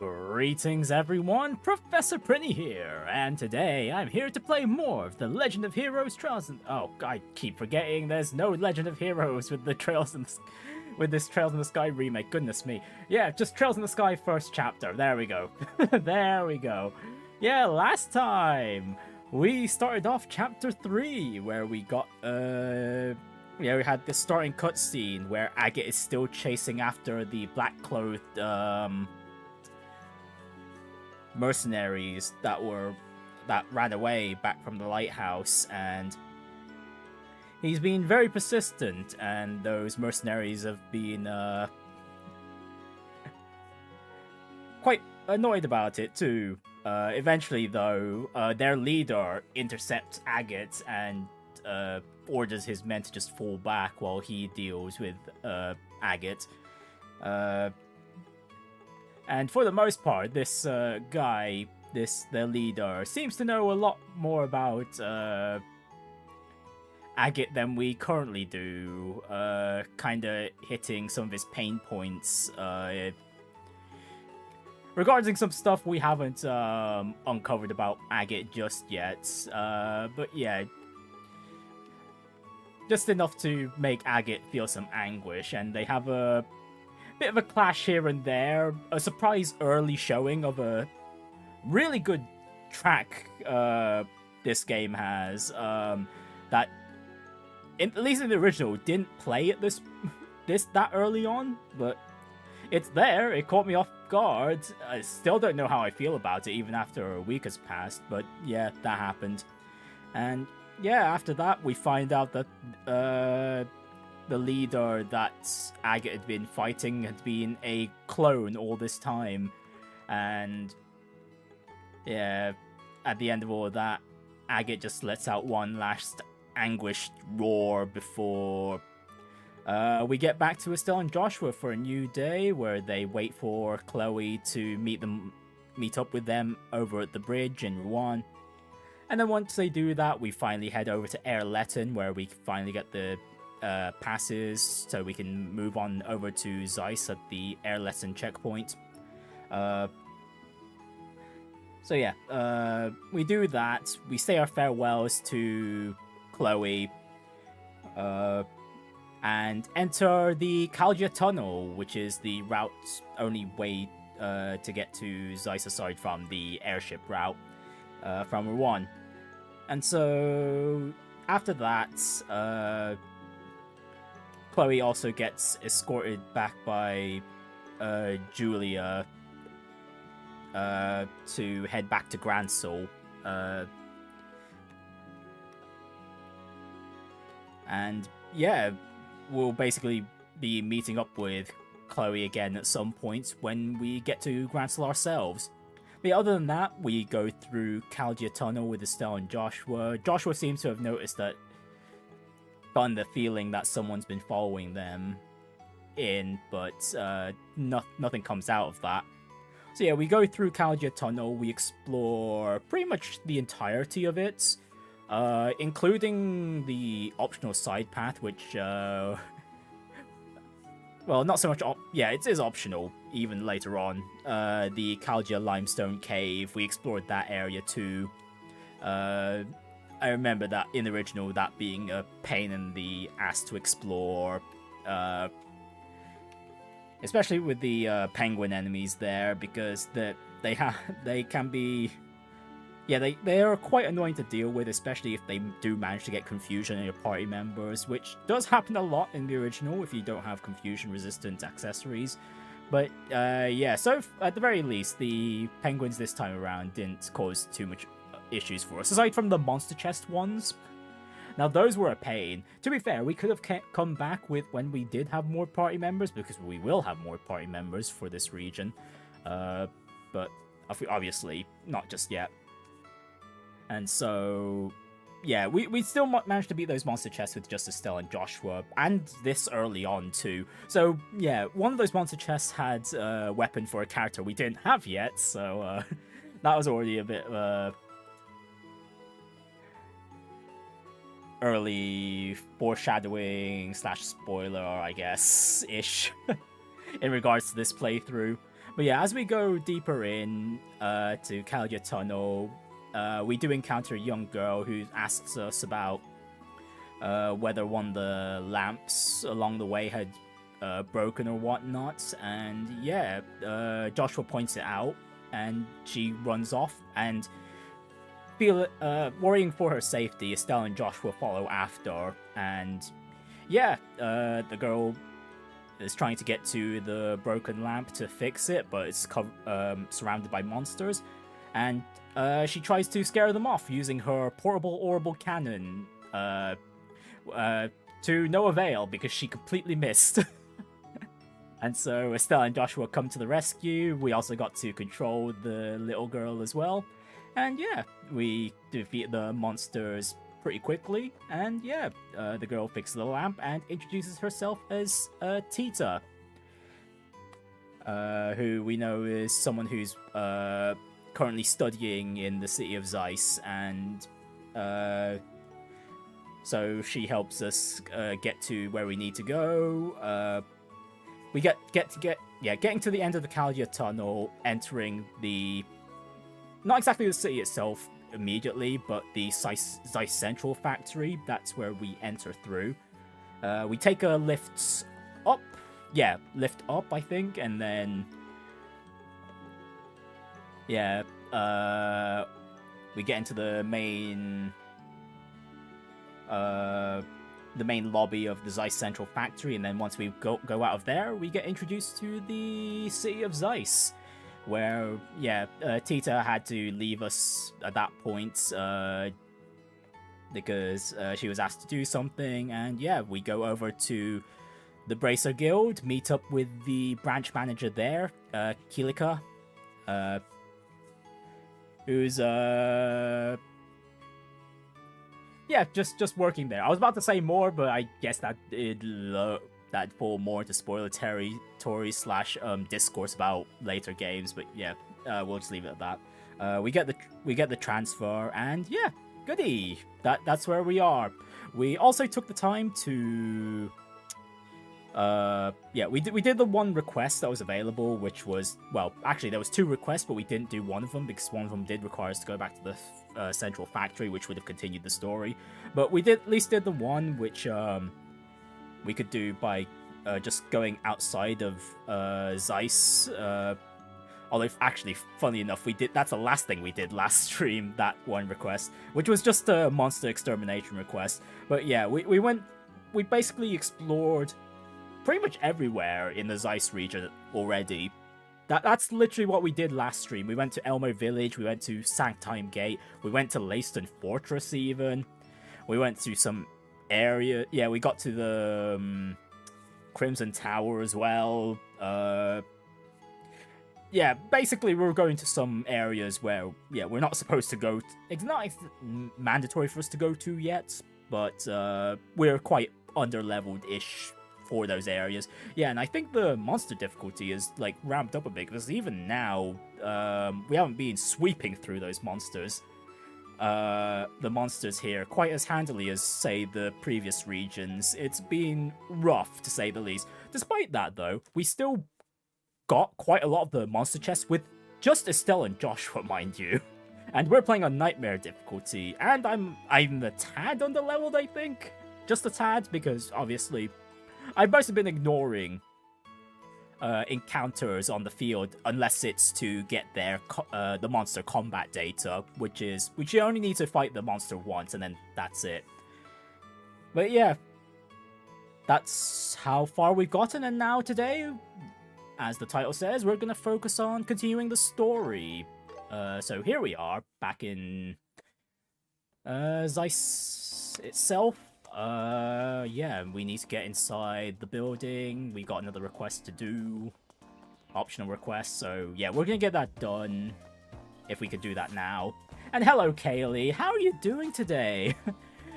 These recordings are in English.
Greetings everyone, Professor Prinny here, and today I'm here to play more of the Legend of Heroes Trails in... Oh, I keep forgetting there's no Legend of Heroes with the Trails in the... with this Trails in the Sky remake, goodness me. Yeah, just Trails in the Sky first chapter, there we go. There we go. Yeah, last time we started off chapter 3, where we got, we had the starting cutscene where Agate is still chasing after the black-clothed, mercenaries that ran away back from the lighthouse, and he's been very persistent, and those mercenaries have been quite annoyed about it too. Eventually though, their leader intercepts Agate and orders his men to just fall back while he deals with Agate. And for the most part, this guy, their leader, seems to know a lot more about Agate than we currently do, kinda hitting some of his pain points, regarding some stuff we haven't uncovered about Agate just yet, but yeah, just enough to make Agate feel some anguish, and they have a bit of a clash here and there, a surprise early showing of a really good track this game has, that, at least in the original, didn't play at that early on, but it's there, it caught me off guard. I still don't know how I feel about it, even after a week has passed, but yeah, that happened. And yeah, after that, we find out that, the leader that Agate had been fighting had been a clone all this time. And yeah, at the end of all of that, Agate just lets out one last anguished roar before we get back to Estelle and Joshua for a new day, where they wait for Chloe to meet up with them over at the bridge in Rouen. And then once they do that, we finally head over to Erletten, where we finally get the passes, so we can move on over to Zeiss at the Erletten checkpoint. So yeah, we do that. We say our farewells to Chloe, and enter the Calgia Tunnel, which is the only way to get to Zeiss aside from the airship route from Rouen. And so after that, Chloe also gets escorted back by Julia to head back to Grand Soul. And yeah, we'll basically be meeting up with Chloe again at some point when we get to Grand Soul ourselves. But other than that, we go through Calgia Tunnel with Estelle and Joshua. Joshua seems to have noticed that, gotten the feeling that someone's been following them in, but nothing comes out of that. So yeah, we go through Calgia Tunnel, we explore pretty much the entirety of it, including the optional side path, which, well, not so much, yeah, it is optional, even later on. The Calgia Limestone Cave, we explored that area too. I remember that in the original, that being a pain in the ass to explore, especially with the penguin enemies there, because they can be, yeah, they are quite annoying to deal with, especially if they do manage to get confusion in your party members, which does happen a lot in the original if you don't have confusion-resistant accessories. But yeah, so at the very least, the penguins this time around didn't cause too much issues for us, aside from the monster chest ones. Now those were a pain. To be fair, we could have come back with when we did have more party members, because we will have more party members for this region, but obviously not just yet. And so yeah, we still managed to beat those monster chests with just Estelle and Joshua, and this early on too. So yeah, one of those monster chests had a weapon for a character we didn't have yet, so that was already a bit early foreshadowing / spoiler, I guess, ish, in regards to this playthrough. But yeah, as we go deeper in to Kalia Tunnel, we do encounter a young girl who asks us about whether one of the lamps along the way had broken or whatnot. And yeah, Joshua points it out, and she runs off. And worrying for her safety, Estelle and Joshua follow after. And yeah, the girl is trying to get to the broken lamp to fix it, but it's surrounded by monsters. And she tries to scare them off using her portable Orbal cannon to no avail because she completely missed. And so Estelle and Joshua come to the rescue. We also got to control the little girl as well. And yeah, we defeat the monsters pretty quickly. And yeah, the girl fixes the lamp and introduces herself as Tita, who we know is someone who's currently studying in the city of Zeiss. And so she helps us get to where we need to go. We getting to the end of the Kalia Tunnel, entering not exactly the city itself immediately, but the Zeiss Central Factory. That's where we enter through. We take a lift up, I think, and then we get into the main lobby of the Zeiss Central Factory, and then once we go out of there, we get introduced to the city of Zeiss, where, Tita had to leave us at that point, because she was asked to do something, and we go over to the Bracer Guild, meet up with the branch manager there, Kilika, who's, just working there. I was about to say more, but I guess that that'd fall more into spoiler territory / discourse about later games. But we'll just leave it at that. We get the transfer, and goody. That's where we are. We also took the time to we did the one request that was available, which was, well, actually there was 2 requests, but we didn't do one of them because one of them did require us to go back to the central factory, which would have continued the story. But we at least did the one which we could do by just going outside of Zeiss. Although actually, funny enough, that's the last thing we did last stream, that one request, which was just a monster extermination request. But we basically explored pretty much everywhere in the Zeiss region already. That's literally what we did last stream. We went to Elmo Village, we went to Sanctime Gate, we went to Leyston Fortress even. We went to some area, we got to the Crimson Tower as well. Basically we were going to some areas where, we're not supposed to go. It's not mandatory for us to go to yet, but we're quite under-leveled-ish for those areas. And I think the monster difficulty is ramped up a bit, because even now we haven't been sweeping through those monsters. The monsters here quite as handily as, say, the previous regions. It's been rough, to say the least. Despite that, though, we still got quite a lot of the monster chests with just Estelle and Joshua, mind you. And we're playing on Nightmare difficulty, and I'm a tad under-leveled, I think. Just a tad, because obviously I've mostly been ignoring encounters on the field unless it's to get the monster combat data, which you only need to fight the monster once and then that's it. But that's how far we've gotten, and now today, as the title says, we're gonna focus on continuing the story. So here we are, back in Zeiss itself. We need to get inside the building. We got another request to do. Optional request, so we're gonna get that done. If we could do that now. And hello, Kaylee. How are you doing today?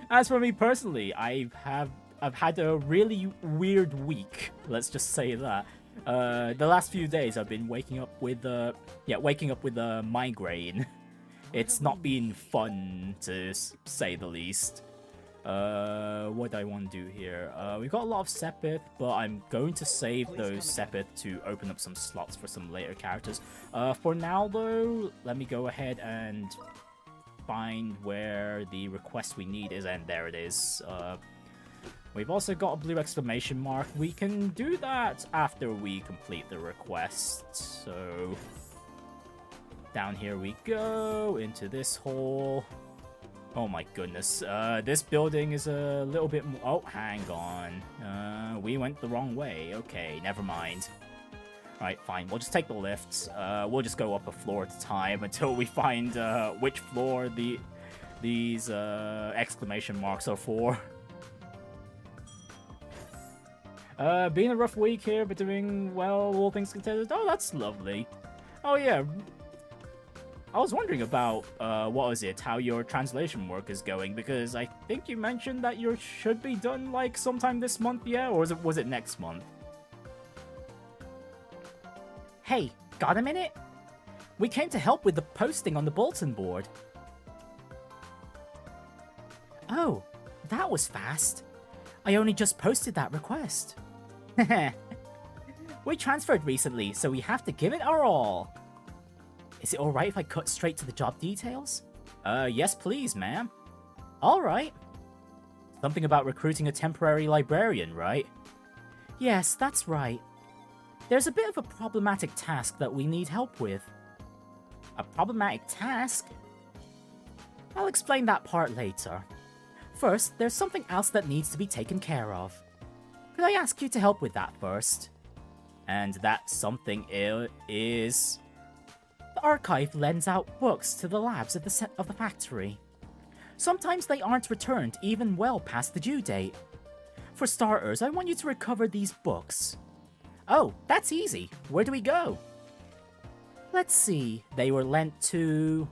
As for me personally, I've had a really weird week. Let's just say that. The last few days I've been waking up with a migraine. It's not been fun, to say the least. What do I want to do here? We've got a lot of Sepith, but I'm going to save those Sepith to open up some slots for some later characters. For now, though, let me go ahead and find where the request we need is, and there it is. We've also got a blue exclamation mark. We can do that after we complete the request. So, down here we go, into this hole. Oh my goodness, this building is a little bit more... Oh, hang on. We went the wrong way. Okay, never mind. Alright, fine. We'll just take the lifts. We'll just go up a floor at a time until we find which floor these exclamation marks are for. Been a rough week here, but doing well, all things considered. Oh, that's lovely. Oh yeah. I was wondering about, what was it, how your translation work is going, because I think you mentioned that yours should be done, like, sometime this month, yeah? Or was it next month? Hey, got a minute? We came to help with the posting on the bulletin board. Oh, that was fast. I only just posted that request. We transferred recently, so we have to give it our all. Is it alright if I cut straight to the job details? Yes please, ma'am. Alright. Something about recruiting a temporary librarian, right? Yes, that's right. There's a bit of a problematic task that we need help with. A problematic task? I'll explain that part later. First, there's something else that needs to be taken care of. Could I ask you to help with that first? And that something is... The archive lends out books to the labs of the factory. Sometimes they aren't returned even well past the due date. For starters, I want you to recover these books. Oh, that's easy. Where do we go? Let's see. They were lent to...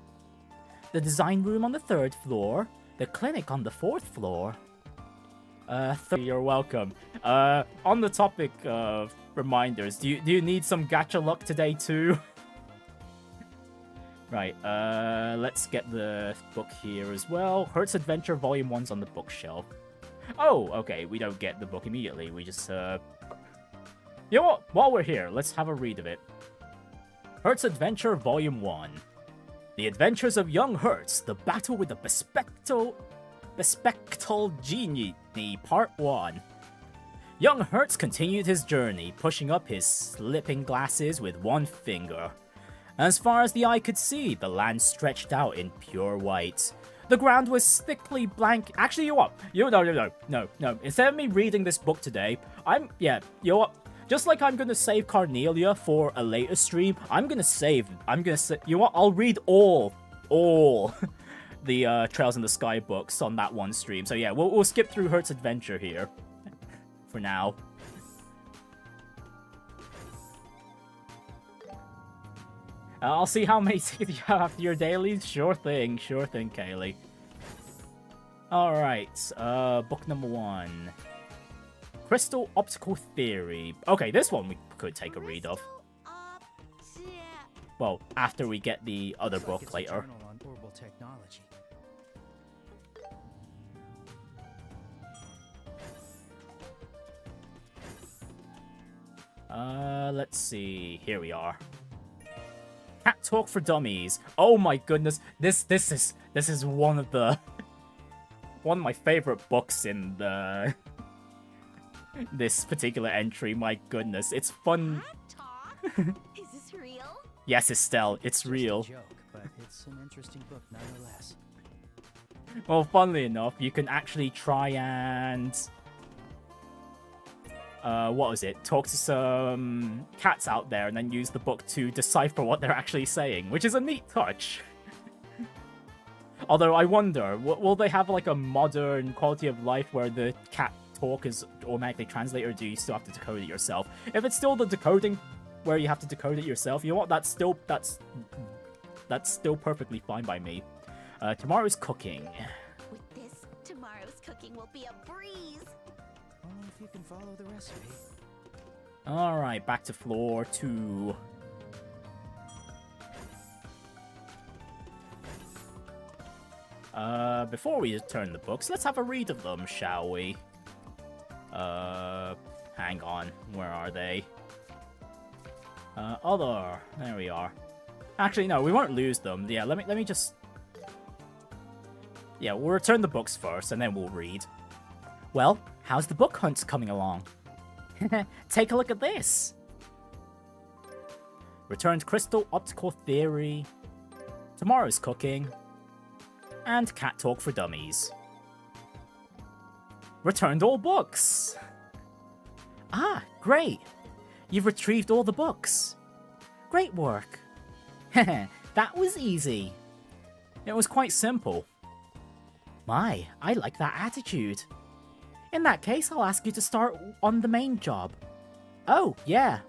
the design room on the 3rd floor, the clinic on the 4th floor. You're welcome. On the topic of reminders, do you need some gacha luck today too? Right, let's get the book here as well. Hertz Adventure Volume 1's on the bookshelf. Oh, okay, we don't get the book immediately. We just, You know what? While we're here, let's have a read of it. Hertz Adventure Volume 1. The Adventures of Young Hertz, The Battle with the Bespectral Genie, Part 1. Young Hertz continued his journey, pushing up his slipping glasses with one finger. As far as the eye could see, the land stretched out in pure white. The ground was thickly blank. Actually, you know what? No. Instead of me reading this book today, you know what? Just like I'm gonna save Carnelia for a later stream, you know what? I'll read all the Trails in the Sky books on that one stream. So yeah, we'll skip through Hertz Adventure here for now. I'll see how many tickets you have after your dailies. Sure thing, Kaylee. Alright, book number 1. Crystal Optical Theory. Okay, this one we could take a read of. Well, after we get the other book later. On Orbal technology. Let's see. Here we are. Cat Talk for Dummies. Oh my goodness, this is one of my favorite books in the this particular entry. My goodness, it's fun. Is this real? Yes, Estelle, it's real. Just a joke, but it's an interesting book nonetheless. Well, funnily enough, you can actually try and what was it? Talk to some cats out there and then use the book to decipher what they're actually saying, which is a neat touch. Although I wonder, will they have like a modern quality of life where the cat talk is automatically translated, or do you still have to decode it yourself? If it's still the decoding where you have to decode it yourself, you know what? That's still perfectly fine by me. Tomorrow's cooking. With this, tomorrow's cooking will be a breeze. Only if you can follow the recipe. Alright, back to floor 2. Before we return the books, let's have a read of them, shall we? Hang on. Where are they? Other. There we are. Actually, no, we won't lose them. Yeah, let me just... Yeah, we'll return the books first, and then we'll read. Well, how's the book hunt coming along? Take a look at this! Returned Crystal Optical Theory, Tomorrow's Cooking, and Cat Talk for Dummies. Returned all books! Ah, great! You've retrieved all the books. Great work. That was easy. It was quite simple. My, I like that attitude. In that case, I'll ask you to start on the main job. Oh, yeah.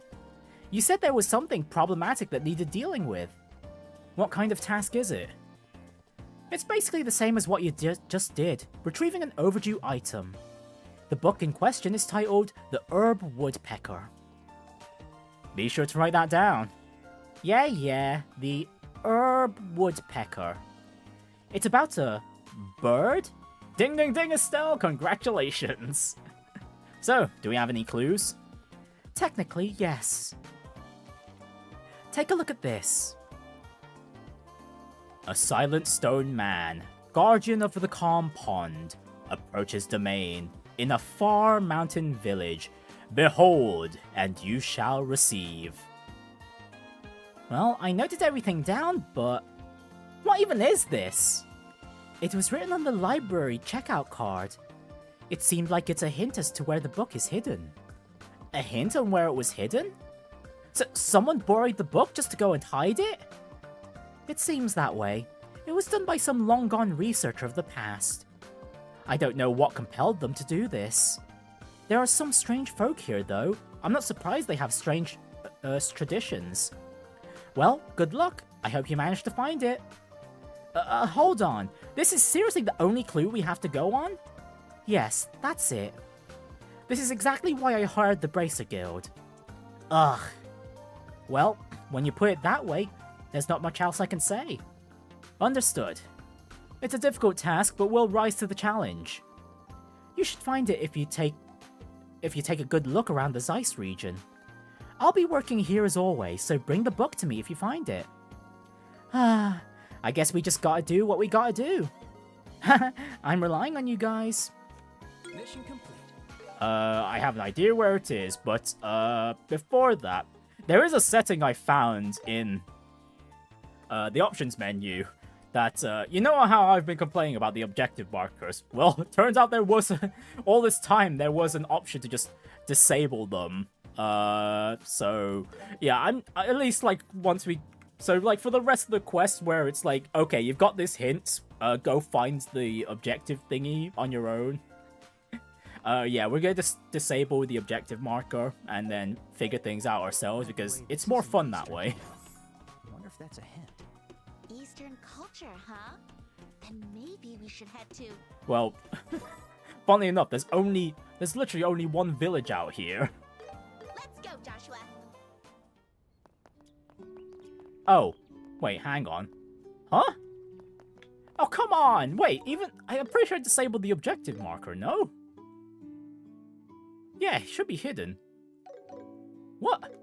You said there was something problematic that needed dealing with. What kind of task is it? It's basically the same as what you just did, retrieving an overdue item. The book in question is titled The Herb Woodpecker. Be sure to write that down. Yeah, the Herb Woodpecker. It's about a bird? Ding ding ding, Estelle, congratulations! So, do we have any clues? Technically, yes. Take a look at this. A silent stone man, guardian of the calm pond, approaches domain in a far mountain village. Behold, and you shall receive. Well, I noted everything down, but what even is this? It was written on the library checkout card. It seemed like it's a hint as to where the book is hidden. A hint on where it was hidden? So someone borrowed the book just to go and hide it? It seems that way. It was done by some long-gone researcher of the past. I don't know what compelled them to do this. There are some strange folk here, though. I'm not surprised they have strange traditions. Well, good luck. I hope you manage to find it. Hold on. This is seriously the only clue we have to go on? Yes, that's it. This is exactly why I hired the Bracer Guild. Ugh. Well, when you put it that way, there's not much else I can say. Understood. It's a difficult task, but we'll rise to the challenge. You should find it if you take a good look around the Zeiss region. I'll be working here as always, so bring the book to me if you find it. Ah, I guess we just gotta do what we gotta do. I'm relying on you guys. Mission complete. I have an idea where it is, but before that, there is a setting I found in the options menu that, you know how I've been complaining about the objective markers? Well, it turns out there was, all this time, there was an option to just disable them. So, yeah, I'm, at least, like, once we, so, like, for the rest of the quest where it's like, okay, you've got this hint, go find the objective thingy on your own. Yeah, we're gonna just disable the objective marker and then figure things out ourselves because it's more fun that way. I wonder if that's a hint. Eastern culture, huh? Then maybe we should head to... Well, funnily enough, there's literally only one village out here. Let's go, Joshua! Oh, wait, hang on. Huh? Oh, come on! Wait, I'm pretty sure I disabled the objective marker, no? Yeah, it should be hidden. What?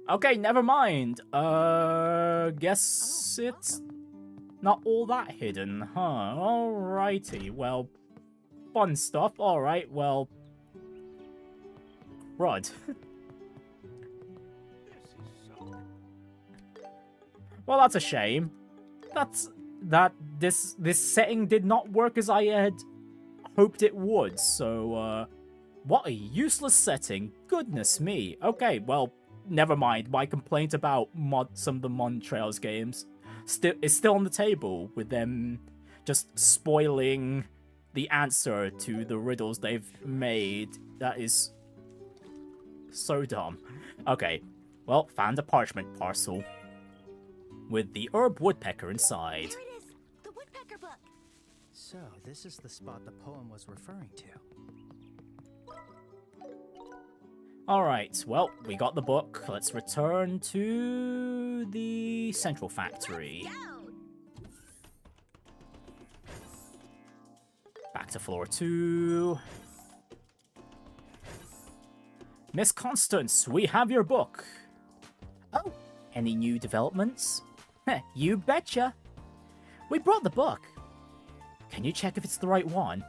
Okay, never mind. Guess it's not all that hidden, huh? Alrighty, well, fun stuff. Alright, well, crud. Well, that's a shame. This setting did not work as I had hoped it would, so, what a useless setting. Goodness me. Okay, well, never mind. My complaint about some of the Mon Trails games is still on the table, with them just spoiling the answer to the riddles they've made. That is so dumb. Okay, well, found a parchment parcel with the herb woodpecker inside. There it is! The woodpecker book! So, this is the spot the poem was referring to. Alright, well, we got the book. Let's return to to the central factory. Back to floor 2. Miss Constance, we have your book. Oh, any new developments? You betcha. We brought the book. Can you check if it's the right one?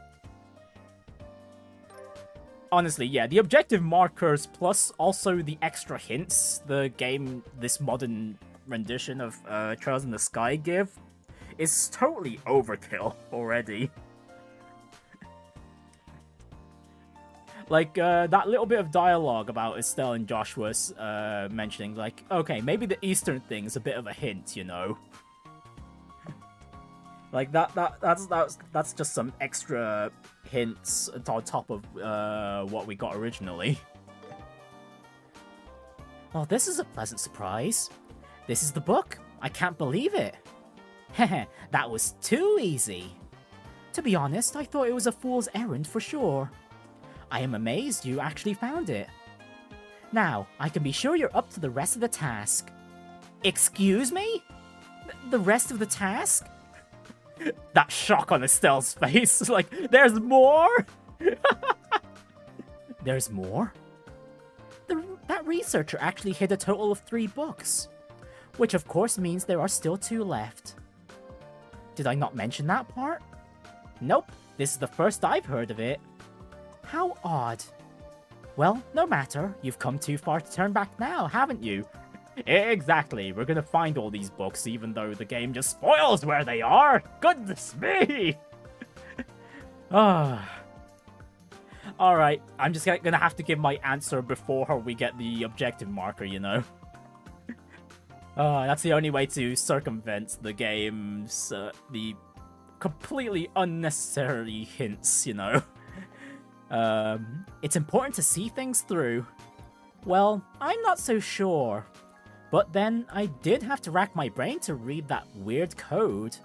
Honestly, yeah, the objective markers plus also the extra hints the game, this modern rendition of Trails in the Sky give, is totally overkill already. Like, that little bit of dialogue about Estelle and Joshua's mentioning, like, okay, maybe the Eastern thing's a bit of a hint, you know? Like, that's just some extra hints on top of what we got originally. Well, this is a pleasant surprise. This is the book. I can't believe it. Heh, that was too easy. To be honest, I thought it was a fool's errand for sure. I am amazed you actually found it. Now, I can be sure you're up to the rest of the task. Excuse me? The rest of the task? That shock on Estelle's face. Like, there's more? There's more? That researcher actually hid a total of 3 books. Which of course means there are still 2 left. Did I not mention that part? Nope, this is the first I've heard of it. How odd. Well, no matter, you've come too far to turn back now, haven't you? Exactly, we're gonna find all these books even though the game just spoils where they are! Goodness me! Ah. Alright, I'm just gonna have to give my answer before we get the objective marker, you know? That's the only way to circumvent the game's, the completely unnecessary hints, you know? It's important to see things through. Well, I'm not so sure. But then, I did have to rack my brain to read that weird code.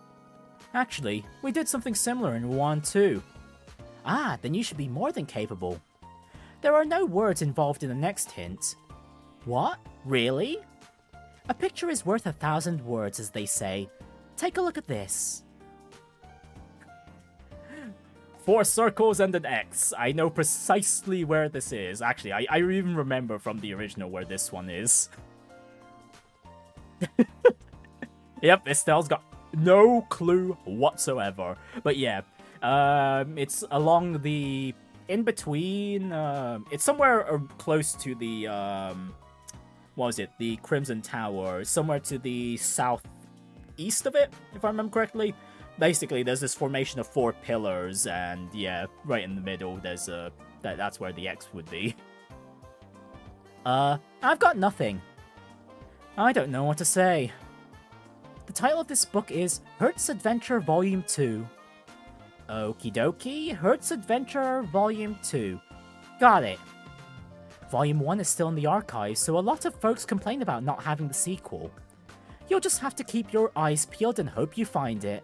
Actually, we did something similar in 1 too. Ah, then you should be more than capable. There are no words involved in the next hint. What? Really? A picture is worth 1,000 words, as they say. Take a look at this. 4 circles and an X. I know precisely where this is. Actually, I even remember from the original where this one is. Yep, Estelle's got no clue whatsoever. But yeah, it's along the in-between, it's somewhere close to the, what was it, the Crimson Tower, somewhere to the southeast of it, if I remember correctly. Basically, there's this formation of 4 pillars, and yeah, right in the middle, there's a, that's where the X would be. I've got nothing. I don't know what to say. The title of this book is Hertz Adventure Volume 2. Okie dokie, Hertz Adventure Volume 2. Got it. Volume 1 is still in the archives, so a lot of folks complain about not having the sequel. You'll just have to keep your eyes peeled and hope you find it.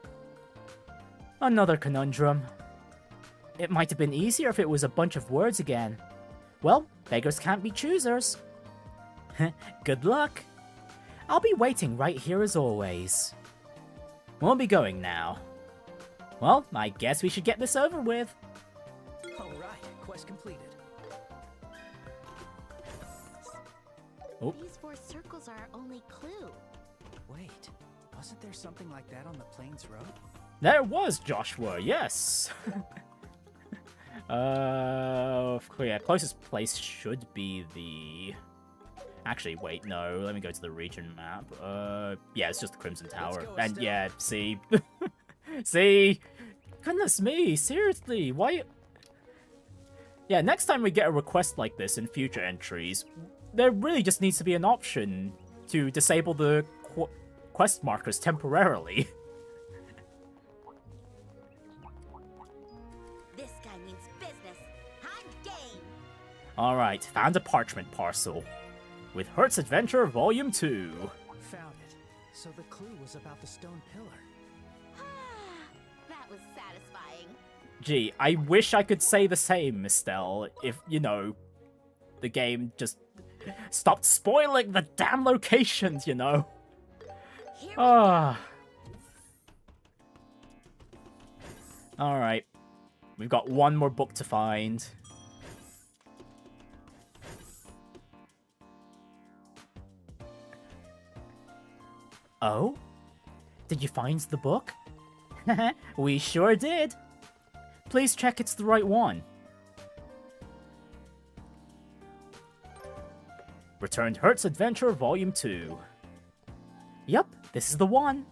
Another conundrum. It might have been easier if it was a bunch of words again. Well, beggars can't be choosers. Good luck. I'll be waiting right here as always. We'll be going now. Well, I guess we should get this over with. Alright, quest completed. Oh. These 4 circles are our only clue. Wait, wasn't there something like that on the Plains Road? There was, Joshua, yes. Yeah, closest place should be the... Actually, wait, no, let me go to the region map. Yeah, it's just the Crimson Tower. And yeah, see? See? Goodness me, seriously, why... Yeah, next time we get a request like this in future entries, there really just needs to be an option to disable the quest markers temporarily. This guy means business. I'm game. Alright, found a parchment parcel. With Hertz Adventure Volume 2. Found it. So the clue was about the stone pillar. That was satisfying. Gee, I wish I could say the same, Estelle, if, you know, the game just stopped spoiling the damn locations, you know? Here we Ah. Alright. We've got one more book to find. Oh? Did you find the book? We sure did. Please check it's the right one. Returned Hertz Adventure Volume 2. Yup, this is the one.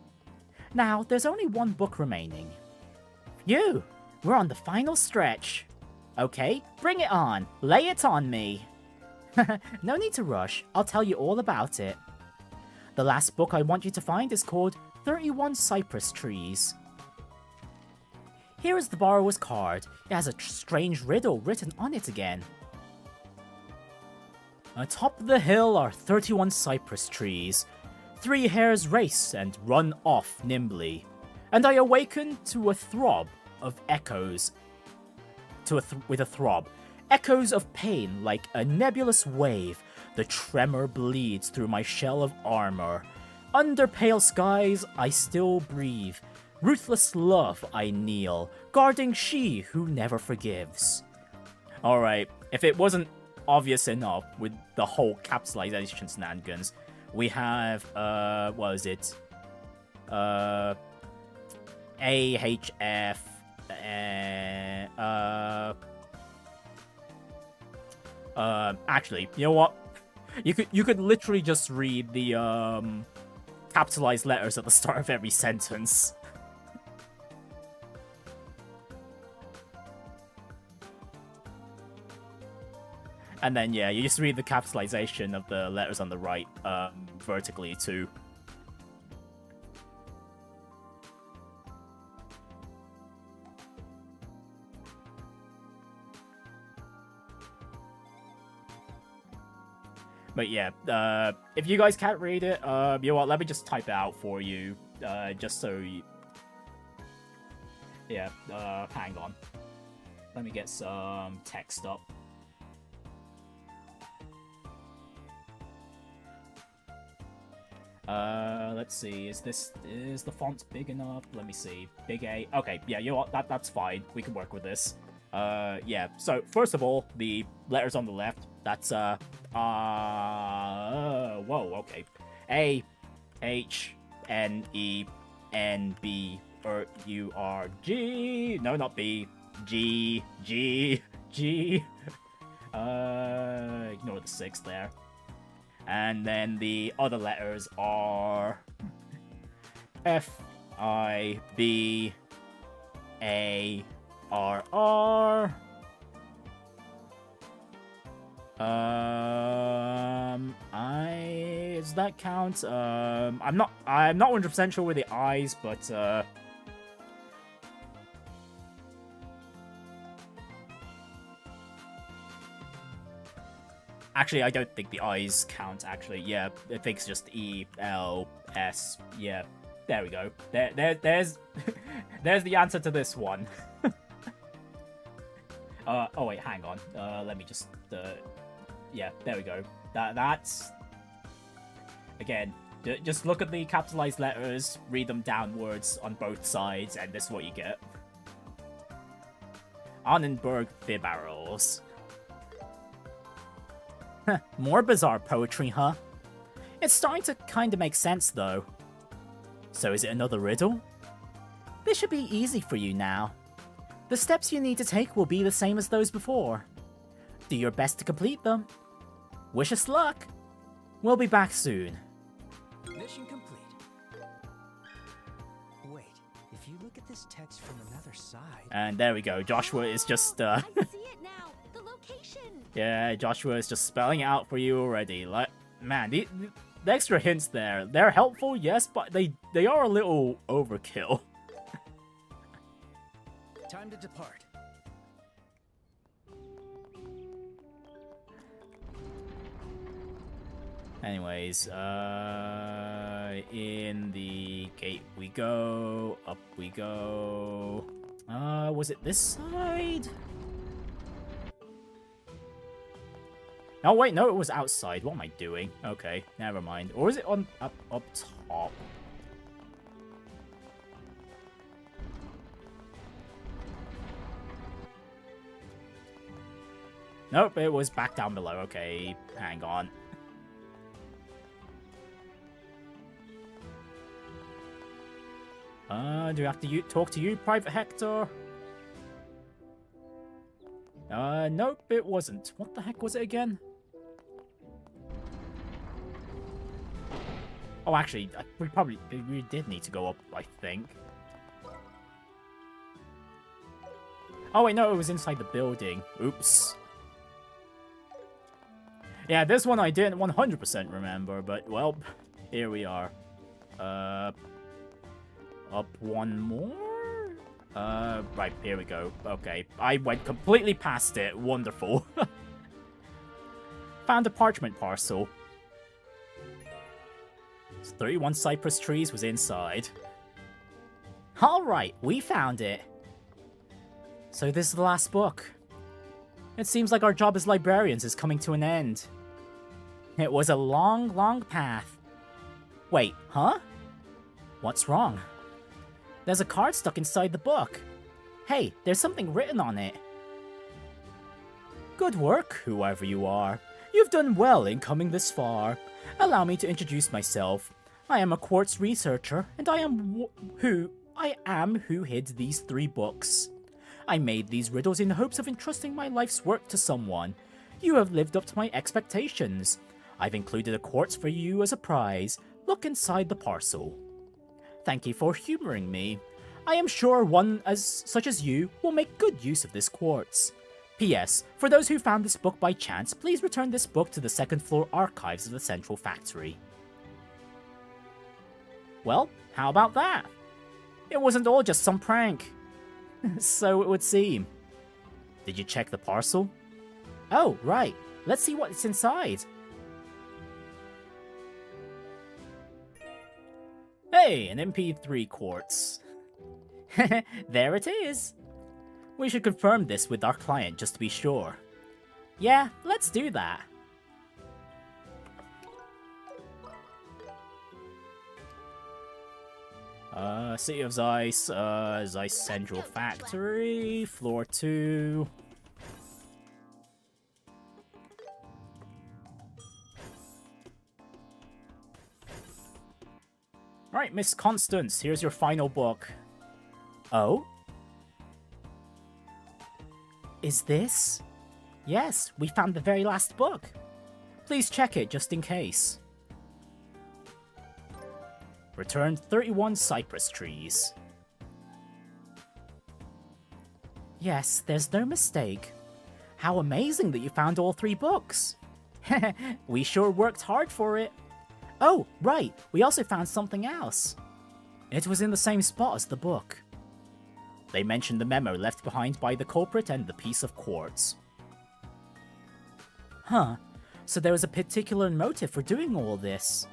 Now, there's only one book remaining. Phew, we're on the final stretch. Okay, bring it on. Lay it on me. No need to rush. I'll tell you all about it. The last book I want you to find is called 31 Cypress Trees. Here is the borrower's card. It has a strange riddle written on it again. Atop the hill are 31 cypress trees. 3 hares race and run off nimbly. And I awaken to a throb of echoes. With a throb. Echoes of pain like a nebulous wave. The tremor bleeds through my shell of armor. Under pale skies, I still breathe. Ruthless love, I kneel, guarding she who never forgives. Alright, if it wasn't obvious enough with the whole capitalization shenanigans, we have, what is it? AHF, actually, you know what? You could literally just read the, capitalized letters at the start of every sentence. And then, yeah, you just read the capitalization of the letters on the right, vertically, too. But yeah, if you guys can't read it, you know what, let me just type it out for you, just so you... Yeah, hang on. Let me get some text up. Let's see, is the font big enough? Let me see, big A. Okay, yeah, you know what, that's fine. We can work with this. Yeah, so first of all, the letters on the left, that's, whoa, okay. A, H, N, E, N, B, U, R, G, no, not B, G, G, G, ignore the 6 there. And then the other letters are F, I, B, A, R, R. Does that count? I'm not 100% sure with the I's, but actually, I don't think the I's count, actually. Yeah, I think it's just E, L, S. Yeah, there we go. There's there's the answer to this one. Oh wait, hang on. Let me just, yeah, there we go. That's... Again, just look at the capitalized letters, read them downwards on both sides, and this is what you get. Annenberg Fibarrels. More bizarre poetry, huh? It's starting to kinda make sense, though. So is it another riddle? This should be easy for you now. The steps you need to take will be the same as those before. Do your best to complete them. Wish us luck. We'll be back soon. Mission complete. Wait, if you look at this text from another side... And there we go. Joshua is just, I see it now. The location. Yeah, Joshua is just spelling it out for you already. Like, man, the extra hints there, they're helpful, yes, but they are a little overkill. Time to depart. Anyways, in the gate we go, up we go. Was it this side? Oh wait, no, it was outside. What am I doing? Okay, never mind. Or is it on up top? Nope, it was back down below. Okay, hang on. Do we have to talk to you, Private Hector? Nope, it wasn't. What the heck was it again? Oh, actually, we did need to go up, I think. Oh, wait, no, it was inside the building. Oops. Yeah, this one I didn't 100% remember, but, well, here we are. Up one more? Right, here we go. Okay, I went completely past it. Wonderful. Found a parchment parcel. 31 cypress trees was inside. Alright, we found it. So this is the last book. It seems like our job as librarians is coming to an end. It was a long, long path. Wait, huh? What's wrong? There's a card stuck inside the book. Hey, there's something written on it. Good work, whoever you are. You've done well in coming this far. Allow me to introduce myself. I am a quartz researcher, and I am who hid these 3 books. I made these riddles in hopes of entrusting my life's work to someone. You have lived up to my expectations. I've included a quartz for you as a prize. Look inside the parcel. Thank you for humoring me. I am sure one such as you will make good use of this quartz. P.S. For those who found this book by chance, please return this book to the 2nd floor archives of the Central Factory. Well, how about that? It wasn't all just some prank. So it would seem. Did you check the parcel? Oh, right. Let's see what's inside. Hey, an MP3 quartz. There it is. We should confirm this with our client just to be sure. Yeah, let's do that. City of Zeiss, Zeiss Central Factory, floor 2. Alright, Miss Constance, here's your final book. Oh? Is this? Yes, we found the very last book. Please check it just in case. Returned 31 cypress trees. Yes, there's no mistake. How amazing that you found all 3 books. We sure worked hard for it. Oh, right, we also found something else. It was in the same spot as the book. They mentioned the memo left behind by the culprit and the piece of quartz. Huh, so there was a particular motive for doing all this.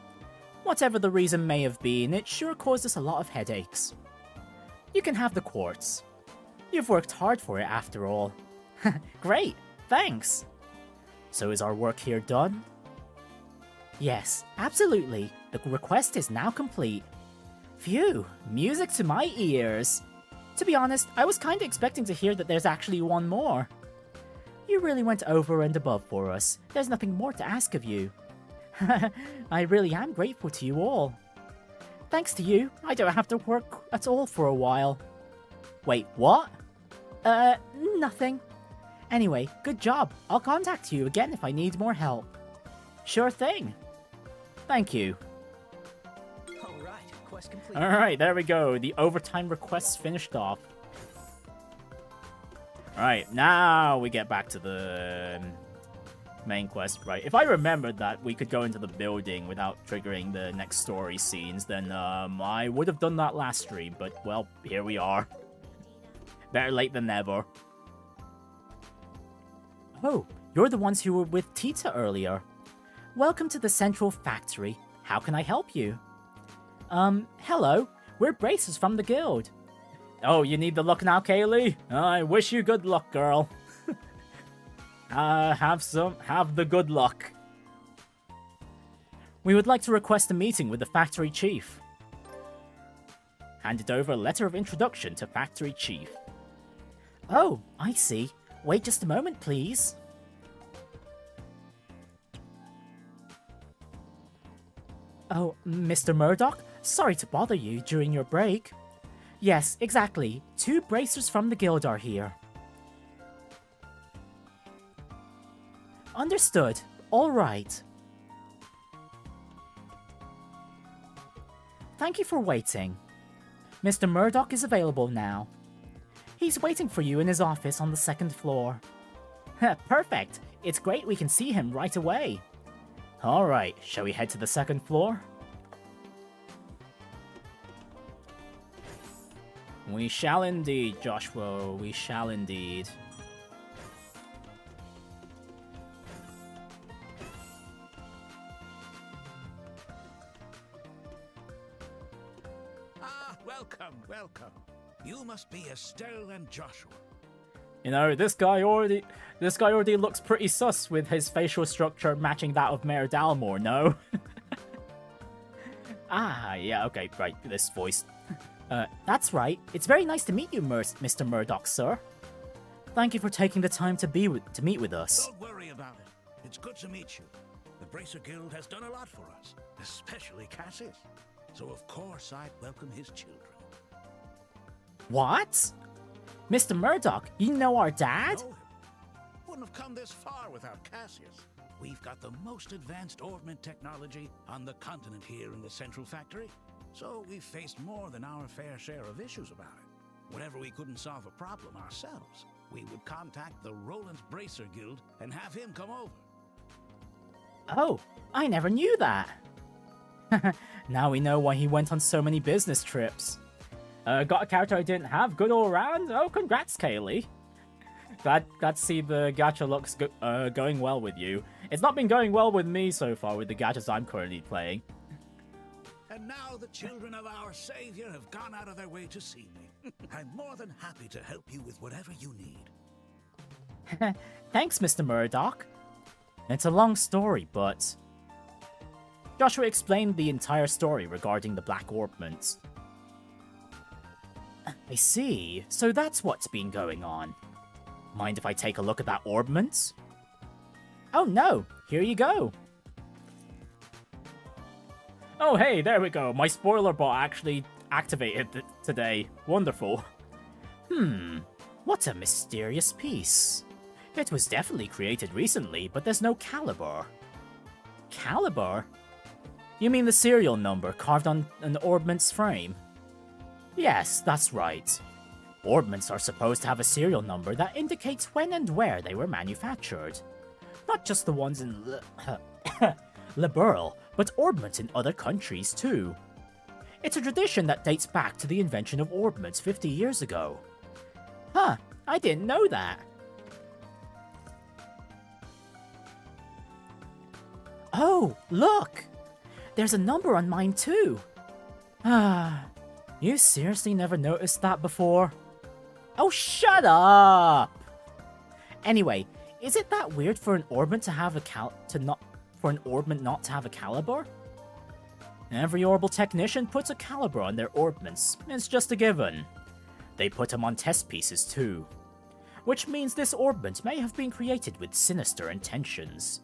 Whatever the reason may have been, it sure caused us a lot of headaches. You can have the quartz. You've worked hard for it after all. Great, thanks. So is our work here done? Yes, absolutely. The request is now complete. Phew, music to my ears. To be honest, I was kinda expecting to hear that there's actually one more. You really went over and above for us. There's nothing more to ask of you. I really am grateful to you all. Thanks to you, I don't have to work at all for a while. Wait, what? Nothing. Anyway, good job. I'll contact you again if I need more help. Sure thing. Thank you. Alright, quest complete. Alright, there we go. The overtime requests finished off. Alright, now we get back to the main quest. Right, if I remembered that we could go into the building without triggering the next story scenes, then I would have done that last stream, but, well, here we are. Better late than never. Oh, you're the ones who were with Tita earlier. Welcome to the Central Factory. How can I help you? Hello. We're bracers from the guild. Oh, you need the luck now, Kaylee? I wish you good luck, girl. Have the good luck. We would like to request a meeting with the factory chief. Handed over a letter of introduction to factory chief. Oh, I see. Wait just a moment, please. Oh, Mr. Murdoch? Sorry to bother you during your break. Yes, exactly. 2 bracers from the guild are here. Understood. All right. Thank you for waiting. Mr. Murdoch is available now. He's waiting for you in his office on the 2nd floor. Perfect. It's great we can see him right away. Alright, shall we head to the 2nd floor? We shall indeed, Joshua. We shall indeed. Welcome, welcome. You must be Estelle and Joshua. You know, this guy already looks pretty sus with his facial structure matching that of Mayor Dalmore, no? Ah, yeah, okay, right, this voice. That's right. It's very nice to meet you, Mr. Murdoch, sir. Thank you for taking the time to meet with us. Don't worry about it. It's good to meet you. The Bracer Guild has done a lot for us, especially Cassius. So of course I'd welcome his children. What? Mr. Murdoch, you know our dad? Know him. Wouldn't have come this far without Cassius. We've got the most advanced Orbment technology on the continent here in the central factory. So we've faced more than our fair share of issues about it. Whenever we couldn't solve a problem ourselves, we would contact the Roland's Bracer Guild and have him come over. Oh, I never knew that. Now we know why he went on so many business trips. Got a character I didn't have, good all around? Oh, congrats, Kaylee. Glad to see the gacha looks going well with you. It's not been going well with me so far with the gachas I'm currently playing. And now the children of our savior have gone out of their way to see me. I'm more than happy to help you with whatever you need. Thanks, Mr. Murdoch. It's a long story, but... Joshua explained the entire story regarding the Black Orbment. I see. So that's what's been going on. Mind if I take a look at that Orbment? Oh no, here you go. Oh hey, there we go. My spoiler bot actually activated today. Wonderful. What a mysterious piece. It was definitely created recently, but there's no caliber. Caliber? You mean the serial number carved on an Orbment's frame? Yes, that's right. Orbments are supposed to have a serial number that indicates when and where they were manufactured. Not just the ones in Librarian, but Orbment in other countries too. It's a tradition that dates back to the invention of Orbments 50 years ago. Huh, I didn't know that. Oh, look! There's a number on mine too. You seriously never noticed that before? Oh, shut up! Anyway, is it that weird for an Orbment to have Orbment not to have a caliber? Every Orbal technician puts a caliber on their Orbments. It's just a given. They put them on test pieces too. Which means this Orbment may have been created with sinister intentions.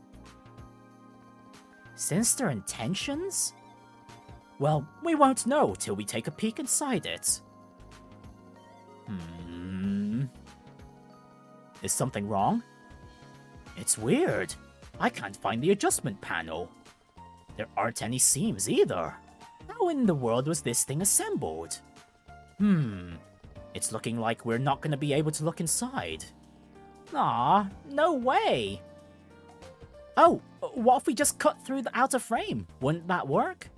Sinister intentions? Well, we won't know till we take a peek inside it. Is something wrong? It's weird. I can't find the adjustment panel. There aren't any seams either. How in the world was this thing assembled? It's looking like we're not going to be able to look inside. Aw, no way! Oh, what if we just cut through the outer frame? Wouldn't that work?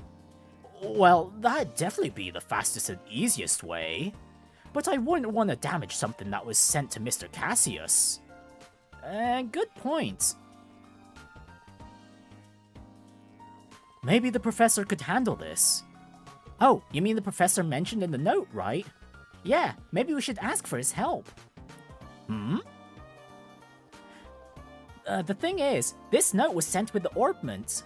Well, that'd definitely be the fastest and easiest way. But I wouldn't want to damage something that was sent to Mr. Cassius. Good point. Maybe the professor could handle this. Oh, you mean the professor mentioned in the note, right? Yeah, maybe we should ask for his help. The thing is, this note was sent with the Orbment.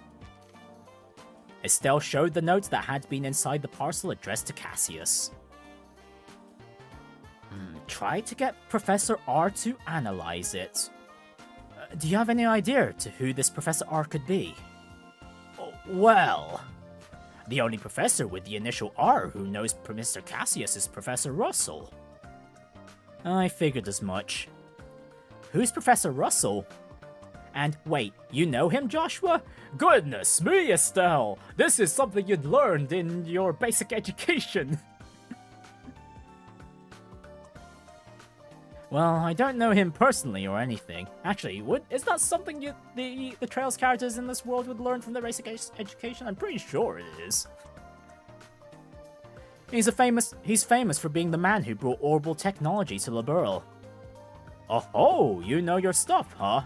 Estelle showed the notes that had been inside the parcel addressed to Cassius. Try to get Professor R to analyze it. Do you have any idea to who this Professor R could be? Well, The only professor with the initial R who knows Mr. Cassius is Professor Russell. I figured as much. Who's Professor Russell? And wait, you know him, Joshua? Goodness me, Estelle! This is something you'd learned in your basic education. Well, I don't know him personally or anything. Actually, is that something the Trails characters in this world would learn from their basic education? I'm pretty sure it is. He's famous for being the man who brought Orbal technology to Liberl. Oh, you know your stuff, huh?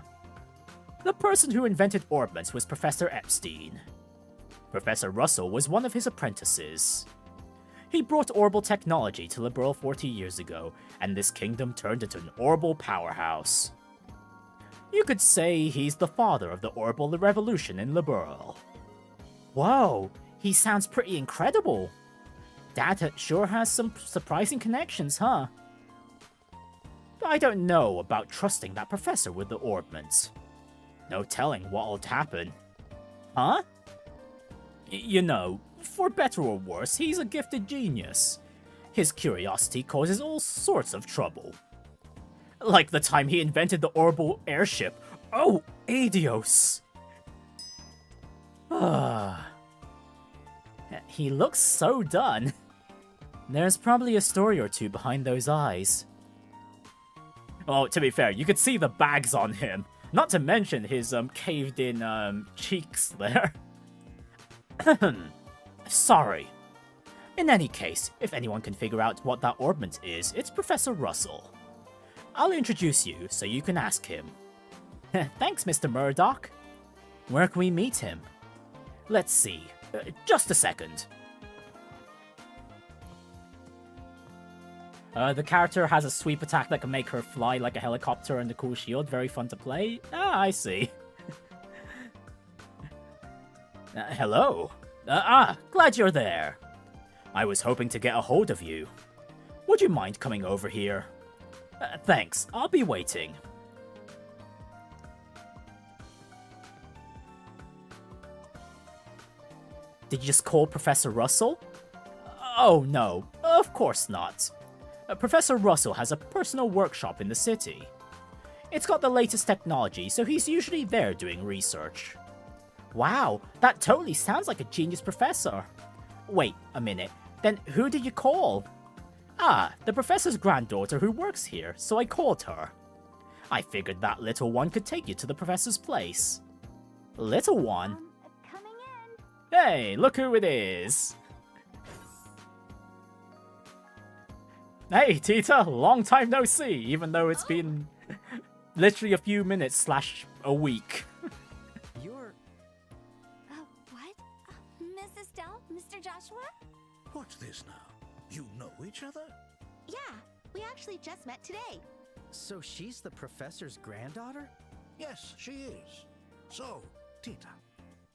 The person who invented Orbment was Professor Epstein. Professor Russell was one of his apprentices. He brought Orbal technology to Liberl 40 years ago, and this kingdom turned into an Orbal powerhouse. You could say he's the father of the Orbal revolution in Liberl. Whoa, he sounds pretty incredible. Dad sure has some surprising connections, huh? I don't know about trusting that professor with the Orbments. No telling what'll happen. Huh? You know, for better or worse, he's a gifted genius. His curiosity causes all sorts of trouble. Like the time he invented the Orbal airship. Oh, adios! He looks so done. There's probably a story or two behind those eyes. Oh, to be fair, you could see the bags on him. Not to mention his caved-in cheeks there. Sorry. In any case, if anyone can figure out what that Orbment is, it's Professor Russell. I'll introduce you so you can ask him. Thanks, Mr. Murdoch. Where can we meet him? Let's see. Just a second. The character has a sweep attack that can make her fly like a helicopter and a cool shield. Very fun to play. Ah, I see. Hello. Glad you're there. I was hoping to get a hold of you. Would you mind coming over here? Thanks, I'll be waiting. Did you just call Professor Russell? Oh no, of course not. Professor Russell has a personal workshop in the city. It's got the latest technology, so he's usually there doing research. Wow, that totally sounds like a genius professor. Wait a minute, then who did you call? Ah, the professor's granddaughter who works here, so I called her. I figured that little one could take you to the professor's place. Little one? Coming in. Hey, look who it is. Hey, Tita, long time no see, even though it's been literally a few minutes / a week. You're... What? Miss Estelle? Mr. Joshua? What's this now? You know each other? Yeah, we actually just met today. So she's the professor's granddaughter? Yes, she is. So, Tita,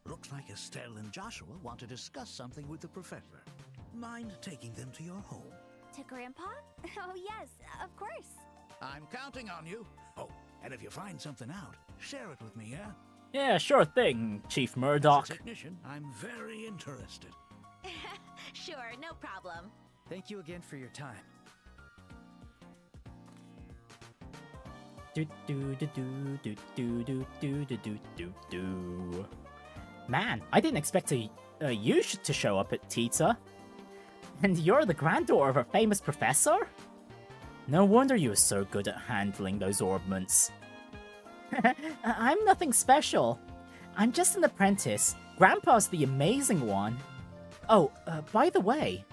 looks like Estelle and Joshua want to discuss something with the professor. Mind taking them to your home? To Grandpa? Oh, yes, of course. I'm counting on you. Oh, and if you find something out, share it with me, yeah? Yeah, sure thing, Chief Murdoch. As a technician, I'm very interested. Sure, no problem. Thank you again for your time. Man, I didn't expect you to show up at Tita. And you're the granddaughter of a famous professor? No wonder you were so good at handling those orbments. I'm nothing special. I'm just an apprentice. Grandpa's the amazing one. Oh, by the way,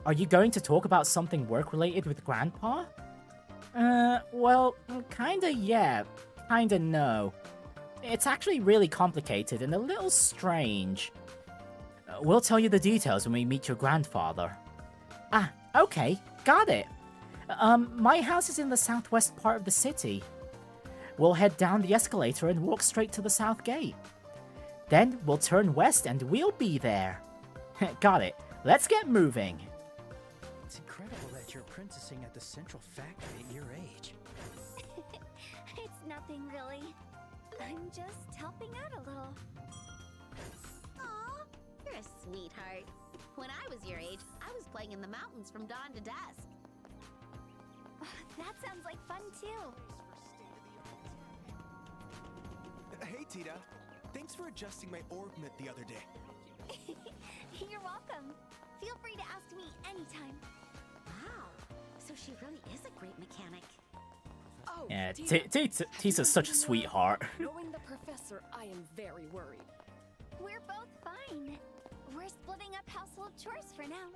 are you going to talk about something work-related with Grandpa? Well, kinda yeah, kinda no. It's actually really complicated and a little strange. We'll tell you the details when we meet your grandfather. Ah, okay, got it. My house is in the southwest part of the city. We'll head down the escalator and walk straight to the south gate. Then we'll turn west and we'll be there. Got it. Let's get moving. It's incredible that you're apprenticing at the central factory at your age. It's nothing really. I'm just helping out a little. Aw, You're a sweetheart. When I was your age, I was playing in the mountains from dawn to dusk. That sounds like fun too. Hey, Tita. Thanks for adjusting my Orbment the other day. You're welcome. Feel free to ask me anytime. Wow. So she really is a great mechanic. Oh, Yeah, Tita, Tisa's such a sweetheart. knowing the professor, I am very worried. We're both fine. We're splitting up household chores for now.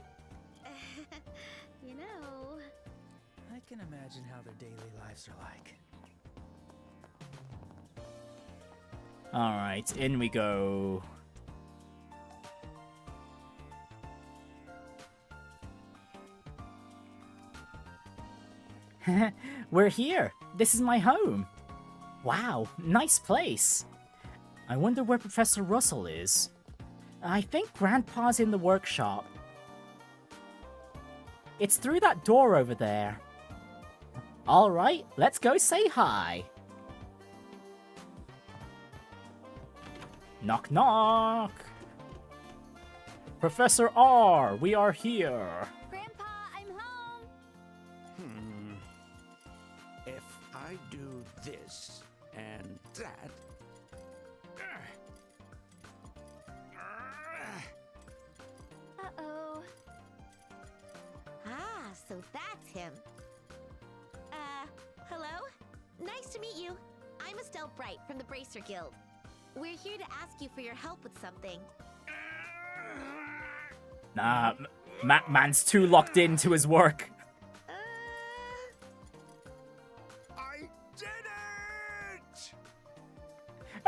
You know... I can imagine how their daily lives are like. Alright, in we go. We're here. This is my home. Wow, nice place. I wonder where Professor Russell is. I think Grandpa's in the workshop. It's through that door over there. Alright, let's go say hi. Knock knock. Professor R, we are here. Grandpa, I'm home. If I do this and that... Uh-oh. Ah, so that's him. Hello? Nice to meet you. I'm Estelle Bright from the Bracer Guild. We're here to ask you for your help with something. Nah, man's too locked into his work. I did it!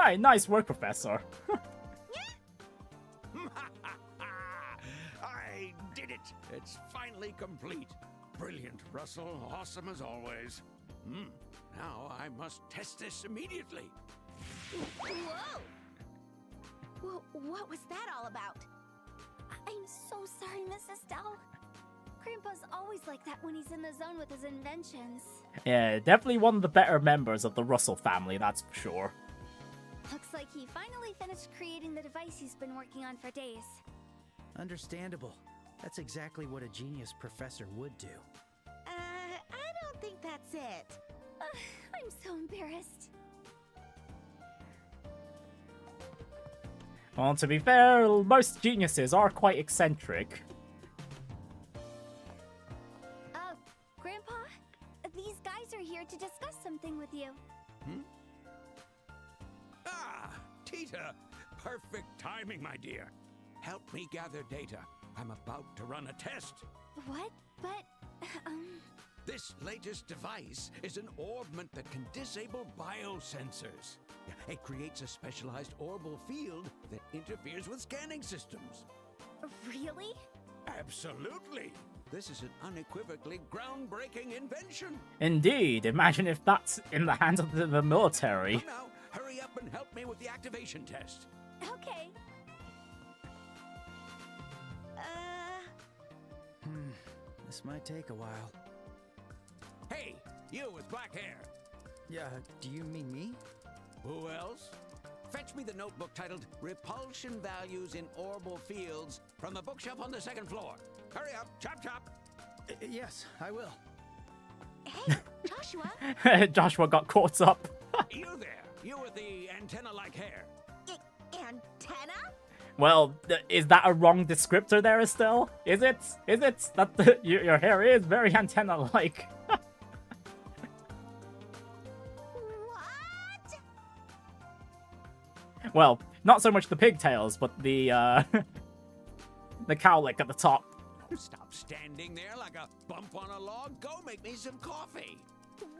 Hey, nice work, Professor. I did it! It's finally complete. Brilliant, Russell. Awesome as always. Now I must test this immediately. Whoa! What was that all about? I'm so sorry, Miss Estelle. Grandpa's always like that when he's in the zone with his inventions. Yeah, definitely one of the better members of the Russell family, that's for sure. Looks like he finally finished creating the device he's been working on for days. Understandable. That's exactly what a genius professor would do. I don't think that's it. I'm so embarrassed. Well, to be fair, most geniuses are quite eccentric. Grandpa, these guys are here to discuss something with you. Ah, Tita! Perfect timing, my dear. Help me gather data. I'm about to run a test. What? But, This latest device is an Orbment that can disable biosensors. It creates a specialized Orbal field that interferes with scanning systems. really? Absolutely! This is an unequivocally groundbreaking invention. Indeed, imagine if that's in the hands of the military. Come now, hurry up and help me with the activation test. Okay. This might take a while. Hey, you with black hair. Yeah, do you mean me? Who else? Fetch me the notebook titled Repulsion Values in Orbal Fields from the bookshelf on the second floor. Hurry up, chop chop. Yes, I will. Hey, Joshua. Joshua got caught up. You there, you with the antenna-like hair. Antenna? Well, is that a wrong descriptor there, Estelle? Is it? Is it? That your hair is very antenna-like. What? Well, not so much the pigtails, but the the cowlick at the top. Stop standing there like a bump on a log. Go make me some coffee.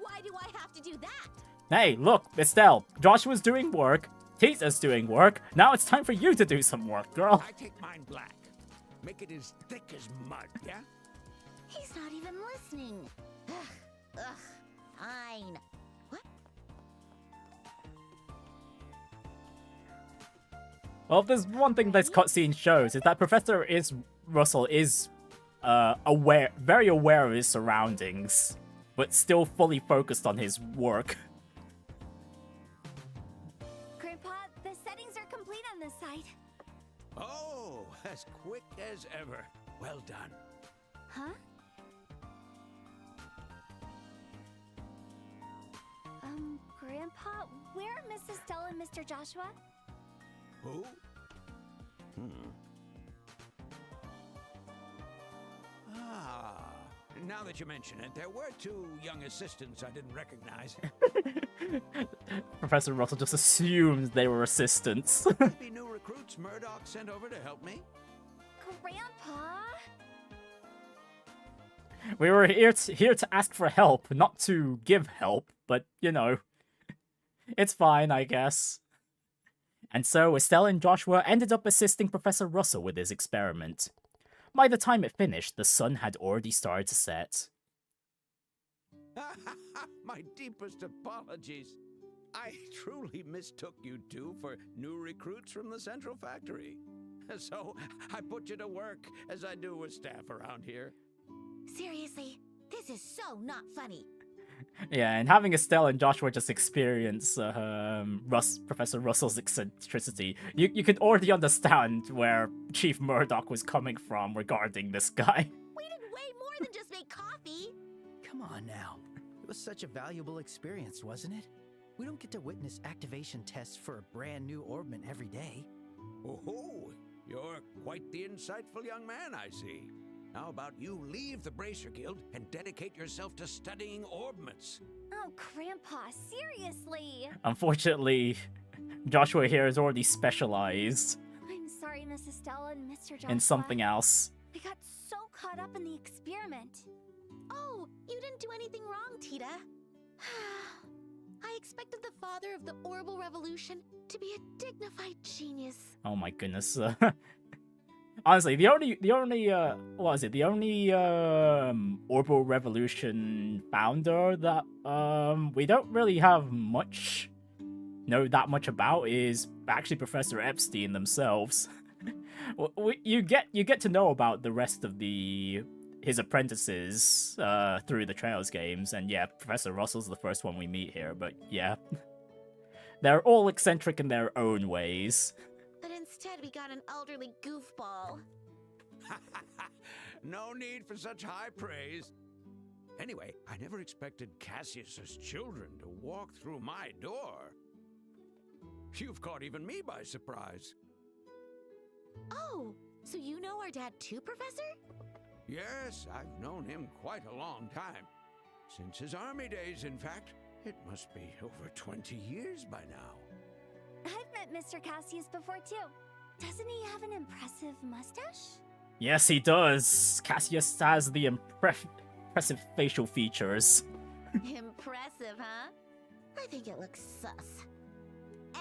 Why do I have to do that? Hey, look, Estelle. Joshua's doing work. Tita's doing work. Now it's time for you to do some work, girl. I take mine black. Make it as thick as mud, yeah? He's not even listening. Ugh, fine. What? Well, if there's one thing this cutscene shows is that Professor Russell is very aware of his surroundings, but still fully focused on his work. Grandpa, the settings are complete on this side. Oh, as quick as ever. Well done. Huh? Grandpa, where are Mrs. Stella and Mr. Joshua? Who? Ah, now that you mention it, there were two young assistants I didn't recognize. Professor Russell just assumes they were assistants. Maybe new recruits Murdoch sent over to help me? Grandpa? We were here to ask for help, not to give help, but, you know, it's fine, I guess. And so Estelle and Joshua ended up assisting Professor Russell with his experiment. By the time it finished, the sun had already started to set. My deepest apologies. I truly mistook you two for new recruits from the Central Factory. So I put you to work, as I do with staff around here. Seriously, this is so not funny. Yeah, and having Estelle and Joshua just experience Professor Russell's eccentricity, you can already understand where Chief Murdoch was coming from regarding this guy. We did way more than just make coffee. Come on now. It was such a valuable experience, wasn't it? We don't get to witness activation tests for a brand new Orbment every day. Oh, you're quite the insightful young man, I see. How about you leave the Bracer Guild and dedicate yourself to studying Orbments? Oh, Grandpa, seriously! Unfortunately, Joshua here is already specialized I'm sorry, Mrs. Stella and Mr. Joshua. in something else. I got so caught up in the experiment. Oh, you didn't do anything wrong, Tita. I expected the father of the Orbal Revolution to be a dignified genius. Oh my goodness. Honestly, the only Orbal Revolution founder that we don't really know that much about is actually Professor Epstein themselves. you get to know about the rest of his apprentices through the Trails games, and yeah, Professor Russell's the first one we meet here, but yeah. They're all eccentric in their own ways. But instead we got an elderly goofball. No need for such high praise. Anyway, I never expected Cassius's children to walk through my door. You've caught even me by surprise. Oh, so you know our dad too, Professor? Yes, I've known him quite a long time. Since his army days, in fact. It must be over 20 years by now. I've met Mr. Cassius before, too. Doesn't he have an impressive mustache? Yes, he does. Cassius has the impressive facial features. Impressive, huh? I think it looks sus.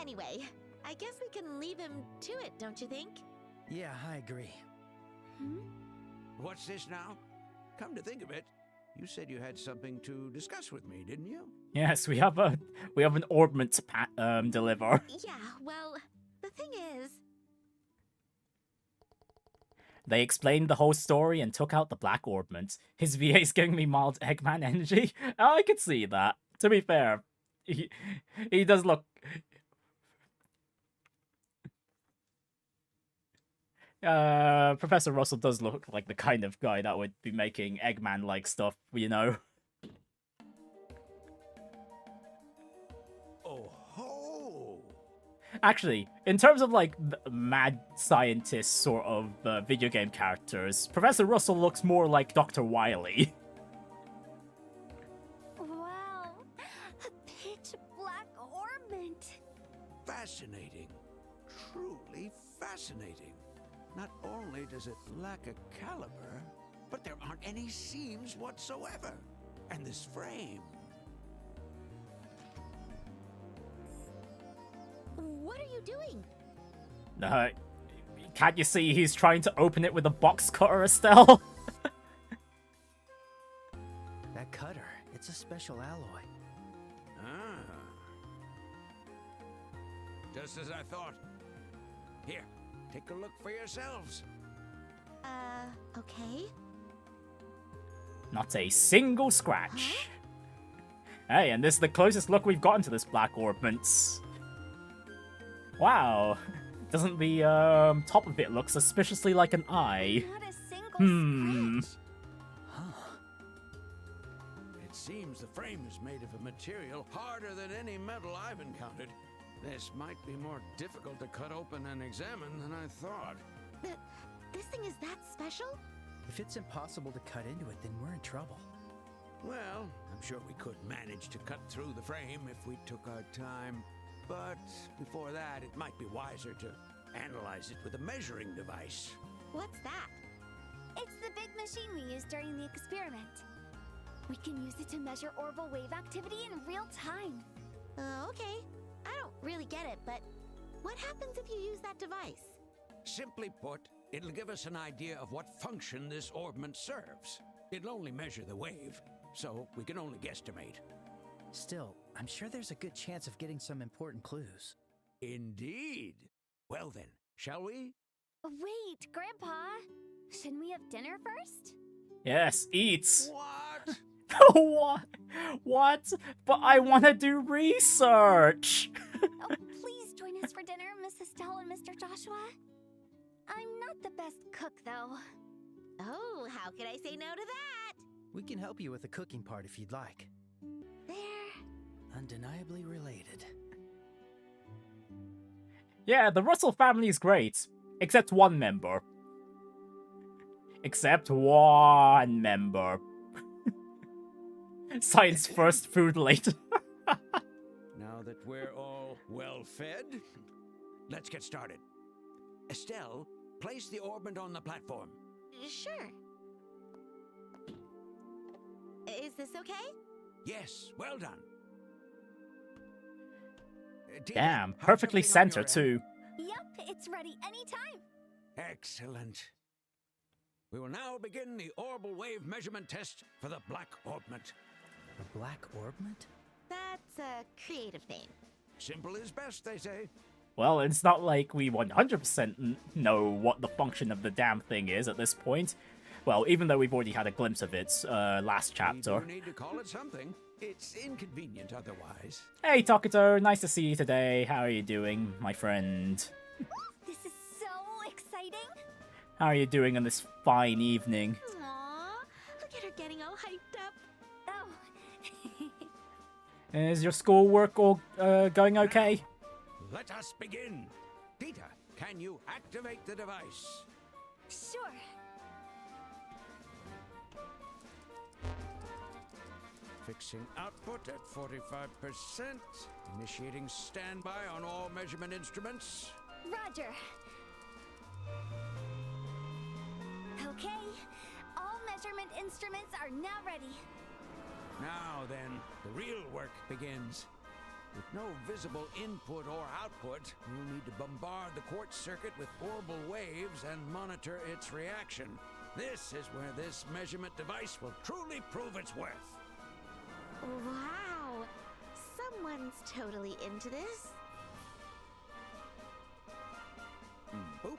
Anyway, I guess we can leave him to it, don't you think? Yeah, I agree. What's this now? Come to think of it, you said you had something to discuss with me, didn't you? Yes, we have an Orbment to deliver. Yeah, well, the thing is... They explained the whole story and took out the black Orbment. His VA's giving me mild Eggman energy. Oh, I could see that. To be fair, he does look... Professor Russell does look like the kind of guy that would be making Eggman-like stuff, you know? Oh ho! Actually, in terms of, like, the mad scientist sort of video game characters, Professor Russell looks more like Dr. Wily. Wow, a pitch black Orbment. Fascinating. Truly fascinating. Not only does it lack a caliber, but there aren't any seams whatsoever. And this frame... What are you doing? Can't you see he's trying to open it with a box cutter, Estelle? That cutter, it's a special alloy. Just as I thought. Here, take a look for yourselves. Okay. Not a single scratch. Hey, and this is the closest look we've gotten to this black Orbment. Wow. Doesn't the top of it look suspiciously like an eye? Not a single scratch. Huh. It seems the frame is made of a material harder than any metal I've encountered. This might be more difficult to cut open and examine than I thought. This thing is that special? If it's impossible to cut into it, then we're in trouble. Well, I'm sure we could manage to cut through the frame if we took our time. But before that, it might be wiser to analyze it with a measuring device. What's that? It's the big machine we used during the experiment. We can use it to measure Orbal wave activity in real time. Okay. I don't really get it, but what happens if you use that device? Simply put, it'll give us an idea of what function this orbment serves. It'll only measure the wave, so we can only guesstimate. Still, I'm sure there's a good chance of getting some important clues. Indeed. Well then, shall we? Wait, Grandpa. Shouldn't we have dinner first? Yes, eats. What? What? What? But I want to do research. Oh, please join us for dinner, Mrs. Stell and Mr. Joshua. I'm not the best cook, though. Oh, how could I say no to that? We can help you with the cooking part if you'd like. There. Undeniably related. Yeah, the Russell family is great. Except one member. Except one member. Science first, food later. Now that we're all well fed, let's get started. Estelle, place the orbment on the platform. Sure. Is this okay? Yes, well done. Tina, Damn, how's perfectly everything on centered your end? too. Yep, it's ready anytime. Excellent. We will now begin the Orbal wave measurement test for the Black Orbment. The Black Orbment? That's a creative name. Simple is best, they say. Well, it's not like we 100% know what the function of the damn thing is at this point. Well, even though we've already had a glimpse of it last chapter. We do need to call it something. It's inconvenient otherwise. Hey, Takuto, nice to see you today. How are you doing, my friend? This is so exciting. How are you doing on this fine evening? Aww, look at her getting all hyped up. Oh. Is your schoolwork all going okay? Let us begin. Peter, can you activate the device? Sure. Fixing output at 45%. Initiating standby on all measurement instruments. Roger. Okay, all measurement instruments are now ready. Now then, the real work begins. With no visible input or output, we'll need to bombard the quartz circuit with Orbal waves and monitor its reaction. This is where this measurement device will truly prove its worth. Wow, someone's totally into this. Boop.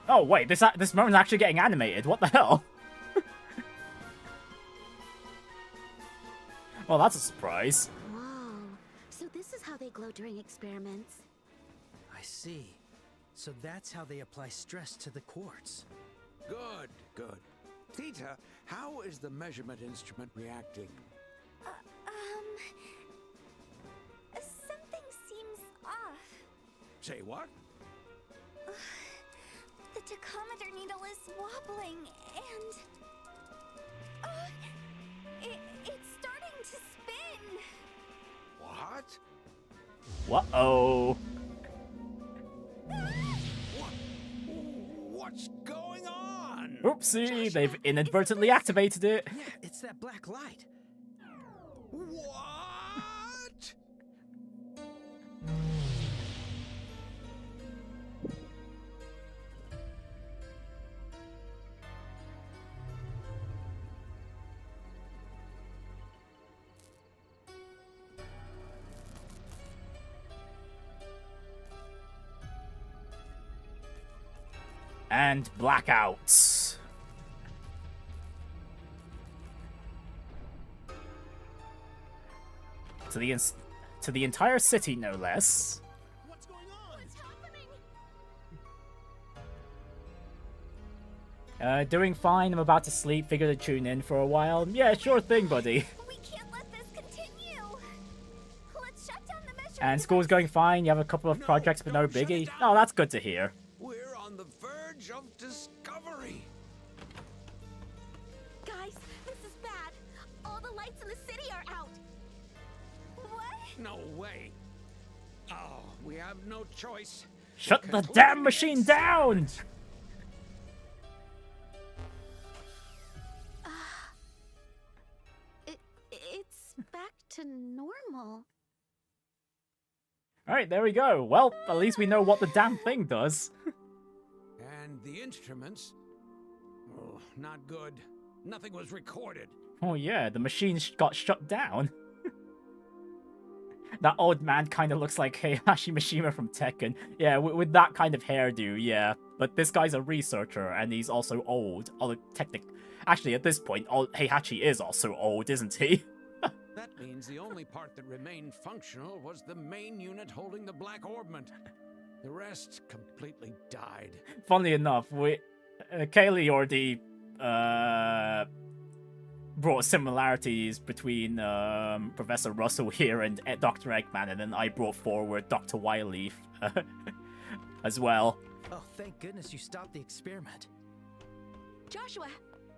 Oh wait, this moment's actually getting animated. What the hell? Well, that's a surprise. Whoa, so this is how they glow during experiments. I see. So that's how they apply stress to the quartz. Good, good. Theta, how is the measurement instrument reacting? Something seems off. Say what? The tachometer needle is wobbling and... it's starting to spin. What? Uh-oh. What's going on? Oopsie, they've inadvertently activated it. Yeah, it's that black light. What? And blackouts. To the entire city, no less. What's going on? What's happening? Doing fine. I'm about to sleep. Figure to tune in for a while. Yeah, sure thing, buddy. We can't let this continue. Let's shut down the measuring And school's going fine. You have a couple of projects, but no don't shut biggie. it down. Oh, that's good to hear. We're on the verge of discovery. Guys, this is bad. All the lights in the city are out. What? No way. Oh, we have no choice. Shut the damn machine down! It's back to normal. Alright, there we go. Well, at least we know what the damn thing does. And the instruments? Oh, not good. Nothing was recorded. Oh yeah, the machine got shut down. That old man kind of looks like Heihachi Mishima from Tekken. Yeah, with that kind of hairdo, yeah. But this guy's a researcher, and he's also old. Actually, at this point, Heihachi is also old, isn't he? That means the only part that remained functional was the main unit holding the Black Orbment. The rest completely died. Funnily enough, Kaylee already brought similarities between Professor Russell here and Dr. Eggman, and then I brought forward Dr. Wily as well. Oh, thank goodness you stopped the experiment. Joshua,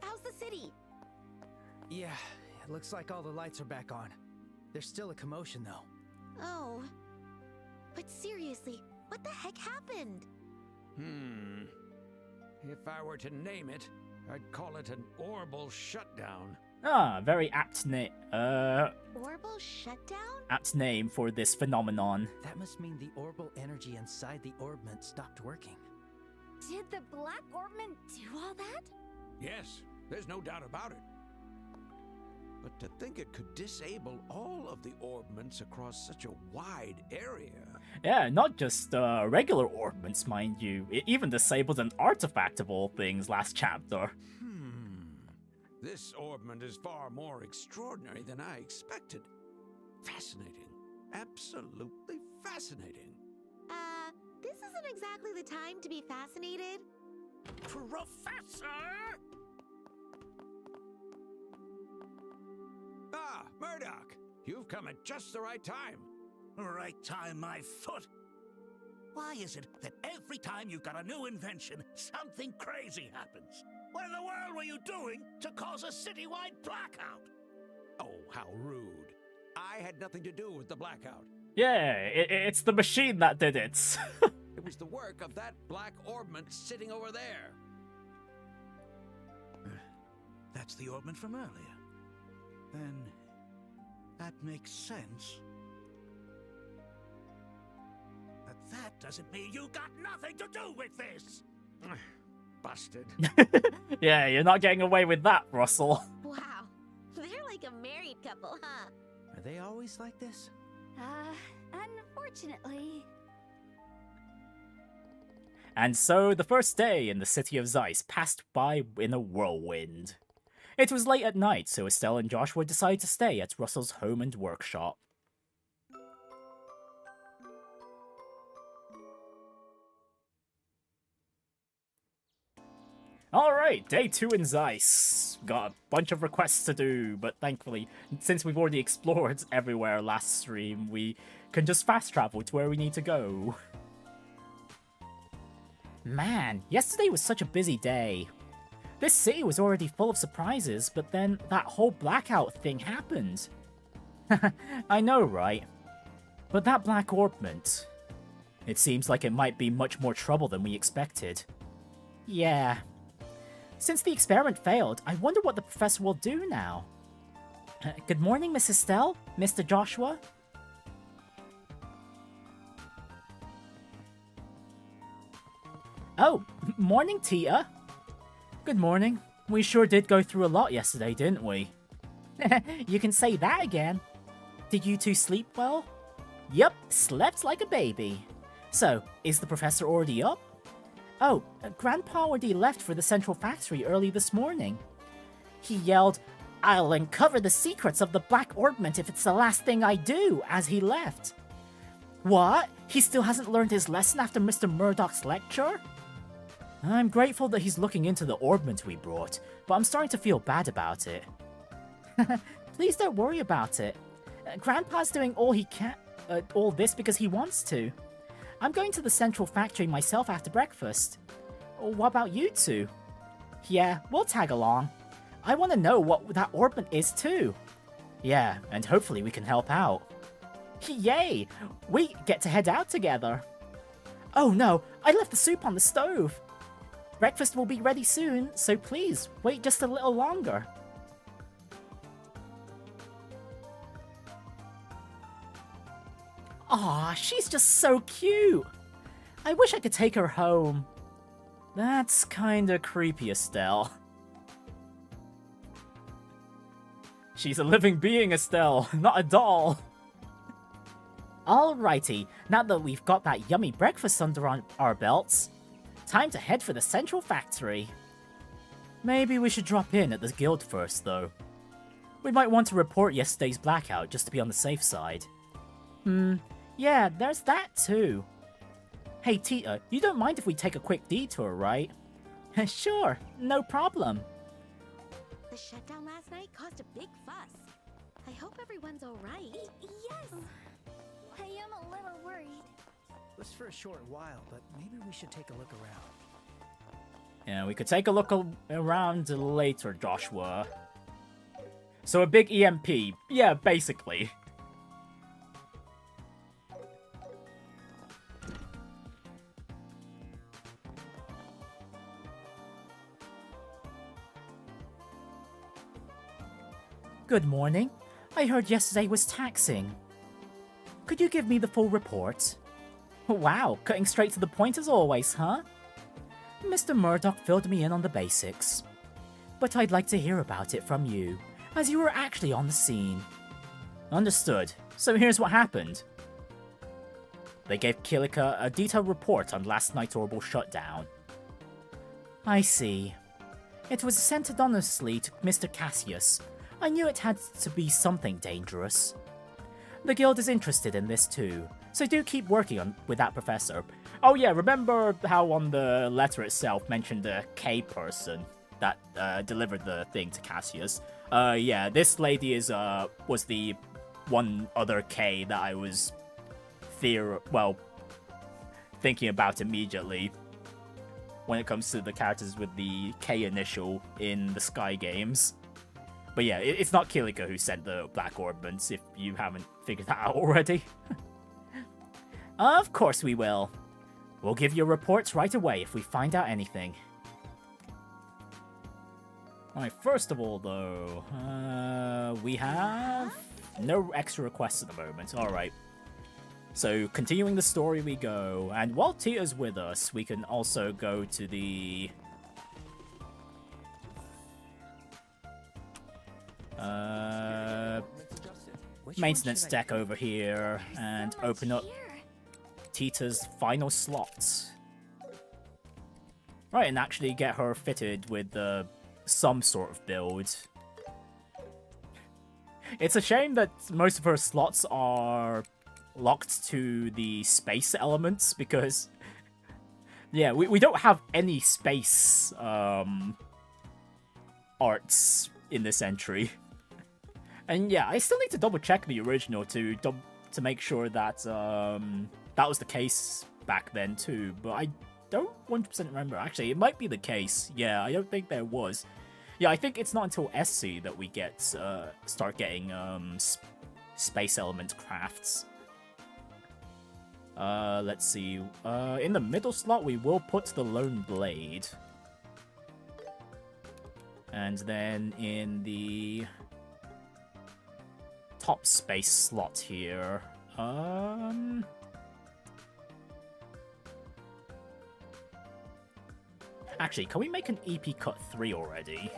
how's the city? Yeah, it looks like all the lights are back on. There's still a commotion, though. Oh. But seriously, what the heck happened? If I were to name it, I'd call it an Orbal shutdown. Ah, very apt name. Orbal shutdown? Apt name for this phenomenon. That must mean the Orbal energy inside the Orbment stopped working. Did the Black Orbment do all that? Yes, there's no doubt about it. But to think it could disable all of the Orbments across such a wide area. Yeah, not just regular orbments, mind you. It even disabled an artifact of all things last chapter. This Orbment is far more extraordinary than I expected. Fascinating. Absolutely fascinating. This isn't exactly the time to be fascinated. Professor! Ah, Murdoch! You've come at just the right time. Right time, my foot. Why is it that every time you've got a new invention, something crazy happens? What in the world were you doing to cause a citywide blackout? Oh, how rude. I had nothing to do with the blackout. Yeah, it's the machine that did it. It was the work of that Black Orbment sitting over there. That's the Orbment from earlier. Then that makes sense. But that doesn't mean you got nothing to do with this. Busted. Yeah, you're not getting away with that, Russell. Wow. They're like a married couple, huh? Are they always like this? Unfortunately. And so the first day in the city of Zeiss passed by in a whirlwind. It was late at night, so Estelle and Joshua decided to stay at Russell's home and workshop. Alright, day 2 in Zeiss. Got a bunch of requests to do, but thankfully, since we've already explored everywhere last stream, we can just fast travel to where we need to go. Man, yesterday was such a busy day. This city was already full of surprises, but then that whole blackout thing happened. I know, right? But that Black Orbment... It seems like it might be much more trouble than we expected. Yeah. Since the experiment failed, I wonder what the professor will do now. Good morning, Miss Estelle? Mr. Joshua? Oh, morning, Tia. Good morning. We sure did go through a lot yesterday, didn't we? You can say that again. Did you two sleep well? Yup, slept like a baby. So, is the professor already up? Oh, Grandpa already left for the central factory early this morning. He yelled, "I'll uncover the secrets of the Black Orbment if it's the last thing I do," as he left. What? He still hasn't learned his lesson after Mr. Murdoch's lecture? I'm grateful that he's looking into the Orbment we brought, but I'm starting to feel bad about it. Please don't worry about it. Grandpa's doing all he can, all this because he wants to. I'm going to the central factory myself after breakfast. What about you two? Yeah, we'll tag along. I want to know what that Orbment is too. Yeah, and hopefully we can help out. Yay! We get to head out together. Oh no, I left the soup on the stove. Breakfast will be ready soon, so please, wait just a little longer. Aw, she's just so cute. I wish I could take her home. That's kinda creepy, Estelle. She's a living being, Estelle, not a doll. Alrighty, now that we've got that yummy breakfast under our belts, time to head for the central factory. Maybe we should drop in at the guild first, though. We might want to report yesterday's blackout just to be on the safe side. Yeah, there's that too. Hey Tita, you don't mind if we take a quick detour, right? Sure, no problem. The shutdown last night caused a big fuss. I hope everyone's alright. Yes! I am a little worried. It was for a short while, but maybe we should take a look around. Yeah, we could take a look around later, Joshua. So a big EMP. Yeah, basically. Good morning. I heard yesterday was taxing. Could you give me the full report? Wow, cutting straight to the point as always, huh? Mr. Murdoch filled me in on the basics. But I'd like to hear about it from you, as you were actually on the scene. Understood. So here's what happened. They gave Kilika a detailed report on last night's Orbal shutdown. I see. It was sent anonymously to Mr. Cassius. I knew it had to be something dangerous. The guild is interested in this too, so do keep working with that professor. Oh yeah, remember how on the letter itself mentioned the K person that delivered the thing to Cassius? Yeah, this lady is was the one other K that I was thinking about immediately when it comes to the characters with the K initial in the Sky games. But yeah, it's not Kilika who sent the Black Orbments, if you haven't figured that out already. Of course we will. We'll give you reports right away if we find out anything. Alright, first of all though, we have no extra requests at the moment. Alright. So, continuing the story we go, and while Tita's with us, we can also go to the... maintenance deck over here and open up Tita's final slots. Right, and actually get her fitted with some sort of build. It's a shame that most of her slots are locked to the space elements because, yeah, we don't have any space arts in this entry. And yeah, I still need to double check the original to make sure that that was the case back then too, but I don't 100% remember. Actually, it might be the case. Yeah, I don't think there was. Yeah, I think it's not until SC that we get start getting space element crafts. Let's see. In the middle slot, we will put the Lone Blade. And then in the top space slot here, actually, can we make an EP Cut 3 already?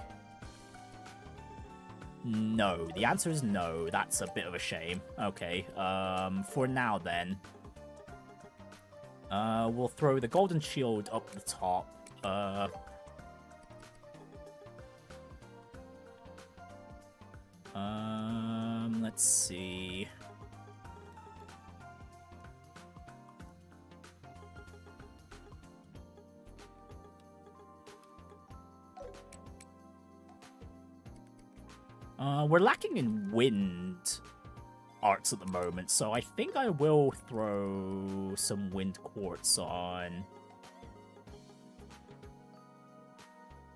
No. The answer is no. That's a bit of a shame. Okay, for now then. We'll throw the Golden Shield up the top. Let's see. We're lacking in wind arts at the moment, so I think I will throw some wind quartz on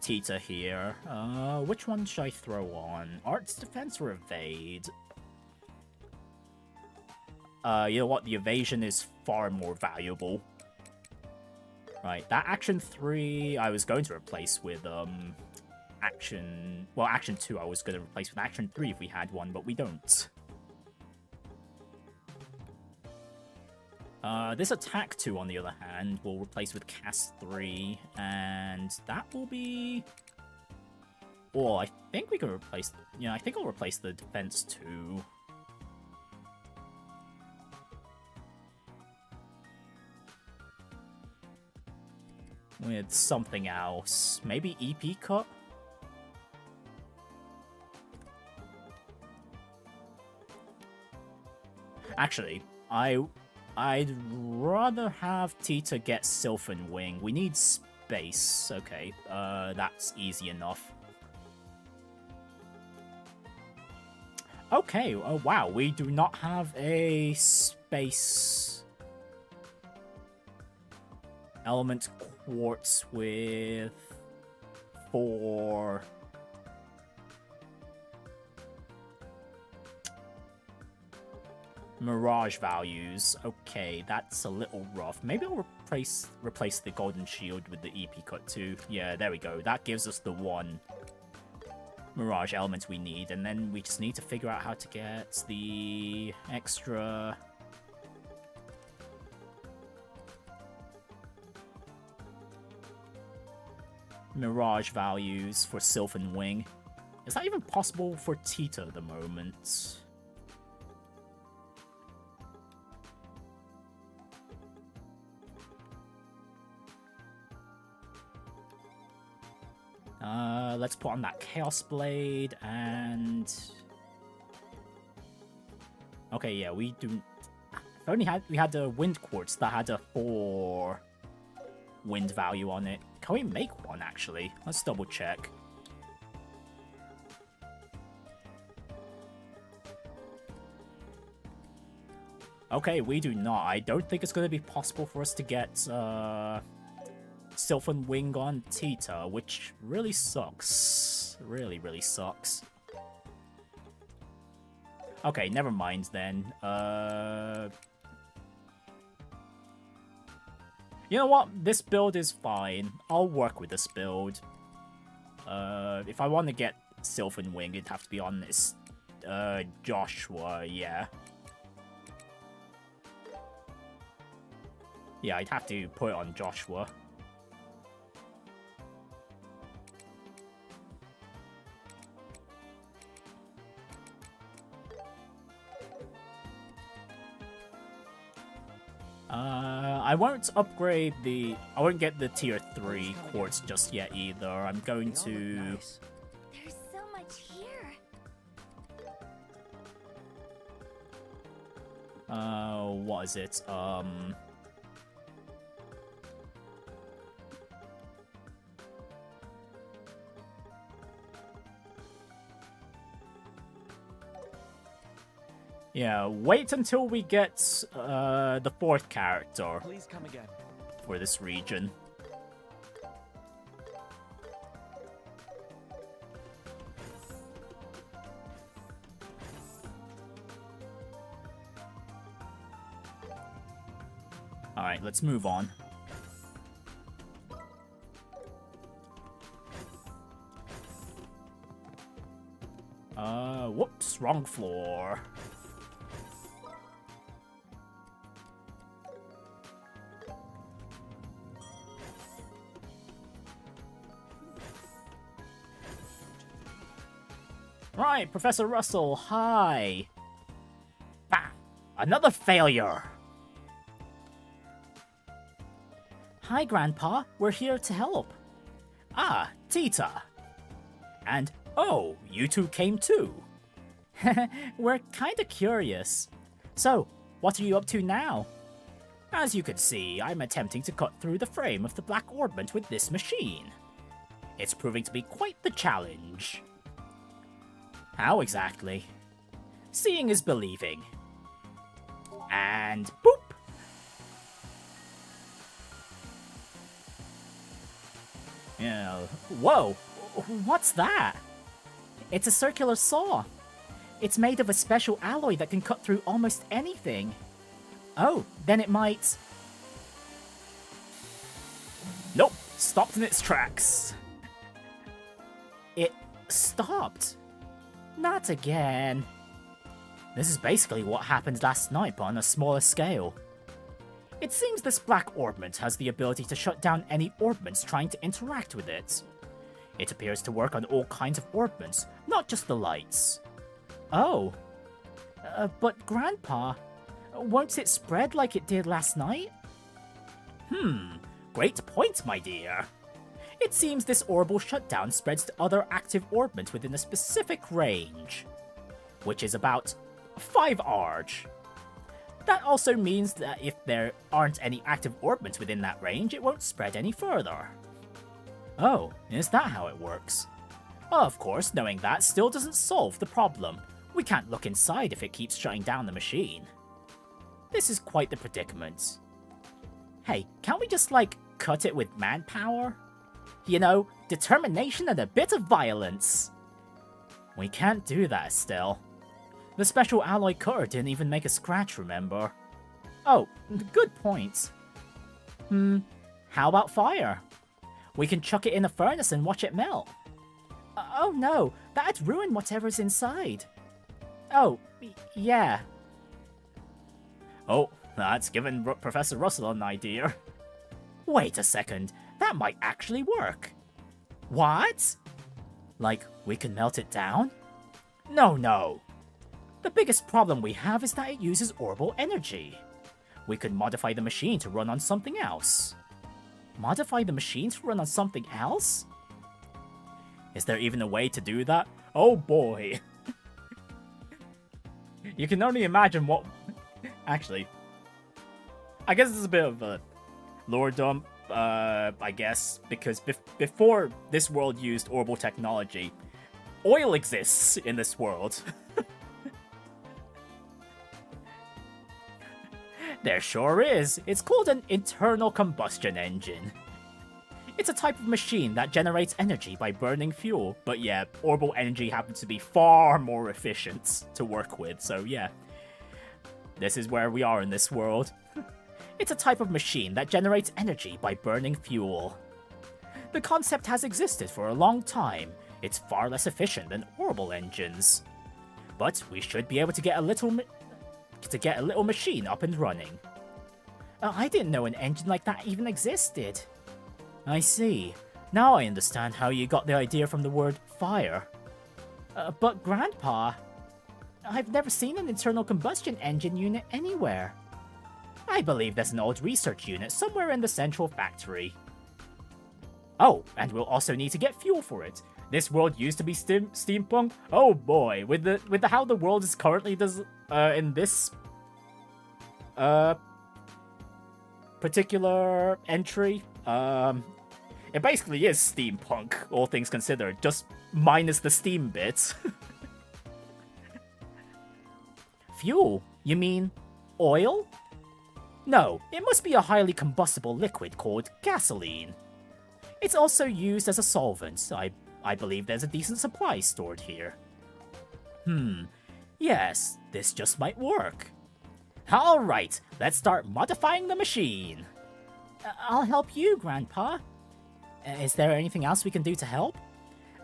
Tita here. Which one should I throw on? Arts, defense, or evade? You know what? The evasion is far more valuable. Right, that action 3 I was going to replace with, action 2 I was going to replace with action 3 if we had one, but we don't. This attack 2, on the other hand, will replace with cast 3, and that will be... Oh, I think we can replace... Yeah, I think I'll replace the defense 2. With something else. Maybe EP cut? Actually, I'd rather have Tita get Sylphan Wing. We need space. Okay, that's easy enough. Okay, oh wow, we do not have a space element quartz with 4 mirage values. Okay, that's a little rough. Maybe I'll replace the golden shield with the EP cut too. Yeah, there we go. That gives us the 1 mirage element we need, and then we just need to figure out how to get the extra mirage values for Sylphan Wing. Is that even possible for Tita at the moment? Let's put on that Chaos Blade, and... Okay, yeah, we do... If only we had the Wind Quartz that had a 4 wind value on it. Can we make one, actually? Let's double check. Okay, we do not. I don't think it's going to be possible for us to get Sylphan Wing on Tita, which really sucks. Really, really sucks. Okay, never mind then. You know what? This build is fine. I'll work with this build. If I want to get Sylphan Wing, it'd have to be on this Joshua, yeah. Yeah, I'd have to put it on Joshua. I won't upgrade the... I won't get the tier 3 quartz just yet either. I'm going to... There's so much here. What is it? Yeah, wait until we get the 4th character. Please come again. For this region. Alright, let's move on. Whoops, wrong floor. Right, Professor Russell, hi! Bah! Another failure! Hi, Grandpa. We're here to help. Ah, Tita. And, oh, you two came too. We're kinda curious. So, what are you up to now? As you can see, I'm attempting to cut through the frame of the Black Orbment with this machine. It's proving to be quite the challenge. How exactly? Seeing is believing. And boop! Yeah. Whoa! What's that? It's a circular saw. It's made of a special alloy that can cut through almost anything. Oh, then it might... Nope, stopped in its tracks. It stopped. Not again. This is basically what happened last night, but on a smaller scale. It seems this black orbment has the ability to shut down any orbments trying to interact with it. It appears to work on all kinds of orbments, not just the lights. Oh. But Grandpa, won't it spread like it did last night? Great point, my dear. It seems this Orbal shutdown spreads to other active orbments within a specific range, which is about 5 Arg. That also means that if there aren't any active orbments within that range, it won't spread any further. Oh, is that how it works? Of course, knowing that still doesn't solve the problem. We can't look inside if it keeps shutting down the machine. This is quite the predicament. Hey, can't we just, like, cut it with manpower? You know, determination and a bit of violence. We can't do that, Estelle. The special alloy cutter didn't even make a scratch, remember? Oh, good point. How about fire? We can chuck it in a furnace and watch it melt. Oh no, that'd ruin whatever's inside. Oh, yeah. Oh, that's given Professor Russell an idea. Wait a second, that might actually work. What? Like, we can melt it down? No. The biggest problem we have is that it uses Orbal energy. We could modify the machine to run on something else. Modify the machine to run on something else? Is there even a way to do that? Oh boy. You can only imagine what... Actually, I guess this is a bit of a lore dump, I guess, because before this world used Orbal technology, oil exists in this world. There sure is. It's called an internal combustion engine. It's a type of machine that generates energy by burning fuel, but yeah, Orbal energy happens to be far more efficient to work with, so yeah. This is where we are in this world. It's a type of machine that generates energy by burning fuel. The concept has existed for a long time. It's far less efficient than Orbal engines. But we should be able to get a little machine up and running. I didn't know an engine like that even existed. I see. Now I understand how you got the idea from the word fire. But Grandpa, I've never seen an internal combustion engine unit anywhere. I believe there's an old research unit somewhere in the central factory. Oh, and we'll also need to get fuel for it. This world used to be steampunk. Oh boy, with the how the world is currently in this particular entry, it basically is steampunk, all things considered, just minus the steam bits. Fuel? You mean oil? No, it must be a highly combustible liquid called gasoline. It's also used as a solvent. I believe there's a decent supply stored here. Yes, this just might work. Alright, let's start modifying the machine. I'll help you, Grandpa. Is there anything else we can do to help?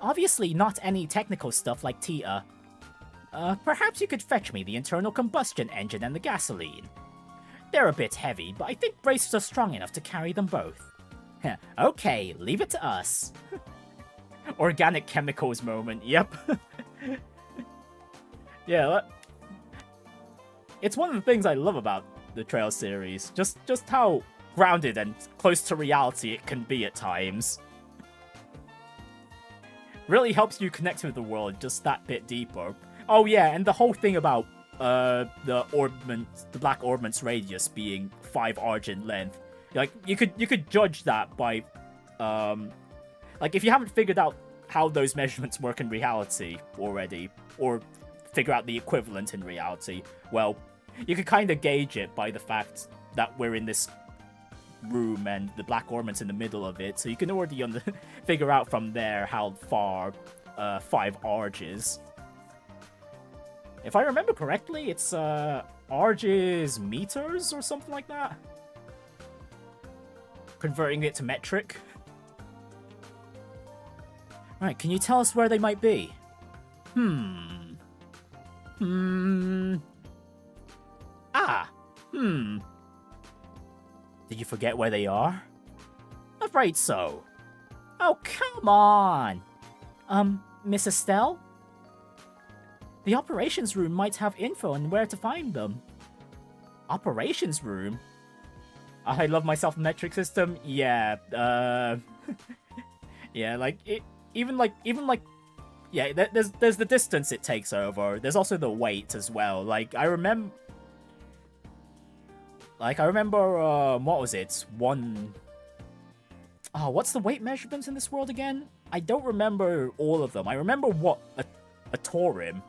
Obviously not any technical stuff like Tia. Perhaps you could fetch me the internal combustion engine and the gasoline. They're a bit heavy, but I think bracers are strong enough to carry them both. Okay, leave it to us. Organic chemicals moment, yep. Yeah, it's one of the things I love about the Trail series. Just how grounded and close to reality it can be at times. Really helps you connect with the world just that bit deeper. Oh yeah, and the whole thing about the black orbment's radius being 5 Arg in length. Like you could judge that by like if you haven't figured out how those measurements work in reality already, or figure out the equivalent in reality, well, you can kind of gauge it by the fact that we're in this room and the black ornament's in the middle of it, so you can already figure out from there how far 5 arg is. If I remember correctly, it's arg is meters or something like that. Converting it to metric. Right, can you tell us where they might be? Did you forget where they are? Afraid so. Oh, come on! Miss Estelle? The operations room might have info on where to find them. Operations room? I love my self-metric system. Yeah, yeah, like, yeah, there's the distance it takes over. There's also the weight as well. Like, I remember, what was it? What's the weight measurements in this world again? I don't remember all of them. I remember what a Taurim.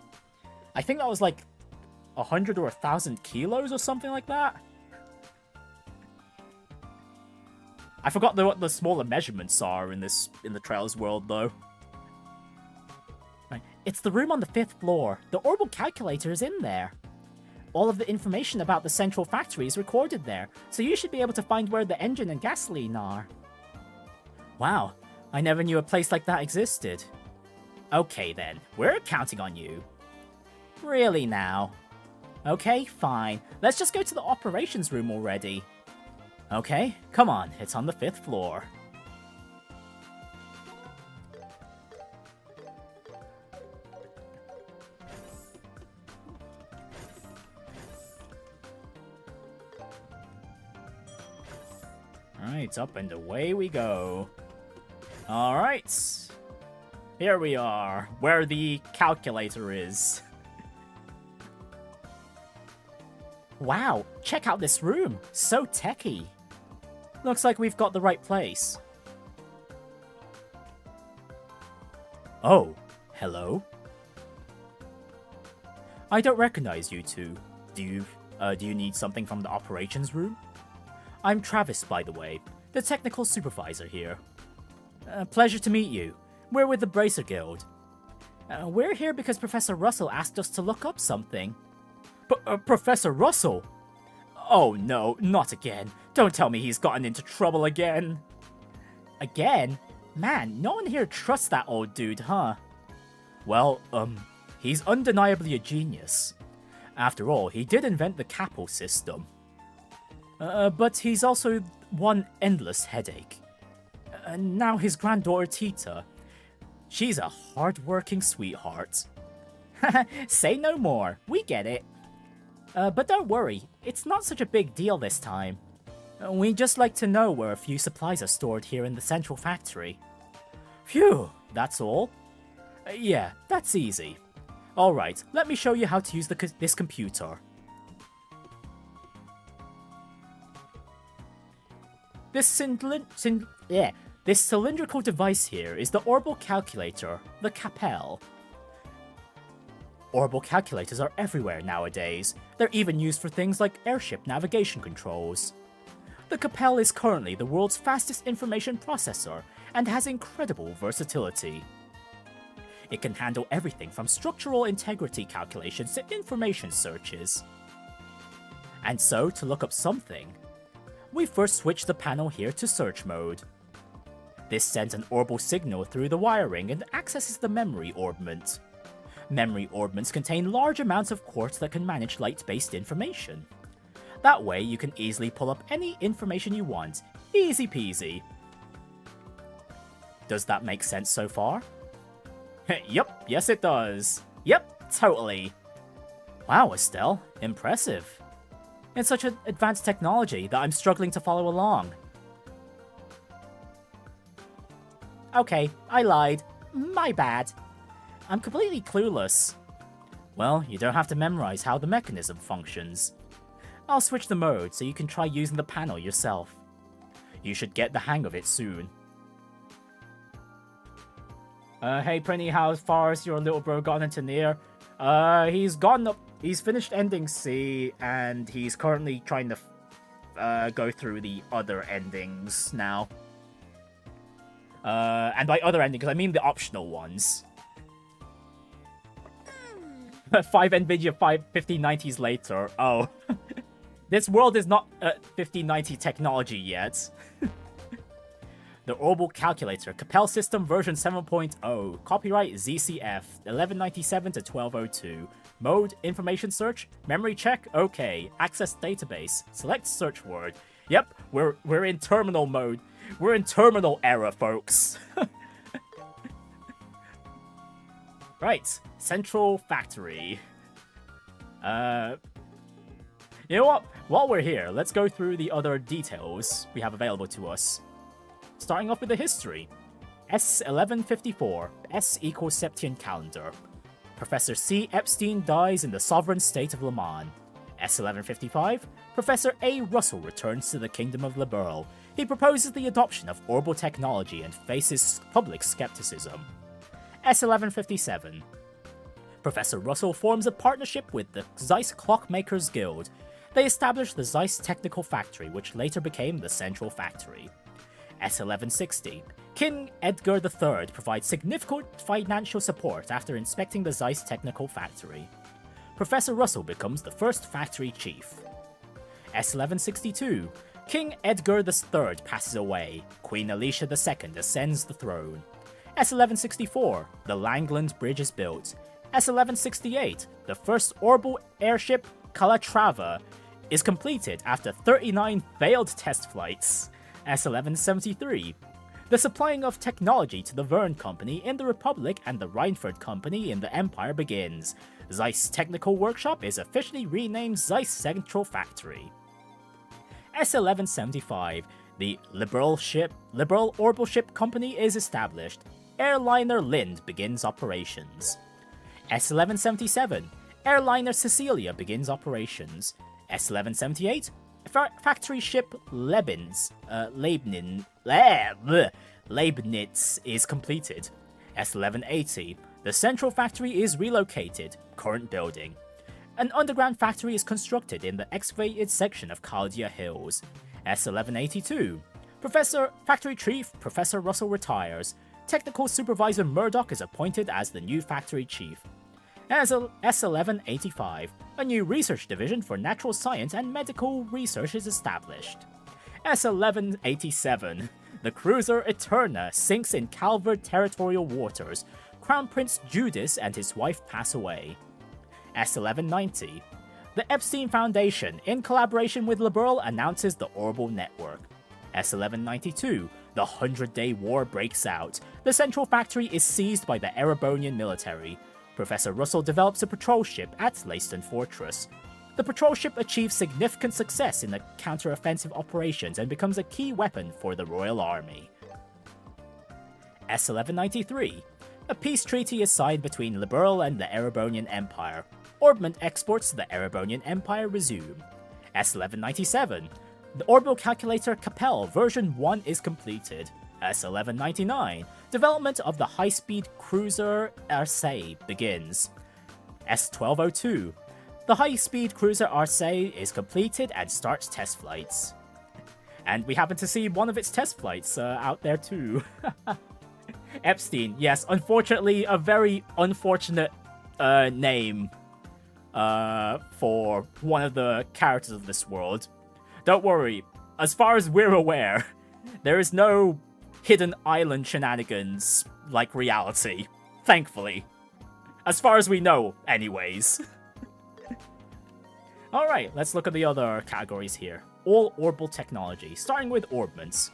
I think that was like 100 or 1,000 kilos or something like that. I forgot what the smaller measurements are in the Trails world though. Right. It's the room on the 5th floor. The Orbal calculator is in there. All of the information about the central factory is recorded there, so you should be able to find where the engine and gasoline are. Wow, I never knew a place like that existed. Okay then, we're counting on you. Really now? Okay, fine. Let's just go to the operations room already. Okay, come on, it's on the 5th floor. Alright, up and away we go. Alright. Here we are, where the calculator is. Wow, check out this room. So techy. Looks like we've got the right place. Oh, hello? I don't recognize you two. Do you need something from the operations room? I'm Travis, by the way, the technical supervisor here. Pleasure to meet you. We're with the Bracer Guild. We're here because Professor Russell asked us to look up something. Professor Russell? Oh no, not again. Don't tell me he's gotten into trouble again. Again? Man, no one here trusts that old dude, huh? Well, he's undeniably a genius. After all, he did invent the Capel system. But he's also one endless headache. Now his granddaughter Tita. She's a hard-working sweetheart. Say no more, we get it. But don't worry, it's not such a big deal this time. We'd just like to know where a few supplies are stored here in the central factory. Phew, that's all? Yeah, that's easy. Alright, let me show you how to use this computer. This cylindrical device here is the Orbal calculator, the Capel. Orbal calculators are everywhere nowadays. They're even used for things like airship navigation controls. The Capel is currently the world's fastest information processor and has incredible versatility. It can handle everything from structural integrity calculations to information searches. And so, to look up something, we first switch the panel here to search mode. This sends an Orbal signal through the wiring and accesses the memory orbment. Memory orbments contain large amounts of quartz that can manage light-based information. That way, you can easily pull up any information you want. Easy peasy. Does that make sense so far? Yup, yes it does. Yep, totally. Wow, Estelle, impressive. It's such an advanced technology that I'm struggling to follow along. Okay, I lied. My bad. I'm completely clueless. Well, you don't have to memorize how the mechanism functions. I'll switch the mode so you can try using the panel yourself. You should get the hang of it soon. Hey Prinny, how far has your little bro gotten into Nier? He's gone up. He's finished ending C, and he's currently trying to go through the other endings now. And by other endings, I mean the optional ones. 5 NVIDIA 1590s later. Oh. This world is not 1590 technology yet. The Orbal Calculator, Capel System version 7.0. Copyright ZCF, 1197 to 1202. Mode, information search. Memory check, okay. Access database. Select search word. Yep, we're in terminal mode. We're in terminal era, folks. Right, Central Factory. You know what? While we're here, let's go through the other details we have available to us. Starting off with the history. S1154, S equals Septian calendar. Professor C. Epstein dies in the sovereign state of Le Mans. S1155, Professor A. Russell returns to the Kingdom of Liberl. He proposes the adoption of Orbal technology and faces public skepticism. S1157, Professor Russell forms a partnership with the Zeiss Clockmakers Guild. They establish the Zeiss Technical Factory, which later became the Central Factory. S1160, King Edgar III provides significant financial support after inspecting the Zeiss Technical Factory. Professor Russell becomes the first factory chief. S1162, King Edgar III passes away. Queen Alicia II ascends the throne. S1164, the Langland Bridge is built. S1168, the first Orbal airship Calatrava is completed after 39 failed test flights. S1173, the supplying of technology to the Verne Company in the Republic and the Reinford Company in the Empire begins. Zeiss Technical Workshop is officially renamed Zeiss Central Factory. S1175, the Liberal Orbal Ship Company is established. Airliner Lind begins operations. S1177, Airliner Cecilia begins operations. S1178, factory ship Leibniz is completed. S1180, the central factory is relocated, current building. An underground factory is constructed in the excavated section of Caldia Hills. S1182, Factory Chief Professor Russell retires. Technical Supervisor Murdoch is appointed as the new factory chief. S1185, a new research division for natural science and medical research is established. S1187, the cruiser Eterna sinks in Calvert territorial waters. Crown Prince Judas and his wife pass away. S1190, the Epstein Foundation, in collaboration with Liberl, announces the Orbal Network. S1192, the 100-Day War breaks out. The central factory is seized by the Erebonian military. Professor Russell develops a patrol ship at Leiston Fortress. The patrol ship achieves significant success in the counter-offensive operations and becomes a key weapon for the Royal Army. S1193, a peace treaty is signed between Liberl and the Erebonian Empire. Orbment exports to the Erebonian Empire resume. S1197, the Orbal Calculator Capel version 1 is completed. S1199, development of the high-speed cruiser Arcee begins. S1202, the high-speed cruiser Arcee is completed and starts test flights. And we happen to see one of its test flights out there too. Epstein, yes, unfortunately a very unfortunate name for one of the characters of this world. Don't worry, as far as we're aware, there is no hidden island shenanigans like reality, thankfully. As far as we know, anyways. Alright, let's look at the other categories here. All Orbal technology, starting with Orbments.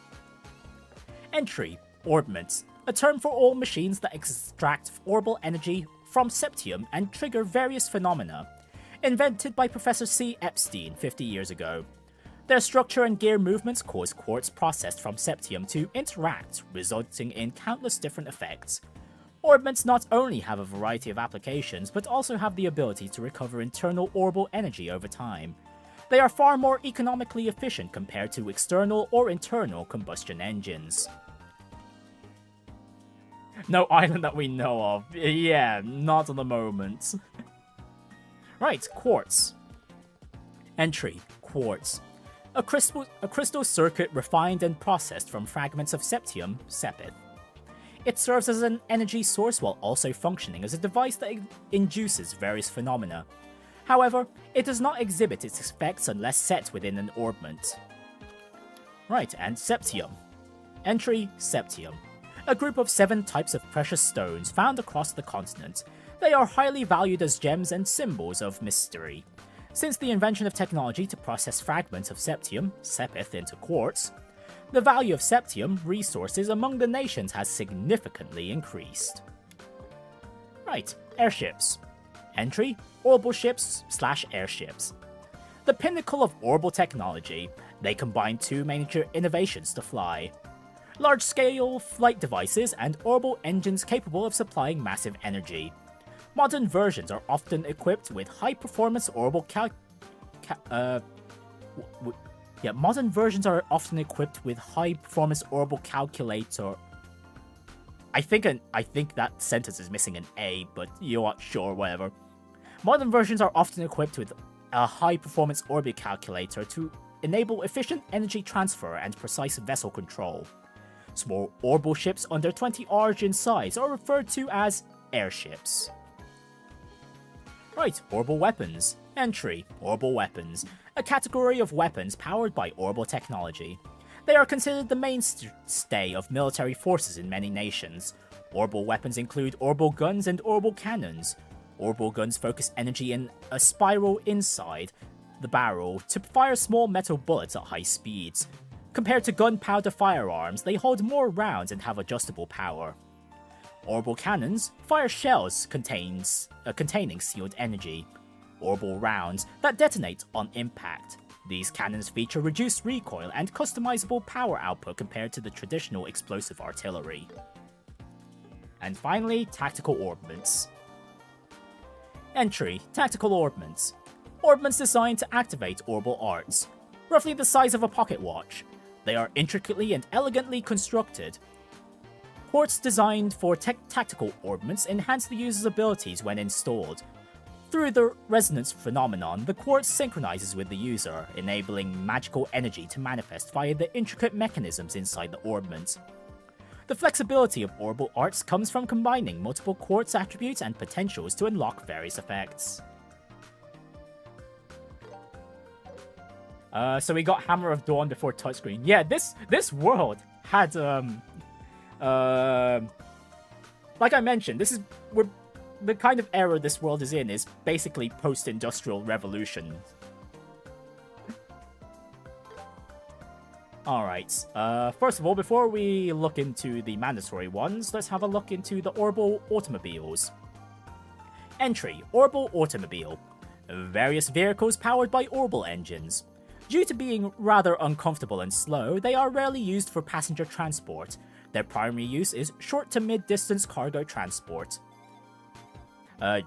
Entry, Orbments, a term for all machines that extract Orbal energy from Septium and trigger various phenomena. Invented by Professor C. Epstein 50 years ago. Their structure and gear movements cause quartz processed from Septium to interact, resulting in countless different effects. Orbments not only have a variety of applications, but also have the ability to recover internal Orbal energy over time. They are far more economically efficient compared to external or internal combustion engines. No island that we know of. Yeah, not at the moment. Right, quartz. Entry, quartz. A crystal circuit refined and processed from fragments of septium, sepith. It serves as an energy source while also functioning as a device that induces various phenomena. However, it does not exhibit its effects unless set within an orbment. Right, and septium. Entry, septium. A group of 7 types of precious stones found across the continent. They are highly valued as gems and symbols of mystery. Since the invention of technology to process fragments of septium, sepith, into quartz, the value of septium resources among the nations has significantly increased. Right, airships. Entry, Orbal ships/airships. The pinnacle of Orbal technology, they combine 2 major innovations to fly. Large-scale flight devices and Orbal engines capable of supplying massive energy. Modern versions are often equipped with high-performance Orbal modern versions are often equipped with high-performance Orbal calculator. I think that sentence is missing an A, but you're not sure, whatever. Modern versions are often equipped with a high-performance Orbal calculator to enable efficient energy transfer and precise vessel control. Small Orbal ships under 20 Rg in size are referred to as airships. Right, Orbal weapons. Entry, Orbal weapons. A category of weapons powered by Orbal technology. They are considered the mainstay of military forces in many nations. Orbal weapons include Orbal guns and Orbal cannons. Orbal guns focus energy in a spiral inside the barrel to fire small metal bullets at high speeds. Compared to gunpowder firearms, they hold more rounds and have adjustable power. Orbal cannons fire shells containing sealed energy. Orbal rounds that detonate on impact. These cannons feature reduced recoil and customizable power output compared to the traditional explosive artillery. And finally, tactical orbments. Entry, tactical orbments. Orbments designed to activate Orbal arts. Roughly the size of a pocket watch. They are intricately and elegantly constructed. Quartz designed for tactical orbments enhance the user's abilities when installed. Through the resonance phenomenon, the quartz synchronizes with the user, enabling magical energy to manifest via the intricate mechanisms inside the orbment. The flexibility of Orbal arts comes from combining multiple quartz attributes and potentials to unlock various effects. So we got Hammer of Dawn before touchscreen. Yeah, this world had like I mentioned, the kind of era this world is in is basically post-industrial revolution. Alright, first of all, before we look into the mandatory ones, let's have a look into the Orbal automobiles. Entry, Orbal automobile. Various vehicles powered by Orbal engines. Due to being rather uncomfortable and slow, they are rarely used for passenger transport. Their primary use is short to mid-distance cargo transport.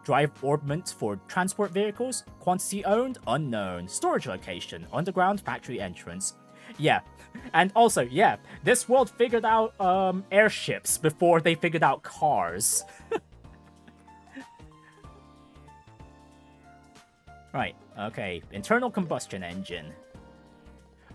Drive orbment for transport vehicles. Quantity owned, unknown. Storage location, underground factory entrance. Yeah, and also, yeah, this world figured out airships before they figured out cars. Right, okay, internal combustion engine.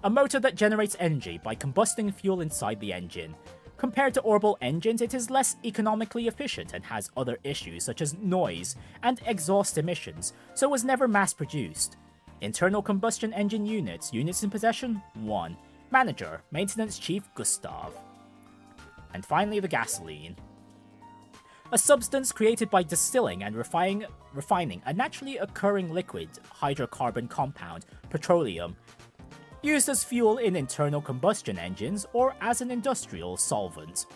A motor that generates energy by combusting fuel inside the engine. Compared to Orbal engines, it is less economically efficient and has other issues such as noise and exhaust emissions, so was never mass-produced. Internal combustion engine units. Units in possession, 1. Manager, Maintenance Chief Gustav. And finally, the gasoline. A substance created by distilling and refining a naturally occurring liquid hydrocarbon compound, petroleum, used as fuel in internal combustion engines or as an industrial solvent.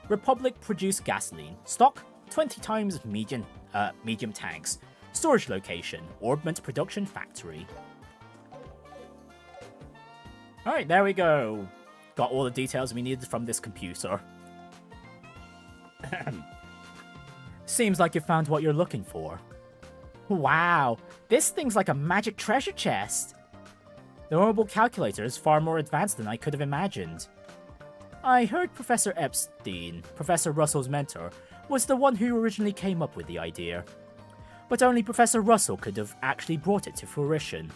Republic produced gasoline. Stock, 20 times medium tanks. Storage location, Orbment production factory. Alright, there we go. Got all the details we needed from this computer. Seems like you found what you're looking for. Wow, this thing's like a magic treasure chest. The Orbal calculator is far more advanced than I could have imagined. I heard Professor Epstein, Professor Russell's mentor, was the one who originally came up with the idea. But only Professor Russell could have actually brought it to fruition.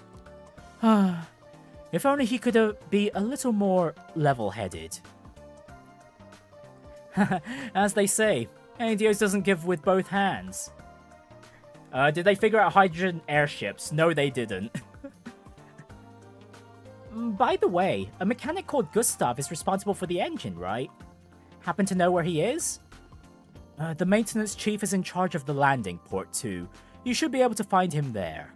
If only he could be a little more level-headed. As they say, Adios doesn't give with both hands. Did they figure out hydrogen airships? No, they didn't. By the way, a mechanic called Gustav is responsible for the engine, right? Happen to know where he is? The maintenance chief is in charge of the landing port too. You should be able to find him there.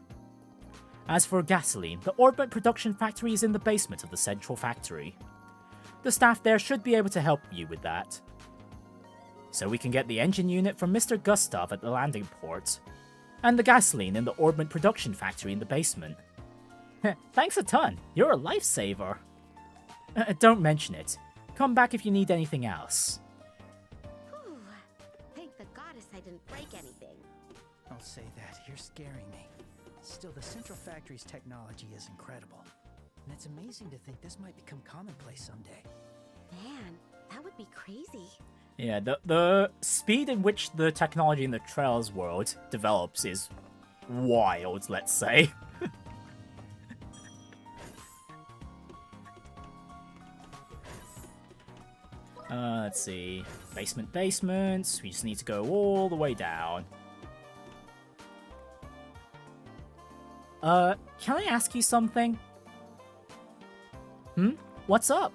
As for gasoline, the Orbment production factory is in the basement of the central factory. The staff there should be able to help you with that. So we can get the engine unit from Mr. Gustav at the landing port, and the gasoline in the Orbment production factory in the basement. Thanks a ton, you're a lifesaver. Don't mention it. Come back if you need anything else. Whew. Thank the goddess I didn't break anything. I'll say that, you're scaring me. Still, the Central Factory's technology is incredible. And it's amazing to think this might become commonplace someday. Man, that would be crazy. Yeah, the speed in which the technology in the Trails world develops is wild, let's say. Let's see. Basement. We just need to go all the way down. Can I ask you something? What's up?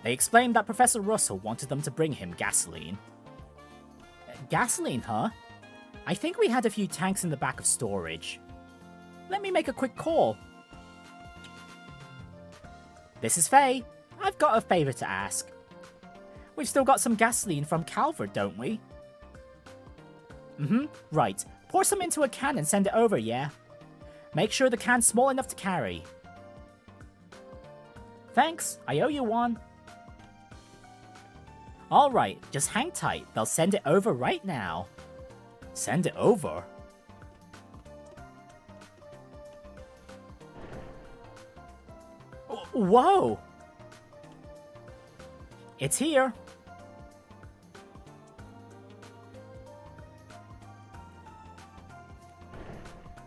They explained that Professor Russell wanted them to bring him gasoline. Gasoline, huh? I think we had a few tanks in the back of storage. Let me make a quick call. This is Faye. I've got a favor to ask. We've still got some gasoline from Calvert, don't we? Right. Pour some into a can and send it over, yeah? Make sure the can's small enough to carry. Thanks, I owe you one. Alright, just hang tight. They'll send it over right now. Send it over? Whoa! It's here.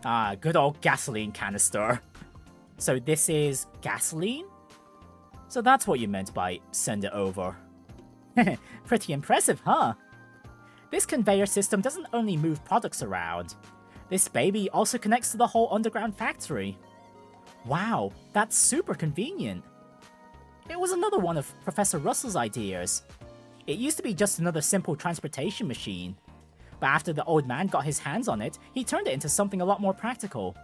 Ah, good old gasoline canister. So this is gasoline? So that's what you meant by send it over. Pretty impressive, huh? This conveyor system doesn't only move products around. This baby also connects to the whole underground factory. Wow, that's super convenient. It was another one of Professor Russell's ideas. It used to be just another simple transportation machine. But after the old man got his hands on it, he turned it into something a lot more practical.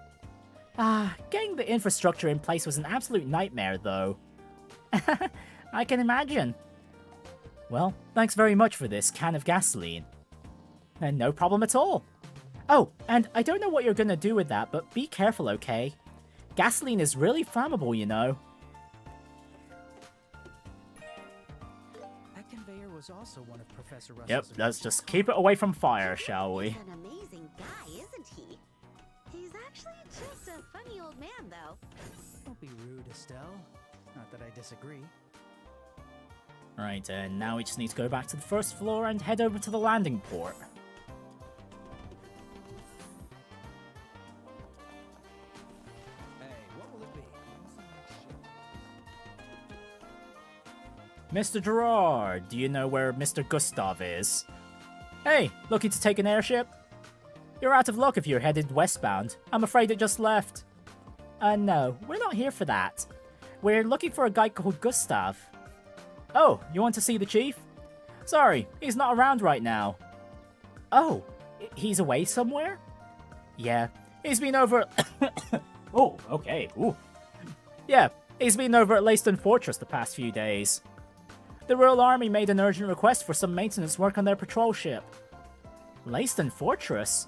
Getting the infrastructure in place was an absolute nightmare, though. I can imagine. Well, thanks very much for this can of gasoline. And no problem at all. Oh, and I don't know what you're gonna do with that, but be careful, okay? Gasoline is really flammable, you know. That conveyor was also one of Professor Russell's. Yep, let's just keep it away from fire, shall we? He's an amazing guy, isn't he? He's actually just a funny old man, though. Don't be rude, Estelle. Not that I disagree. Right, and now we just need to go back to the first floor and head over to the landing port. Hey, what will it be? Mr. Gerard, do you know where Mr. Gustav is? Hey, looking to take an airship? You're out of luck if you're headed westbound. I'm afraid it just left. No, we're not here for that. We're looking for a guy called Gustav. Oh, you want to see the chief? Sorry, he's not around right now. Oh, he's away somewhere? Yeah, he's been over... Oh, okay, ooh. Yeah, he's been over at Leyston Fortress the past few days. The Royal Army made an urgent request for some maintenance work on their patrol ship. Leyston Fortress?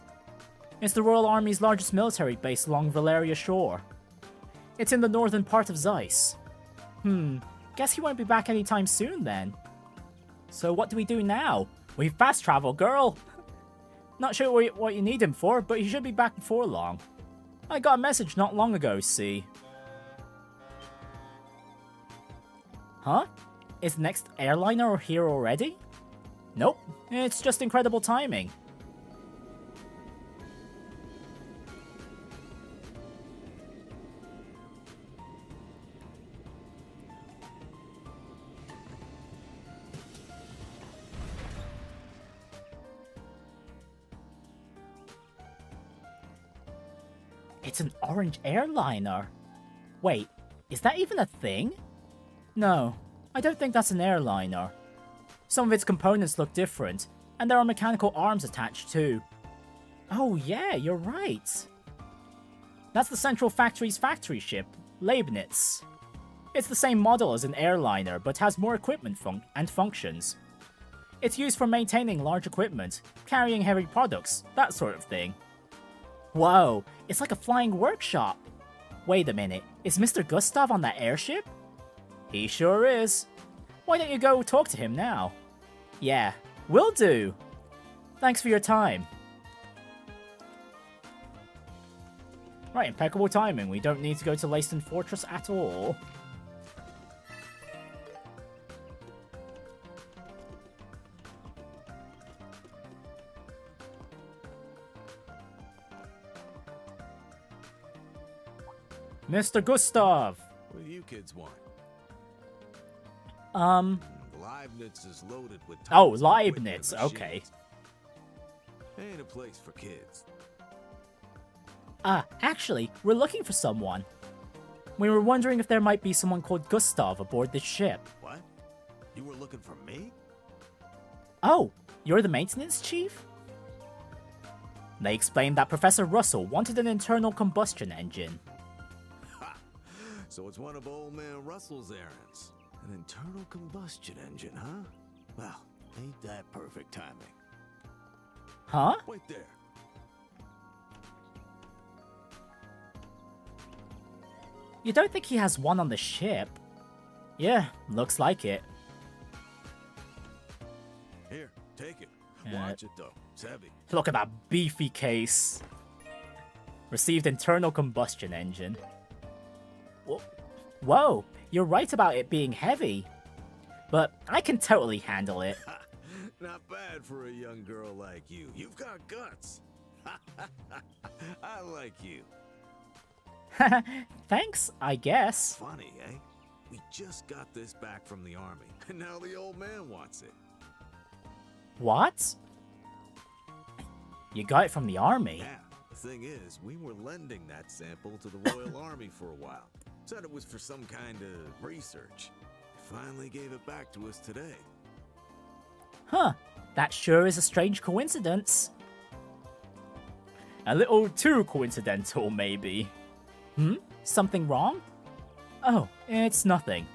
It's the Royal Army's largest military base along Valeria Shore. It's in the northern part of Zeiss. Guess he won't be back anytime soon then. So what do we do now? We fast travel, girl! Not sure what you need him for, but he should be back before long. I got a message not long ago, see. Huh? Is the next airliner here already? Nope, it's just incredible timing. It's an orange airliner. Wait, is that even a thing? No, I don't think that's an airliner. Some of its components look different, and there are mechanical arms attached too. Oh yeah, you're right. That's the Central Factory's factory ship, Leibniz. It's the same model as an airliner, but has more equipment and functions. It's used for maintaining large equipment, carrying heavy products, that sort of thing. Whoa, it's like a flying workshop. Wait a minute, is Mr. Gustav on that airship? He sure is. Why don't you go talk to him now? Yeah, will do. Thanks for your time. Right, impeccable timing. We don't need to go to Leyston Fortress at all. Mr. Gustav! What do you kids want? Leibniz is loaded with Oh, tons of equipment Leibniz, and okay. machines. Ain't a place for kids. Actually, we're looking for someone. We were wondering if there might be someone called Gustav aboard this ship. What? You were looking for me? Oh, you're the maintenance chief? They explained that Professor Russell wanted an internal combustion engine. Ha! So it's one of old man Russell's errands. An internal combustion engine, huh? Well, ain't that perfect timing. Huh? Wait there. You don't think he has one on the ship? Yeah, looks like it. Here, take it. Yeah. Watch it though. It's heavy. Look at that beefy case. Received internal combustion engine. Whoa, you're right about it being heavy. But I can totally handle it. Not bad for a young girl like you. You've got guts. I like you. Thanks, I guess. Funny, eh? We just got this back from the army, and now the old man wants it. What? You got it from the army? Yeah, the thing is, we were lending that sample to the Royal Army for a while. Said it was for some kind of research. Finally gave it back to us today. Huh, that sure is a strange coincidence. A little too coincidental, maybe. Something wrong? Oh, it's nothing.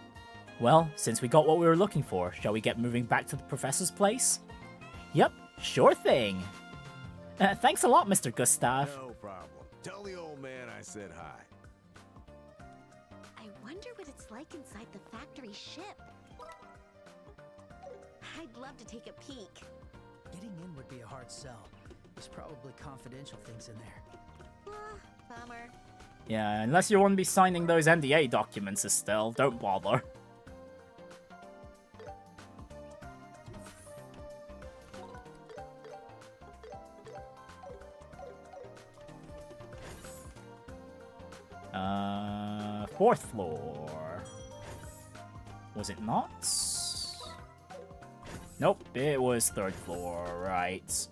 Well, since we got what we were looking for, shall we get moving back to the professor's place? Yep, sure thing. Thanks a lot, Mr. Gustav. No problem. Tell the old man I said hi. I wonder what it's like inside the factory ship. I'd love to take a peek. Getting in would be a hard sell. There's probably confidential things in there. Bummer. Yeah, unless you want to be signing those NDA documents, Estelle, don't bother. Fourth floor. Was it not? Nope, it was third floor, right.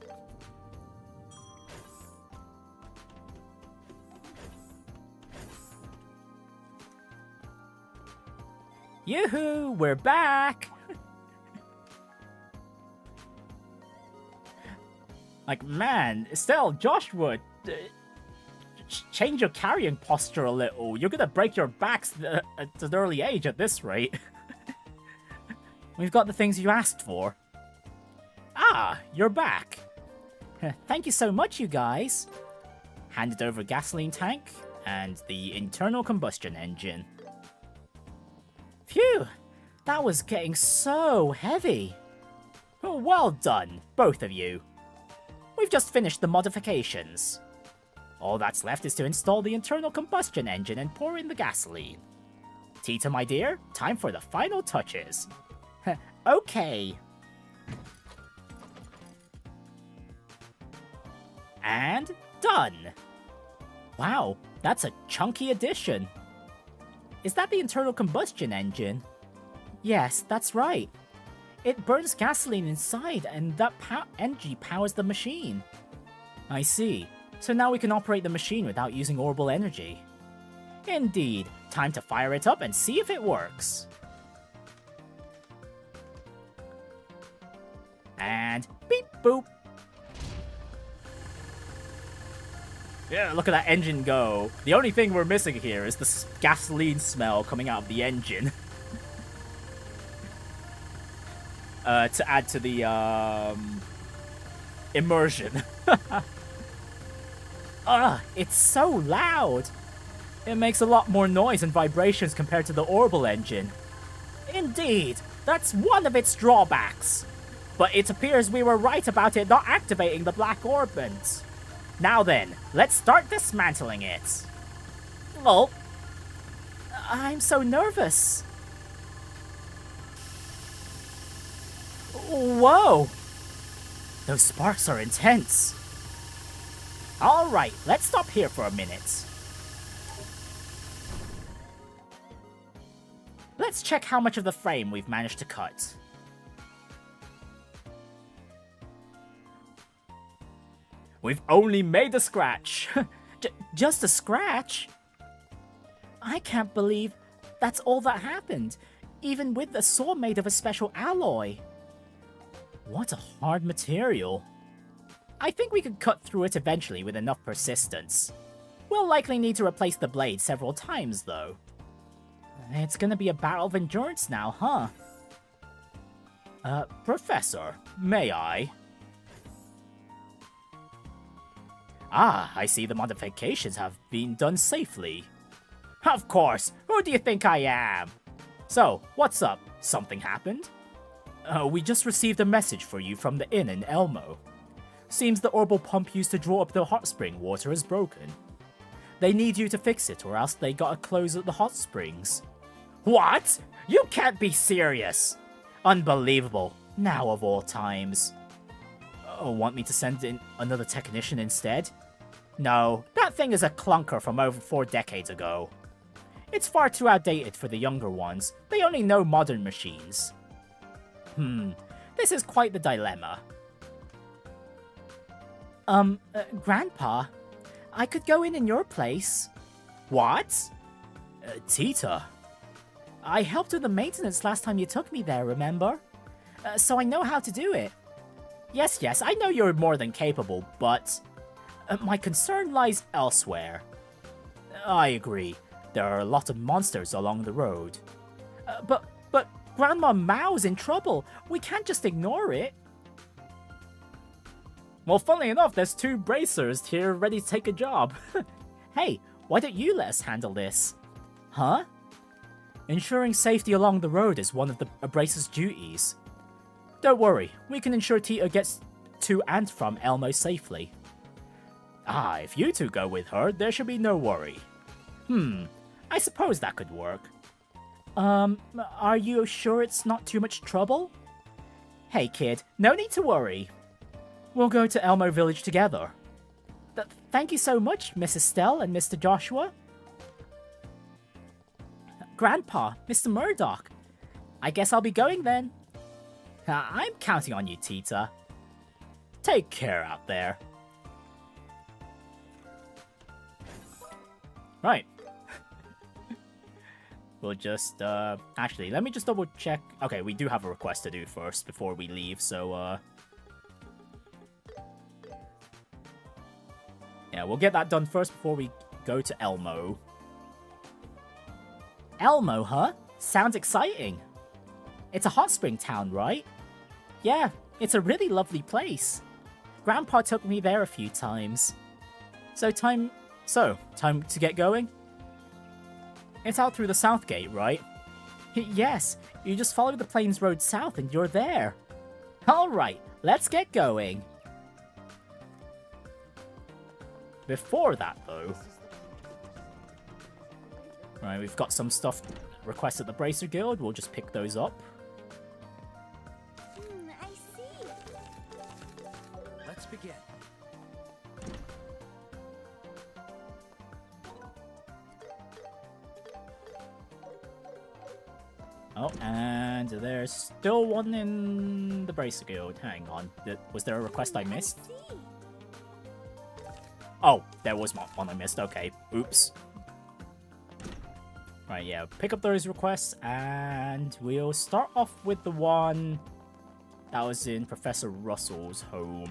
Yoo-hoo, we're back! Like, man, Estelle, Joshua, change your carrying posture a little. You're gonna break your backs at an early age at this rate. We've got the things you asked for. Ah, you're back. Thank you so much, you guys. Handed over a gasoline tank and the internal combustion engine. Phew, that was getting so heavy. Oh, well done, both of you. We've just finished the modifications. All that's left is to install the internal combustion engine and pour in the gasoline. Tita, my dear, time for the final touches. Okay. And done. Wow, that's a chunky addition. Is that the internal combustion engine? Yes, that's right. It burns gasoline inside, and that energy powers the machine. I see. So now we can operate the machine without using Orbal energy. Indeed. Time to fire it up and see if it works. And beep boop. Yeah, look at that engine go. The only thing we're missing here is the gasoline smell coming out of the engine. To add to the immersion. It's so loud. It makes a lot more noise and vibrations compared to the Orbal engine. Indeed, that's one of its drawbacks. But it appears we were right about it not activating the Black Orbment. Now then, let's start dismantling it. Oh, I'm so nervous. Whoa! Those sparks are intense. Alright, let's stop here for a minute. Let's check how much of the frame we've managed to cut. We've only made a scratch. Just a scratch? I can't believe that's all that happened, even with the saw made of a special alloy. What a hard material. I think we could cut through it eventually with enough persistence. We'll likely need to replace the blade several times, though. It's gonna be a battle of endurance now, huh? Professor, may I? Ah, I see the modifications have been done safely. Of course, who do you think I am? So, what's up? Something happened? We just received a message for you from the inn in Elmo. Seems the Orbal pump used to draw up the hot spring water is broken. They need you to fix it or else they gotta close at the hot springs. What? You can't be serious! Unbelievable. Now of all times. Want me to send in another technician instead? No, that thing is a clunker from over 4 decades ago. It's far too outdated for the younger ones. They only know modern machines. This is quite the dilemma. Grandpa, I could go in your place. What? Tita. I helped with the maintenance last time you took me there, remember? So I know how to do it. Yes, I know you're more than capable, but my concern lies elsewhere. I agree. There are a lot of monsters along the road. But Grandma Mao's in trouble. We can't just ignore it. Well, funnily enough, there's 2 bracers here ready to take a job. Hey, why don't you let us handle this? Huh? Ensuring safety along the road is one of the bracer's duties. Don't worry, we can ensure Tita gets to and from Elmo safely. Ah, if you 2 go with her, there should be no worry. I suppose that could work. Are you sure it's not too much trouble? Hey kid, no need to worry. We'll go to Elmo Village together. Thank you so much, Miss Estelle and Mr. Joshua. Grandpa, Mr. Murdoch. I guess I'll be going then. I'm counting on you, Tita. Take care out there. Right. We'll just, actually, let me just double check. Okay, we do have a request to do first before we leave, so, yeah, we'll get that done first before we go to Elmo. Elmo, huh? Sounds exciting. It's a hot spring town, right? Yeah, it's a really lovely place. Grandpa took me there a few times. So time to get going? It's out through the south gate, right? Yes, you just follow the Plains Road south and you're there. Alright, let's get going. Before that, though... Right, we've got some stuff requested at the Bracer Guild. We'll just pick those up. Oh, and there's still one in the Bracer Guild. Hang on. Was there a request I missed? Oh, there was one I missed. Okay. Oops. Right, yeah. Pick up those requests, and we'll start off with the one that was in Professor Russell's home.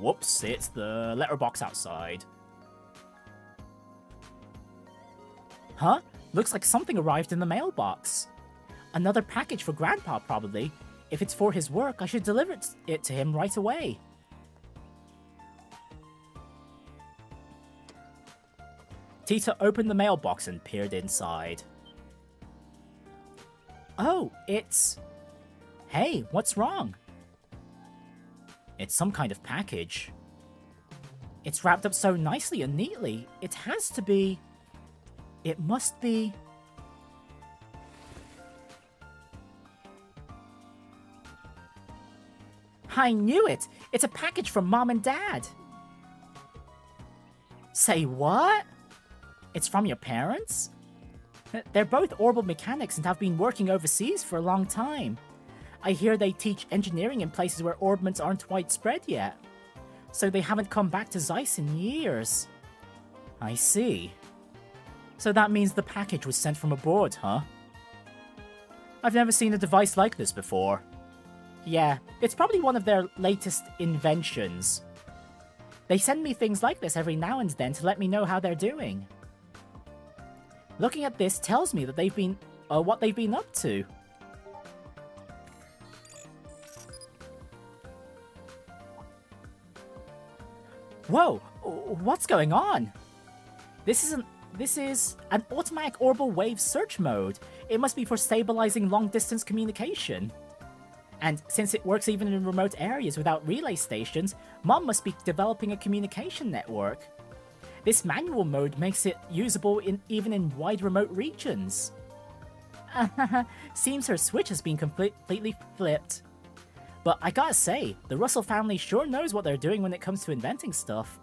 Whoops. It's the letterbox outside. Huh? Looks like something arrived in the mailbox. Another package for Grandpa, probably. If it's for his work, I should deliver it to him right away. Tita opened the mailbox and peered inside. Oh, it's... Hey, what's wrong? It's some kind of package. It's wrapped up so nicely and neatly. It has to be... It must be... I knew it! It's a package from Mom and Dad! Say what? It's from your parents? They're both Orbal mechanics and have been working overseas for a long time. I hear they teach engineering in places where orbments aren't widespread yet. So they haven't come back to Zeiss in years. I see. So that means the package was sent from abroad, huh? I've never seen a device like this before. Yeah, it's probably one of their latest inventions. They send me things like this every now and then to let me know how they're doing. Looking at this tells me that they've been... what they've been up to. Whoa! What's going on? This is an automatic Orbal wave search mode. It must be for stabilizing long-distance communication. And since it works even in remote areas without relay stations, Mom must be developing a communication network. This manual mode makes it usable even in wide remote regions. Seems her switch has been completely flipped. But I gotta say, the Russell family sure knows what they're doing when it comes to inventing stuff.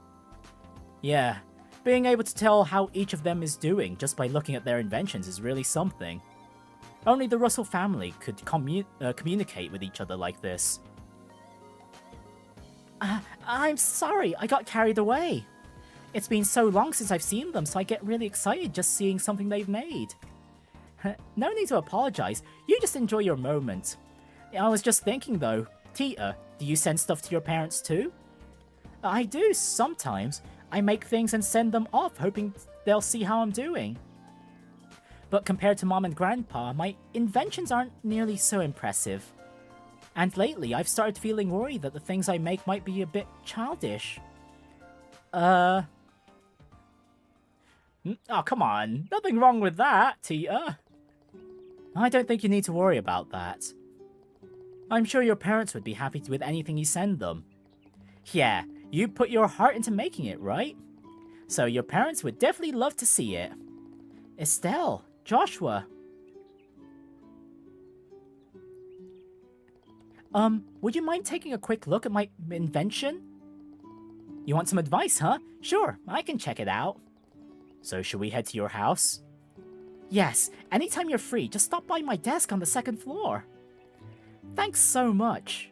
Yeah, being able to tell how each of them is doing just by looking at their inventions is really something. Only the Russell family could communicate with each other like this. I'm sorry, I got carried away. It's been so long since I've seen them, so I get really excited just seeing something they've made. No need to apologize, you just enjoy your moment. I was just thinking though, Tita, do you send stuff to your parents too? I do, sometimes. I make things and send them off, hoping they'll see how I'm doing. But compared to Mom and Grandpa, my inventions aren't nearly so impressive. And lately, I've started feeling worried that the things I make might be a bit childish. Oh, come on. Nothing wrong with that, Tita. I don't think you need to worry about that. I'm sure your parents would be happy with anything you send them. Yeah, you put your heart into making it, right? So your parents would definitely love to see it. Estelle, Joshua. Would you mind taking a quick look at my invention? You want some advice, huh? Sure, I can check it out. So should we head to your house? Yes, anytime you're free, just stop by my desk on the second floor. Thanks so much.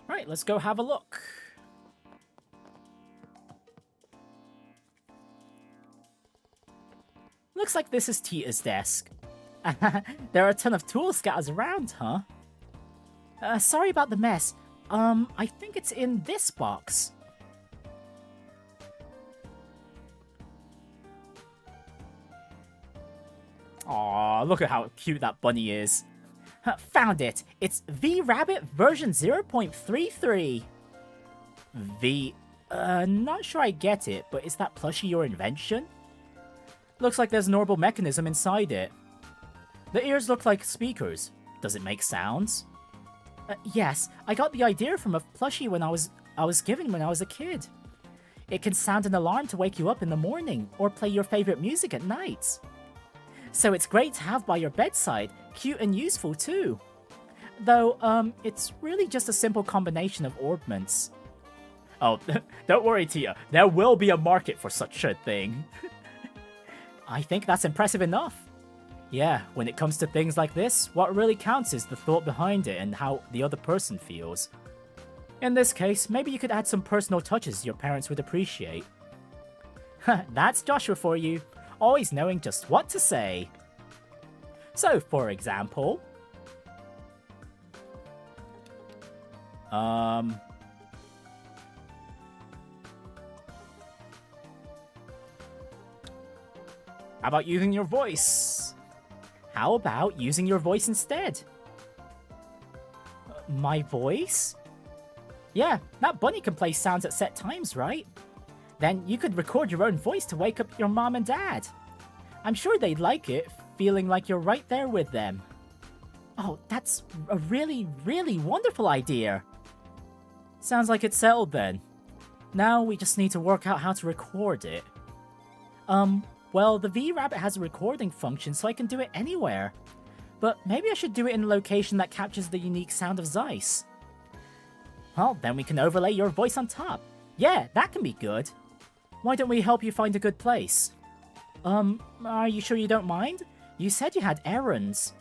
Right, let's go have a look. Looks like this is Tita's desk. There are a ton of tools scattered around, huh? Sorry about the mess. I think it's in this box. Aw, look at how cute that bunny is. Found it! It's V-Rabbit version 0.33. Not sure I get it, but is that plushie your invention? Looks like there's an Orbal mechanism inside it. The ears look like speakers. Does it make sounds? Yes, I got the idea from a plushie when I was given when I was a kid. It can sound an alarm to wake you up in the morning, or play your favorite music at night. So it's great to have by your bedside, cute and useful too. Though, it's really just a simple combination of orbments. Oh, don't worry, Tia. There will be a market for such a thing. I think that's impressive enough. Yeah, when it comes to things like this, what really counts is the thought behind it and how the other person feels. In this case, maybe you could add some personal touches your parents would appreciate. That's Joshua for you, always knowing just what to say. So, for example... How about using your voice? How about using your voice instead? My voice? Yeah, that bunny can play sounds at set times, right? Then you could record your own voice to wake up your mom and dad. I'm sure they'd like it, feeling like you're right there with them. Oh, that's a really, really wonderful idea. Sounds like it's settled then. Now we just need to work out how to record it. Well, the V-Rabbit has a recording function, so I can do it anywhere. But maybe I should do it in a location that captures the unique sound of Zeiss. Well, then we can overlay your voice on top. Yeah, that can be good. Why don't we help you find a good place? Are you sure you don't mind? You said you had errands.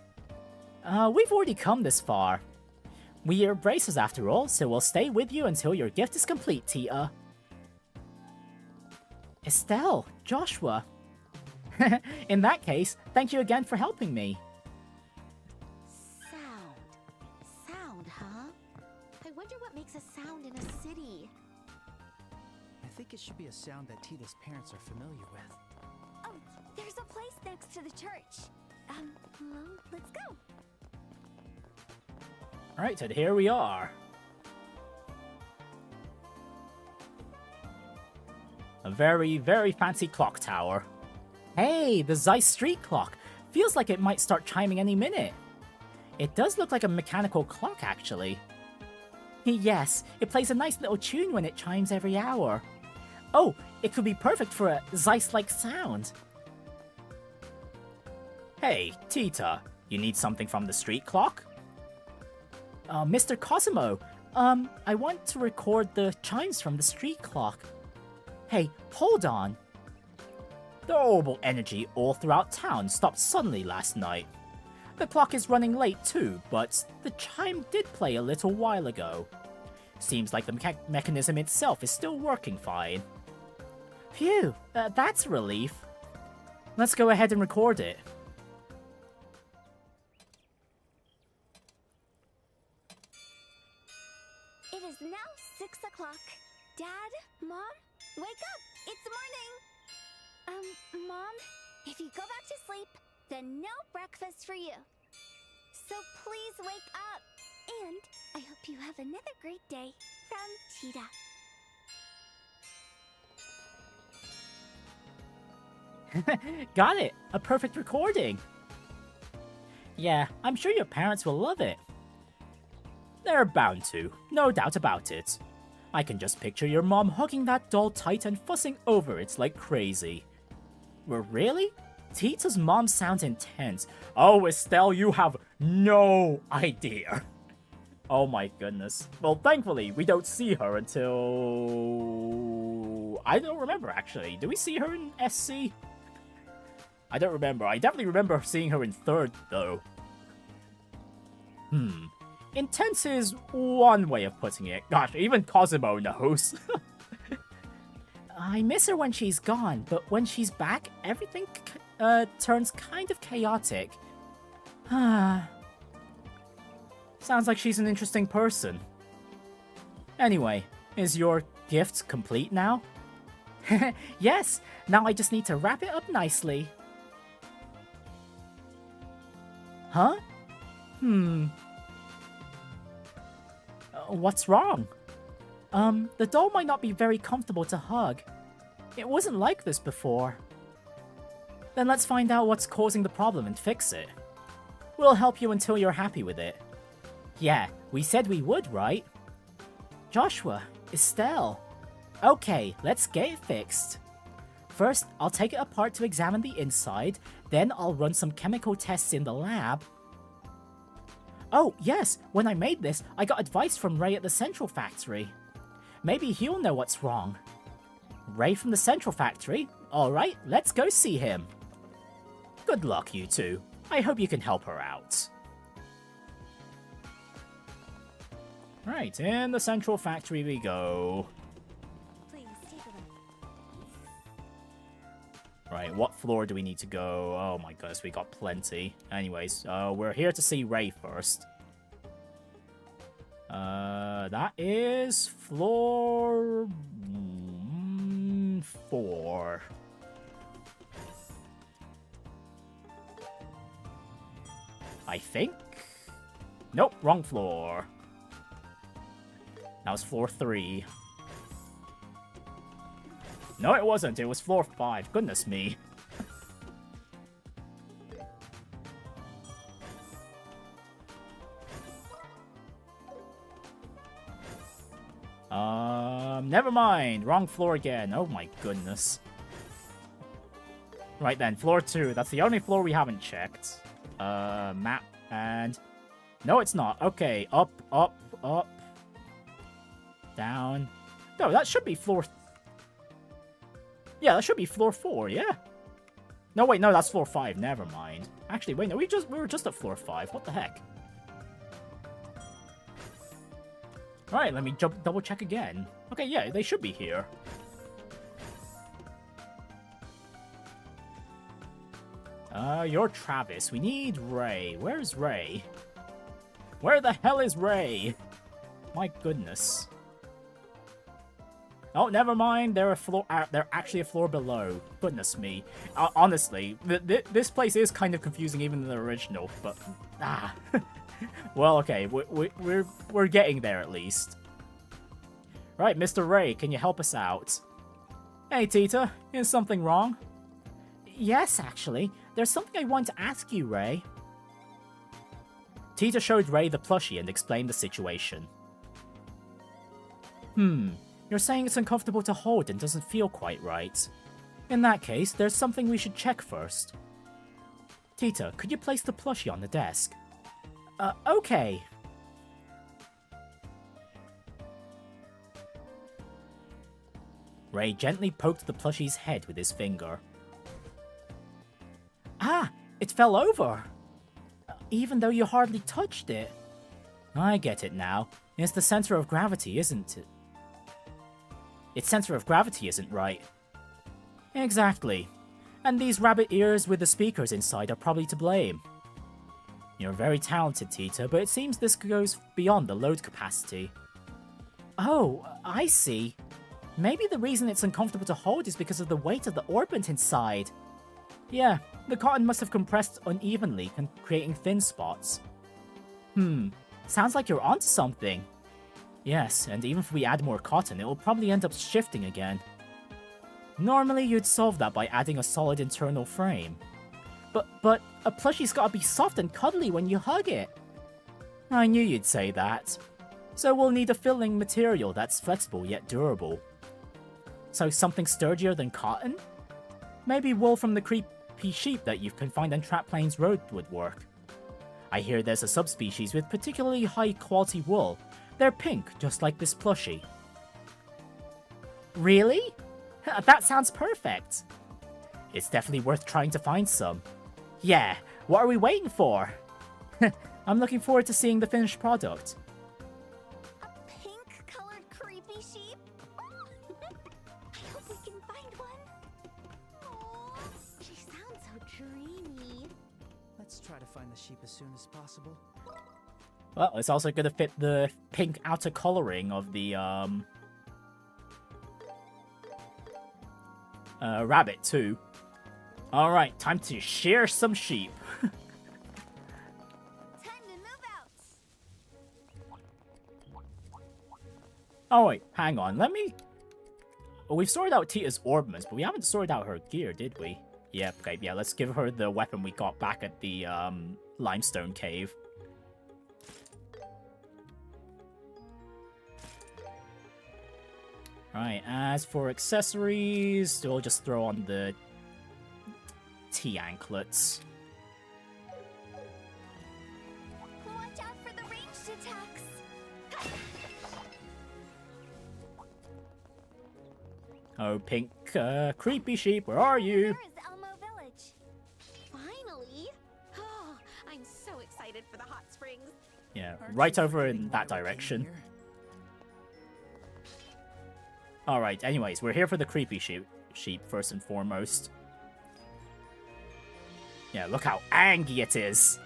We've already come this far. We're bracers after all, so we'll stay with you until your gift is complete, Tia. Estelle, Joshua. In that case, thank you again for helping me. Sound, huh? I wonder what makes a sound in a city. I think it should be a sound that Tita's parents are familiar with. Oh, there's a place next to the church. Let's go. Alright, so here we are. A very, very fancy clock tower. Hey, the Zeiss street clock. Feels like it might start chiming any minute. It does look like a mechanical clock, actually. Yes, it plays a nice little tune when it chimes every hour. Oh, it could be perfect for a Zeiss-like sound. Hey, Tita, you need something from the street clock? Mr. Cosimo, I want to record the chimes from the street clock. Hey, hold on. The Orbal energy all throughout town stopped suddenly last night. The clock is running late too, but the chime did play a little while ago. Seems like the mechanism itself is still working fine. Phew, that's a relief. Let's go ahead and record it. It is now 6 o'clock. Dad, Mom, wake up! It's morning! Mom, if you go back to sleep, then no breakfast for you. So please wake up. And I hope you have another great day from Tita. Got it! A perfect recording! Yeah, I'm sure your parents will love it. They're bound to, no doubt about it. I can just picture your mom hugging that doll tight and fussing over it like crazy. Well, really? Tita's mom sounds intense. Oh, Estelle, you have no idea. Oh my goodness. Well, thankfully, we don't see her until... I don't remember, actually. Do we see her in SC? I don't remember. I definitely remember seeing her in 3rd, though. Intense is one way of putting it. Gosh, even Cosimo knows. I miss her when she's gone, but when she's back, everything turns kind of chaotic. Sounds like she's an interesting person. Anyway, is your gift complete now? Yes, now I just need to wrap it up nicely. Huh? What's wrong? The doll might not be very comfortable to hug. It wasn't like this before. Then let's find out what's causing the problem and fix it. We'll help you until you're happy with it. Yeah, we said we would, right? Joshua, Estelle. Okay, let's get it fixed. First, I'll take it apart to examine the inside, then I'll run some chemical tests in the lab. Oh, yes, when I made this, I got advice from Ray at the Central Factory. Maybe he'll know what's wrong. Ray from the Central Factory? Alright, let's go see him. Good luck, you two. I hope you can help her out. Right, in the Central Factory we go. Please take a look. Right, what floor do we need to go? Oh my goodness, we got plenty. Anyways, we're here to see Ray first. That is floor 4. I think? Nope, wrong floor. That was floor 3. No, it wasn't. It was floor 5. Goodness me. Never mind. Wrong floor again. Oh my goodness. Right then, floor 2. That's the only floor we haven't checked. Map and... No, it's not. Okay, up, up, up. Down. No, that should be floor... Yeah, that should be floor 4, yeah? No, wait, no, that's floor 5. Never mind. Actually, wait, no, we were just at floor 5. What the heck? Alright, let me double check again. Okay, yeah, they should be here. You're Travis. We need Ray. Where's Ray? Where the hell is Ray? My goodness. Oh, never mind. They're actually a floor below. Goodness me. Honestly, this place is kind of confusing even in the original, but well, okay, we're getting there at least. Right, Mr. Ray, can you help us out? Hey, Tita, is something wrong? Yes, actually. There's something I want to ask you, Ray. Tita showed Ray the plushie and explained the situation. You're saying it's uncomfortable to hold and doesn't feel quite right. In that case, there's something we should check first. Tita, could you place the plushie on the desk? Okay. Ray gently poked the plushie's head with his finger. Ah, it fell over! Even though you hardly touched it. I get it now. It's the center of gravity, isn't it? Its center of gravity isn't right. Exactly. And these rabbit ears with the speakers inside are probably to blame. You're very talented, Tita, but it seems this goes beyond the load capacity. Oh, I see. Maybe the reason it's uncomfortable to hold is because of the weight of the orbment inside. Yeah, the cotton must have compressed unevenly, creating thin spots. Sounds like you're onto something. Yes, and even if we add more cotton, it will probably end up shifting again. Normally, you'd solve that by adding a solid internal frame. But a plushie's gotta be soft and cuddly when you hug it. I knew you'd say that. So we'll need a filling material that's flexible yet durable. So something sturdier than cotton? Maybe wool from the creepy sheep that you've confined on Trap Plains Road would work. I hear there's a subspecies with particularly high quality wool. They're pink, just like this plushie. Really? That sounds perfect. It's definitely worth trying to find some. Yeah, what are we waiting for? I'm looking forward to seeing the finished product. A pink-colored creepy sheep? I hope we can find one. Aww, she sounds so dreamy. Let's try to find the sheep as soon as possible. Well, it's also gonna fit the pink outer coloring of the rabbit too. Alright, time to shear some sheep. Time to move out. Oh wait, hang on, let me... We've sorted out Tita's orbments, but we haven't sorted out her gear, did we? Yeah, okay, yeah, let's give her the weapon we got back at the limestone cave. Right, as for accessories, we'll just throw on the T-anklets. Watch out for the ranged attacks. Oh, pink, creepy sheep, where are you? Where is Elmo Village? Finally! Oh, I'm so excited for the hot springs. Yeah, Aren't right you over forgetting in why that we came direction. here? Alright, anyways, we're here for the creepy sheep first and foremost. Yeah, look how angry it is!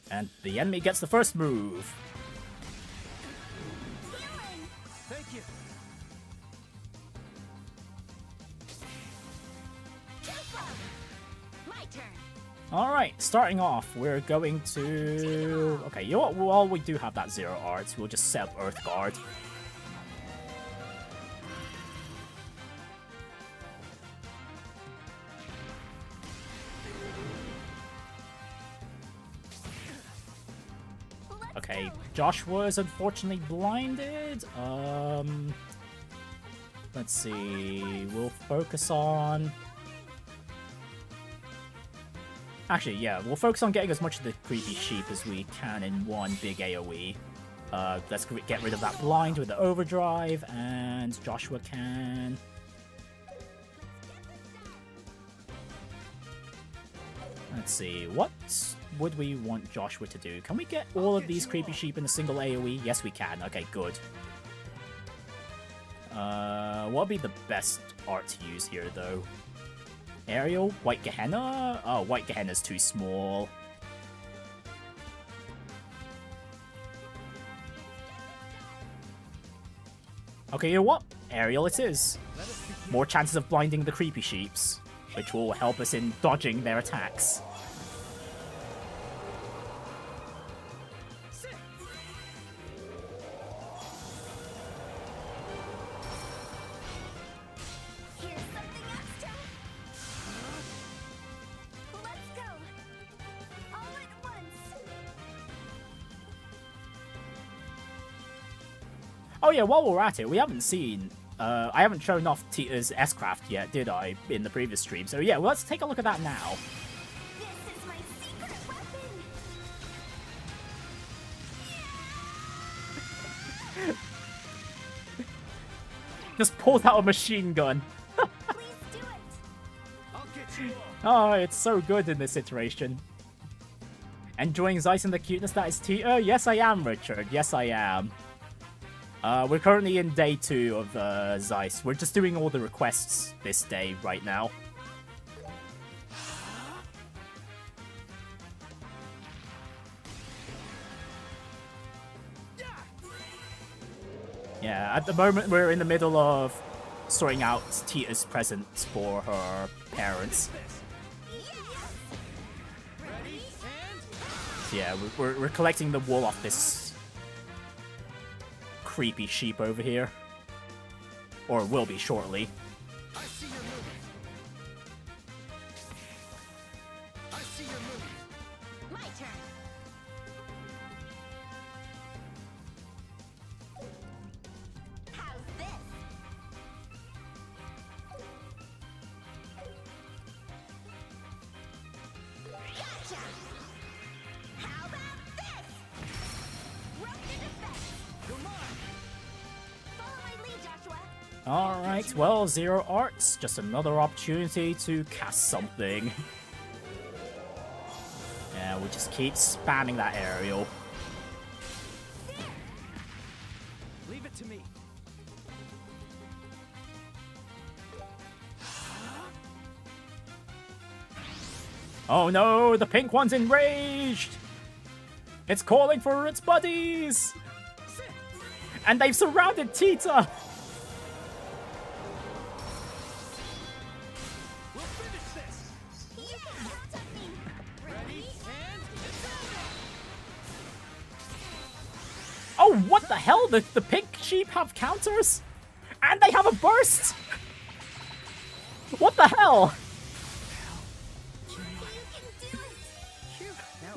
And the enemy gets the first move. Thank you. My turn. Alright, starting off, we're going to... Okay, you know what? While we do have that Zero Arts, we'll just set up Earth Guard. Okay, Joshua is unfortunately blinded. Let's see. We'll focus on... Actually, yeah, we'll focus on getting as much of the creepy sheep as we can in one big AoE. Let's get rid of that blind with the overdrive, and Joshua can... Let's see, what would we want Joshua to do? Can we get all of these creepy sheep in a single AoE? Yes, we can. Okay, good. What would be the best art to use here, though? Aerial? White Gehenna? Oh, White Gehenna's too small. Okay, you know what? Aerial it is. More chances of blinding the creepy sheeps, which will help us in dodging their attacks. Here's something extra. Let's go. All at once. Oh yeah, while we're at it, we haven't seen... I haven't shown off Tita's S-Craft yet, did I, in the previous stream? So yeah, well, let's take a look at that now. This is my secret weapon. Just pulled out a machine gun. Please do it. I'll get you Oh, all. it's so good in this iteration. Enjoying Zeiss and the cuteness that is Tita? Yes, I am, Richard. Yes, I am. We're currently in day 2 of Zeiss. We're just doing all the requests this day right now. Yeah, at the moment we're in the middle of sorting out Tita's presents for her parents. So yeah, we're collecting the wool off this creepy sheep over here. Or will be shortly. I see your movie. I see your movie. My turn. How's this? Gotcha! How about this? Roasted effect. You're mine. Follow my lead, Joshua. Alright, well, Zero Arts. Just another opportunity to cast something. Yeah, we just keep spamming that aerial. Leave it to me. Oh no, the pink one's enraged! It's calling for its buddies! And they've surrounded Tita! We'll finish this. Yeah, count on me. Ready and Oh, what the hell? The pink sheep have counters? And they have a burst? What the hell? You can do it.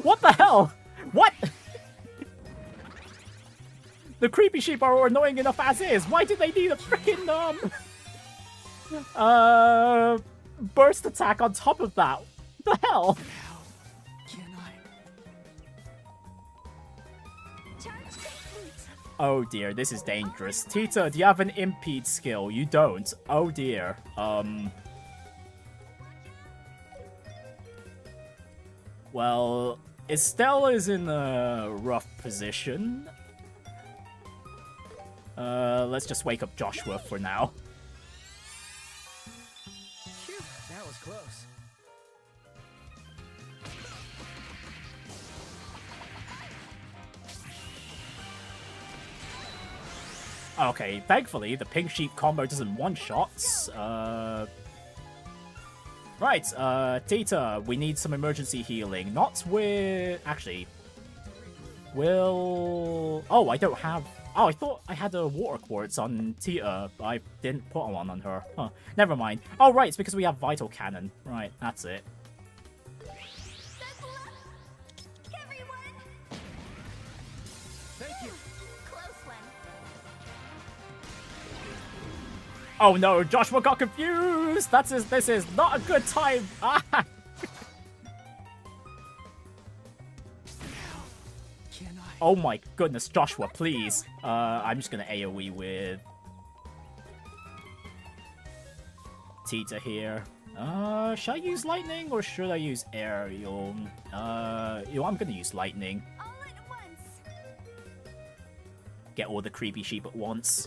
What the hell? What? The creepy sheep are annoying enough as is. Why do they need a freaking burst attack on top of that? What the hell? can I? Charge complete. Oh dear, this is dangerous. Tita, do you have an impede skill? You don't. Oh dear. Well, Estelle is in a rough position. Let's just wake up Joshua for now. Phew, that was close. Okay, thankfully, the pink sheep combo doesn't one-shots. Right, Tita, we need some emergency healing. Not with... Actually... Oh, I don't have... Oh, I thought I had a water quartz on Tita, but I didn't put one on her. Huh, never mind. Oh, right, it's because we have Vital Cannon. Right, that's it. Everyone! Thank you. Close one. Oh no, Joshua got confused! This is not a good time! Ah! Oh my goodness, Joshua, please. I'm just gonna AoE with Tita here. Should I use lightning or should I use aerial? I'm gonna use lightning. All at once. Get all the creepy sheep at once.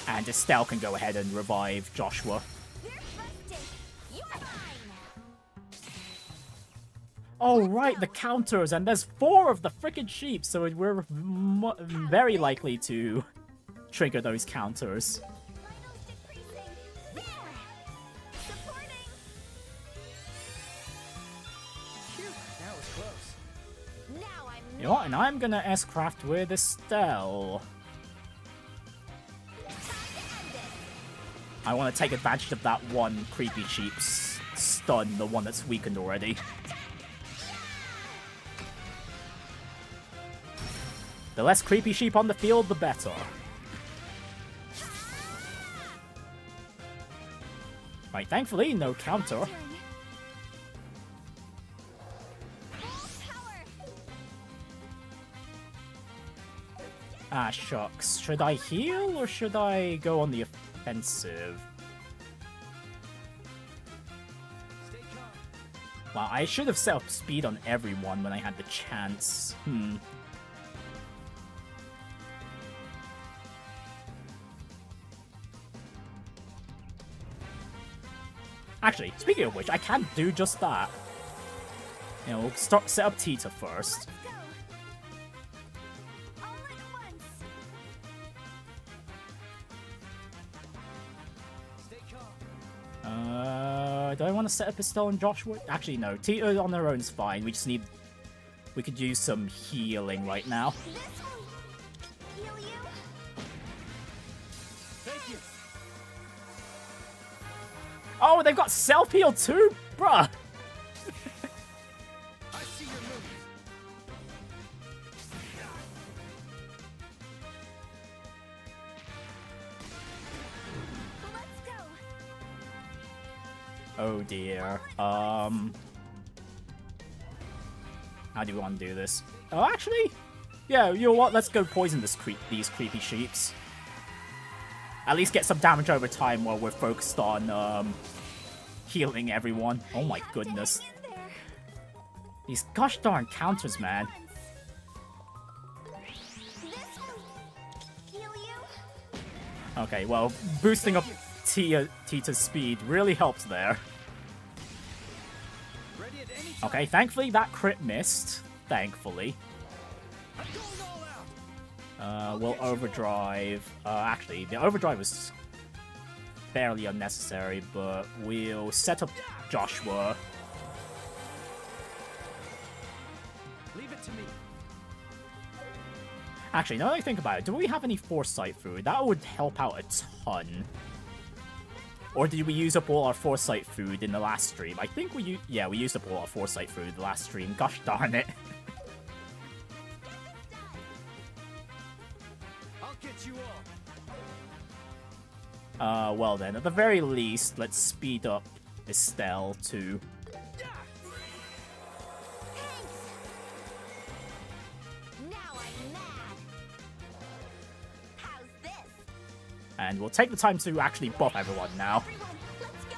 And Estelle can go ahead and revive Joshua. You're busted. You're mine. Oh, right, the counters, and there's 4 of the frickin' sheep, so we're very likely to trigger those counters. Vitals decreasing. There. Supporting. Phew, that was close. Now I'm You know what, and I'm gonna S-craft with Estelle. I want to take advantage of that one creepy sheep's stun, the one that's weakened already. The less creepy sheep on the field, the better. Right, thankfully, no counter. Ah, shucks. Should I heal or should I go on the offensive? Wow, I should have set up speed on everyone when I had the chance. Actually, speaking of which, I can do just that. You know, we'll set up Tita first. Let's go. All at once. Stay calm. Do I want to set up Estelle and Joshua? Actually, no. Tita on their own is fine. We just need... We could use some healing right now. This one. Heal you. Thank you. Oh, they've got self-heal too? Bruh! I see your move. Let's go. Oh dear. How do we want to do this? Oh, actually... Yeah, you know what? Let's go poison these creepy sheeps. At least get some damage over time while we're focused on, healing everyone. Oh my goodness. Hang in there. These gosh darn counters, man. This one. Heal you. Okay, well, boosting up Tita's speed really helps there. Ready at any time. Okay, thankfully that crit missed. Thankfully. I'm going all out. We'll overdrive. Actually, the overdrive was fairly unnecessary, but we'll set up Joshua. Leave it to me. Actually, now that I think about it, do we have any foresight food? That would help out a ton. Or did we use up all our foresight food in the last stream? I think we used up all our foresight food the last stream. Gosh darn it. I'll get you all. Well then, at the very least, let's speed up Estelle too. And we'll take the time to actually buff everyone now. Everyone, let's go!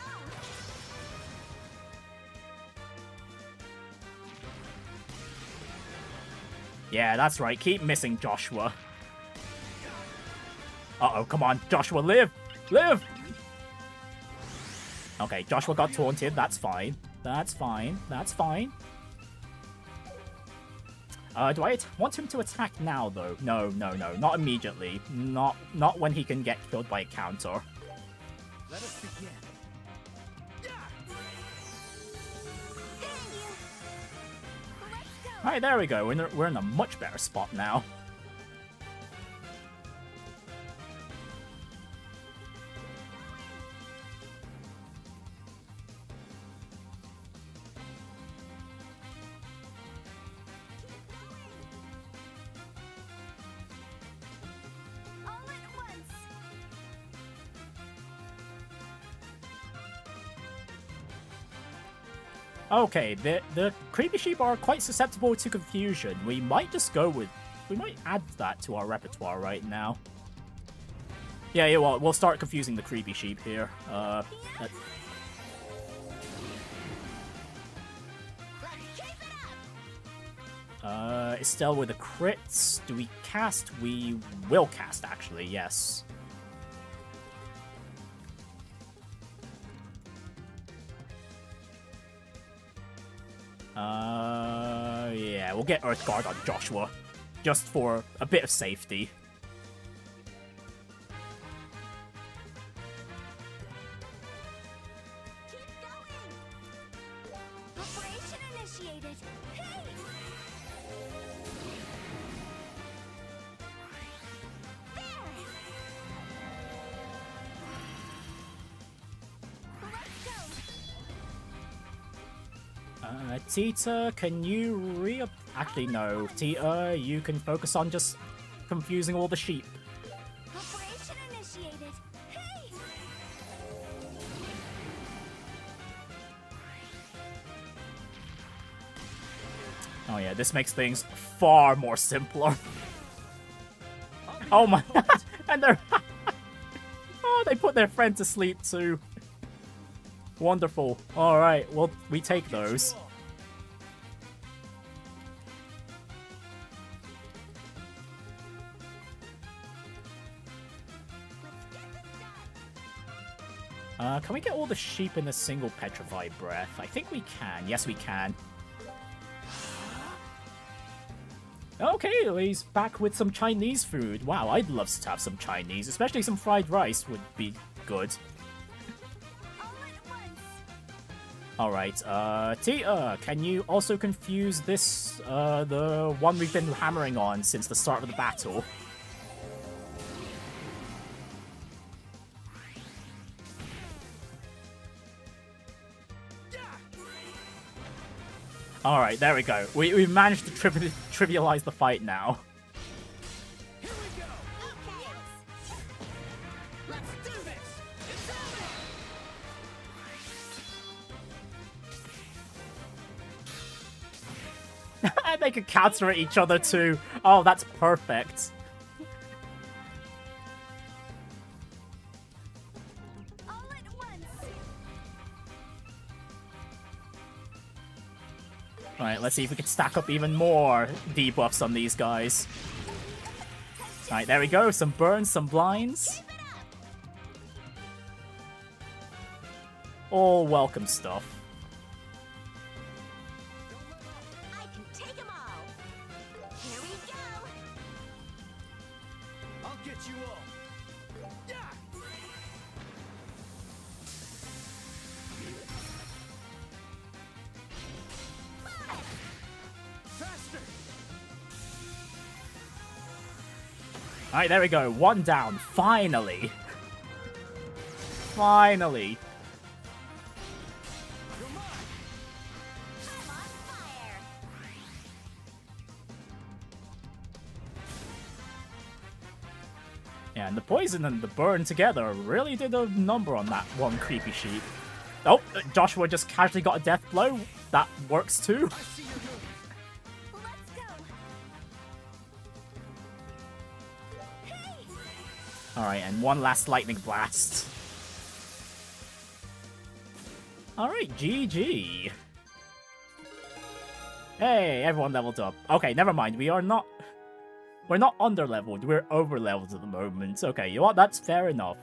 Yeah, that's right. Keep missing Joshua. Uh-oh, come on. Joshua, live! Live! Okay, Joshua got taunted. That's fine. That's fine. That's fine. Do I want him to attack now, though? No, no, no. Not immediately. Not when he can get killed by a counter. Let us begin. Alright, there we go. We're in a much better spot now. Okay, the creepy sheep are quite susceptible to confusion. We might just go with... We might add that to our repertoire right now. Yeah, well, we'll start confusing the creepy sheep here. Estelle with the crits. Do we cast? We will cast, actually, yes. Yeah, we'll get Earthguard on Joshua, just for a bit of safety. Keep going! Operation initiated! Hey! There! Let's go! Tita, can you Actually, no. Tita, you can focus on just confusing all the sheep. Operation initiated! Hey! Oh yeah, this makes things far more simpler. Oh my... and they're... oh, they put their friend to sleep too. Wonderful. Alright, well, we take those. Can we get all the sheep in a single petrified breath? I think we can. Yes, we can. Okay, he's back with some Chinese food. Wow, I'd love to have some Chinese, especially some fried rice would be good. Alright, Tia, can you also confuse this, the one we've been hammering on since the start of the battle? Alright, there we go. We managed to trivialize the fight now. Here we go. Okay. Let's do this. It's Elmo. And they can counter at each other too. Oh, that's perfect. All at once! Alright, let's see if we can stack up even more debuffs on these guys. Alright, there we go. Some burns, some blinds. All welcome stuff. I can take them all! Here we go! I'll get you all. Yeah. Faster. Alright, there we go. One down. Finally. Finally. You're mine. I'm on fire! Yeah, and the poison and the burn together really did a number on that one creepy sheep. Oh, Joshua just casually got a death blow. That works too. I see your move. Let's go! Hey! Alright, and one last lightning blast. Alright, GG. Hey, everyone leveled up. Okay, never mind. We're not under-leveled. We're over-leveled at the moment. Okay, you know what? That's fair enough.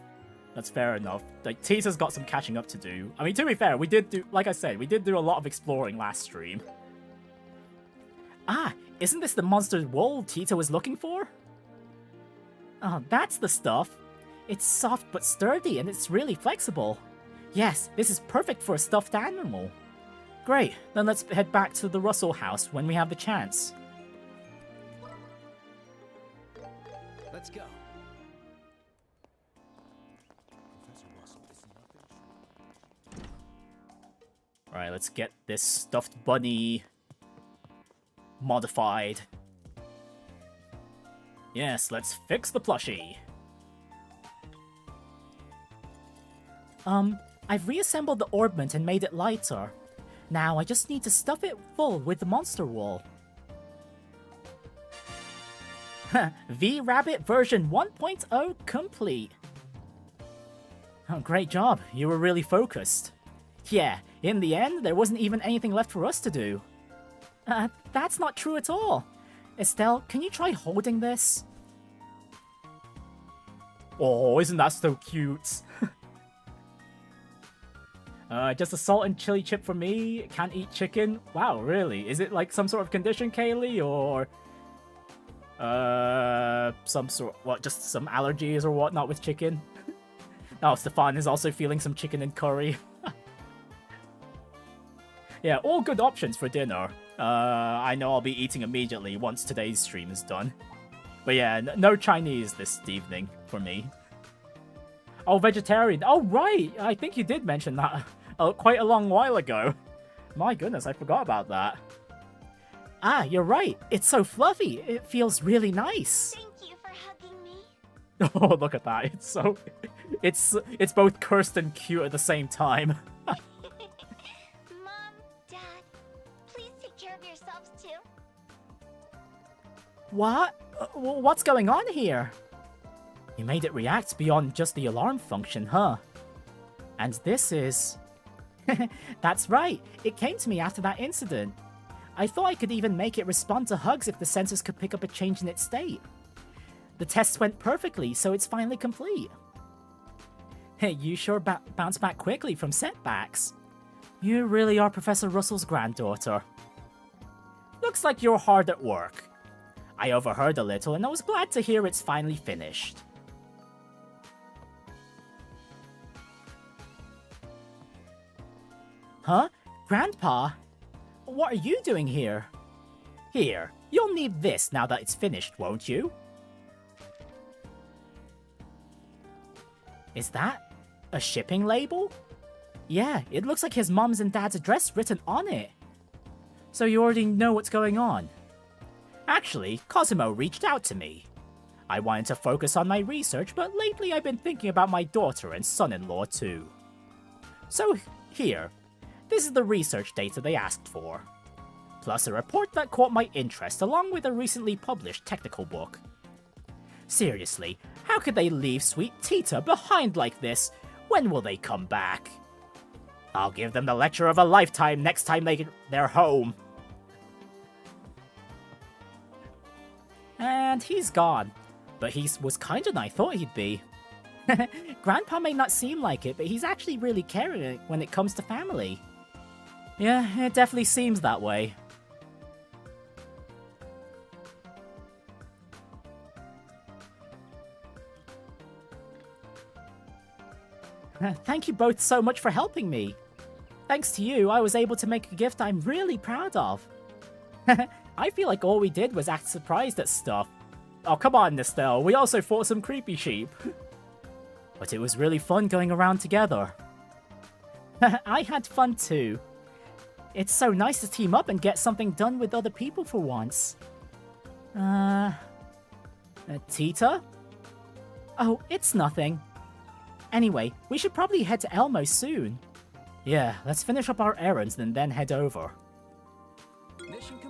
That's fair enough. Like, Tita's got some catching up to do. I mean, to be fair, we did do, like I said, we did do a lot of exploring last stream. Ah, isn't this the monster's wool Tita was looking for? Oh, that's the stuff. It's soft but sturdy, and it's really flexible. Yes, this is perfect for a stuffed animal. Great, then let's head back to the Russell house when we have the chance. Let's go. Alright, let's get this stuffed bunny modified. Yes, let's fix the plushie. I've reassembled the Orbment and made it lighter. Now I just need to stuff it full with the monster wool. V-Rabbit version 1.0 complete. Oh, great job, you were really focused. Yeah, in the end, there wasn't even anything left for us to do. That's not true at all. Estelle, can you try holding this? Oh, isn't that so cute? Just a salt and chili chip for me. Can't eat chicken. Wow, really? Is it like some sort of condition, Kaylee, or some sort? What? Just some allergies or whatnot with chicken? Oh, Stefan is also feeling some chicken and curry. Yeah, all good options for dinner. I know I'll be eating immediately once today's stream is done. But yeah, no Chinese this evening for me. Oh, vegetarian. Oh, right. I think you did mention that quite a long while ago. My goodness, I forgot about that. Ah, you're right. It's so fluffy. It feels really nice. Thank you for hugging me. Oh, look at that. It's so... It's both cursed and cute at the same time. Mom, Dad, please take care of yourselves too. What? What's going on here? You made it react beyond just the alarm function, huh? And this is... That's right, it came to me after that incident. I thought I could even make it respond to hugs if the sensors could pick up a change in its state. The tests went perfectly, so it's finally complete. Hey, you sure bounced back quickly from setbacks. You really are Professor Russell's granddaughter. Looks like you're hard at work. I overheard a little, and I was glad to hear it's finally finished. Huh? Grandpa? What are you doing here? Here, you'll need this now that it's finished, won't you? Is that a shipping label? Yeah, it looks like his mom's and dad's address written on it. So you already know what's going on. Actually, Cosimo reached out to me. I wanted to focus on my research, but lately I've been thinking about my daughter and son-in-law too. So here, this is the research data they asked for. Plus a report that caught my interest along with a recently published technical book. Seriously, how could they leave sweet Tita behind like this? When will they come back? I'll give them the lecture of a lifetime next time they're home. And he's gone. But he was kinder than I thought he'd be. Grandpa may not seem like it, but he's actually really caring when it comes to family. Yeah, it definitely seems that way. Thank you both so much for helping me. Thanks to you, I was able to make a gift I'm really proud of. I feel like all we did was act surprised at stuff. Oh, come on, Estelle, we also fought some creepy sheep. But it was really fun going around together. I had fun too. It's so nice to team up and get something done with other people for once. Tita? Oh, it's nothing. Anyway, we should probably head to Elmo soon. Yeah, let's finish up our errands and then head over.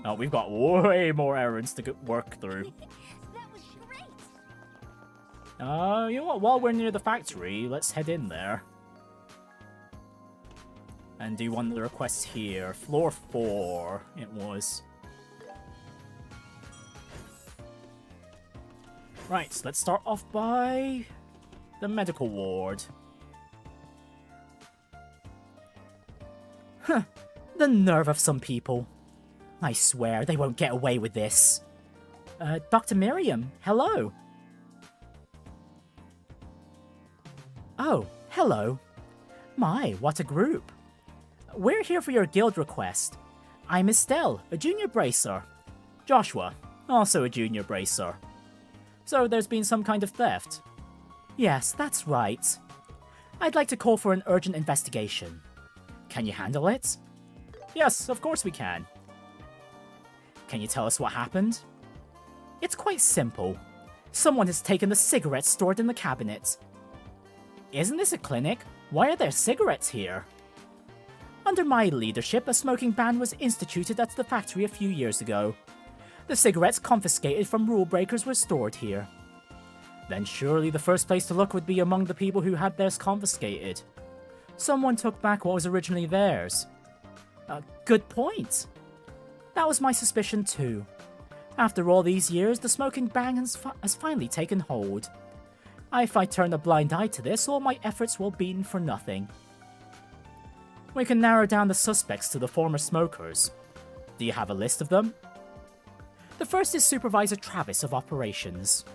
Oh, we've got way more errands to work through. That was great. You know what? While we're near the factory, let's head in there. And do one of the requests here. Floor 4, it was. Right, let's start off by the medical ward. Huh, the nerve of some people. I swear they won't get away with this. Dr. Miriam, hello. Oh, hello. My, what a group. We're here for your guild request. I'm Estelle, a junior bracer. Joshua, also a junior bracer. So there's been some kind of theft? Yes, that's right. I'd like to call for an urgent investigation. Can you handle it? Yes, of course we can. Can you tell us what happened? It's quite simple. Someone has taken the cigarettes stored in the cabinet. Isn't this a clinic? Why are there cigarettes here? Under my leadership, a smoking ban was instituted at the factory a few years ago. The cigarettes confiscated from rule breakers were stored here. Then surely the first place to look would be among the people who had theirs confiscated. Someone took back what was originally theirs. Good point. That was my suspicion too. After all these years, the smoking ban has finally taken hold. If I turn a blind eye to this, all my efforts will be for nothing. We can narrow down the suspects to the former smokers. Do you have a list of them? The first is Supervisor Travis of Operations.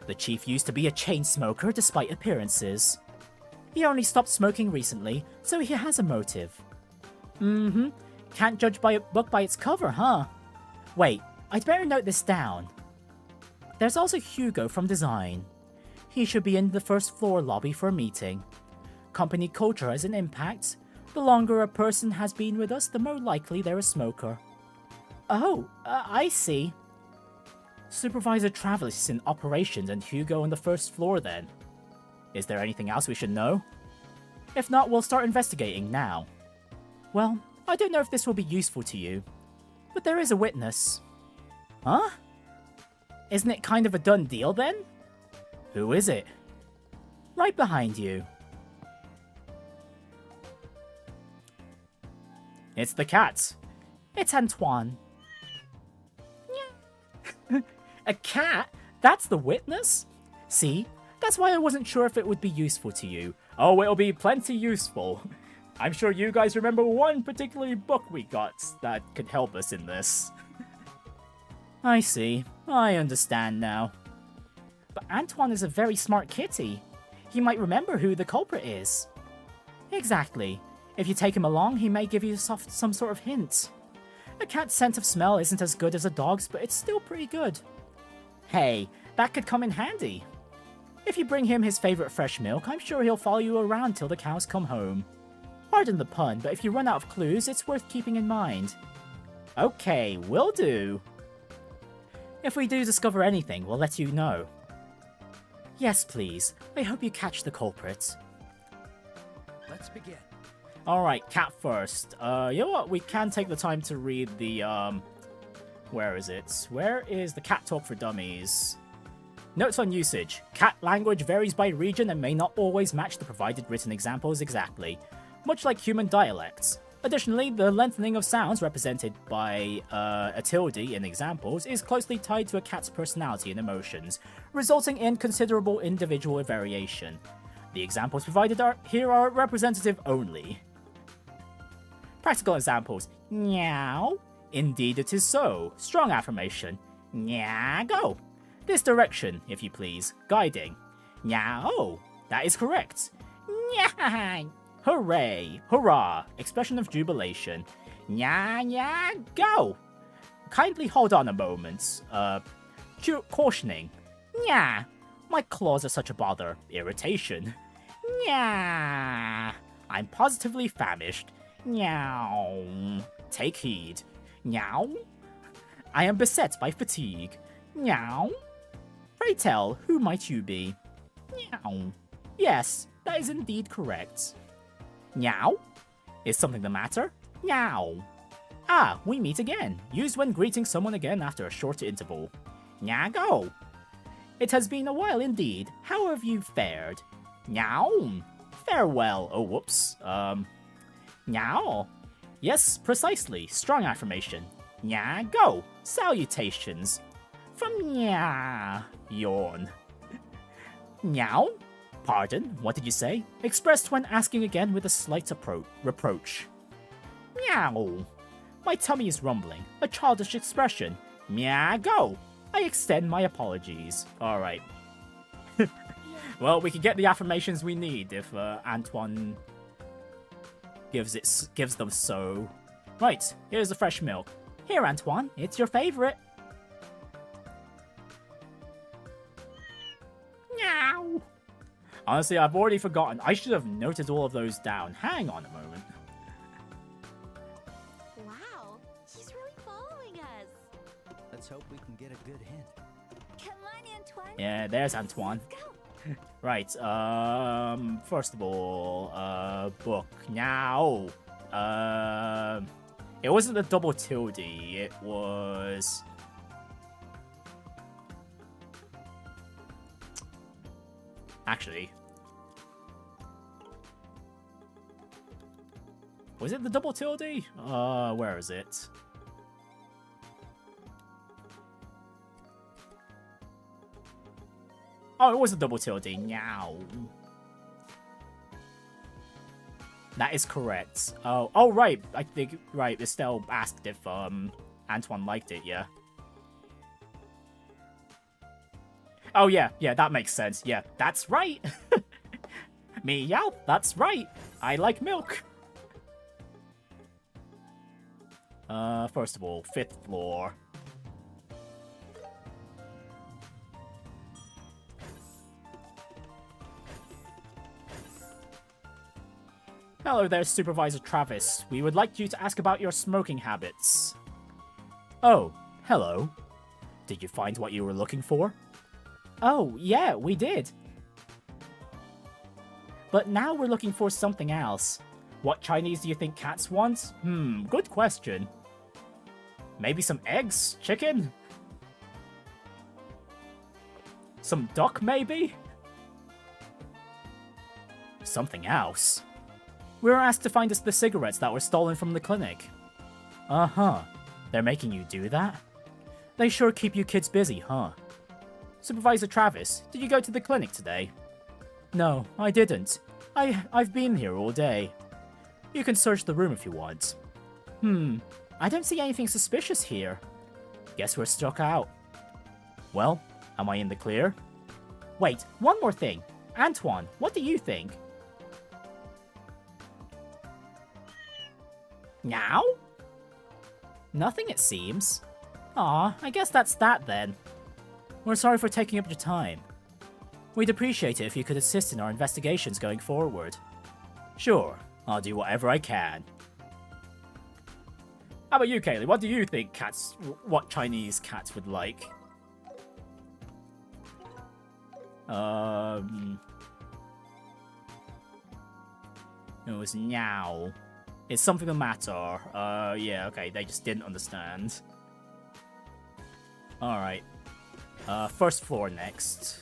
The chief used to be a chain smoker despite appearances. He only stopped smoking recently, so he has a motive. Can't judge by a book by its cover, huh? Wait, I'd better note this down. There's also Hugo from Design. He should be in the first floor lobby for a meeting. Company culture has an impact. The longer a person has been with us, the more likely they're a smoker. Oh, I see. Supervisor Travis in Operations and Hugo on the first floor then. Is there anything else we should know? If not, we'll start investigating now. Well, I don't know if this will be useful to you, but there is a witness. Huh? Isn't it kind of a done deal then? Who is it? Right behind you. It's the cat. It's Antoine. A cat? That's the witness? See? That's why I wasn't sure if it would be useful to you. Oh, it'll be plenty useful. I'm sure you guys remember one particular book we got that could help us in this. I see. I understand now. But Antoine is a very smart kitty. He might remember who the culprit is. Exactly. If you take him along, he may give you some sort of hint. A cat's sense of smell isn't as good as a dog's, but it's still pretty good. Hey, that could come in handy. If you bring him his favorite fresh milk, I'm sure he'll follow you around till the cows come home. Pardon the pun, but if you run out of clues, it's worth keeping in mind. Okay, will do. If we do discover anything, we'll let you know. Yes, please. I hope you catch the culprit. Let's begin. Alright, cat first. You know what? We can take the time to read the, where is it? Where is the Cat Talk for Dummies? Notes on usage. Cat language varies by region and may not always match the provided written examples exactly, much like human dialects. Additionally, the lengthening of sounds represented by a tilde in examples is closely tied to a cat's personality and emotions, resulting in considerable individual variation. The examples provided here are representative only. Practical examples. Meow. Indeed it is so. Strong affirmation. Meow. Go. This direction, if you please. Guiding. Meow. That is correct. Meow. Hooray. Hurrah. Expression of jubilation. Meow. Go. Kindly hold on a moment. Cautioning. Meow. My claws are such a bother. Irritation. Meow. I'm positively famished. Meow. Take heed. Meow. I am beset by fatigue. Meow. Pray tell, who might you be? Meow. Yes, that is indeed correct. Meow. Is something the matter? Meow. Ah, we meet again. Used when greeting someone again after a short interval. Meow go. It has been a while indeed. How have you fared? Meow. Farewell. Oh, whoops. Meow. Yes, precisely. Strong affirmation. Nya, go. Salutations. From Nya. Yawn. Meow? Pardon, what did you say? Expressed when asking again with a slight reproach. Meow. My tummy is rumbling. A childish expression. Meow, go. I extend my apologies. Alright. Well, we can get the affirmations we need if Antoine gives them so. Right, here's the fresh milk. Here, Antoine, it's your favorite. Meow. Honestly, I've already forgotten. I should have noted all of those down. Hang on a moment. Wow, he's really following us. Let's hope we can get a good hint. Come on, Antoine. Yeah, there's Antoine. Let's go. Right, first of all, book. Now, it wasn't the double tilde, it was... Actually... Was it the double tilde? Where is it? Oh, it was a double tilde. Now. That is correct. Oh, right. I think, right, Estelle asked if, Antoine liked it, yeah. Oh, yeah, that makes sense. Yeah, that's right. Meow, that's right. I like milk. First of all, 5th floor. Hello there, Supervisor Travis. We would like you to ask about your smoking habits. Oh, hello. Did you find what you were looking for? Oh, yeah, we did. But now we're looking for something else. What Chinese do you think cats want? Good question. Maybe some eggs? Chicken? Some duck, maybe? Something else. We were asked to find us the cigarettes that were stolen from the clinic. Uh-huh. They're making you do that? They sure keep you kids busy, huh? Supervisor Travis, did you go to the clinic today? No, I didn't. I've been here all day. You can search the room if you want. I don't see anything suspicious here. Guess we're struck out. Well, am I in the clear? Wait, one more thing. Antoine, what do you think? Now? Nothing, it seems. Aw, I guess that's that then. We're sorry for taking up your time. We'd appreciate it if you could assist in our investigations going forward. Sure, I'll do whatever I can. How about you, Kaylee? What do you think what Chinese cats would like? It was meow. Is something the matter? Yeah, okay, they just didn't understand. Alright. First floor next.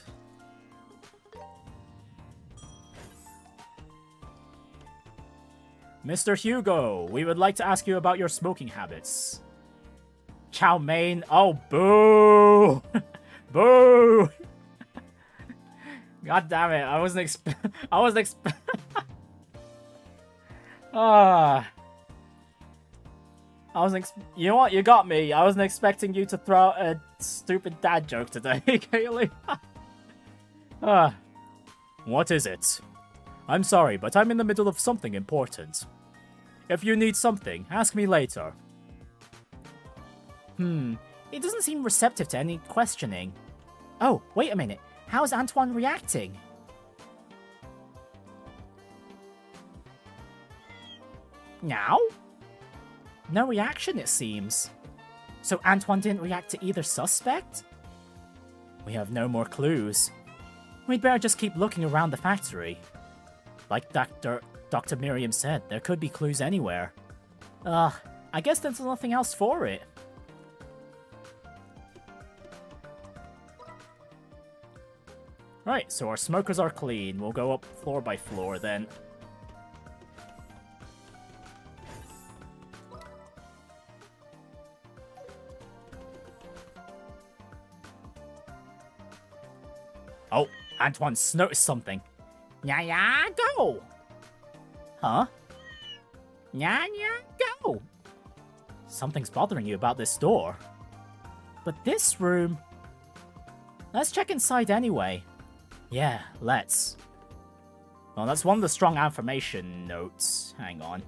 Mr. Hugo, we would like to ask you about your smoking habits. Chow mein. Oh, boo! Boo! God damn it! I wasn't you know what? You got me. I wasn't expecting you to throw out a stupid dad joke today, Kaylee. What is it? I'm sorry, but I'm in the middle of something important. If you need something, ask me later. He doesn't seem receptive to any questioning. Oh, wait a minute. How's Antoine reacting? Now? No reaction, it seems. So Antoine didn't react to either suspect? We have no more clues. We'd better just keep looking around the factory. Like Dr. Miriam said, there could be clues anywhere. I guess there's nothing else for it. Right, so our smokers are clean. We'll go up floor by floor then. Oh, Antoine's noticed something. Yeah, go! Huh? Yeah, go! Something's bothering you about this door. But this room... Let's check inside anyway. Yeah, let's. Well, that's one of the strong affirmation notes. Hang on.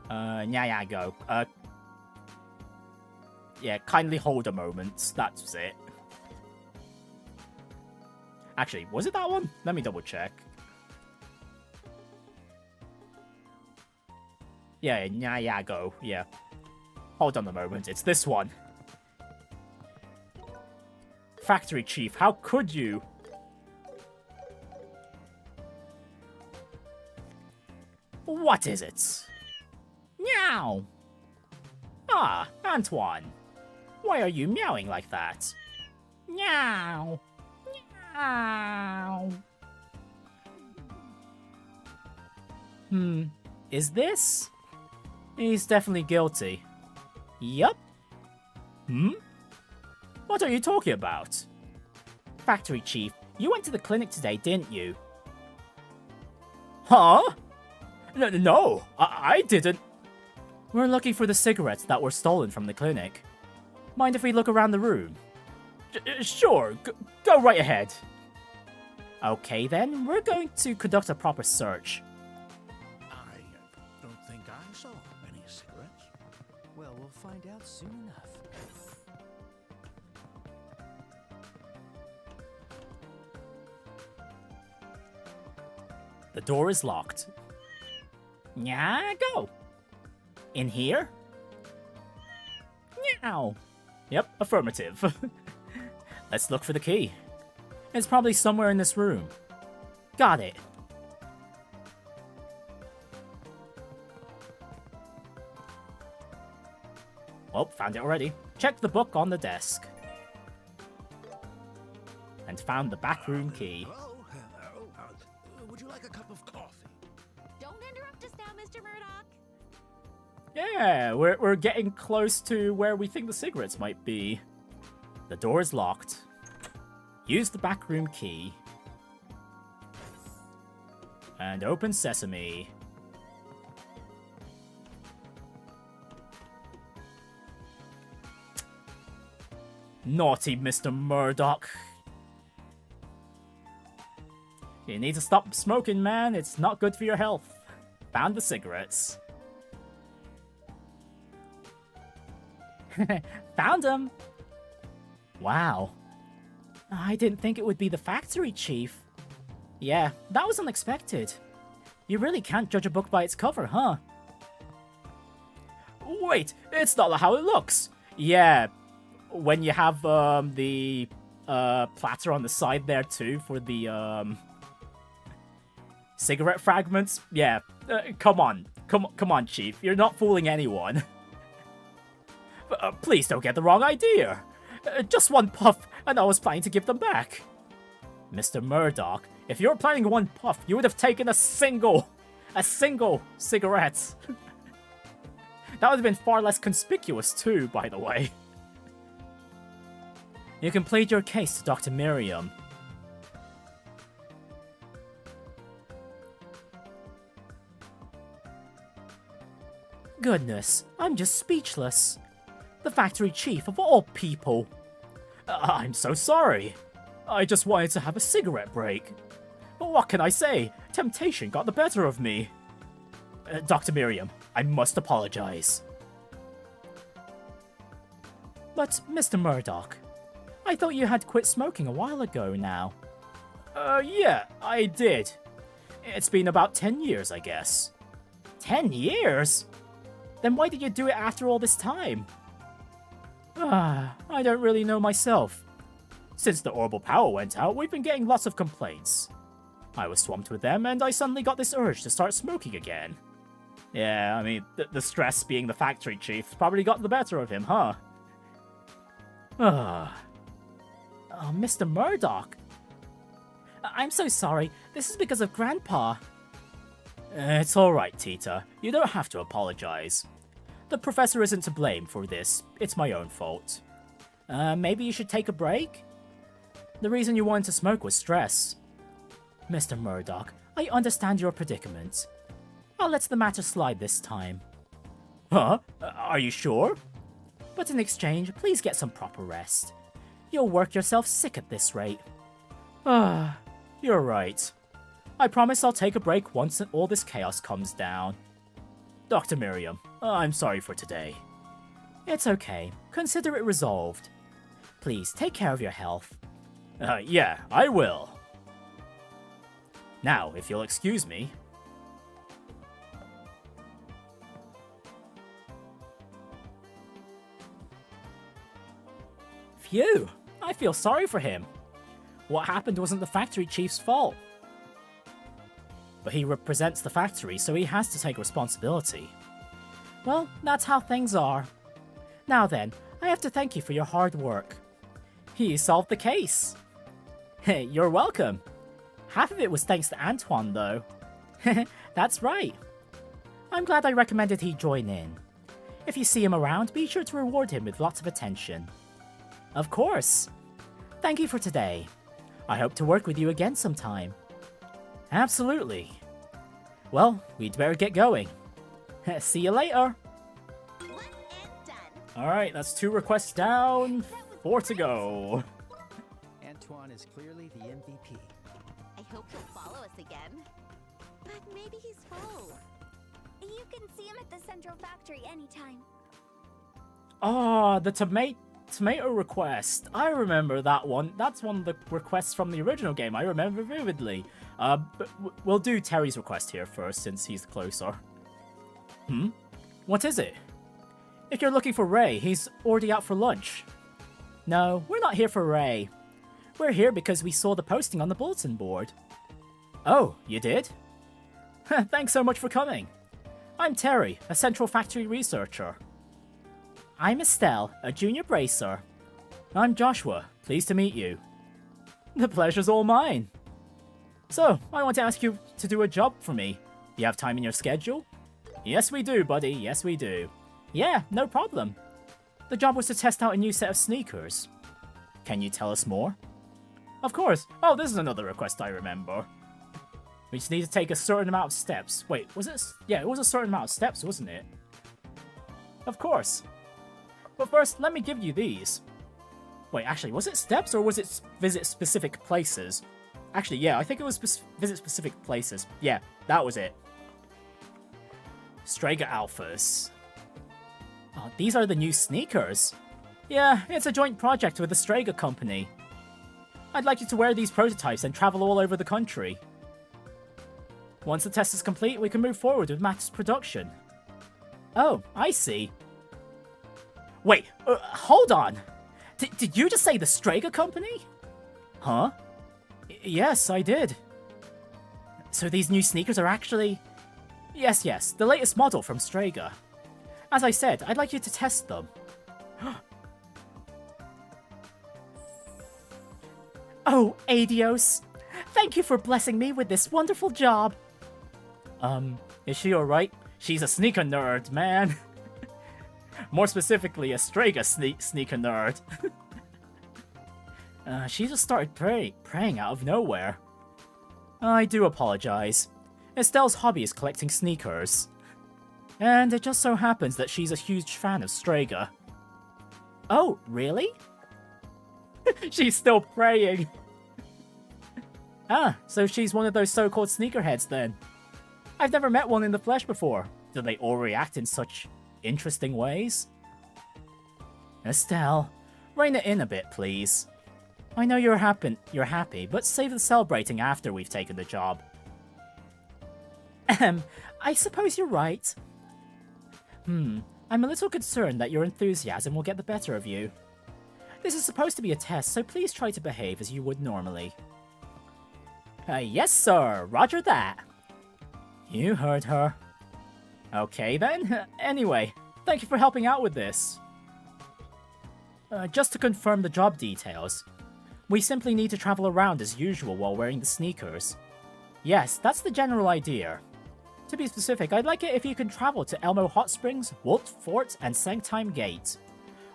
Yeah, go. Yeah, kindly hold a moment. That's it. Actually, was it that one? Let me double check. Yeah, go. Yeah. Hold on a moment. It's this one. Factory Chief, how could you? What is it? Meow! Ah, Antoine. Why are you meowing like that? Meow! Meow! Is this? He's definitely guilty. Yup. What are you talking about? Factory Chief, you went to the clinic today, didn't you? Huh? No, I didn't. We're looking for the cigarettes that were stolen from the clinic. Mind if we look around the room? Sure, go right ahead. Okay then, we're going to conduct a proper search. I don't think I saw any cigarettes. Well, we'll find out soon enough. The door is locked. Yeah, go. In here? Meow. Yep, affirmative. Let's look for the key. It's probably somewhere in this room. Got it. Well, found it already. Checked the book on the desk. And found the backroom key. Hello? Would you like a cup of coffee? Don't interrupt us now, Mr. Murdoch. Yeah, we're getting close to where we think the cigarettes might be. The door is locked. Use the backroom key. And open sesame. Naughty Mr. Murdoch. You need to stop smoking, man. It's not good for your health. Found the cigarettes. Found them! Wow. I didn't think it would be the factory chief. Yeah, that was unexpected. You really can't judge a book by its cover, huh? Wait, it's not how it looks! Yeah, when you have the platter on the side there too for the cigarette fragments. Yeah, come on, Chief. You're not fooling anyone. Please don't get the wrong idea. Just one puff, and I was planning to give them back. Mr. Murdoch, if you were planning one puff, you would have taken a single cigarette. That would have been far less conspicuous too, by the way. You can plead your case to Dr. Miriam. Goodness, I'm just speechless. The factory chief of all people. I'm so sorry. I just wanted to have a cigarette break. What can I say? Temptation got the better of me. Dr. Miriam, I must apologize. But, Mr. Murdoch, I thought you had quit smoking a while ago now. Yeah, I did. It's been about 10 years, I guess. 10 years? Then why did you do it after all this time? I don't really know myself. Since the Orbal power went out, we've been getting lots of complaints. I was swamped with them, and I suddenly got this urge to start smoking again. Yeah, I mean, the stress being the factory chief probably got the better of him, huh? Oh, Mr. Murdoch. I'm so sorry. This is because of Grandpa. It's alright, Tita. You don't have to apologize. The professor isn't to blame for this. It's my own fault. Maybe you should take a break? The reason you wanted to smoke was stress. Mr. Murdoch, I understand your predicament. I'll let the matter slide this time. Huh? Are you sure? But in exchange, please get some proper rest. You'll work yourself sick at this rate. Ah, you're right. I promise I'll take a break once all this chaos comes down. Dr. Miriam, I'm sorry for today. It's okay. Consider it resolved. Please, take care of your health. Yeah, I will. Now, if you'll excuse me. Phew, I feel sorry for him. What happened wasn't the factory chief's fault. But he represents the factory, so he has to take responsibility. Well, that's how things are. Now then, I have to thank you for your hard work. You solved the case. Hey, you're welcome. Half of it was thanks to Antoine, though. That's right. I'm glad I recommended he join in. If you see him around, be sure to reward him with lots of attention. Of course. Thank you for today. I hope to work with you again sometime. Absolutely. Well, we'd better get going. See you later. Alright, that's 2 requests down, 4 to go. Antoine is clearly the MVP. I hope he'll follow us again. But maybe he's full. You can see him at the central factory anytime. Oh, the tomato request. I remember that one. That's one of the requests from the original game. I remember vividly. But we'll do Terry's request here first, since he's closer. What is it? If you're looking for Ray, he's already out for lunch. No, we're not here for Ray. We're here because we saw the posting on the bulletin board. Oh, you did? Thanks so much for coming. I'm Terry, a Central Factory researcher. I'm Estelle, a junior bracer. I'm Joshua, pleased to meet you. The pleasure's all mine. So, I want to ask you to do a job for me. You have time in your schedule? Yes we do, buddy, yes we do. Yeah, no problem. The job was to test out a new set of sneakers. Can you tell us more? Of course. Oh, this is another request I remember. We just need to take a certain amount of steps. Wait, was it? Yeah, it was a certain amount of steps, wasn't it? Of course. But first, let me give you these. Wait, actually, was it steps or was it visit specific places? Actually, yeah, I think it was visit specific places. Yeah, that was it. Strega Alphas. Oh, these are the new sneakers. Yeah, it's a joint project with the Strega company. I'd like you to wear these prototypes and travel all over the country. Once the test is complete, we can move forward with mass production. Oh, I see. Wait, hold on. Did you just say the Strega company? Huh? Yes, I did. So these new sneakers are actually... Yes, the latest model from Strega. As I said, I'd like you to test them. Oh, Adios! Thank you for blessing me with this wonderful job! Is she alright? She's a sneaker nerd, man! More specifically, a Strega sneaker nerd. She just started praying out of nowhere. I do apologize. Estelle's hobby is collecting sneakers. And it just so happens that she's a huge fan of Strega. Oh, really? She's still praying. Ah, so she's one of those so-called sneakerheads then. I've never met one in the flesh before. Do they all react in such interesting ways? Estelle, rein it in a bit, please. I know you're happy, but save the celebrating after we've taken the job. I suppose you're right. I'm a little concerned that your enthusiasm will get the better of you. This is supposed to be a test, so please try to behave as you would normally. Yes, sir. Roger that. You heard her. Okay, then. Anyway, thank you for helping out with this. Just to confirm the job details. We simply need to travel around as usual while wearing the sneakers. Yes, that's the general idea. To be specific, I'd like it if you can travel to Elmo Hot Springs, Wolf Fort, and Sanctime Gate.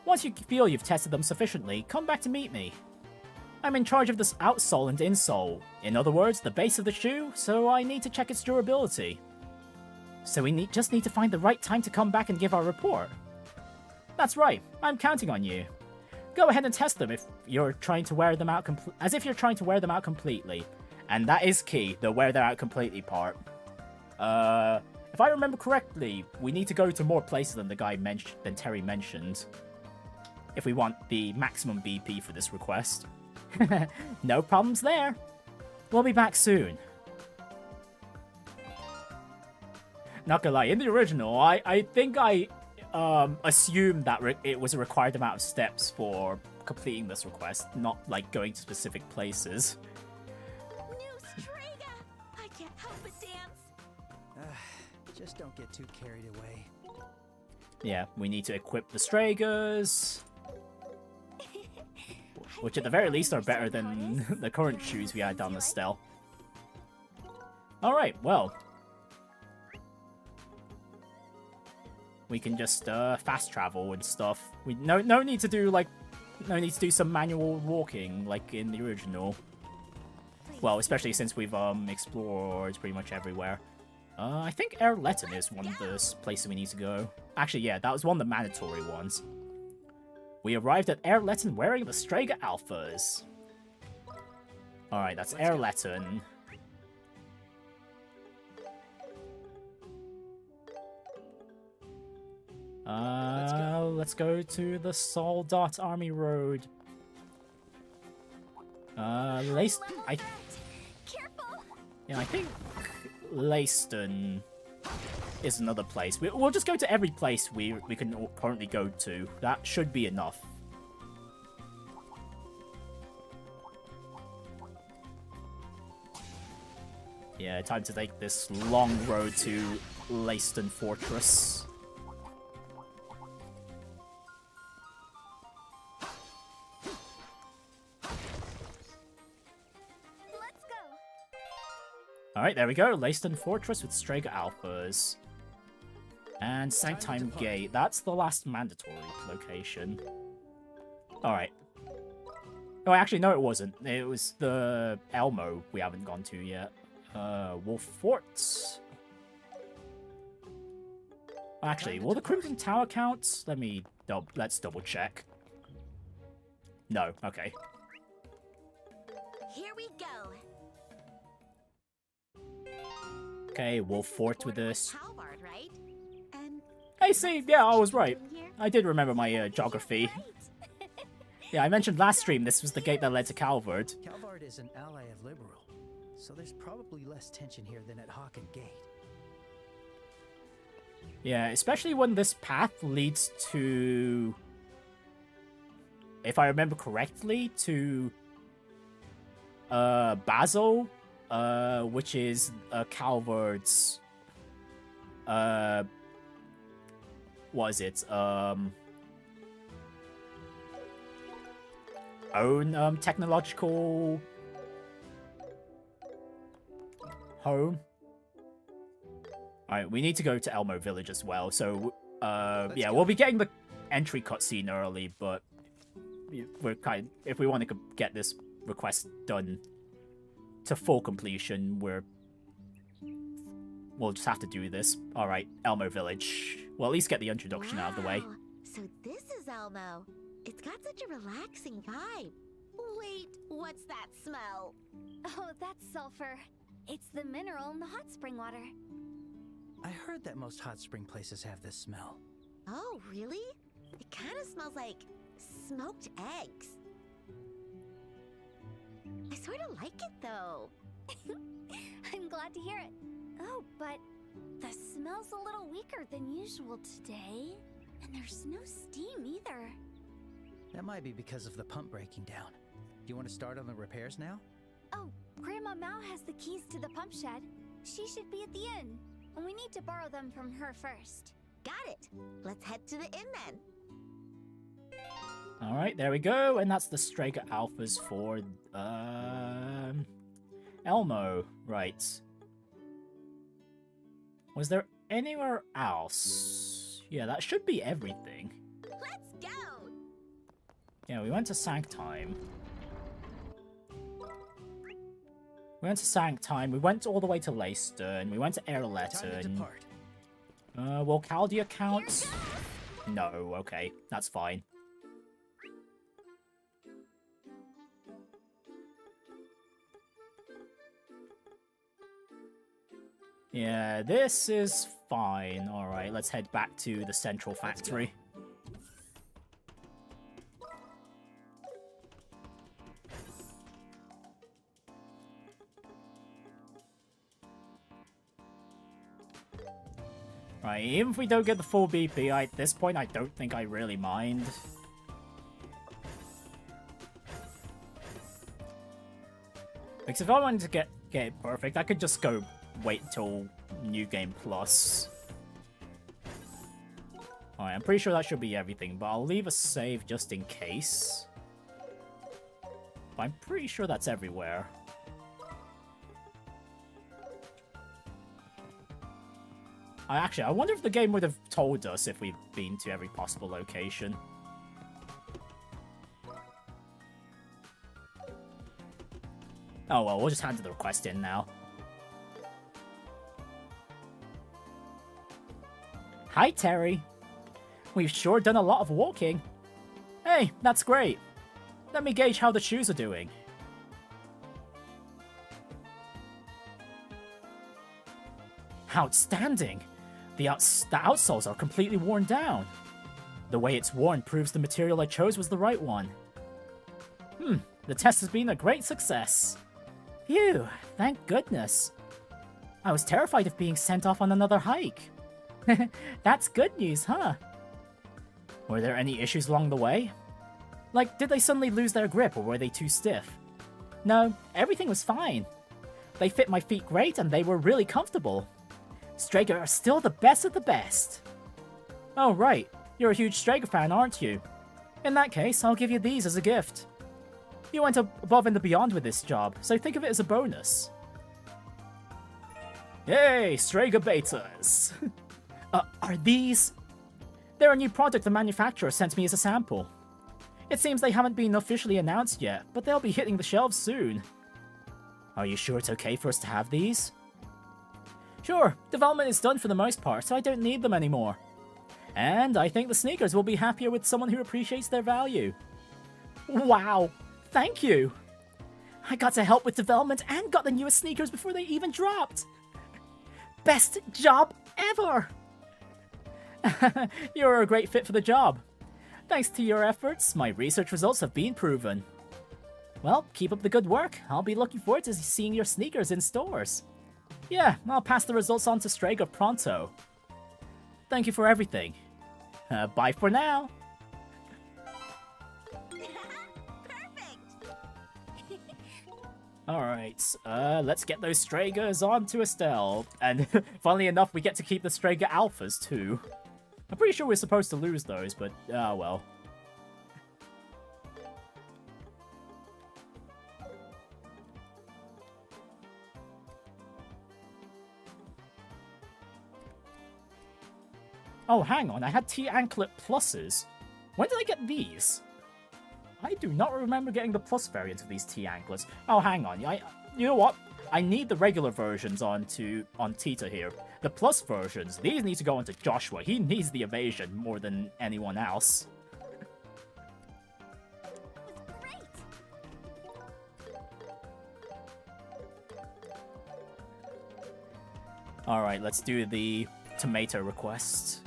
Once you feel you've tested them sufficiently, come back to meet me. I'm in charge of this outsole and insole. In other words, the base of the shoe, so I need to check its durability. So we just need to find the right time to come back and give our report. That's right, I'm counting on you. Go ahead and test them if you're trying to wear them out as if you're trying to wear them out completely. And that is key, the wear them out completely part. If I remember correctly, we need to go to more places than Terry mentioned. If we want the maximum BP for this request. No problems there. We'll be back soon. Not gonna lie, in the original, I think I assumed that it was a required amount of steps for completing this request, not like going to specific places. New Strega! I can't help but dance. Just don't get too carried away. Yeah, we need to equip the Stregas, which at the very least are better than the current shoes we had on the Stell. Alright, well. We can just fast travel and stuff. We no need to do some manual walking like in the original. Well, especially since we've explored pretty much everywhere. I think Erletten is one of the places we need to go. Actually, yeah, that was one of the mandatory ones. We arrived at Erletten wearing the Strega Alphas. Alright, that's Erletten. Let's go to the Soldat Army Road. I think Leyston is another place. We'll just go to every place we can currently go to. That should be enough. Yeah, time to take this long road to Leyston Fortress. Alright, there we go. Leyston Fortress with Strega Alphas. And Sanctime Gate. That's the last mandatory location. Alright. Oh, actually, no, it wasn't. It was the Elmo we haven't gone to yet. Wolf Fort. Actually, will the Crimson Tower count? Let's double check. No, okay. Here we go. Okay, Wolf Fort with this. Halvard, right? And Hey, see, yeah, I was right. I did remember my geography. Yeah, I mentioned last stream this was the gate that led to Calvard. Calvard is an ally of Liberal, so there's probably less tension here than at Hawken Gate. Yeah, especially when this path leads to, if I remember correctly, to Basel, which is Calvard's was it own technological home. Alright, we need to go to Elmo Village as well, so yeah, we'll be getting the entry cutscene early, but we're if we want to get this request done to full completion, we'll just have to do this. Alright, Elmo Village. We'll at least get the introduction out of the way. So this is Elmo. It's got such a relaxing vibe. Wait, what's that smell? Oh, that's sulfur. It's the mineral in the hot spring water. I heard that most hot spring places have this smell. Oh, really? It kind of smells like smoked eggs. I sort of like it, though. I'm glad to hear it. Oh, but the smell's a little weaker than usual today. And there's no steam either. That might be because of the pump breaking down. Do you want to start on the repairs now? Oh, Grandma Mao has the keys to the pump shed. She should be at the inn. And we need to borrow them from her first. Got it. Let's head to the inn then. Alright, there we go, and that's the Straker Alphas for, Elmo. Right. Was there anywhere else? Yeah, that should be everything. Let's go! Yeah, we went to Sanctime. We went to Sanctime, we went all the way to Leyston, we went to Time to Airleton. depart. Will Caldia count? No, okay, that's fine. Yeah, this is fine. Alright, let's head back to the central factory. Right, even if we don't get the full BP, at this point I don't think I really mind. Because if I wanted to get it perfect, I could just go wait till New Game Plus. Alright, I'm pretty sure that should be everything, but I'll leave a save just in case. But I'm pretty sure that's everywhere. I wonder if the game would have told us if we've been to every possible location. Oh well, we'll just hand the request in now. Hi, Terry. We've sure done a lot of walking. Hey, that's great. Let me gauge how the shoes are doing. Outstanding! The outsoles are completely worn down. The way it's worn proves the material I chose was the right one. The test has been a great success. Phew, thank goodness. I was terrified of being sent off on another hike. That's good news, huh? Were there any issues along the way? Like, did they suddenly lose their grip or were they too stiff? No, everything was fine. They fit my feet great and they were really comfortable. Straker are still the best of the best. Oh, right. You're a huge Straker fan, aren't you? In that case, I'll give you these as a gift. You went above and beyond with this job, so think of it as a bonus. Yay, Straker betas! Are these? They're a new product the manufacturer sent me as a sample. It seems they haven't been officially announced yet, but they'll be hitting the shelves soon. Are you sure it's okay for us to have these? Sure, development is done for the most part, so I don't need them anymore. And I think the sneakers will be happier with someone who appreciates their value. Wow, thank you! I got to help with development and got the newest sneakers before they even dropped! Best job ever! You're a great fit for the job. Thanks to your efforts, my research results have been proven. Well, keep up the good work. I'll be looking forward to seeing your sneakers in stores. Yeah, I'll pass the results on to Straker pronto. Thank you for everything. Bye for now. Perfect! Alright, let's get those Stragers on to Estelle. And funnily enough, we get to keep the Strager Alphas too. I'm pretty sure we're supposed to lose those, but well. Oh, hang on, I had T-Anklet Pluses. When did I get these? I do not remember getting the plus variant of these T-Anklets. Oh, hang on, you know what? I need the regular versions on Tita here. The plus versions, these need to go onto Joshua. He needs the evasion more than anyone else. Great! Alright, let's do the tomato request.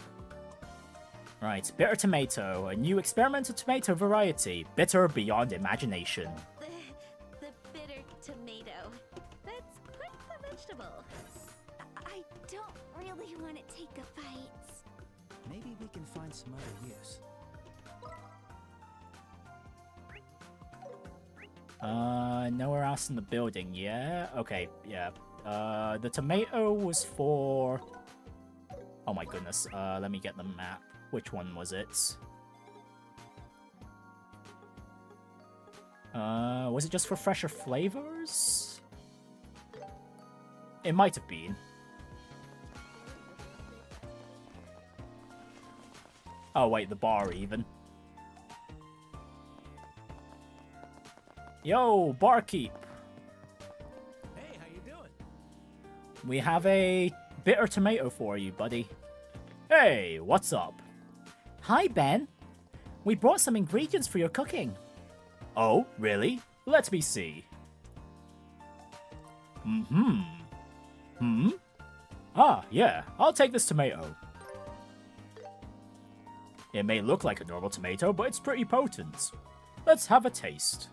Right, bitter tomato, a new experimental tomato variety, bitter beyond imagination. The bitter tomato. That's quite the vegetable. I don't really want to take a bite. Maybe we can find some other use. Nowhere else in the building, yeah? Okay, yeah. The tomato was for... Oh my goodness, let me get the map. Which one was it? Was it just for fresher flavors? It might have been. Oh wait, the bar even. Yo, barkeep. Hey, how you doing? We have a bitter tomato for you, buddy. Hey, what's up? Hi, Ben. We brought some ingredients for your cooking. Oh, really? Let me see. Ah, yeah, I'll take this tomato. It may look like a normal tomato, but it's pretty potent. Let's have a taste.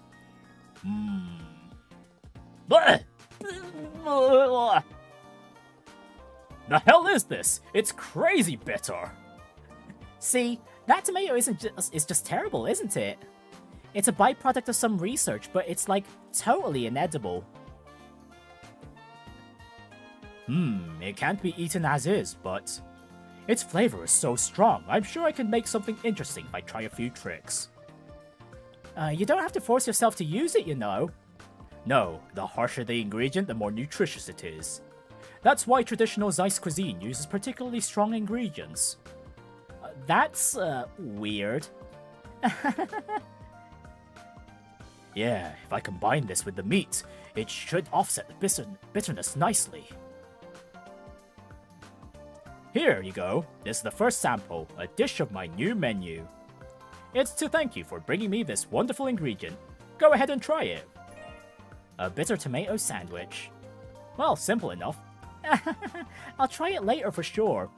Blech! The hell is this? It's crazy bitter. See, that tomato is just terrible, isn't it? It's a byproduct of some research, but it's like totally inedible. It can't be eaten as is, but its flavor is so strong. I'm sure I can make something interesting if I try a few tricks. You don't have to force yourself to use it, you know. No, the harsher the ingredient, the more nutritious it is. That's why traditional Zeiss cuisine uses particularly strong ingredients. That's, weird. Yeah, if I combine this with the meat, it should offset the bitterness nicely. Here you go. This is the first sample, a dish of my new menu. It's to thank you for bringing me this wonderful ingredient. Go ahead and try it. A bitter tomato sandwich. Well, simple enough. I'll try it later for sure.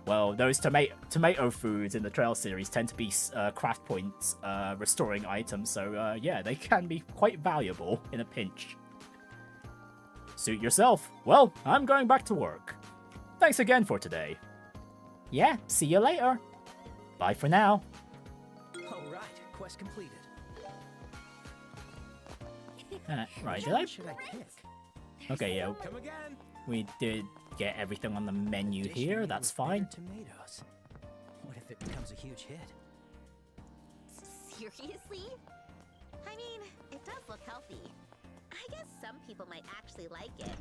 Well, those tomato foods in the Trail series tend to be craft points restoring items, so yeah, they can be quite valuable in a pinch. Suit yourself. Well, I'm going back to work. Thanks again for today. Yeah, see you later. Bye for now. Alright, quest completed. Right, Which did one I? should I pick? Okay, yeah, Come again. we did get everything on the menu Dish here, made that's with bitter fine. Tomatoes. What if it becomes a huge hit? Seriously? I mean, it does look healthy. I guess some people might actually like it.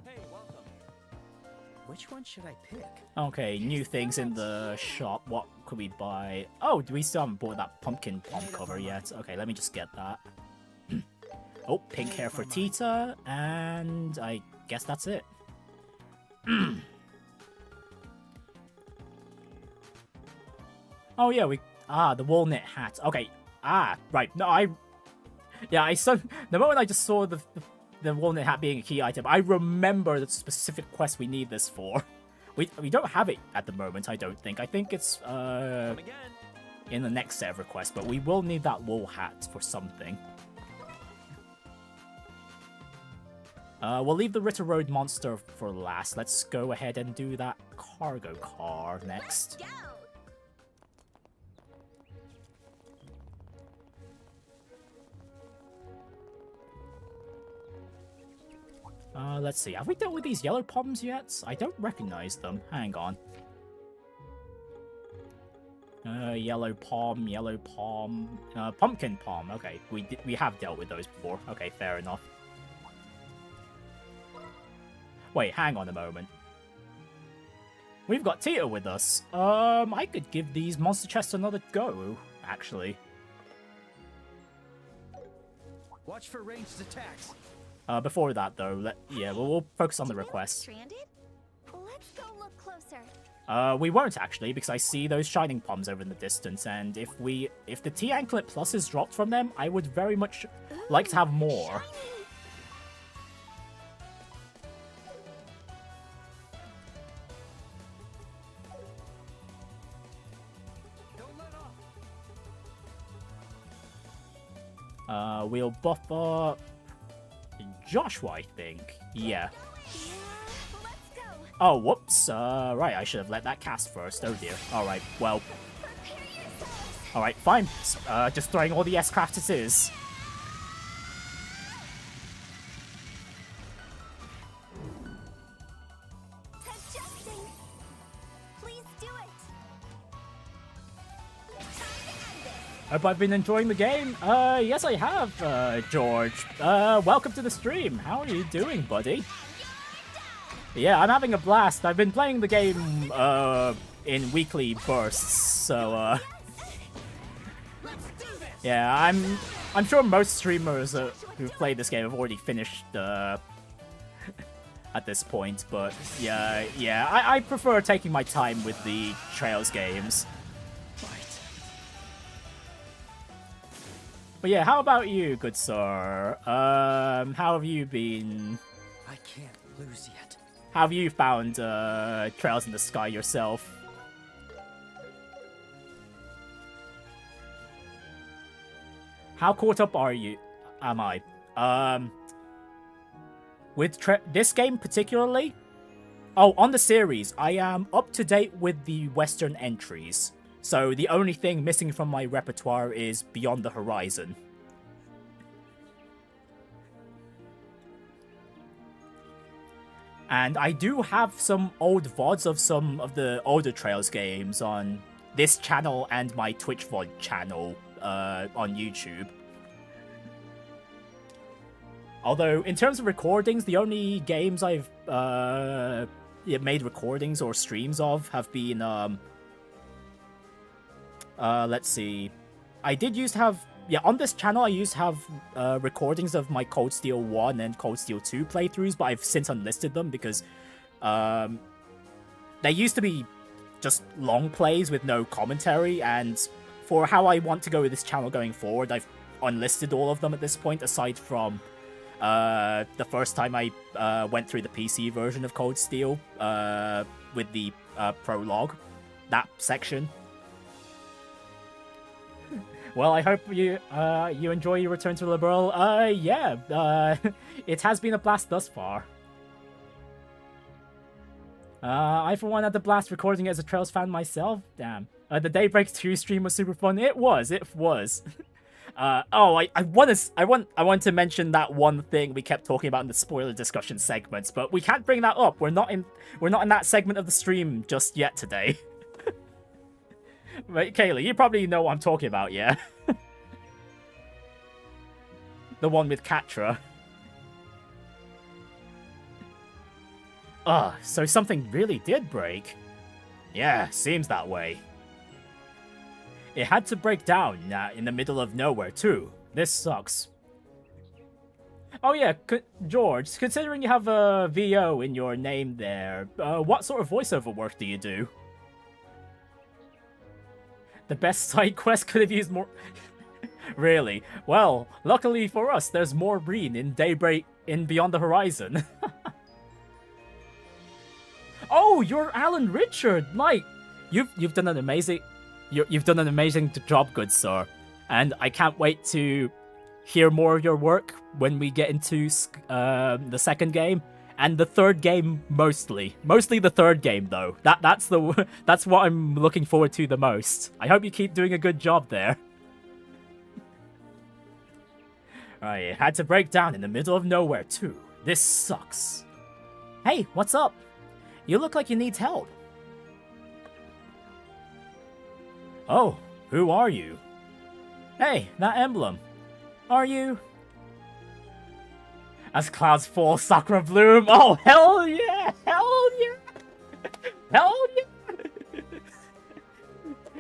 Hey, welcome. Which one should I pick? Okay, new things in the shop. What could we buy? Oh, we still haven't bought that pumpkin palm cover yet. Okay, let me just get that. Oh, pink hair for Tita, and I guess that's it. Oh yeah, the walnut hat. Okay, right. No, the moment I just saw the walnut hat being a key item, I remember the specific quest we need this for. We don't have it at the moment, I don't think. I think it's in the next set of requests, but we will need that wool hat for something. We'll leave the Ritter Road monster for last. Let's go ahead and do that cargo car next. Let's go! Let's see. Have we dealt with these yellow poms yet? I don't recognize them. Hang on. Yellow pom, pumpkin pom. Okay, we have dealt with those before. Okay, fair enough. Wait, hang on a moment. We've got Tita with us. I could give these monster chests another go, actually. Watch for ranged attacks. Before that, though, we'll focus on the requests. Stranded? Let's go look closer. We won't actually, because I see those shining poms over in the distance, and if the T-Anklet Plus is dropped from them, I would very much like to have more. Shiny. We'll buff up Joshua, I think. Yeah. Let's go. Oh, whoops. Right, I should have let that cast first. Oh dear. Alright, well. Prepare yourselves. Alright, fine. Just throwing all the S-craft it is. Adjusting. Please do it. Time to end this. Hope I've been enjoying the game. Yes I have, George. Welcome to the stream. How are you doing, buddy? Yeah, I'm having a blast. I've been playing the game, in weekly bursts, so, yeah, I'm sure most streamers who've played this game have already finished, at this point, but yeah, I prefer taking my time with the Trails games. But yeah, how about you, good sir? How have you been? I can't lose yet. How have you found Trails in the Sky yourself? How caught up are you? Am I? With this game particularly? Oh, on the series, I am up to date with the Western entries. So the only thing missing from my repertoire is Beyond the Horizon. And I do have some old VODs of some of the older Trails games on this channel and my Twitch VOD channel on YouTube. Although, in terms of recordings, the only games I've made recordings or streams of have been, let's see. I did used to have, on this channel I used to have recordings of my Cold Steel 1 and Cold Steel 2 playthroughs, but I've since unlisted them because they used to be just long plays with no commentary, and for how I want to go with this channel going forward, I've unlisted all of them at this point, aside from the first time I went through the PC version of Cold Steel with the prologue, that section. Well, I hope you you enjoy your return to Liberal. Yeah, it has been a blast thus far. I for one had a blast recording as a Trails fan myself. Damn. The Daybreak 2 stream was super fun. It was. I want to mention that one thing we kept talking about in the spoiler discussion segments, but we can't bring that up. We're not in that segment of the stream just yet today. Right, Kayla, you probably know what I'm talking about, yeah? The one with Catra. So something really did break. Yeah, seems that way. It had to break down in the middle of nowhere, too. This sucks. Oh yeah, George, considering you have a VO in your name there, what sort of voiceover work do you do? The best side quest could have used more... Really? Well, luckily for us, there's more Breen in Daybreak in Beyond the Horizon. Oh, you're Alan Richard! Like, you've done an amazing... You've done an amazing job, good sir. And I can't wait to hear more of your work when we get into the second game. And the third game, mostly. Mostly the third game, though. That's what I'm looking forward to the most. I hope you keep doing a good job there. Alright, it had to break down in the middle of nowhere, too. This sucks. Hey, what's up? You look like you need help. Oh, who are you? Hey, that emblem. Are you... As clouds fall, Sakura bloom. Oh, hell yeah! Hell yeah! Hell yeah!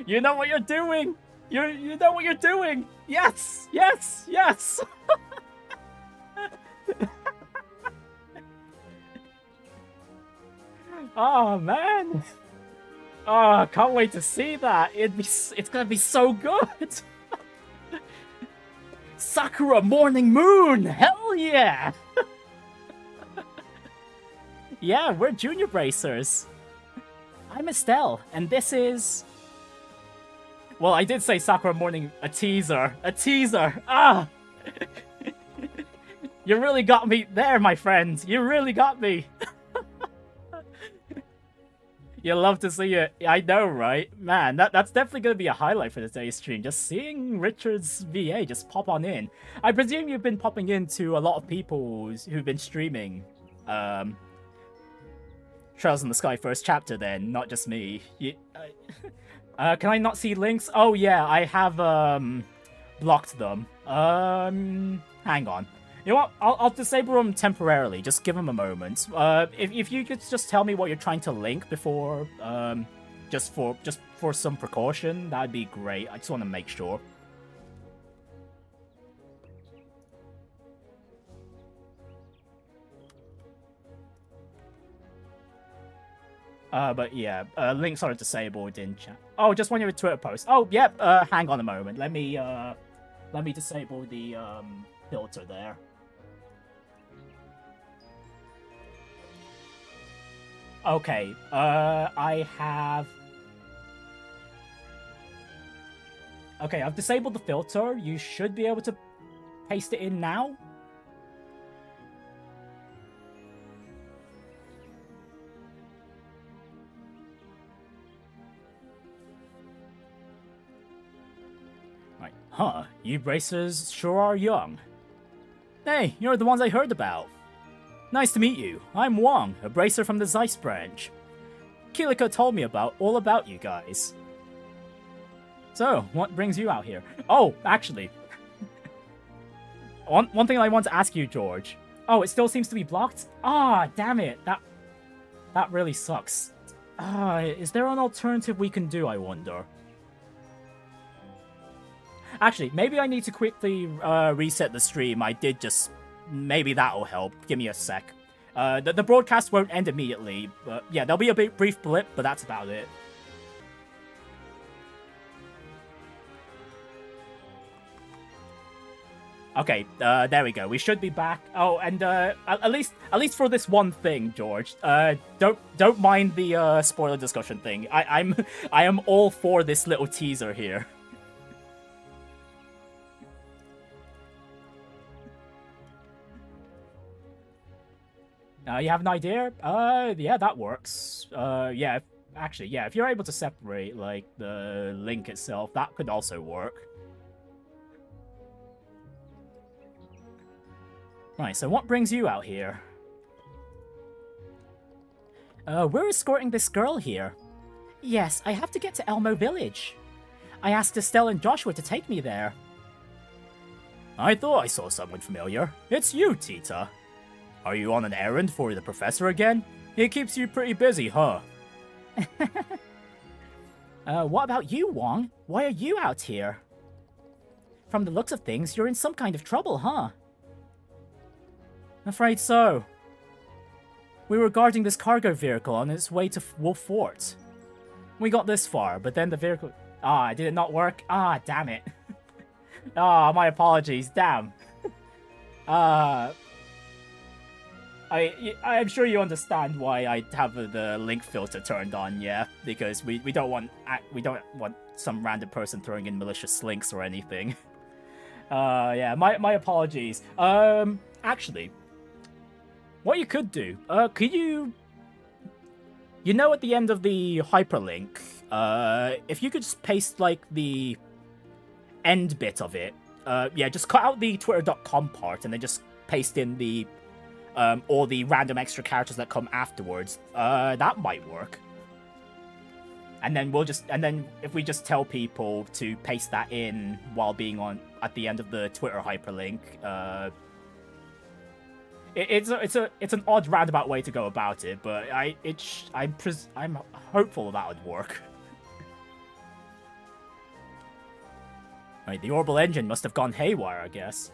You know what you're doing! You know what you're doing! Yes! Yes! Yes! Oh, man! Oh, I can't wait to see that! It's gonna be so good! Sakura Morning Moon! Hell yeah! Yeah, we're Junior Bracers. I'm Estelle, and this is... Well, I did say Sakura Morning... A teaser. A teaser! Ah! You really got me there, my friend. You really got me. You love to see it. I know, right? Man, that's definitely going to be a highlight for today's stream. Just seeing Richard's VA just pop on in. I presume you've been popping into a lot of people who've been streaming Trails in the Sky first chapter then, not just me. Can I not see links? Oh yeah, I have blocked them. Hang on. You know what? I'll disable them temporarily. Just give them a moment. If you could just tell me what you're trying to link before, just for some precaution, that'd be great. I just want to make sure. But yeah, links are disabled in chat. Oh, just when you're a Twitter post. Oh, yep. Hang on a moment. Let me disable the filter there. Okay. I have. Okay, I've disabled the filter. You should be able to paste it in now. Right. Huh, you bracers sure are young. Hey, you're the ones I heard about. Nice to meet you. I'm Wong, a bracer from the Zeiss branch. Kiliko told me all about you guys. So, what brings you out here? Oh, actually. one thing I want to ask you, George. Oh, it still seems to be blocked? Ah, damn it. That really sucks. Is there an alternative we can do, I wonder? Actually, maybe I need to quickly reset the stream. I did just... Maybe that'll help. Give me a sec. The broadcast won't end immediately, but yeah, there'll be a brief blip, but that's about it. Okay, there we go. We should be back. Oh, and at least for this one thing, George. Don't mind the spoiler discussion thing. I am all for this little teaser here. You have an idea? Yeah, that works. Yeah, actually, yeah, if you're able to separate, like, the link itself, that could also work. Right, so what brings you out here? We're escorting this girl here. Yes, I have to get to Elmo Village. I asked Estelle and Joshua to take me there. I thought I saw someone familiar. It's you, Tita. Are you on an errand for the professor again? It keeps you pretty busy, huh? What about you, Wong? Why are you out here? From the looks of things, you're in some kind of trouble, huh? Afraid so. We were guarding this cargo vehicle on its way to Wolf Fort. We got this far, but then the vehicle... Ah, did it not work? Ah, damn it. Ah, my apologies, damn. I'm sure you understand why I have the link filter turned on, yeah? Because we don't want some random person throwing in malicious links or anything. Yeah, my apologies. Actually, what you could do, could you... You know at the end of the hyperlink, if you could just paste, like, the end bit of it, yeah, just cut out the twitter.com part and then just paste in the, all the random extra characters that come afterwards, that might work. And then if we just tell people to paste that in while being at the end of the Twitter hyperlink, it's an odd roundabout way to go about it, but I'm hopeful that would work. Right, the Orbal engine must have gone haywire, I guess.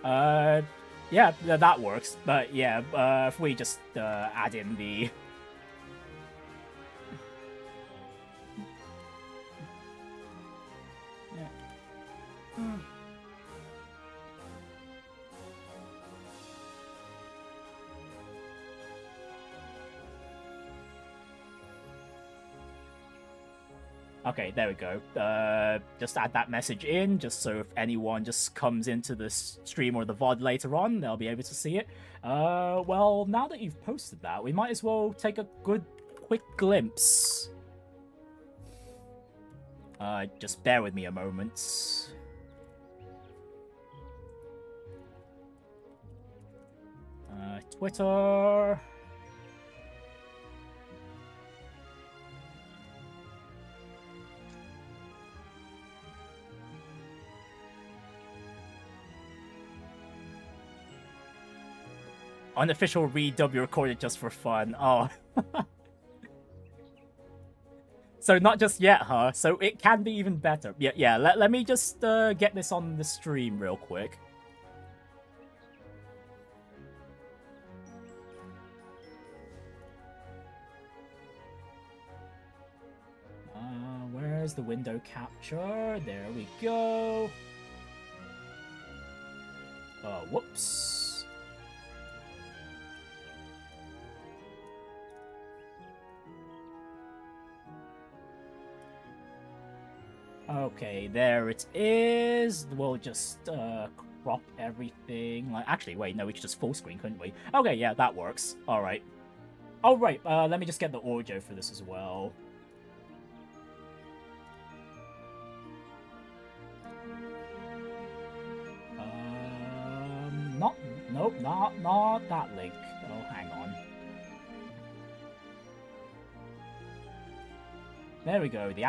Yeah, that works. But yeah, if we just add in the... Okay, there we go. Just add that message in, just so if anyone just comes into the stream or the VOD later on, they'll be able to see it. Well, now that you've posted that, we might as well take a good, quick glimpse. Just bear with me a moment. Twitter... Unofficial redub you recorded just for fun. Oh. So not just yet, huh? So it can be even better. Yeah. Let me just get this on the stream real quick. Where's the window capture? There we go. Whoops. Okay, there it is. We'll just crop everything. Like, actually, wait, no, we could just full screen, couldn't we? Okay, yeah, that works. All right. Oh, right. Let me just get the audio for this as well. Nope, not that link. Oh, hang on. There we go. The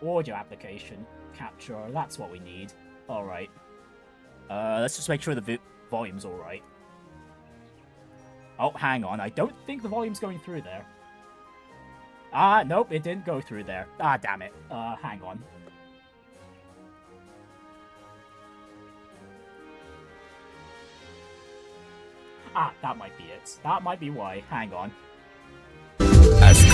audio application capture. That's what we need. All right. Let's just make sure the volume's all right. Oh, hang on. I don't think the volume's going through there. Ah, nope, it didn't go through there. Ah, damn it. Hang on. Ah, that might be it. That might be why. Hang on.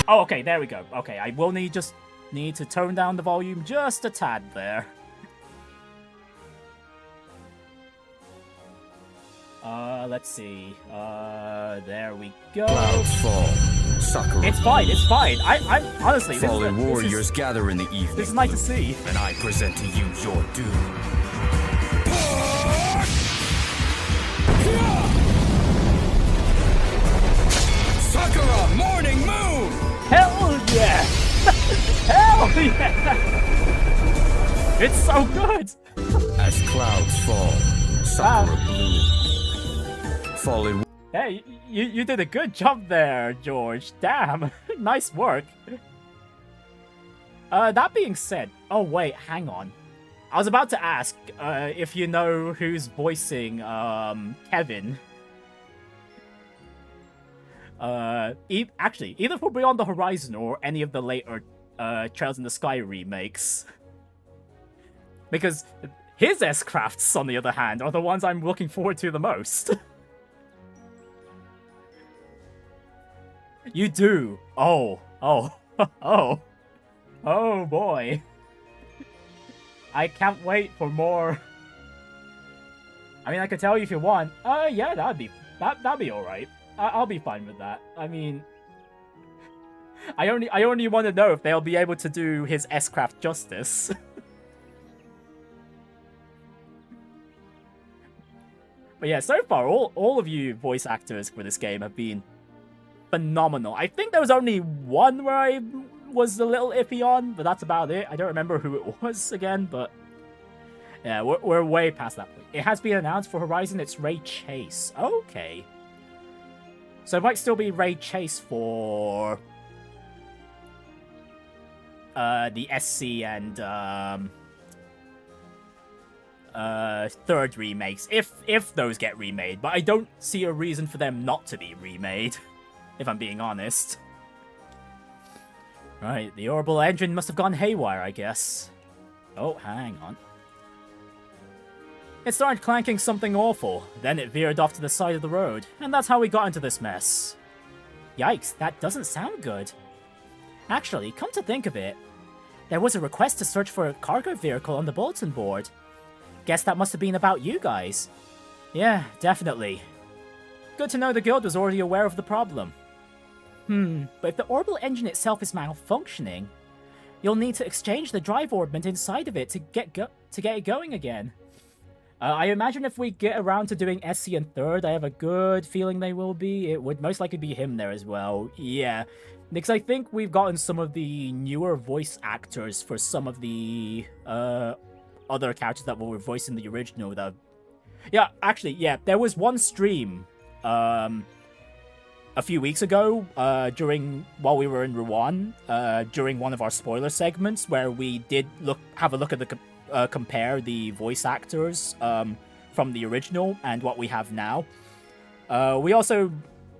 Oh, okay, there we go. Okay, I will need to tone down the volume just a tad there. Let's see. There we go. Clouds fall. Sakura. It's fine. It's fine. I'm honestly. Fallen warriors gather in the evening. This is nice to see. And I present to you your doom. Sakura, morning moon! Hell yeah! Hell yeah! It's so good! As clouds fall, Sakura bloom. Fallen. Hey, you did a good job there, George. Damn, nice work. That being said, oh wait, hang on. I was about to ask if you know who's voicing Kevin. Actually, either for Beyond the Horizon or any of the later Trails in the Sky remakes. Because his S-Crafts, on the other hand, are the ones I'm looking forward to the most. You do? Oh boy. I can't wait for more. I mean, I could tell you if you want. Yeah, that'd be alright. I'll be fine with that. I mean, I only want to know if they'll be able to do his S-Craft justice. But yeah, so far, all of you voice actors for this game have been phenomenal. I think there was only one where I was a little iffy on, but that's about it. I don't remember who it was again, but yeah, we're way past that point. It has been announced for Horizon, it's Ray Chase. Okay. So it might still be Ray Chase for the SC and third remakes, if those get remade. But I don't see a reason for them not to be remade, if I'm being honest. Right, the Orbal engine must have gone haywire, I guess. Oh, hang on. It started clanking something awful, then it veered off to the side of the road, and that's how we got into this mess. Yikes, that doesn't sound good. Actually, come to think of it, there was a request to search for a cargo vehicle on the bulletin board. Guess that must have been about you guys. Yeah, definitely. Good to know the guild was already aware of the problem. But if the Orbal engine itself is malfunctioning, you'll need to exchange the drive orbment inside of it to get it going again. I imagine if we get around to doing SC and third, I have a good feeling they will be. It would most likely be him there as well. Yeah, because I think we've gotten some of the newer voice actors for some of the other characters that were voiced in the original. Yeah, actually, yeah, there was one stream a few weeks ago while we were in Rouen, during one of our spoiler segments where we did have a look at the compare the voice actors from the original and what we have now. We also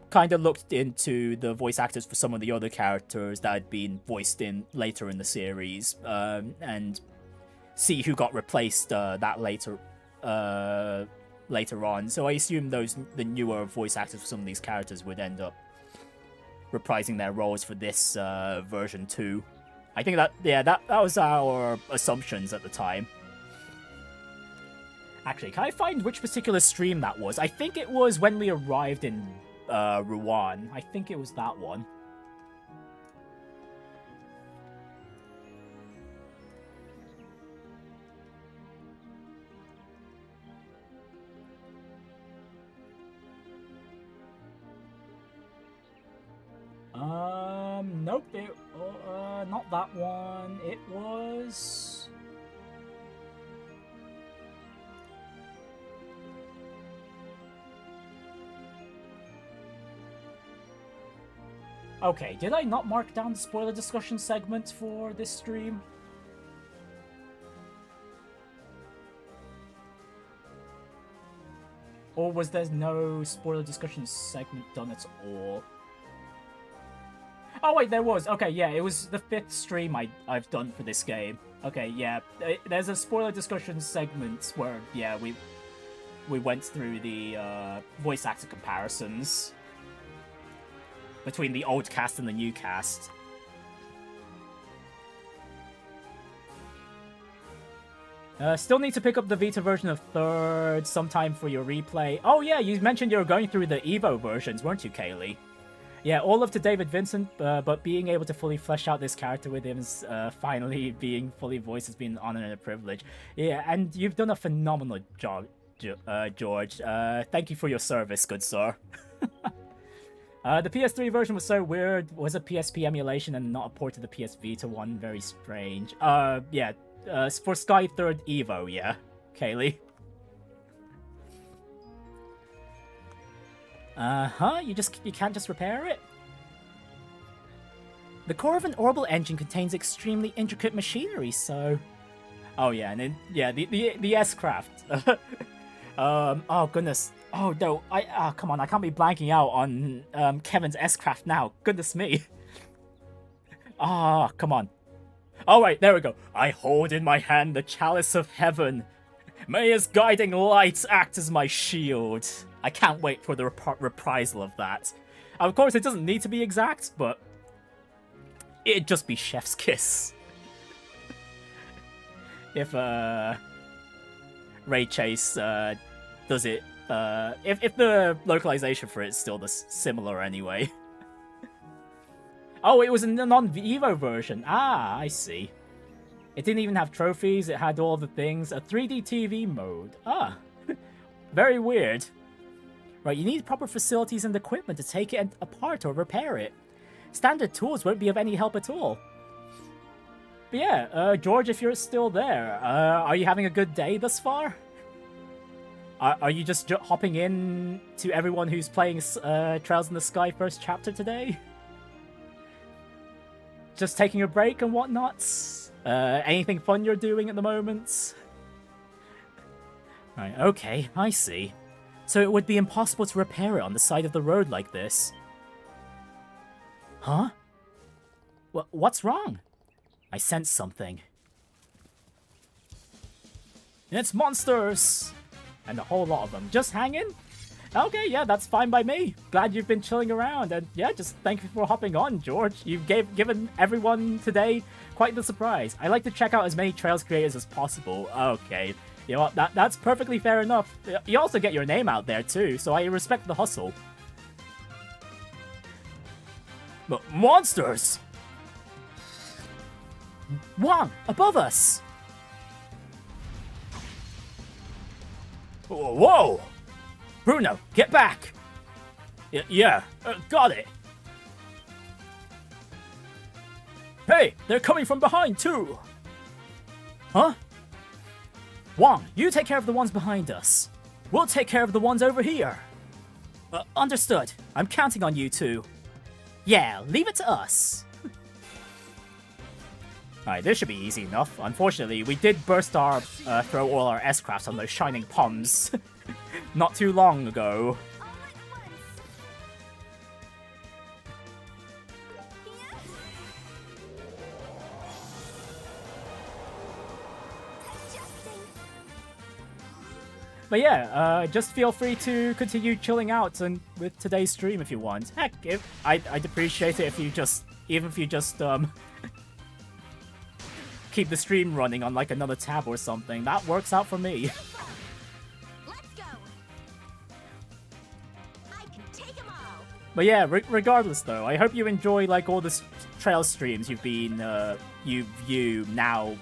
kind of looked into the voice actors for some of the other characters that had been voiced in later in the series, and see who got replaced that later on. So I assume the newer voice actors for some of these characters would end up reprising their roles for this version too. I think that was our assumptions at the time. Actually, can I find which particular stream that was? I think it was when we arrived in Rouen. I think it was that one. Nope, not that one. It was... Okay, did I not mark down the spoiler discussion segment for this stream? Or was there no spoiler discussion segment done at all? Oh wait, there was. Okay, yeah, it was the 5th stream I've done for this game. Okay, yeah, there's a spoiler discussion segment where, yeah, we went through the voice actor comparisons between the old cast and the new cast. Still need to pick up the Vita version of 3rd sometime for your replay. Oh yeah, you mentioned you were going through the Evo versions, weren't you, Kaylee? Yeah, all love to David Vincent, but being able to fully flesh out this character with him, finally being fully voiced has been an honor and a privilege. Yeah, and you've done a phenomenal job, George. Thank you for your service, good sir. The PS3 version was so weird. Was a PSP emulation and not a port to the PS Vita one. Very strange. Yeah, for Sky 3rd Evo, yeah, Kaylee. You can't just repair it? The core of an Orbal engine contains extremely intricate machinery, so... Oh yeah, and then, yeah, the S-Craft. Oh goodness. Oh no, come on, I can't be blanking out on Kevin's S-Craft now. Goodness me. Come on. Alright, there we go. I hold in my hand the chalice of heaven. May his guiding lights act as my shield. I can't wait for the reprisal of that. Of course, it doesn't need to be exact, but it'd just be chef's kiss. If Ray Chase does it, if the localization for it is still similar anyway. Oh, it was in the non-Evo version. Ah, I see. It didn't even have trophies. It had all the things. A 3D TV mode. Ah, very weird. Right, you need proper facilities and equipment to take it apart or repair it. Standard tools won't be of any help at all. But yeah, George, if you're still there, are you having a good day thus far? Are you just hopping in to everyone who's playing Trails in the Sky first chapter today? Just taking a break and whatnot? Anything fun you're doing at the moment? Right, okay, I see. So it would be impossible to repair it on the side of the road like this. Huh? What's wrong? I sense something. It's monsters! And a whole lot of them. Just hanging? Okay, yeah, that's fine by me. Glad you've been chilling around. And yeah, just thank you for hopping on, George. You've given everyone today quite the surprise. I like to check out as many Trails creators as possible. Okay. You know what, that's perfectly fair enough. You also get your name out there too, so I respect the hustle. But monsters! Wang, above us! Whoa! Bruno, get back! Yeah, got it. Hey, they're coming from behind too! Huh? Wang, you take care of the ones behind us. We'll take care of the ones over here. Understood. I'm counting on you two. Yeah, leave it to us. Alright, this should be easy enough. Unfortunately, we did throw all our S-Crafts on those shining palms not too long ago. But yeah, just feel free to continue chilling out and with today's stream if you want. Heck, I'd appreciate it if you just, even if you just keep the stream running on like another tab or something. That works out for me. Let's go. I can take 'em all. But yeah, regardless though, I hope you enjoy like all the trail streams you've been you view now,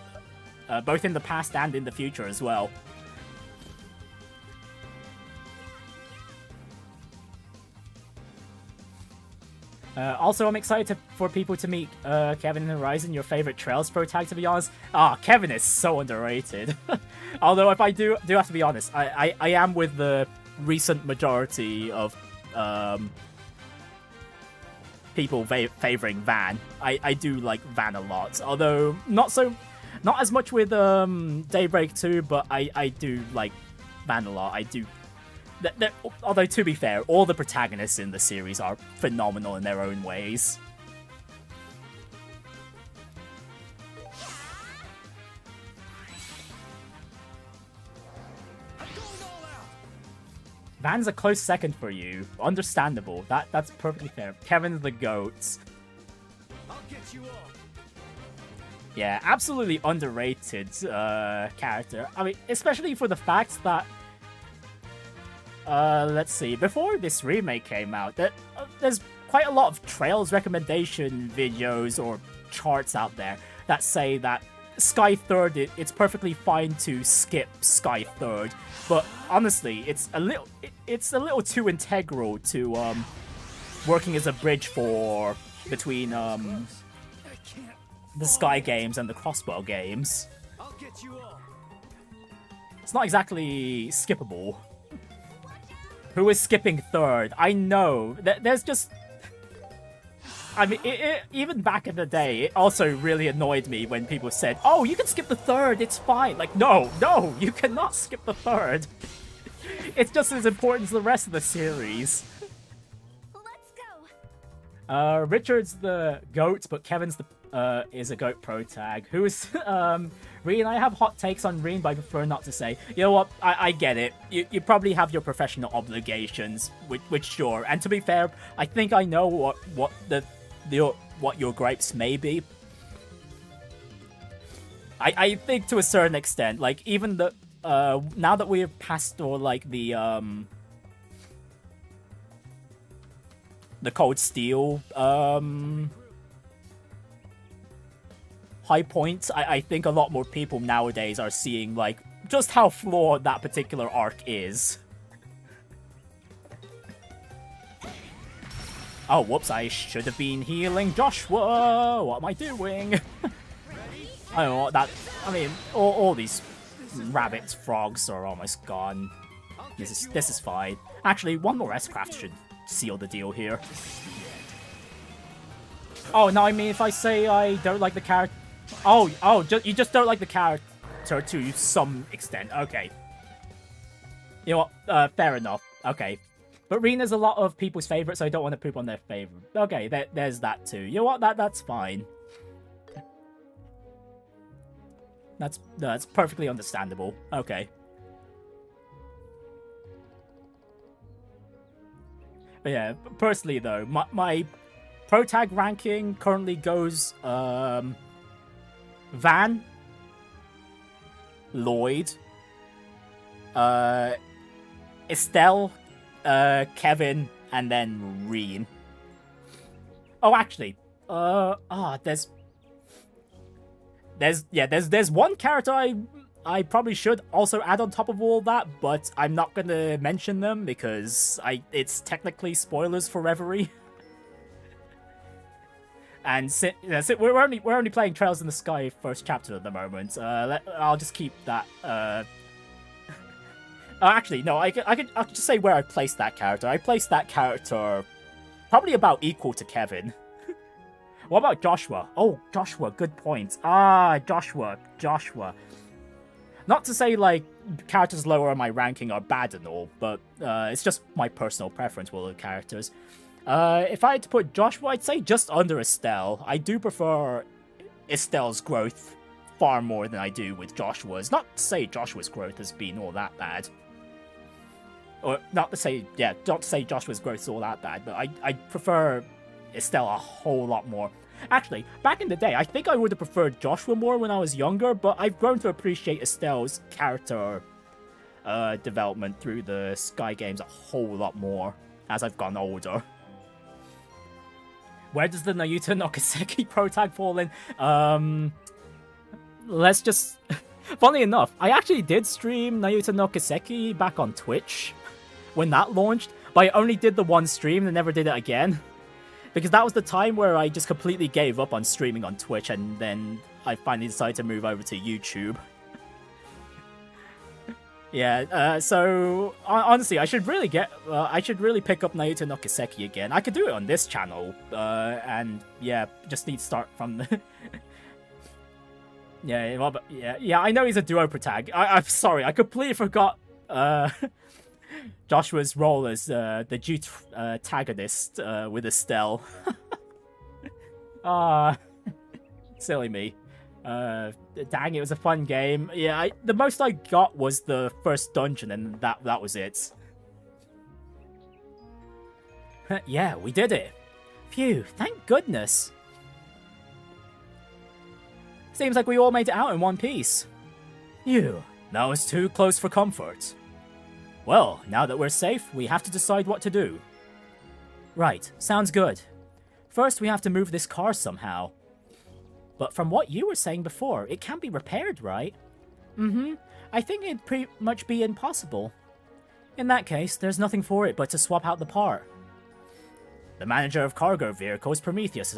both in the past and in the future as well. Also, I'm excited for people to meet Kevin and Horizon, your favorite Trails Pro tag, to be honest. Kevin is so underrated. Although, if I do have to be honest, I am with the recent majority of people favoring Van. I do like Van a lot. Although, not as much with Daybreak 2, but I do like Van a lot. I do. Although, to be fair, all the protagonists in the series are phenomenal in their own ways. Van's a close second for you. Understandable. That's perfectly fair. Kevin's the GOAT. I'll get you all. Yeah, absolutely underrated character. I mean, especially for the fact that let's see, before this remake came out, there's quite a lot of Trails recommendation videos or charts out there that say that Sky 3rd, it's perfectly fine to skip Sky 3rd, but honestly, it's a little too integral to working as a bridge between the Sky games and the Crossbow games. I'll get you all. It's not exactly skippable. Who is skipping 3rd? I know. There's just... I mean, even back in the day, it also really annoyed me when people said, oh, you can skip the 3rd, it's fine. Like, no, you cannot skip the 3rd. It's just as important as the rest of the series. Let's go. Richard's the GOAT, but Kevin's is a GOAT pro tag. Who is... Reen, I have hot takes on Reen, but I prefer not to say. You know what? I get it. You probably have your professional obligations, which sure. And to be fair, I think I know what your gripes may be. I think to a certain extent, like even the now that we're past or like the Cold Steel high points, I think a lot more people nowadays are seeing, like, just how flawed that particular arc is. Oh, whoops, I should have been healing Joshua! What am I doing? I don't know, I mean, all these rabbits, frogs are almost gone. This is fine. Actually, one more S-Craft should seal the deal here. Oh, no, I mean, if I say I don't like the character... you just don't like the character to some extent. Okay. You know what? Fair enough. Okay. But Rena's a lot of people's favorite, so I don't want to poop on their favorite. Okay, there's that too. You know what? That's fine. That's perfectly understandable. Okay. But yeah, personally though, my pro tag ranking currently goes Van, Lloyd, Estelle, Kevin, and then Reen. Oh, actually, there's one character I probably should also add on top of all that, but I'm not gonna mention them because it's technically spoilers for Reverie. And we're only playing Trails in the Sky first chapter at the moment. I'll just keep that. Actually, no. I could just say where I placed that character. I placed that character probably about equal to Kevin. What about Joshua? Oh, Joshua. Good point. Joshua. Not to say like characters lower on my ranking are bad and all, but it's just my personal preference with the characters. If I had to put Joshua, I'd say just under Estelle. I do prefer Estelle's growth far more than I do with Joshua's. Not to say Joshua's growth has been all that bad. Or not to say, yeah, not to say Joshua's growth is all that bad, but I prefer Estelle a whole lot more. Actually, back in the day, I think I would have preferred Joshua more when I was younger, but I've grown to appreciate Estelle's character development through the Sky games a whole lot more as I've gotten older. Where does the Nayuta Nokaseki pro tag fall in? Let's just... Funny enough, I actually did stream Nayuta Nokaseki back on Twitch when that launched, but I only did the one stream and never did it again. Because that was the time where I just completely gave up on streaming on Twitch, and then I finally decided to move over to YouTube. Yeah, so honestly, I should really pick up Nayuta Nokaseki again. I could do it on this channel, and yeah, just need to start from the... Yeah, well, but yeah, I know he's a duo protag. I'm sorry, I completely forgot Joshua's role as the G-tagonist with Estelle. Silly me. Dang, it was a fun game. Yeah, the most I got was the first dungeon, and that was it. Yeah, we did it. Phew, thank goodness. Seems like we all made it out in one piece. Phew, that was too close for comfort. Well, now that we're safe, we have to decide what to do. Right, sounds good. First, we have to move this car somehow. But from what you were saying before, it can't be repaired, right? Mm-hmm. I think it'd pretty much be impossible. In that case, there's nothing for it but to swap out the part. The manager of cargo vehicles, Prometheus,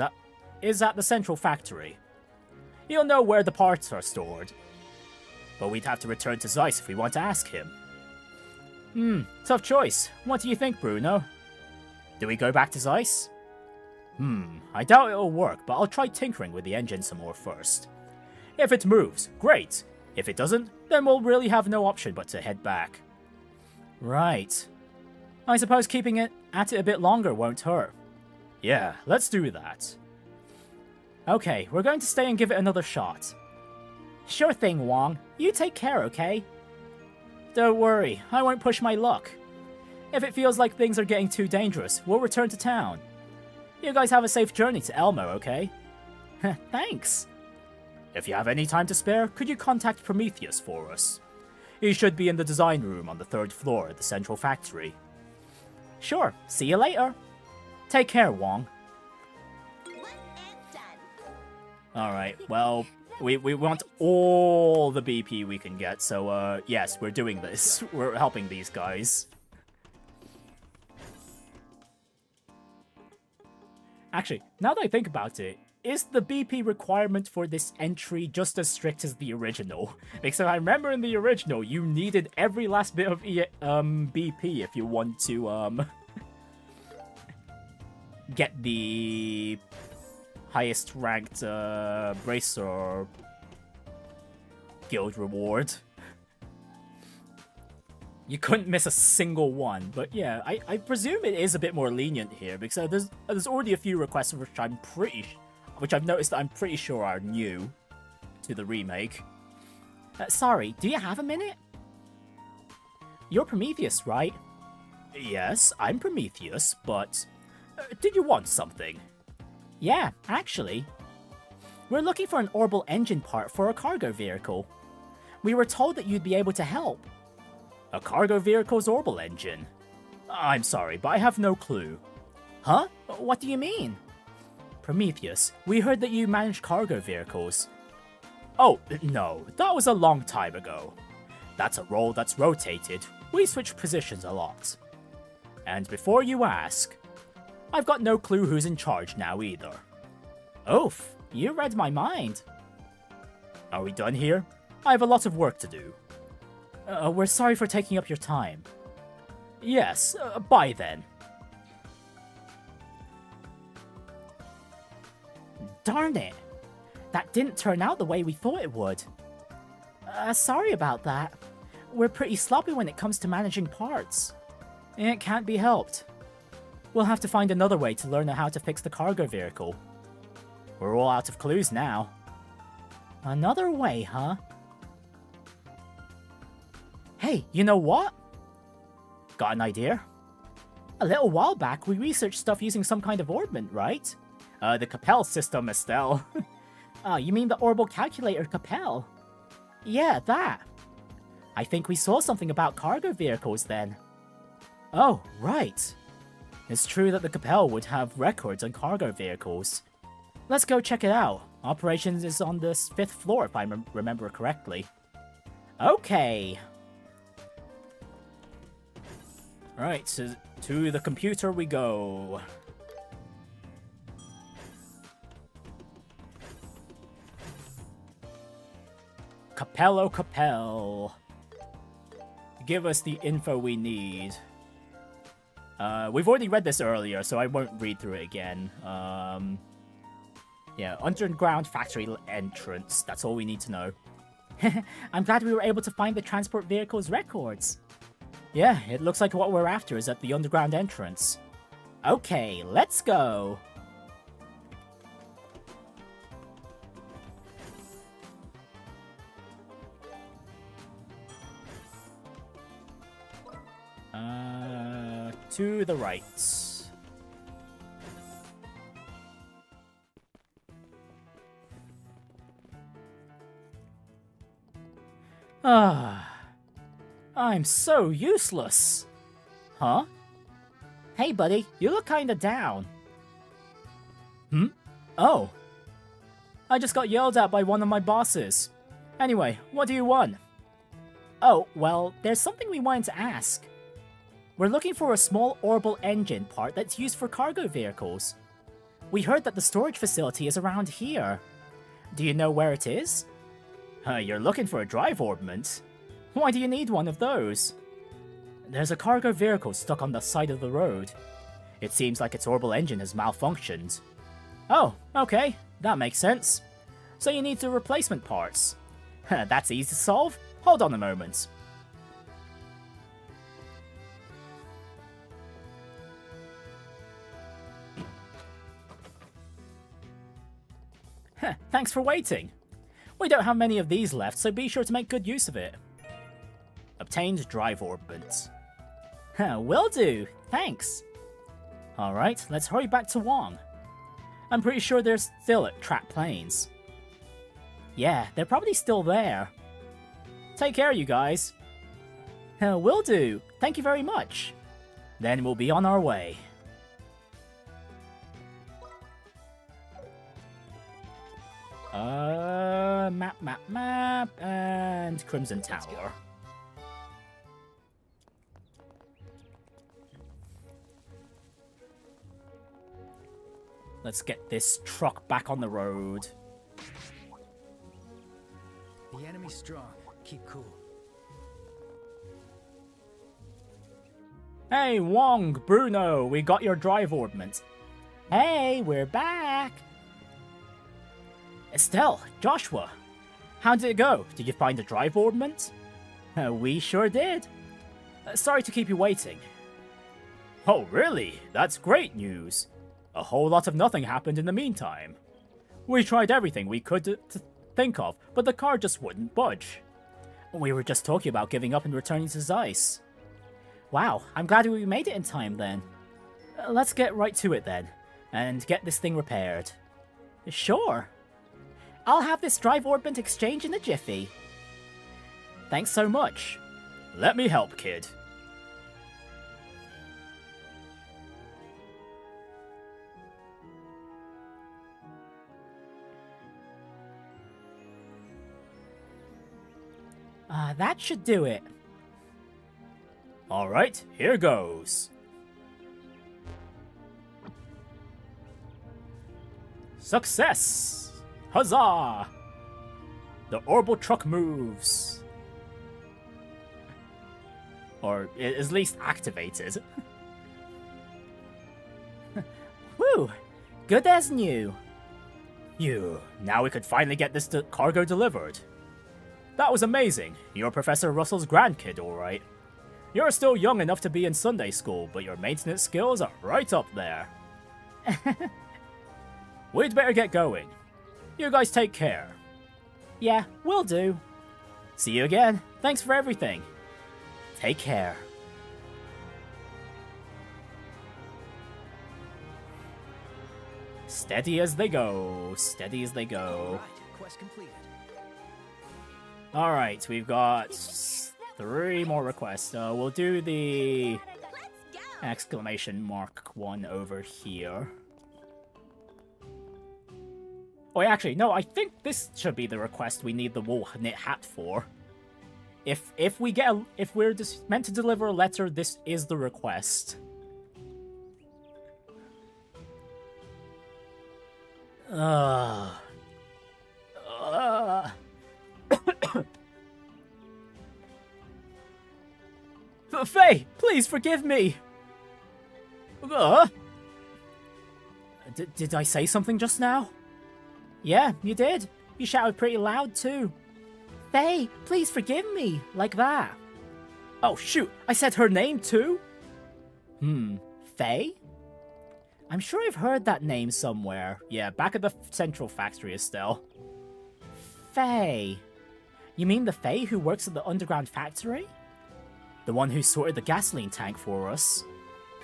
is at the central factory. He'll know where the parts are stored. But we'd have to return to Zeiss if we want to ask him. Tough choice. What do you think, Bruno? Do we go back to Zeiss? I doubt it'll work, but I'll try tinkering with the engine some more first. If it moves, great. If it doesn't, then we'll really have no option but to head back. Right. I suppose keeping it at it a bit longer won't hurt. Yeah, let's do that. Okay, we're going to stay and give it another shot. Sure thing, Wong. You take care, okay? Don't worry, I won't push my luck. If it feels like things are getting too dangerous, we'll return to town. You guys have a safe journey to Elmo, okay? Thanks. If you have any time to spare, could you contact Prometheus for us? He should be in the design room on the 3rd floor at the central factory. Sure, see you later. Take care, Wong. Alright, well, we want all the BP we can get, so yes, we're doing this. We're helping these guys. Actually, now that I think about it, is the BP requirement for this entry just as strict as the original? Because I remember in the original, you needed every last bit of BP if you want to get the highest ranked Bracer Guild reward. You couldn't miss a single one, but yeah, I presume it is a bit more lenient here, because there's already a few requests which I've noticed that I'm pretty sure are new to the remake. Sorry, do you have a minute? You're Prometheus, right? Yes, I'm Prometheus, but did you want something? Yeah, actually. We're looking for an Orbal engine part for a cargo vehicle. We were told that you'd be able to help. A cargo vehicle's Orbal engine? I'm sorry, but I have no clue. Huh? What do you mean? Prometheus, we heard that you manage cargo vehicles. Oh, no, that was a long time ago. That's a role that's rotated. We switch positions a lot. And before you ask, I've got no clue who's in charge now either. Oof, you read my mind. Are we done here? I have a lot of work to do. We're sorry for taking up your time. Yes, bye then. Darn it! That didn't turn out the way we thought it would. Sorry about that. We're pretty sloppy when it comes to managing parts. It can't be helped. We'll have to find another way to learn how to fix the cargo vehicle. We're all out of clues now. Another way, huh? Hey, you know what? got an idea? A little while back, we researched stuff using some kind of orbment, right? The Capel system, Estelle. You mean the Orbal calculator Capel? Yeah, that. I think we saw something about cargo vehicles then. Oh, right. It's true that the Capel would have records on cargo vehicles. Let's go check it out. Operations is on the 5th floor if I remember correctly. Okay. Alright, so to the computer we go. Capello Capel. Give us the info we need. We've already read this earlier, so I won't read through it again. Yeah, underground factory entrance. That's all we need to know. I'm glad we were able to find the transport vehicle's records. Yeah, it looks like what we're after is at the underground entrance. Okay, let's go. To the right. I'm so useless. Huh? Hey, buddy, you look kinda down. Oh. I just got yelled at by one of my bosses. Anyway, what do you want? Oh, well, there's something we wanted to ask. We're looking for a small Orbal engine part that's used for cargo vehicles. We heard that the storage facility is around here. Do you know where it is? You're looking for a drive orbment? Why do you need one of those? There's a cargo vehicle stuck on the side of the road. It seems like its Orbal engine has malfunctioned. Oh, okay, that makes sense. So you need the replacement parts. That's easy to solve. Hold on a moment. Thanks for waiting. We don't have many of these left, so be sure to make good use of it. Obtained drive orbment. Will do, thanks. Alright, let's hurry back to Wong. I'm pretty sure they're still at Trap Plains. Yeah, they're probably still there. Take care, you guys. Will do, thank you very much. Then we'll be on our way. Map, and Crimson Tower. Let's get this truck back on the road. The enemy's strong. Keep cool. Hey, Wong, Bruno, we got your drive orbment. Hey, we're back. Estelle, Joshua, how did it go? Did you find the drive orbment? We sure did. Sorry to keep you waiting. Oh, really? That's great news. A whole lot of nothing happened in the meantime. We tried everything we could to think of, but the car just wouldn't budge. We were just talking about giving up and returning to Zeiss. Wow, I'm glad we made it in time then. Let's get right to it then, and get this thing repaired. Sure. I'll have this drive orbment exchange in a jiffy. Thanks so much. Let me help, kid. That should do it. Alright, here goes. Success! Huzzah! The Orbal truck moves. Or at least activated. Whew! Good as new. Phew, now we could finally get this cargo delivered. That was amazing. You're Professor Russell's grandkid, alright. You're still young enough to be in Sunday school, but your maintenance skills are right up there. We'd better get going. You guys take care. Yeah, will do. See you again. Thanks for everything. Take care. Steady as they go. Steady as they go. Right, quest completed. Alright, we've got 3 more requests. We'll do the exclamation mark one over here. Oh, actually, no, I think this should be the request we need the wool knit hat for. If we're just meant to deliver a letter, this is the request. Faye, please forgive me. Did I say something just now? Yeah, you did. You shouted pretty loud too. Faye, please forgive me, like that. Oh shoot, I said her name too? Faye? I'm sure I've heard that name somewhere. Yeah, back at the Central Factory, Estelle. Faye. You mean the Faye who works at the underground factory? The one who sorted the gasoline tank for us?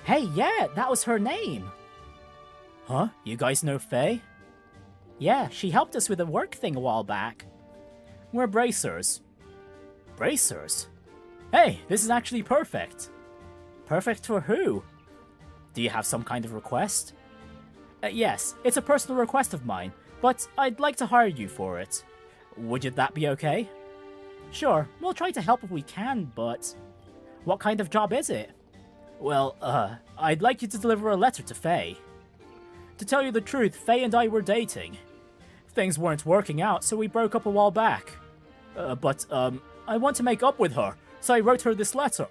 Hey, yeah, that was her name. Huh? You guys know Faye? Yeah, she helped us with a work thing a while back. We're bracers. Bracers? Hey, this is actually perfect. Perfect for who? Do you have some kind of request? Yes, it's a personal request of mine, but I'd like to hire you for it. Would that be okay? Sure, we'll try to help if we can, but... What kind of job is it? Well, I'd like you to deliver a letter to Faye. To tell you the truth, Faye and I were dating. Things weren't working out, so we broke up a while back. But I want to make up with her, so I wrote her this letter.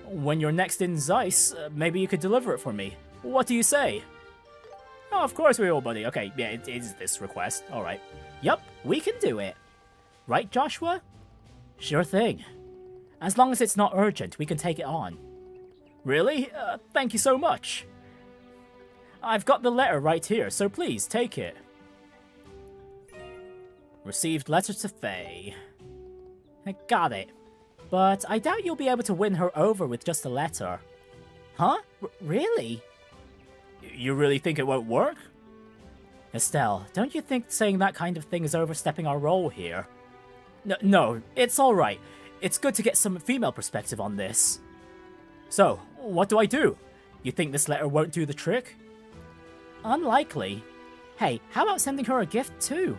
When you're next in Zeiss, maybe you could deliver it for me. What do you say? Oh, of course we will, buddy. Okay, yeah, it is this request. Alright. Yup, we can do it. Right, Joshua? Sure thing. As long as it's not urgent, we can take it on. Really? Thank you so much. I've got the letter right here, so please, take it. Received letter to Faye. I got it. But I doubt you'll be able to win her over with just a letter. Huh? Really? You really think it won't work? Estelle, don't you think saying that kind of thing is overstepping our role here? No, it's alright. It's good to get some female perspective on this. So, what do I do? You think this letter won't do the trick? Unlikely. Hey, how about sending her a gift too?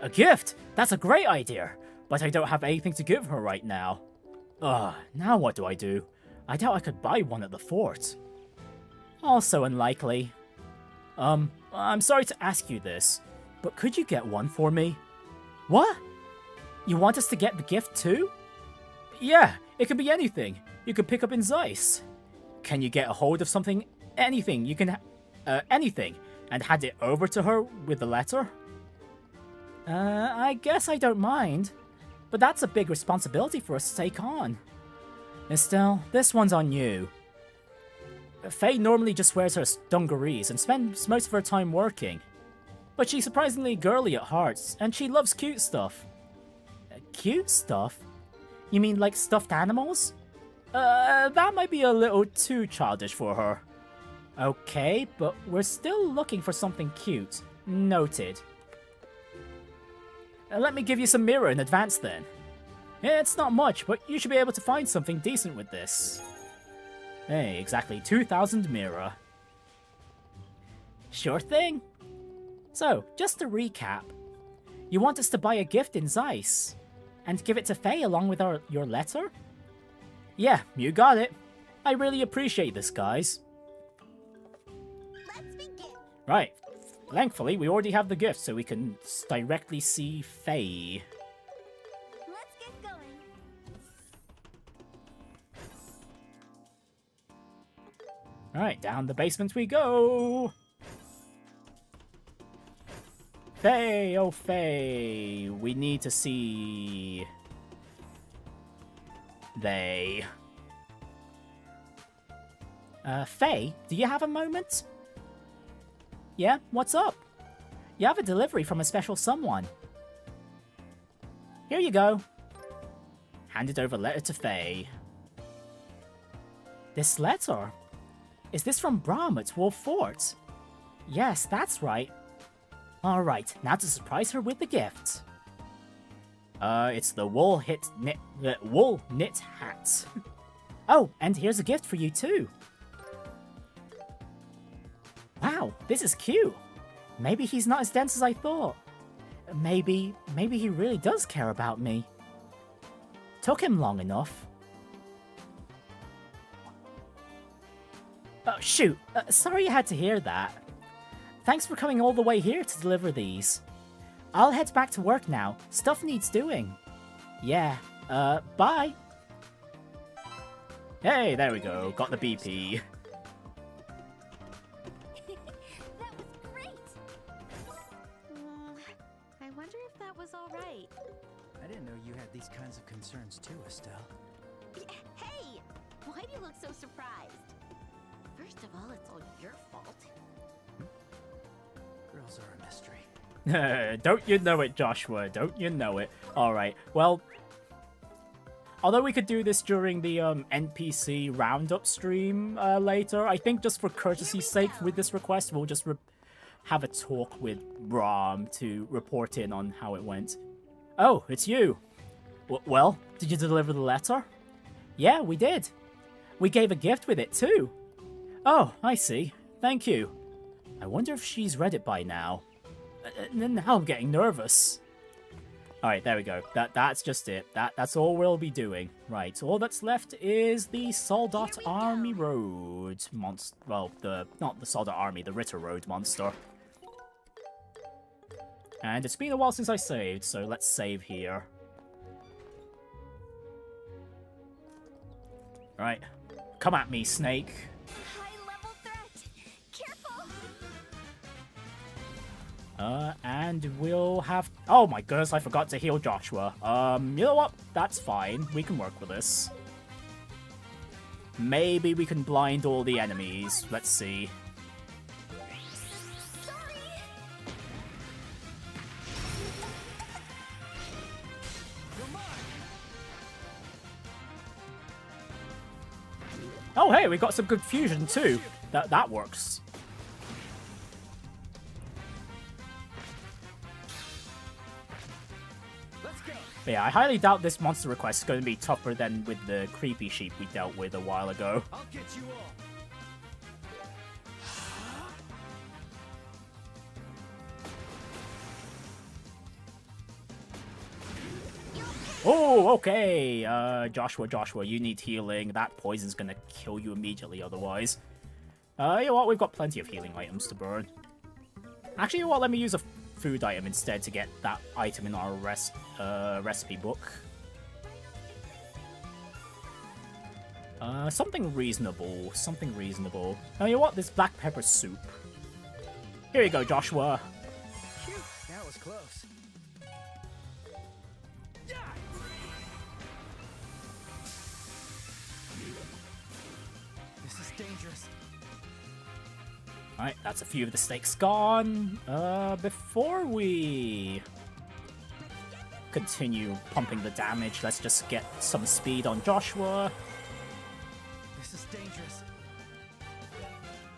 A gift? That's a great idea, but I don't have anything to give her right now. Now what do? I doubt I could buy one at the fort. Also unlikely. I'm sorry to ask you this, but could you get one for me? What? You want us to get the gift too? Yeah, it could be anything. You could pick up in Zeiss. Can you get a hold of something, anything, anything, and hand it over to her with the letter? I guess I don't mind. But that's a big responsibility for us to take on. Estelle, this one's on you. Faye normally just wears her dungarees and spends most of her time working. But she's surprisingly girly at heart, and she loves cute stuff. Cute stuff? You mean like stuffed animals? That might be a little too childish for her. Okay, but we're still looking for something cute. Noted. Let me give you some mirror in advance then. It's not much, but you should be able to find something decent with this. Hey, exactly 2,000 mirror. Sure thing. So, just to recap. You want us to buy a gift in Zeiss, and give it to Faye along with your letter? Yeah, you got it. I really appreciate this, guys. Let's begin. Right. Thankfully, we already have the gift, so we can directly see Faye. Let's get going. Alright, down the basement we go! Faye, oh Faye, we need to see... they. Faye, do you have a moment? Yeah, what's up? You have a delivery from a special someone. Here you go. Handed over letter to Faye. This letter? Is this from Bram at Wolf Fort? Yes, that's right. Alright, now to surprise her with the gift. It's the wool knit hat. Oh, and here's a gift for you too. Wow, this is cute. Maybe he's not as dense as I thought. Maybe he really does care about me. Took him long enough. Oh, shoot. Sorry you had to hear that. Thanks for coming all the way here to deliver these. I'll head back to work now. Stuff needs doing. Yeah, bye. Hey, there we go. Got the BP. That was great! I wonder if that was alright. I didn't know you had these kinds of concerns too, Estelle. Hey! Why do you look so surprised? First of all, it's all your fault. Girls are a mystery. Don't you know it, Joshua? Don't you know it? Alright, well... Although we could do this during the NPC roundup stream later, I think just for courtesy's sake with this request, we'll just have a talk with Rom to report in on how it went. Oh, it's you. Well, did you deliver the letter? Yeah, we did. We gave a gift with it too. Oh, I see. Thank you. I wonder if she's read it by now. Now I'm getting nervous. Alright, there we go. That's just it. That's all we'll be doing. Right, all that's left is the Soldat Army Road monster. Well, not the Soldat Army, the Ritter Road monster. And it's been a while since I saved, so let's save here. Alright, come at me, Snake. High-level threat! Careful! And we'll have... Oh my goodness, I forgot to heal Joshua. You know what? That's fine. We can work with this. Maybe we can blind all the enemies. Let's see. Oh hey, we got some good fusion too. That works. But yeah, I highly doubt this monster request is going to be tougher than with the creepy sheep we dealt with a while ago. I'll get you all. Oh, okay. Joshua, you need healing. That poison's gonna kill you immediately otherwise. You know what? We've got plenty of healing items to burn. Actually, you know what? Let me use a food item instead to get that item in our recipe book. Something reasonable. Something reasonable. Oh, you know what? This black pepper soup. Here you go, Joshua. Phew, that was close. This is dangerous. Alright, that's a few of the stakes gone. Before we continue pumping the damage, let's just get some speed on Joshua. This is dangerous.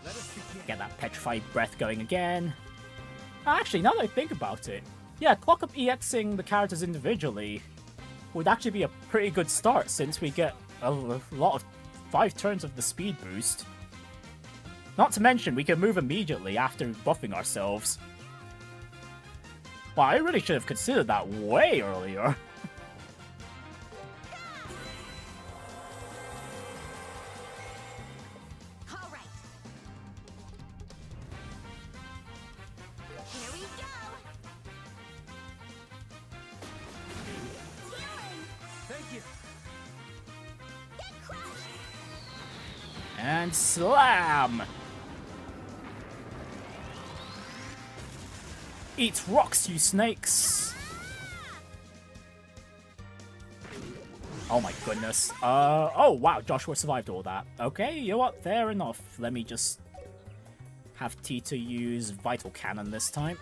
Let us begin. Get that petrified breath going again. Actually, now that I think about it, yeah, clock up EXing the characters individually would actually be a pretty good start since we get a lot of 5 turns of the speed boost. Not to mention, we can move immediately after buffing ourselves. Wow, I really should have considered that way earlier. All right. Here we go. Healing. Thank you. Get crushed. And slam! Eat rocks, you snakes! Oh my goodness. Oh wow, Joshua survived all that. Okay, you know what? Fair enough. Let me just have Tita use Vital Cannon this time.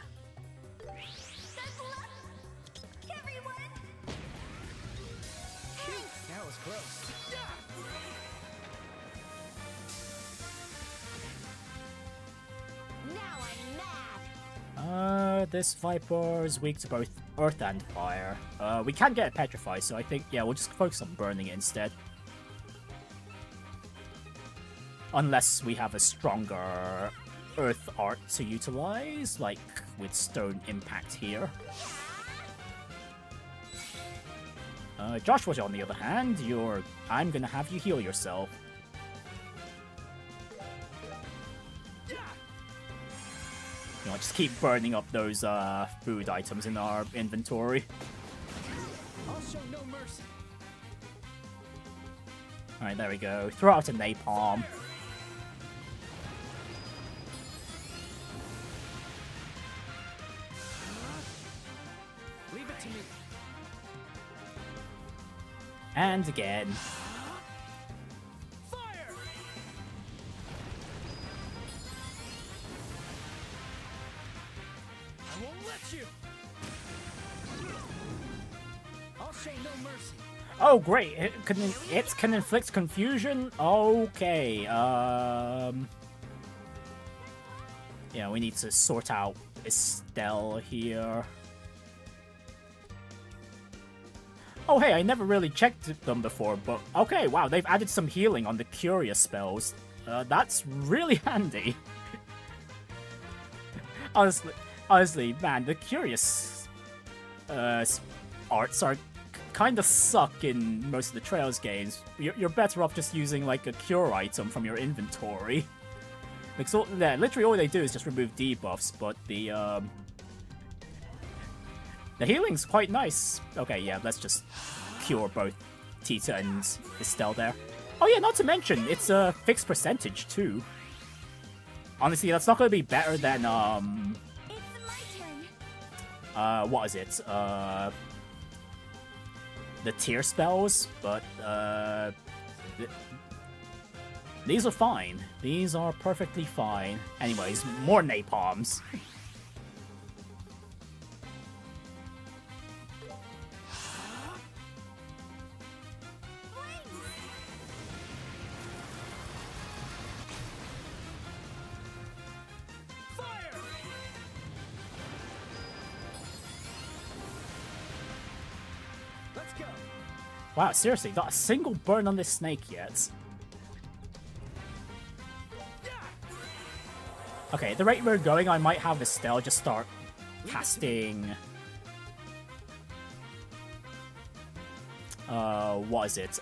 Everyone. That was close. Now I'm this Viper is weak to both Earth and Fire. We can get it petrified, so I think, yeah, we'll just focus on burning it instead. Unless we have a stronger Earth art to utilize, like with Stone Impact here. Joshua, on the other hand, I'm gonna have you heal yourself. You know, just keep burning up those food items in our inventory. I'll show no mercy. Alright, there we go. Throw out a napalm. Leave it to me. And again. Fire! I won't let you. I'll show no mercy. Oh, great! It can inflict confusion? Okay, yeah, we need to sort out Estelle here. Oh, hey, I never really checked them before, but okay, wow, they've added some healing on the Curious spells. That's really handy. Honestly, man, the Curious arts are kind of suck in most of the Trails games. You're better off just using like a cure item from your inventory. Like, so, yeah, literally all they do is just remove debuffs, but the healing's quite nice. Okay, yeah, let's just cure both Tita and Estelle there. Oh yeah, not to mention, it's a fixed percentage too. Honestly, that's not going to be better than, what is it? The tier spells, but, these are fine. These are perfectly fine. Anyways, more napalms. Wow, seriously, not a single burn on this snake yet. Okay, at the rate we're going, I might have Estelle just start casting... what is it?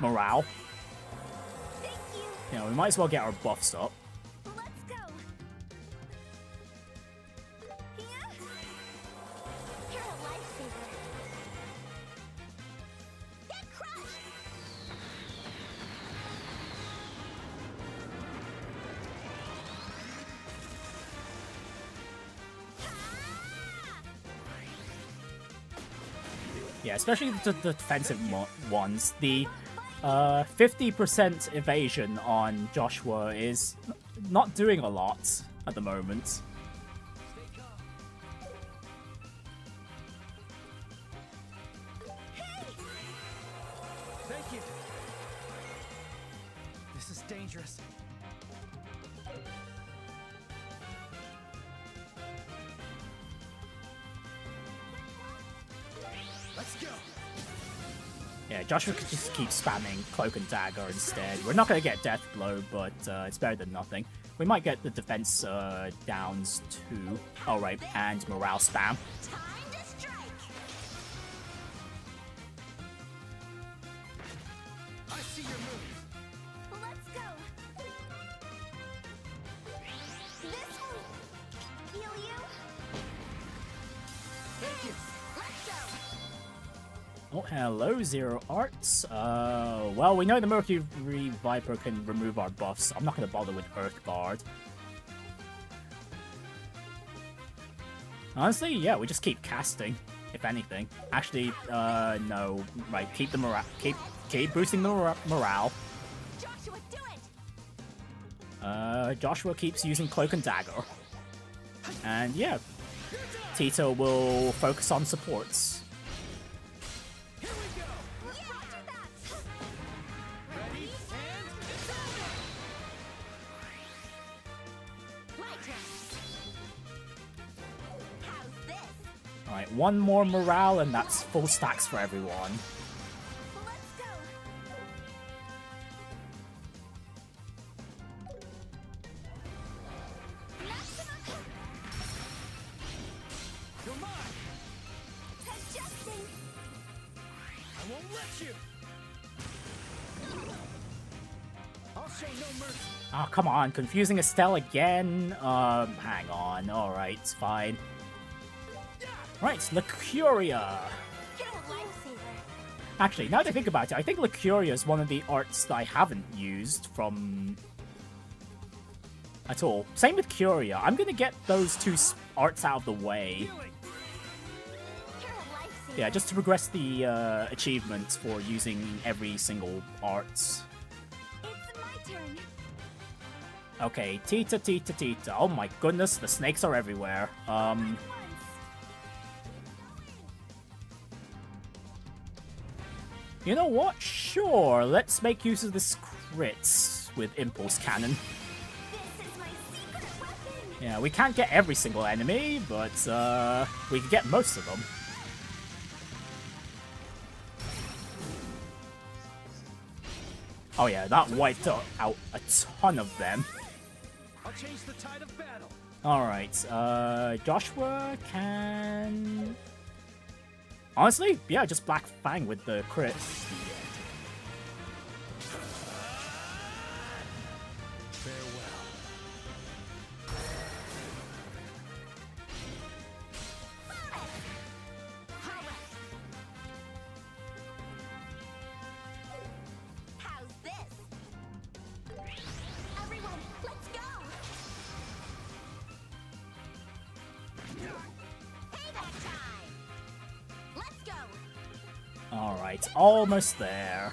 Morale. You know, we might as well get our buffs up. Yeah, especially the defensive ones. The 50% evasion on Joshua is not doing a lot at the moment. Thank you. This is dangerous. Let's go. Yeah, Joshua could just keep spamming Cloak and Dagger instead. We're not going to get Death Blow, but it's better than nothing. We might get the defense downs too. Oh, right, and morale spam. Time to strike. I see your moves. Let's go. This will heal you. Thank you. Let's go. Oh, hello, Zero Arts. Well, we know the Mercury Viper can remove our buffs. I'm not going to bother with Earth Guard. Honestly, yeah, we just keep casting, if anything. Actually, no. Right, keep the morale. Keep boosting the morale. Joshua, do it. Joshua keeps using Cloak and Dagger. And yeah, Tito will focus on supports. Here we go. Roger that. Ready and My turn. one more morale, and that's full stacks for everyone. Let's go. Maximum. You're mine! Adjusting. I won't let you! I'll show no mercy. Oh, come on, confusing Estelle again? Hang on, alright, it's fine. Right, Licuria. Get a lifesaver. Actually, now that I think about it, I think Licuria is one of the arts that I haven't used from... at all. Same with Curia. I'm gonna get those two arts out of the way. You're a lifesaver. Yeah, just to progress the achievements for using every single arts. It's my turn. Okay, Tita, Tita, Tita. Oh my goodness, the snakes are everywhere. Once. You know what? Sure, let's make use of this crits with Impulse Cannon. This is my secret weapon. Yeah, we can't get every single enemy, but we can get most of them. Oh yeah, that wiped out a ton of them. I'll change the tide of battle. Alright, Joshua can... Honestly, yeah, just Black Fang with the crit. Farewell. How's this? Everyone, let's go. Payback time. Let's go. Alright, almost there.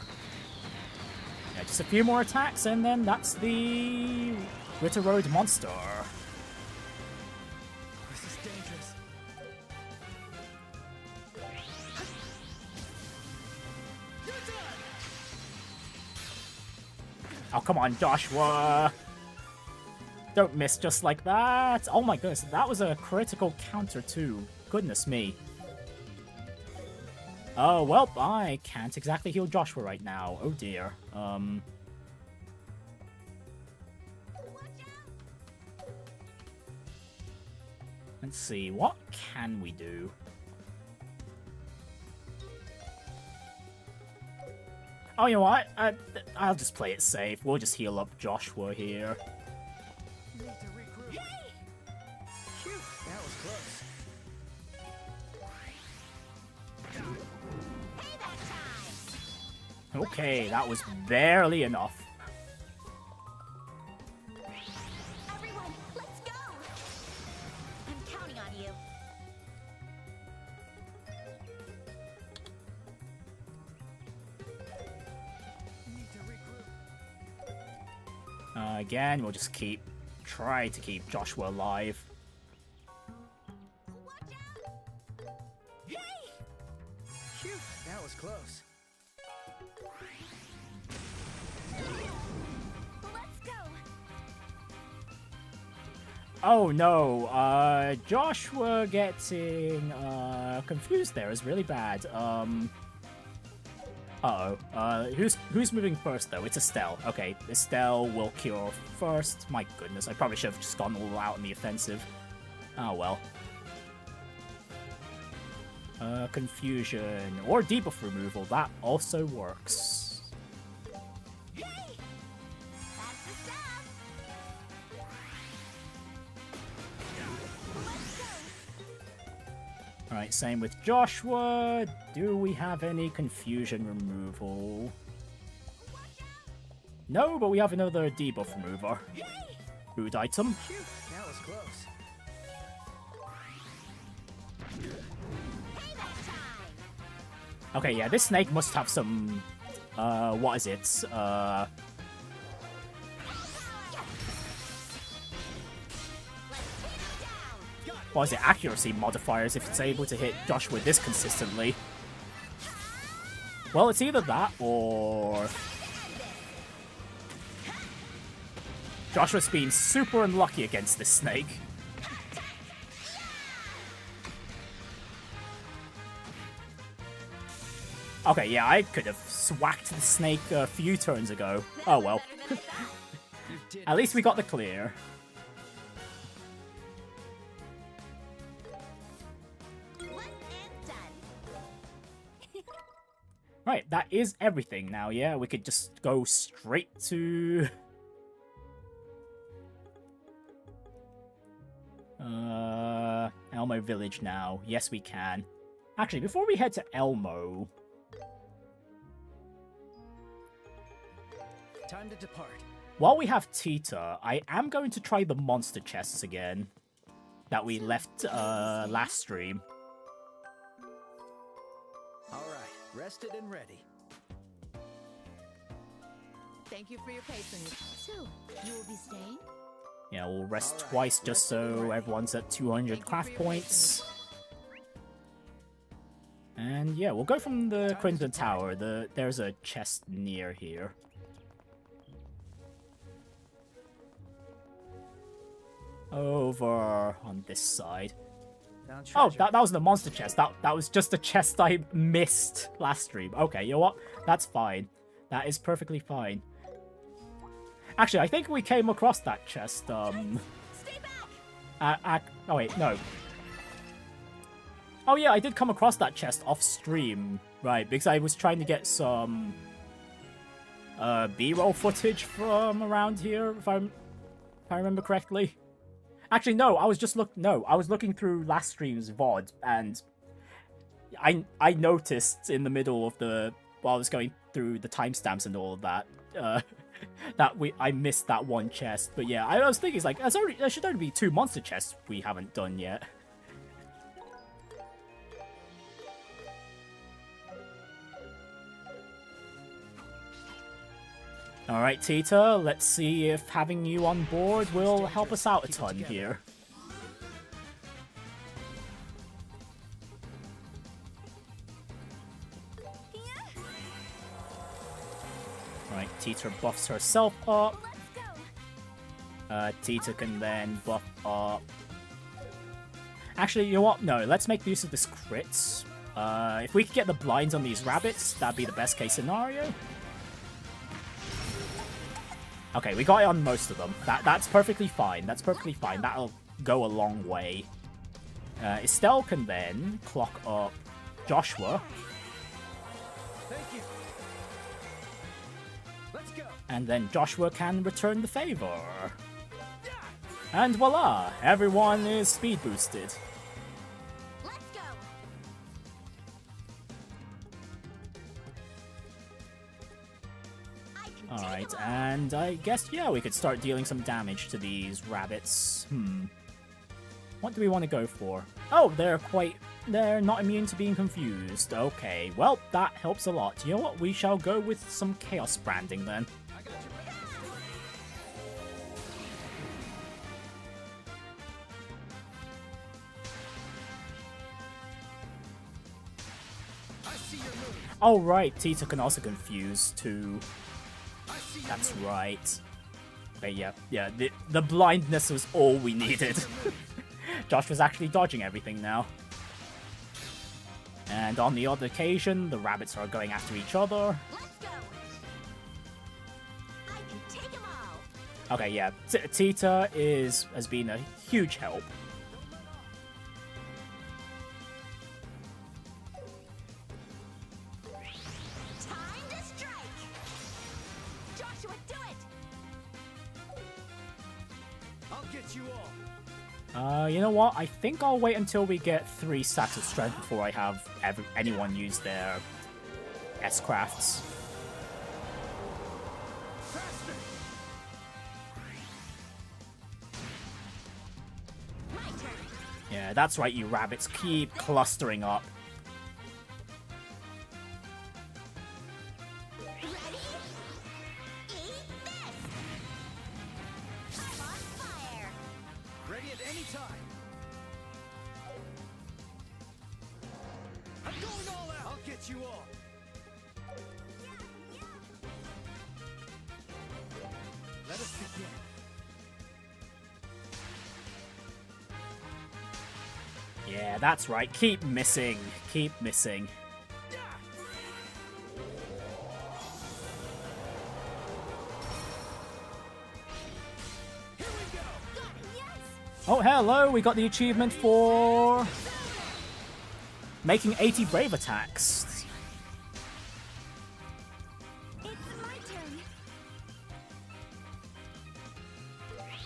Yeah, just a few more attacks and then that's the Ritter Road monster. This is dangerous. You're done! Oh, come on, Joshua! Don't miss just like that! Oh my goodness, that was a critical counter too. Goodness me. Oh, well, I can't exactly heal Joshua right now. Oh dear. Let's see, what can we do? Oh, you know what? I'll just play it safe. We'll just heal up Joshua here. Need to regroup. Phew, that was close. Payback time. Okay, that was barely enough. Everyone, let's go. I'm counting on you. Need to regroup. Again, we'll just try to keep Joshua alive. Watch out. Hey! Phew, that was close. Let's go. Oh no, Joshua getting confused there is really bad. Uh-oh. Who's moving first though? It's Estelle. Okay, Estelle will cure first. My goodness, I probably should have just gone all out in the offensive. Oh well. Confusion or debuff removal, that also works. Hey! That's the stuff. Let's go. Alright, same with Joshua. Do we have any confusion removal? No, but we have another debuff remover. Food item. Phew, that was close. Payback time. Okay, yeah, this snake must have some, what is it? What is it? Accuracy modifiers if it's able to hit Joshua this consistently. Well, it's either that or... Joshua's been super unlucky against this snake. Okay, yeah, I could have swacked the snake a few turns ago. Oh well. At least we got the clear. Right, that is everything now, yeah? We could just go straight to... Elmo Village now. Yes, we can. Actually, before we head to Elmo... Time to depart. While we have Tita, I am going to try the monster chests again. That we left, last stream. Alright, rested and ready. Thank you for your patience. So, you will be staying? Yeah, we'll rest twice just so everyone's at 200 craft points. And yeah, we'll go from the Crimson Tower. There's a chest near here. Over on this side. Oh, that was the monster chest. That was just a chest I missed last stream. Okay, you know what? That's fine. That is perfectly fine. Actually, I think we came across that chest. Oh wait, no. Oh yeah, I did come across that chest off stream, right? Because I was trying to get some B-roll footage from around here, if I remember correctly. Actually, no, I was looking through last stream's VOD, and I noticed in the middle of while I was going through the timestamps and all of that, I missed that one chest. But yeah, I was thinking, it's like, there should only be 2 monster chests we haven't done yet. Alright, Tita, let's see if having you on board will help us out a ton here. Right, Tita buffs herself up. Tita can then buff up. Actually, you know what? No, let's make use of this crit. If we could get the blinds on these rabbits, that'd be the best case scenario. Okay, we got it on most of them. That's perfectly fine. That's perfectly fine. That'll go a long way. Estelle can then clock up Joshua. Thank you. Let's go. And then Joshua can return the favor. And voila! Everyone is speed boosted. Let's go. Alright, and I guess, yeah, we could start dealing some damage to these rabbits. What do we want to go for? Oh, they're not immune to being confused. Okay, well, that helps a lot. You know what? We shall go with some chaos branding then. Oh, right, Tita can also confuse too. That's right. But yeah, the blindness was all we needed. Josh was actually dodging everything now. And on the odd occasion, the rabbits are going after each other. Let's go. I can take them all. Okay, yeah, Tita has been a huge help. You know what? I think I'll wait until we get 3 stacks of strength before I have anyone use their S-crafts. Yeah, that's right, you rabbits. Keep clustering up. Yeah, that's right. Keep missing. Keep missing. Oh, hello! We got the achievement for making 80 brave attacks. It's my turn.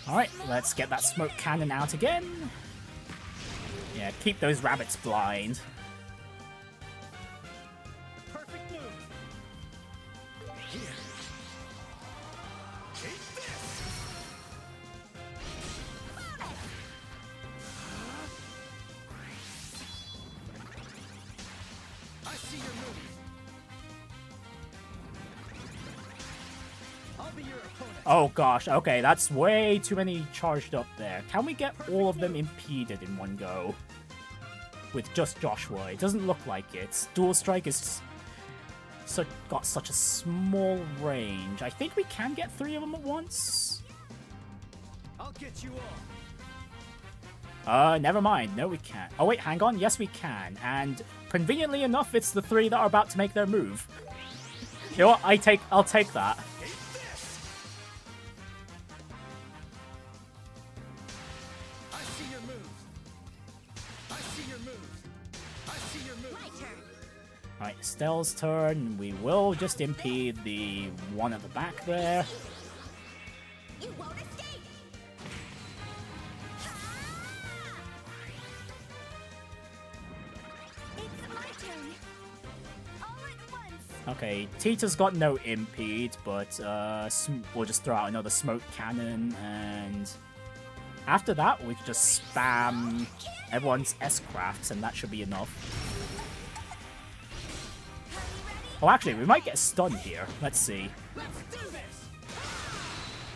Alright, let's get that smoke cannon out again. Yeah, keep those rabbits blind. Perfect move. Here. Take this. I see your move. I'll be your opponent. Oh gosh, okay, that's way too many charged up there. Can we get all of them impeded in one go? With just Joshua? It doesn't look like it. Dual Strike is got such a small range. I think we can get 3 of them at once. I'll get you all. Never mind. No, we can't. Oh wait, hang on. Yes, we can. And conveniently enough, it's the 3 that are about to make their move. You know what? I'll take that. I see your moves. I see your moves. I see your moves. My turn. Alright, Stell's turn. We will just impede the one at the back there. You won't escape. It's my turn. All at once. Okay, Tita's got no impede, but we'll just throw out another smoke cannon, and after that, we just spam everyone's S-crafts, and that should be enough. Oh, actually, we might get stunned here. Let's see.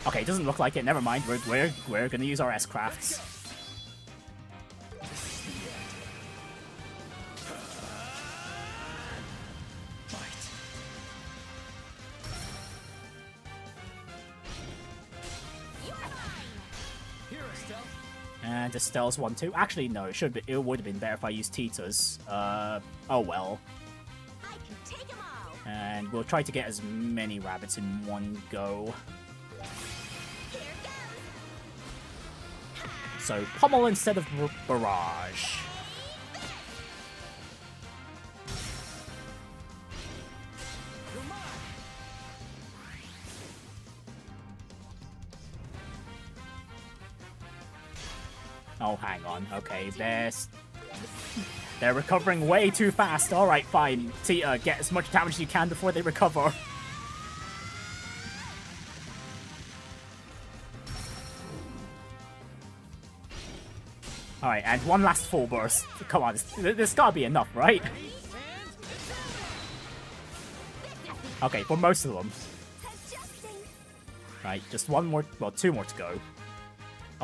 Okay, doesn't look like it. Never mind. We're gonna use our S-crafts. And Estelle's one too. Actually, no. It would have been better if I used Tita's. Oh well. I can take 'em all. And we'll try to get as many rabbits in one go. Here goes. So pummel instead of barrage. Oh, hang on. Okay, they're recovering way too fast. Alright, fine. Tita, get as much damage as you can before they recover. Alright, and one last full burst. Come on, this gotta be enough, right? Okay, for most of them. Right, just one more, well, 2 more to go.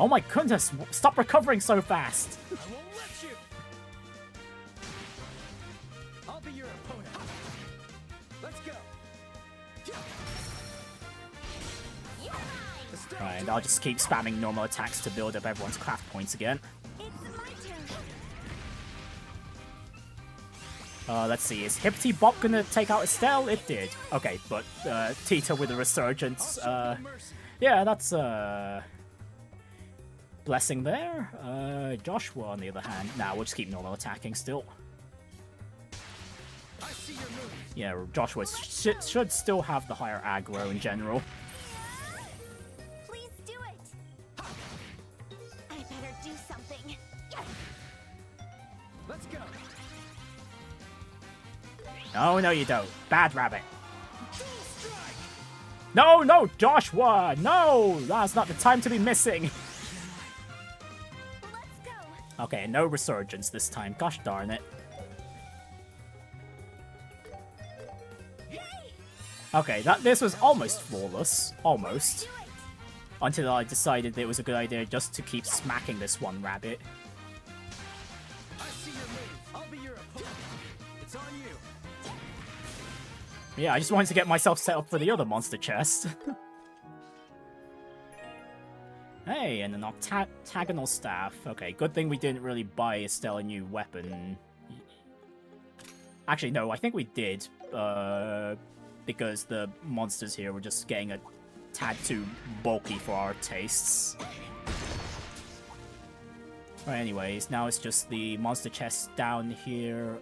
Oh my goodness, stop recovering so fast! I won't let you. I'll be your opponent. Let's go. Right, I'll just keep spamming normal attacks to build up everyone's craft points again. It's my turn. Let's see, is Hippity Bop gonna take out Estelle? It did. Okay, but Tita with a resurgence. Yeah, that's blessing there. Joshua, on the other hand, nah, we'll just keep normal attacking still. I see your moves. Yeah, Joshua should still have the higher aggro in general. Please do it. I better do something. Let's go. No, no, you don't. Bad rabbit. No, no, Joshua! No! That's not the time to be missing. Let's go. Okay, no resurgence this time. Gosh darn it. Okay, this was almost flawless. Almost. Until I decided that it was a good idea just to keep smacking this one rabbit. I see your move. I'll be your opponent. It's on you. Yeah, I just wanted to get myself set up for the other monster chest. Hey, and an octagonal staff. Okay, good thing we didn't really buy Estelle a new weapon. Actually, no, I think we did. Because the monsters here were just getting a tad too bulky for our tastes. Right, anyways, now it's just the monster chest down here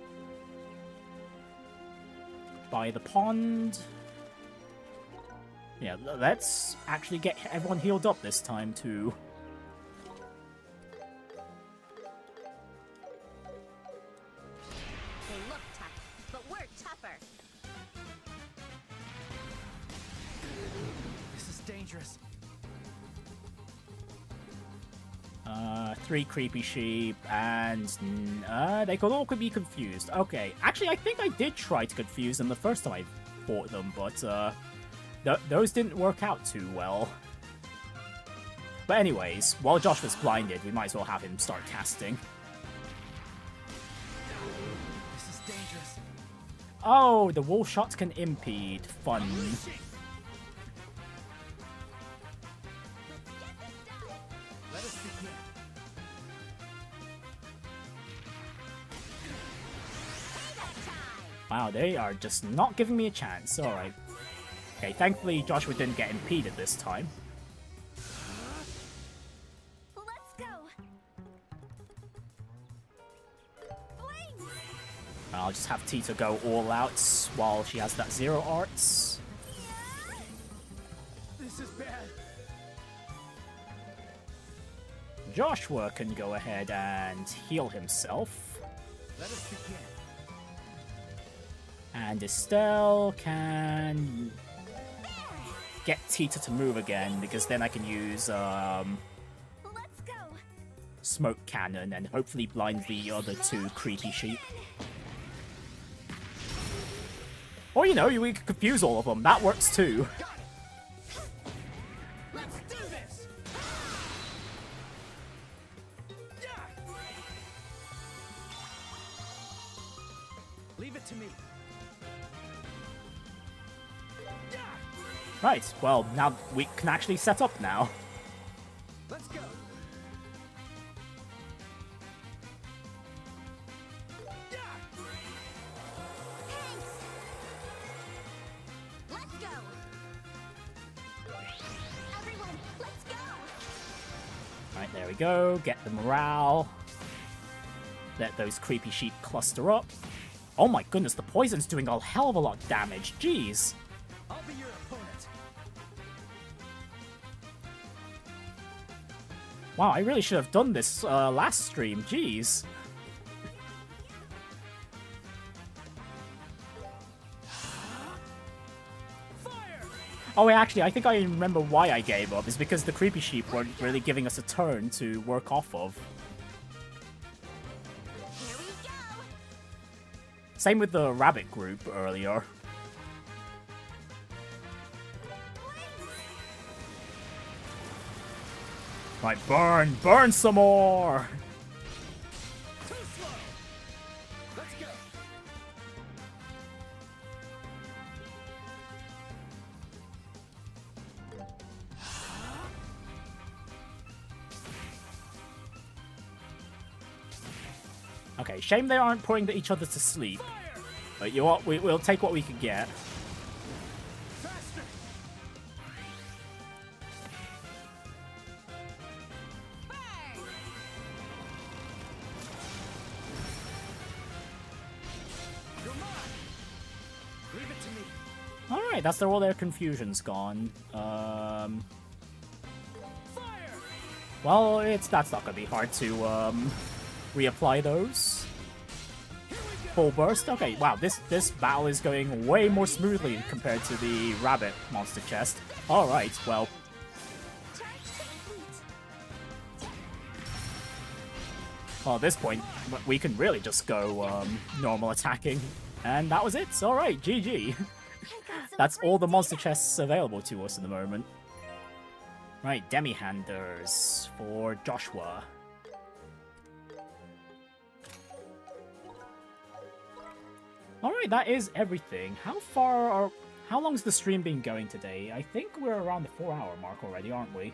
by the pond. Yeah, let's actually get everyone healed up this time, too. They look tough, but we're tougher. This is dangerous. 3 creepy sheep, and they could all be confused. Okay, actually, I think I did try to confuse them the first time I fought them, but those didn't work out too well. But anyways, while Josh was blinded, we might as well have him start casting. This is dangerous. Oh, the wall shots can impede. Fun. Let us begin. Wow, they are just not giving me a chance. Alright. Okay, thankfully Joshua didn't get impeded this time. Let's go. Flames. I'll just have Tita go all out while she has that zero arts. This is bad. Joshua can go ahead and heal himself. Let us begin. And Estelle can get Tita to move again, because then I can use Let's go. smoke cannon and hopefully blind the other 2 creepy sheep. Or, you know, we could confuse all of them. That works too. Let's do this. Leave it to me. Right, well, now we can actually set up now. Let's go. Let's go. Everyone, let's go. Right, there we go. Get the morale. Let those creepy sheep cluster up. Oh my goodness, the poison's doing a hell of a lot of damage. Jeez. I'll be your opponent. Wow, I really should have done this last stream. Jeez. Oh, wait, actually, I think I remember why I gave up. It's because the creepy sheep weren't really giving us a turn to work off of. Here we go. Same with the rabbit group earlier. Right, burn! Burn some more! Too slow. Let's go. Okay, shame they aren't putting each other to sleep. But you know what? We'll take what we can get. Faster. You're mine. Leave it to me. Alright, that's all their confusion's gone. Well, that's not gonna be hard to reapply those. Full burst. Okay, wow, this battle is going way more smoothly compared to the rabbit monster chest. Alright, well. Well, at this point, we can really just go normal attacking. And that was it. Alright, GG. That's all the monster chests available to us in the moment. Right, Demi-handers for Joshua. Alright, that is everything. How long's the stream been going today? I think we're around the 4-hour mark already, aren't we?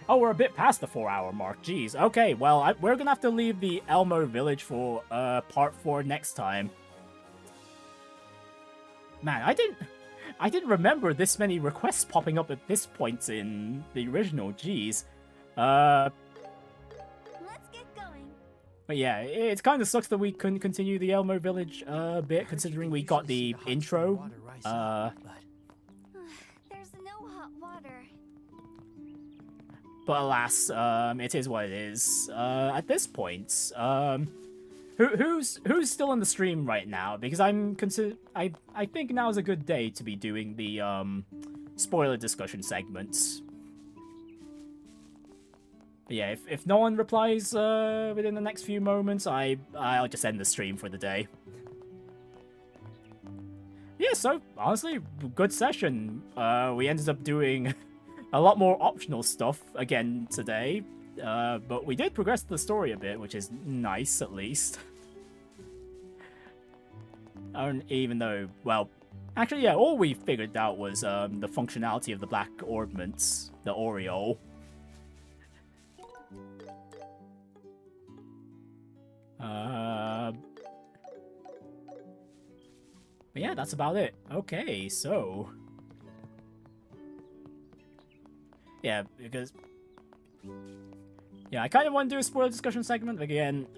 Oh, we're a bit past the 4-hour mark. Jeez. Okay, well, we're gonna have to leave the Elmo village for part 4 next time. Man, I didn't remember this many requests popping up at this point in the original. Jeez. But yeah, it kind of sucks that we couldn't continue the Elmo Village a bit, considering we got the intro. There's no hot water. But alas, it is what it is. At this point, who's still in the stream right now? Because I think now is a good day to be doing the spoiler discussion segments. But yeah, if no one replies within the next few moments, I'll just end the stream for the day. Yeah, so honestly, good session. We ended up doing a lot more optional stuff again today, but we did progress the story a bit, which is nice at least. Even though, well, actually, yeah, all we figured out was the functionality of the black orbments, the aureole. But yeah, that's about it. Okay, so yeah, because yeah, I kind of want to do a spoiler discussion segment, but again,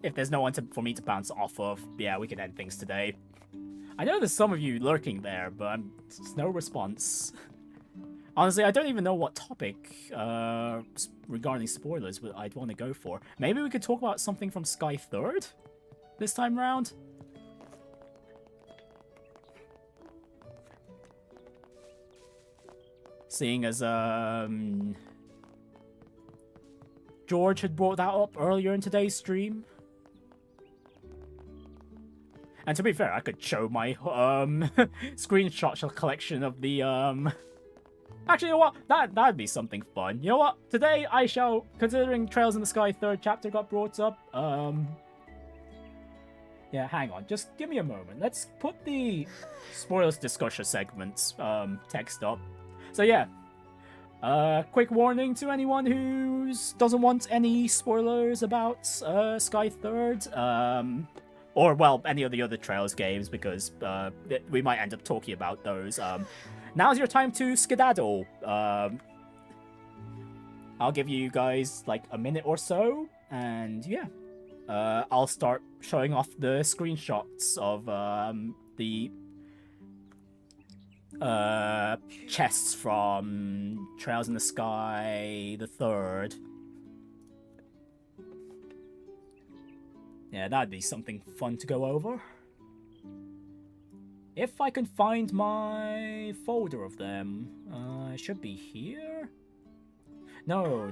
if there's no one for me to bounce off of, yeah, we can end things today. I know there's some of you lurking there, but there's no response. Honestly, I don't even know what topic regarding spoilers I'd want to go for. Maybe we could talk about something from Sky 3rd this time round? Seeing as George had brought that up earlier in today's stream. And to be fair, I could show my screenshot collection of the Actually, you know what? That'd be something fun. You know what? Today I shall, considering Trails in the Sky 3rd chapter got brought up, yeah, hang on. Just give me a moment. Let's put the spoilers discussion segments text up. So yeah, quick warning to anyone who doesn't want any spoilers about Sky 3rd, or well, any of the other Trails games, because we might end up talking about those. Now's your time to skedaddle. I'll give you guys like a minute or so, and yeah, I'll start showing off the screenshots of the chests from Trails in the Sky the 3rd. Yeah, that'd be something fun to go over. If I can find my folder of them, it should be here. No,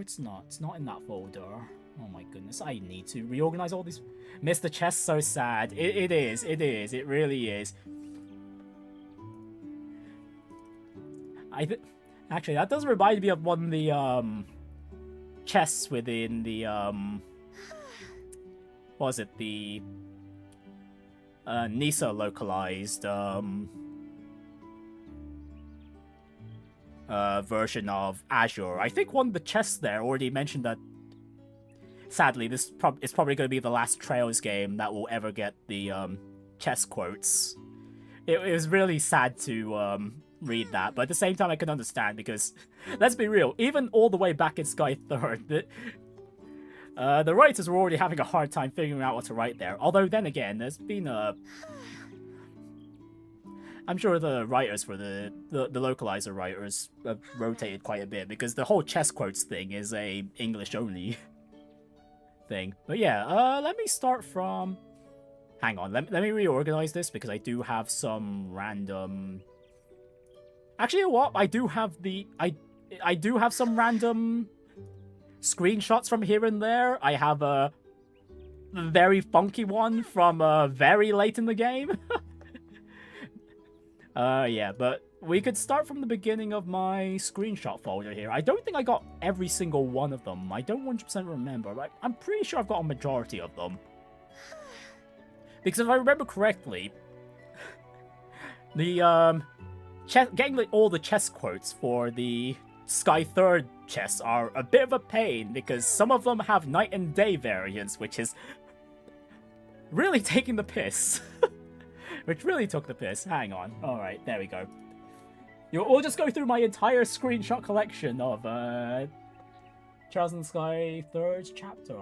it's not. It's not in that folder. Oh my goodness, I need to reorganize all these. Missed the chest, so sad. It is. It really is. Actually, that does remind me of one of the chests within the what was it, the Nisa localized version of Azure. I think one of the chests there already mentioned that. Sadly, this is probably going to be the last Trails game that will ever get the chest quotes. It was really sad to read that, but at the same time I can understand, because let's be real, even all the way back in Sky 3rd, the writers were already having a hard time figuring out what to write there. Although then again, there's been I'm sure the writers for the localizer writers have rotated quite a bit, because the whole chest quotes thing is a English only thing. But yeah, let me start from. Hang on, let me reorganize this, because I do have some random. Actually, you know what? I do have I do have some random screenshots from here and there. I have a very funky one from very late in the game. Yeah, but we could start from the beginning of my screenshot folder here. I don't think I got every single one of them. I don't 100% remember, but I'm pretty sure I've got a majority of them. Because if I remember correctly, the getting like all the chest quotes for the Sky 3rd chests are a bit of a pain, because some of them have night and day variants, which is really taking the piss. Which really took the piss. Hang on. Alright, there we go. We'll just go through my entire screenshot collection of Trials in the Sky, 3rd chapter.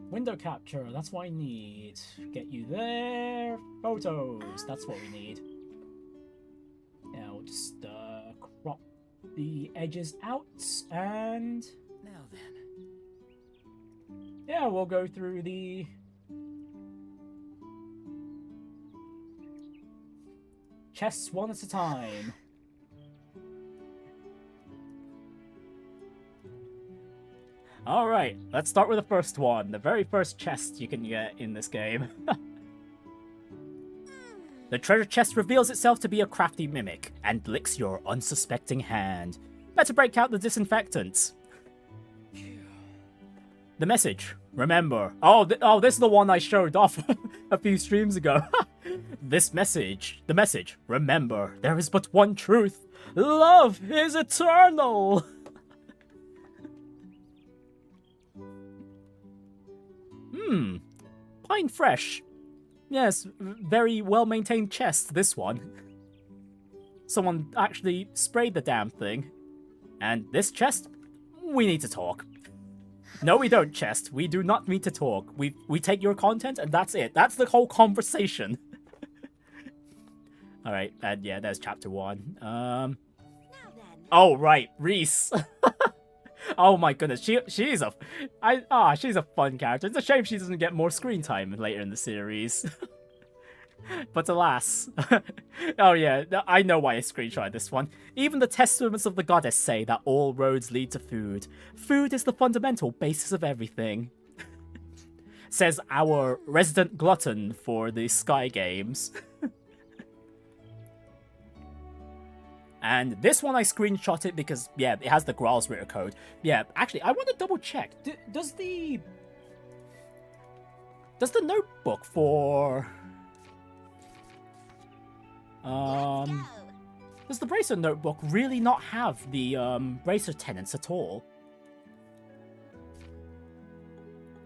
Window capture, that's what I need. Get you there. Photos, that's what we need. Yeah, we'll just crop the edges out and... Now then. Yeah, we'll go through the... chests one at a time. Alright, let's start with the first one. The very first chest you can get in this game. The treasure chest reveals itself to be a crafty mimic and licks your unsuspecting hand. Better break out the disinfectant. The message. Remember. Oh, this is the one I showed off a few streams ago. This message. The message. Remember, there is but one truth. Love is eternal. Pine fresh. Yes, very well-maintained chest, this one. Someone actually sprayed the damn thing. And this chest, we need to talk. No, we don't, chest. We do not need to talk. We take your content and that's it. That's the whole conversation. Alright, and yeah, there's chapter 1. Oh, right, Reese. Oh my goodness, she's a fun character. It's a shame she doesn't get more screen time later in the series. But alas. Oh yeah, I know why I screenshot this one. Even the testaments of the goddess say that all roads lead to food. Food is the fundamental basis of everything. Says our resident glutton for the Sky Games. And this one I screenshotted because, yeah, it has the Graal's Ritter code. Yeah, actually, I want to double check. Does the notebook for... does the Bracer notebook really not have the Bracer tenants at all?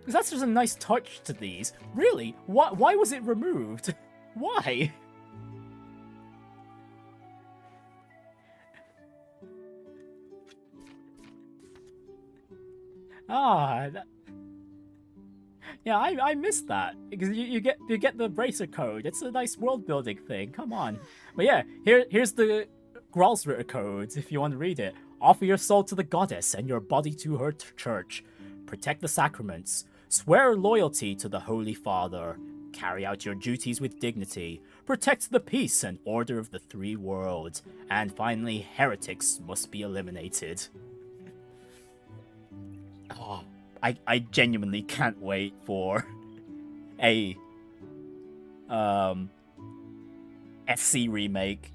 Because that's just a nice touch to these. Really? Why was it removed? Why? Yeah, I missed that because you get the Bracer code. It's a nice world building thing. Come on, but yeah, here's the Graal's Ritter code if you want to read it. Offer your soul to the goddess and your body to her church. Protect the sacraments. Swear loyalty to the Holy Father. Carry out your duties with dignity. Protect the peace and order of the 3 worlds. And finally, heretics must be eliminated. Oh, I genuinely can't wait for a SC remake.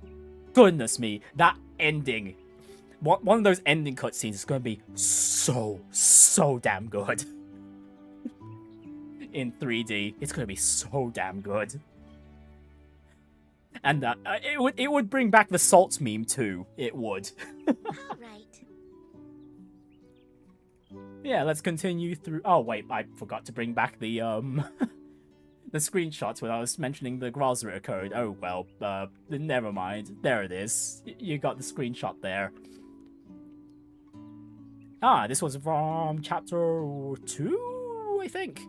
Goodness me, that ending. One of those ending cutscenes is going to be so damn good. In 3D, it's going to be so damn good. And it would bring back the salt meme too. It would. All right. Yeah, let's continue through... Oh, wait, I forgot to bring back the, the screenshots when I was mentioning the Graal's Ritter code. Oh, well, never mind. There it is. You got the screenshot there. Ah, this was from chapter 2, I think.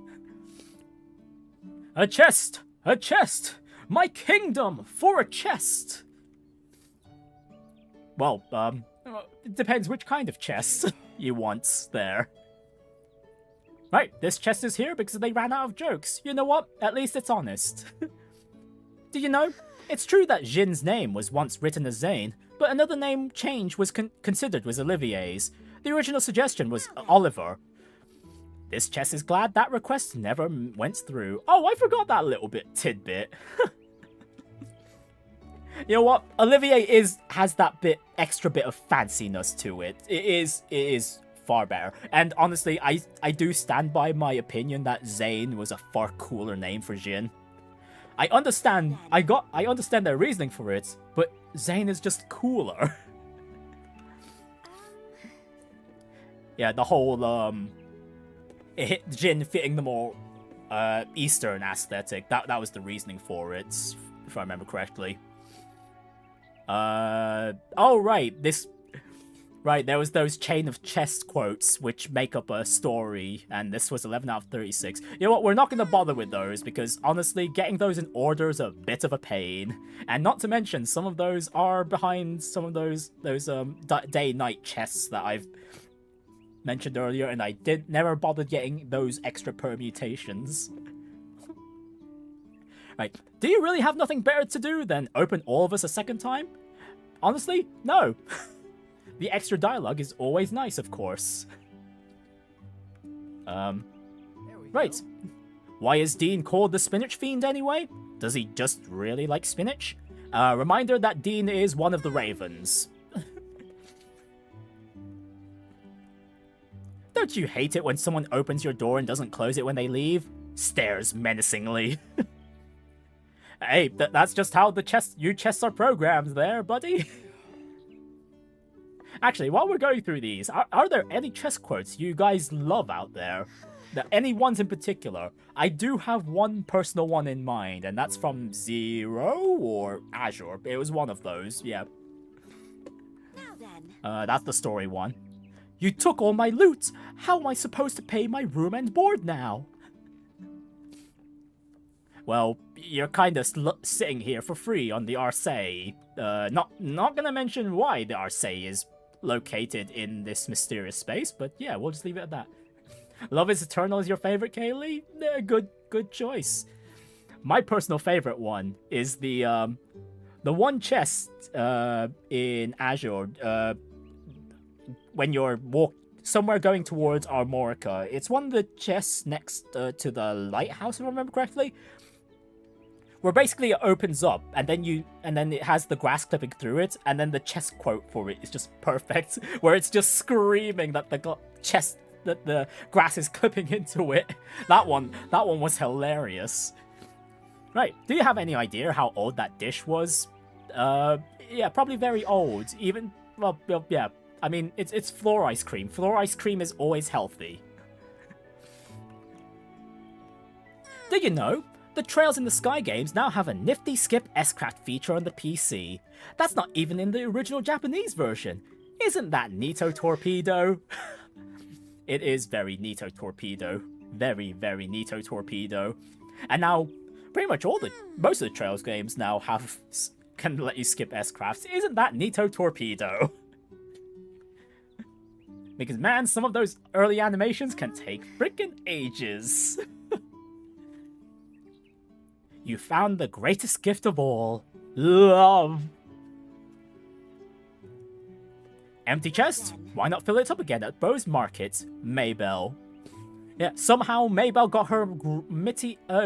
A chest! A chest! My kingdom for a chest! Well, it depends which kind of chest you want there. Right, this chest is here because they ran out of jokes. You know what? At least it's honest. Do you know? It's true that Jin's name was once written as Zane, but another name change was considered was Olivier's. The original suggestion was Oliver. This chest is glad that request never went through. Oh, I forgot that little tidbit. You know what? Olivier has that extra bit of fanciness to it. It is far better. And honestly, I do stand by my opinion that Zane was a far cooler name for Jin. I understand their reasoning for it, but Zane is just cooler. Yeah, the whole Jin fitting the more Eastern aesthetic. That was the reasoning for it, if I remember correctly. Oh right, this Right, there was those chain of chest quotes which make up a story, and this was 11 out of 36. You know what, we're not going to bother with those, because honestly, getting those in order is a bit of a pain. And not to mention, some of those are behind some of those day-night chests that I've mentioned earlier, and I never bothered getting those extra permutations. Right, do you really have nothing better to do than open all of us a second time? Honestly, no. The extra dialogue is always nice, of course. Right. Why is Dean called the Spinach Fiend anyway? Does he just really like spinach? Reminder that Dean is one of the Ravens. Don't you hate it when someone opens your door and doesn't close it when they leave? Stares menacingly. Hey, that's just how the chests are programmed there, buddy. Actually, while we're going through these, are there any chess quotes you guys love out there? Any ones in particular? I do have one personal one in mind, and that's from Zero or Azure. It was one of those, yeah. Now then. That's the story one. You took all my loot. How am I supposed to pay my room and board now? Well, you're kind of sitting here for free on the Arcee. Not gonna mention why the Arcee is located in this mysterious space, but yeah, we'll just leave it at that. Love is Eternal is your favorite, Kaylee? Good choice. My personal favorite one is the one chest in Azure when you're somewhere going towards Armorica. It's one of the chests next to the lighthouse, if I remember correctly. Where basically it opens up, and then it has the grass clipping through it, and then the chest quote for it is just perfect, where it's just screaming that the grass is clipping into it. That one was hilarious. Right, do you have any idea how old that dish was? Yeah, probably very old. Well, yeah. I mean, it's floor ice cream. Floor ice cream is always healthy. Do you know? The Trails in the Sky games now have a nifty skip S-Craft feature on the PC. That's not even in the original Japanese version. Isn't that Neato Torpedo? It is very Neato Torpedo. Very, very Neato Torpedo. And now, pretty much most of the Trails games now can let you skip S-Crafts. Isn't that Neato Torpedo? Because man, some of those early animations can take freaking ages. You found the greatest gift of all. Love. Empty chest? Why not fill it up again at Beau's Market? Maybell. Yeah, somehow Maybell got her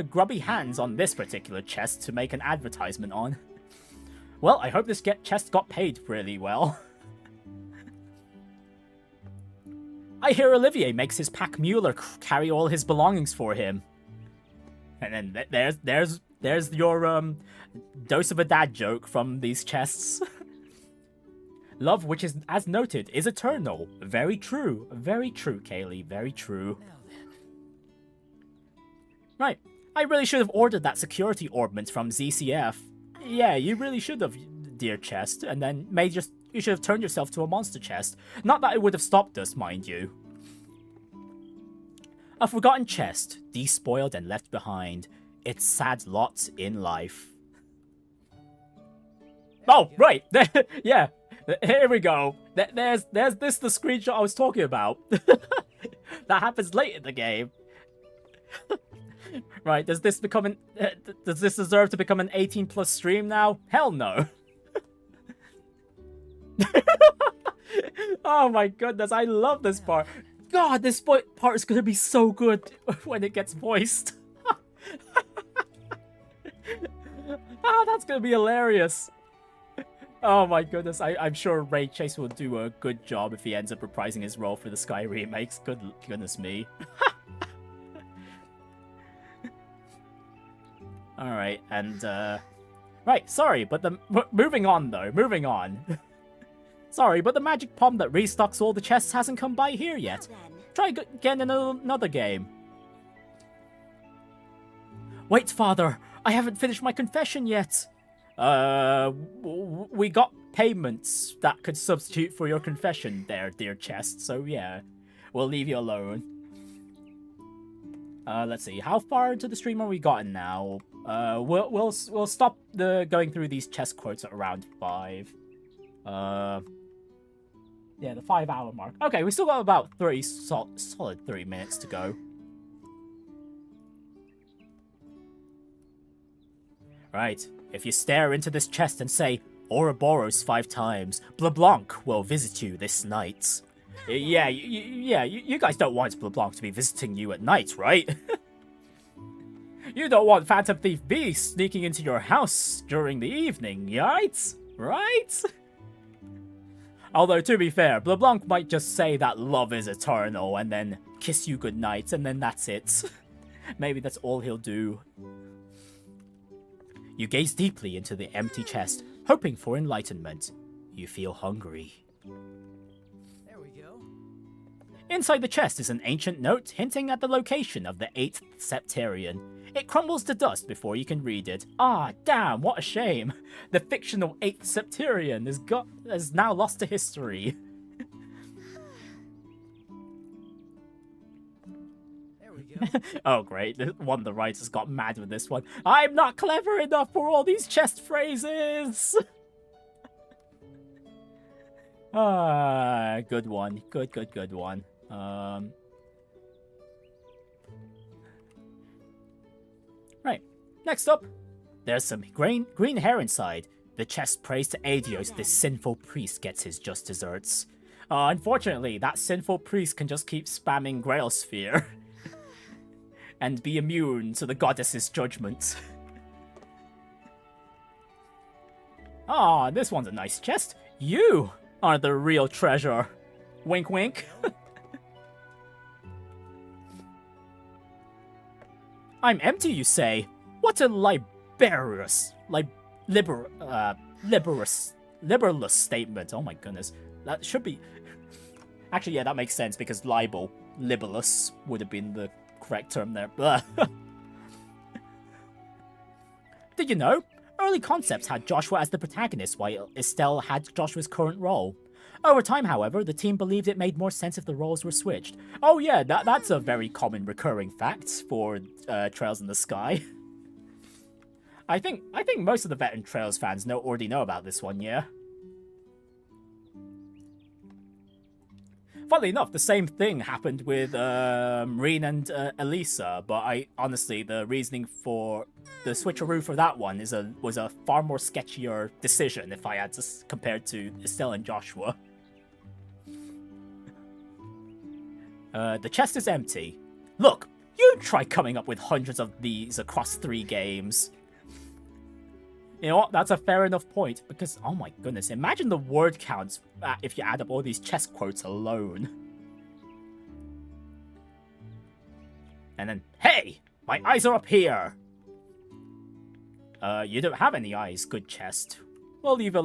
grubby hands on this particular chest to make an advertisement on. Well, I hope this chest got paid really well. I hear Olivier makes his pack Mueller carry all his belongings for him. And then there's your dose of a dad joke from these chests. Love, which is, as noted, is eternal. Very true, Kaylee, very true. Right, I really should have ordered that security orbment from ZCF. Yeah, you really should have, dear chest, and then you should have turned yourself to a monster chest. Not that it would have stopped us, mind you. A forgotten chest, despoiled and left behind. It's sad lot in life. Oh, right. Yeah. Here we go. There's the screenshot I was talking about. That happens late in the game. Right, does this deserve to become an 18+ stream now? Hell no. Oh my goodness, I love this part. God, this part is gonna be so good when it gets voiced. Ah, that's gonna be hilarious. Oh my goodness, I'm sure Ray Chase will do a good job if he ends up reprising his role for the Sky remakes. Goodness me. Alright, and right, sorry, but moving on though, moving on. Sorry, but the magic palm that restocks all the chests hasn't come by here yet. Try again in another game. Wait, Father, I haven't finished my confession yet. We got payments that could substitute for your confession there, dear chest. So yeah, we'll leave you alone. Let's see, how far into the stream are we gotten now? We'll stop going through these chest quotes at around 5. Yeah, the 5-hour mark. Okay, we still got about solid 3 minutes to go. Right, if you stare into this chest and say Ouroboros 5 times, LeBlanc will visit you this night. Yeah, you guys don't want LeBlanc to be visiting you at night, right? You don't want Phantom Thief B sneaking into your house during the evening, right? Right? Although, to be fair, LeBlanc might just say that love is eternal and then kiss you goodnight, and then that's it. Maybe that's all he'll do. You gaze deeply into the empty chest, hoping for enlightenment. You feel hungry. There we go. Inside the chest is an ancient note hinting at the location of the 8th Septarian. It crumbles to dust before you can read it. Ah, damn, what a shame. The fictional 8th Septarian is now lost to history. There we go. Oh great, one of the writers got mad with this one. I'm not clever enough for all these chest phrases! Ah, good one. Good one. Right, next up, there's some green hair inside. The chest prays to Adios, this sinful priest gets his just desserts. Unfortunately, that sinful priest can just keep spamming Grail Sphere and be immune to the goddess's judgment. Ah, this one's a nice chest. You are the real treasure. Wink wink. I'm empty, you say? What a liberalist statement. Oh my goodness. That should be... Actually, yeah, that makes sense, because libel, libellous, would have been the correct term there. Did you know? Early concepts had Joshua as the protagonist, while Estelle had Joshua's current role. Over time, however, the team believed it made more sense if the roles were switched. Oh yeah, that's a very common recurring fact for Trails in the Sky. I think most of the veteran Trails fans already know about this one, yeah? Funnily enough, the same thing happened with Reen and Elisa, but honestly, the reasoning for the switcheroo for that one was a far more sketchier decision if I had to compare to Estelle and Joshua. The chest is empty. Look, you try coming up with hundreds of these across 3 games. You know what, that's a fair enough point, because, oh my goodness, imagine the word counts if you add up all these chest quotes alone. And then, hey, my eyes are up here! You don't have any eyes, good chest. We'll leave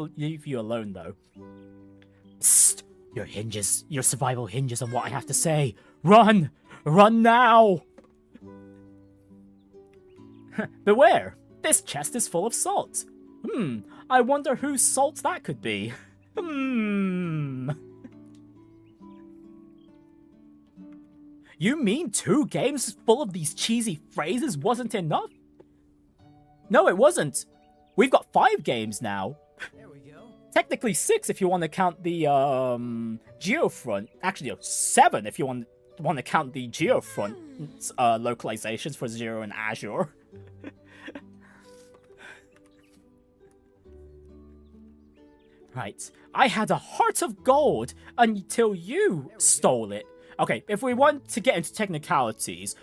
you alone, though. Psst! Your survival hinges on what I have to say. Run! Run now! Beware! This chest is full of salt. I wonder whose salt that could be. You mean 2 games full of these cheesy phrases wasn't enough? No, it wasn't. We've got 5 games now. There we go. Technically 6 if you want to count the Geofront. Actually, 7 if you want to count the Geofront localizations for Zero and Azure. Right, I had a heart of gold until you stole it. Okay, if we want to get into technicalities,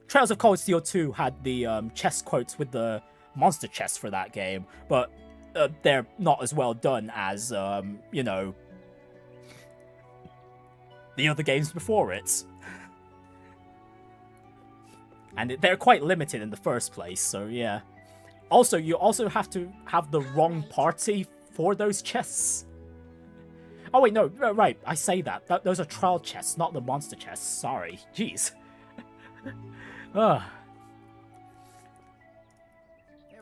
Trails of Cold Steel 2 had the chest quotes with the monster chest for that game, but they're not as well done as, you know, the other games before it. And they're quite limited in the first place, so yeah. Also, you also have to have the wrong party for those chests. Oh wait, no, right, I say that. Those are trial chests, not the monster chests. Sorry, jeez. There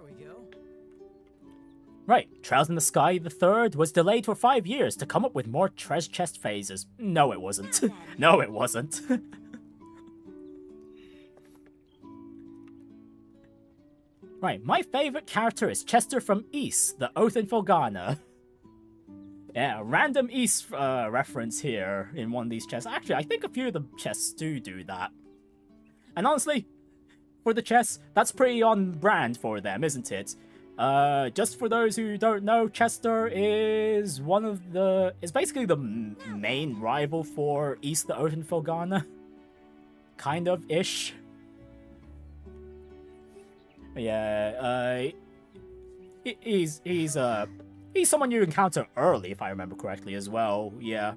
we go. Right, Trails in the Sky the Third was delayed for 5 years to come up with more treasure chest phases. No, it wasn't. No, it wasn't. Right, my favorite character is Chester from East, the Oath in Folgana. Yeah, random East reference here in one of these chests. Actually, I think a few of the chests do that. And honestly, for the chests, that's pretty on brand for them, isn't it? Just for those who don't know, Chester is is basically the main rival for East, the Oath in Folgana. Kind of-ish. Yeah, he's someone you encounter early, if I remember correctly, as well. Yeah,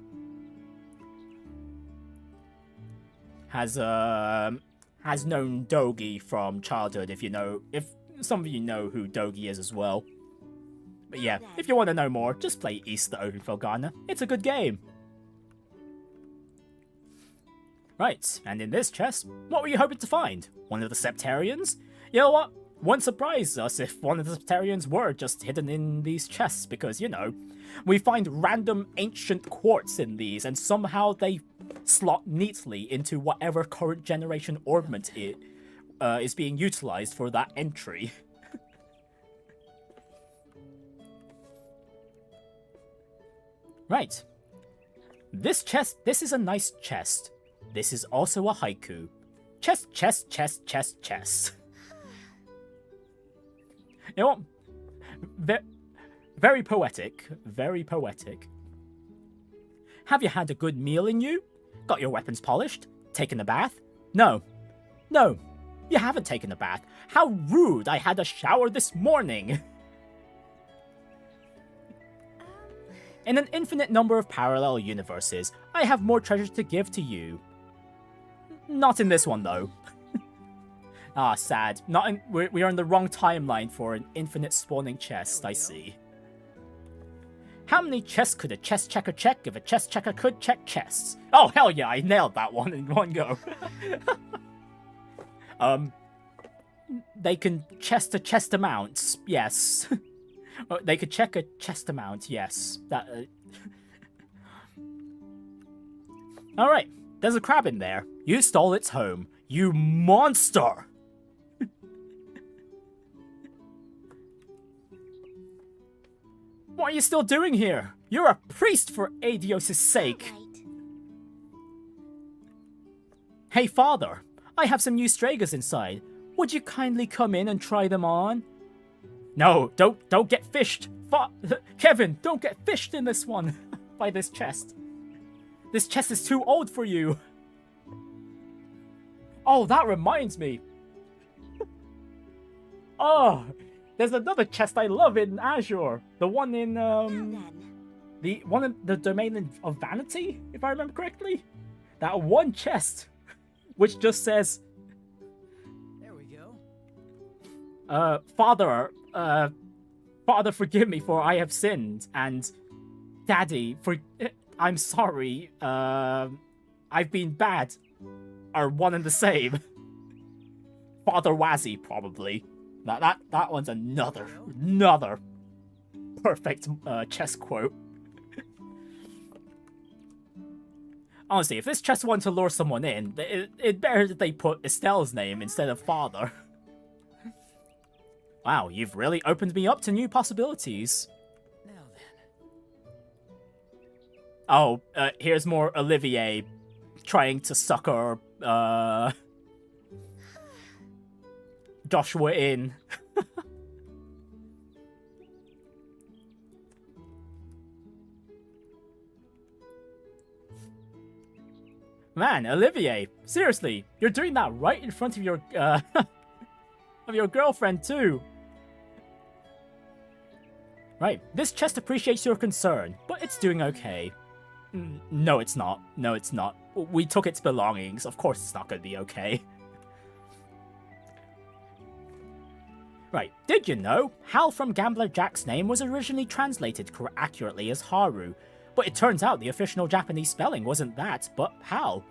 has known Dogi from childhood. If some of you know who Dogi is as well. But yeah, if you want to know more, just play East the Oath in Folgana. It's a good game. Right, and in this chest, what were you hoping to find? One of the Septarians? You know what? Wouldn't surprise us if one of the Septarians were just hidden in these chests, because, you know, we find random ancient quartz in these, and somehow they slot neatly into whatever current generation Orbment is being utilized for that entry. Right. This is a nice chest. This is also a haiku. Chest, chest, chest, chest, chest. You know what? Very poetic. Very poetic. Have you had a good meal in you? Got your weapons polished? Taken a bath? No. No. You haven't taken a bath. How rude! I had a shower this morning! In an infinite number of parallel universes, I have more treasures to give to you. Not in this one, though. Ah, sad. We are in the wrong timeline for an infinite spawning chest, I see. How many chests could a chest checker check if a chest checker could check chests? Oh, hell yeah, I nailed that one in one go. They can chest a chest amount, yes. They could check a chest amount, yes. Alright, there's a crab in there. You stole its home. You monster! What are you still doing here? You're a priest for Adios' sake. Right. Hey, father. I have some new Stragers inside. Would you kindly come in and try them on? No, don't get fished. Kevin, don't get fished in this one by this chest. This chest is too old for you. Oh, that reminds me. Oh, there's another chest I love in Azure. The one in the one in the domain of vanity, if I remember correctly. That one chest, which just says, There we go. Father, forgive me for I have sinned, and Daddy, I'm sorry, I've been bad, are one and the same. Father Wazzy, probably. That one's another perfect chest quote. Honestly, if this chest wanted to lure someone in, it'd better that they put Estelle's name instead of Father. Wow, you've really opened me up to new possibilities. Now then. Oh, here's more Olivier trying to sucker Joshua in. Man, Olivier, seriously, you're doing that right in front of your of your girlfriend too. Right, this chest appreciates your concern, but it's doing okay. No, it's not. No, it's not. We took its belongings. Of course it's not going to be okay. Right, did you know? Hal from Gambler Jack's name was originally translated accurately as Haru, but it turns out the official Japanese spelling wasn't that, but Hal.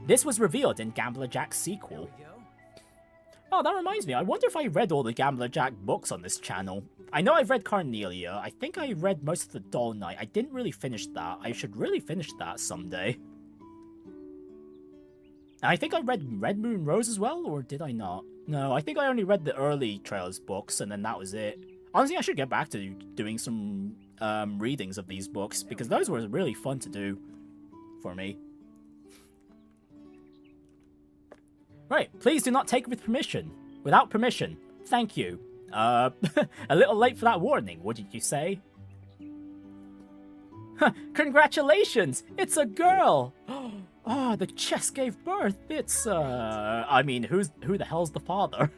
This was revealed in Gambler Jack's sequel. There we go. Oh, that reminds me. I wonder if I read all the Gambler Jack books on this channel. I know I've read Carnelia. I think I read most of the Doll Knight. I didn't really finish that. I should really finish that someday. And I think I read Red Moon Rose as well, or did I not? No, I think I only read the early Trails books, and then that was it. Honestly, I should get back to doing some readings of these books, because those were really fun to do for me. Right, please do not take with permission. Without permission. Thank you. A little late for that warning, wouldn't you say? Congratulations! It's a girl! Oh, the chest gave birth. It's, I mean, who the hell's the father?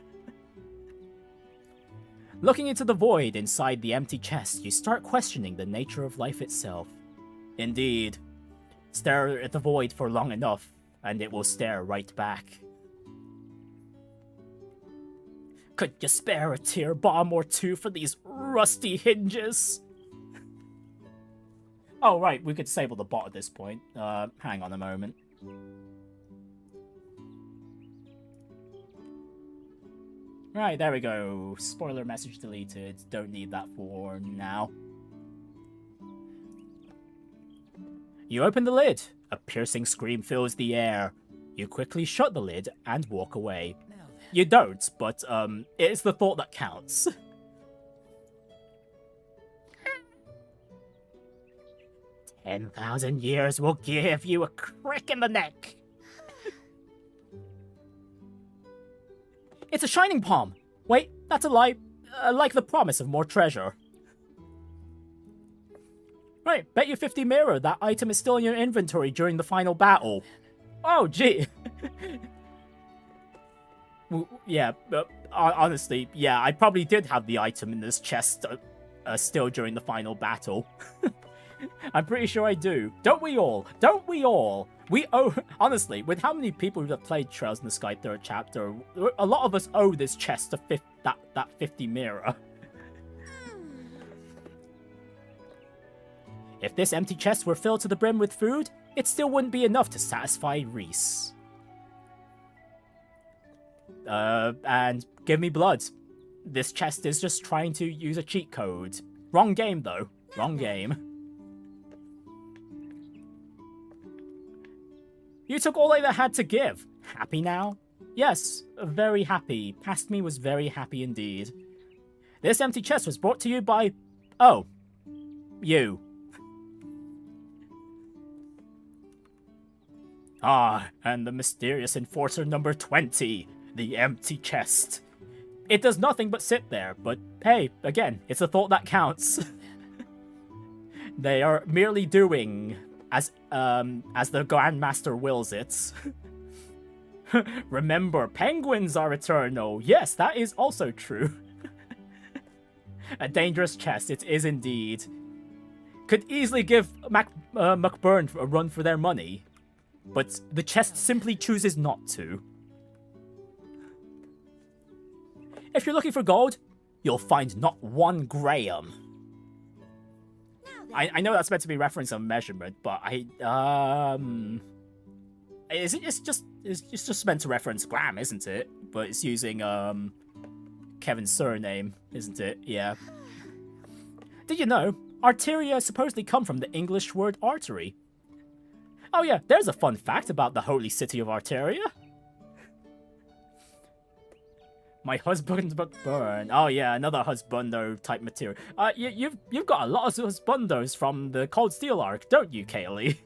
Looking into the void inside the empty chest, you start questioning the nature of life itself. Indeed. Stare at the void for long enough, and it will stare right back. Could you spare a tear bomb or two for these rusty hinges? Oh, right, we could disable the bot at this point. Hang on a moment. Right, there we go. Spoiler message deleted. Don't need that for now. You open the lid. A piercing scream fills the air. You quickly shut the lid and walk away. You don't, but, it's the thought that counts. 10,000 years will give you a crick in the neck. It's a shining palm. Wait, that's a lie. Like the promise of more treasure. Right, bet you 50 mirror that item is still in your inventory during the final battle. Oh, gee. Yeah, honestly, yeah, I probably did have the item in this chest still during the final battle. I'm pretty sure I do. Don't we all? Don't we all? We owe... Honestly, with how many people who have played Trails in the Sky 3rd chapter, a lot of us owe this chest to that 50 mirror. If this empty chest were filled to the brim with food, it still wouldn't be enough to satisfy Reese. And give me blood. This chest is just trying to use a cheat code. Wrong game, though. Wrong game. You took all I had to give. Happy now? Yes, very happy. Past me was very happy indeed. This empty chest was brought to you by... Oh. You. Ah, and the mysterious enforcer number 20. The empty chest. It does nothing but sit there, but hey, again, it's a thought that counts. They are merely doing as the Grandmaster wills it. Remember, penguins are eternal. Yes, that is also true. A dangerous chest, it is indeed. Could easily give McBurn a run for their money, but the chest simply chooses not to. If you're looking for gold, you'll find not one Graham. I know that's meant to be referencing a measurement, but it's just meant to reference Graham, isn't it? But it's using Kevin's surname, isn't it? Yeah. Did you know arteria supposedly come from the English word artery? Oh yeah, there's a fun fact about the holy city of Arteria. My husband McBurn. Oh yeah, another husbando type material. You've got a lot of husbandos from the Cold Steel arc, don't you, Kaylee?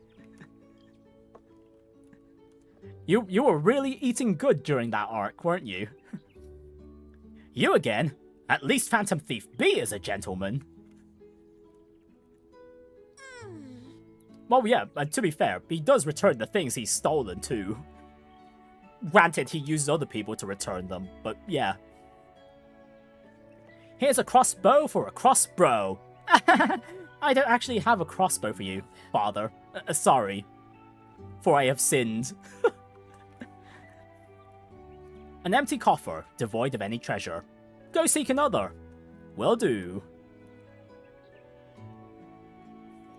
You were really eating good during that arc, weren't you? You again? At least Phantom Thief B is a gentleman. Well, yeah, to be fair, he does return the things he's stolen too. Granted, he uses other people to return them, but yeah. Here's a crossbow for a crossbro. I don't actually have a crossbow for you, father. Sorry. For I have sinned. An empty coffer, devoid of any treasure. Go seek another. Will do.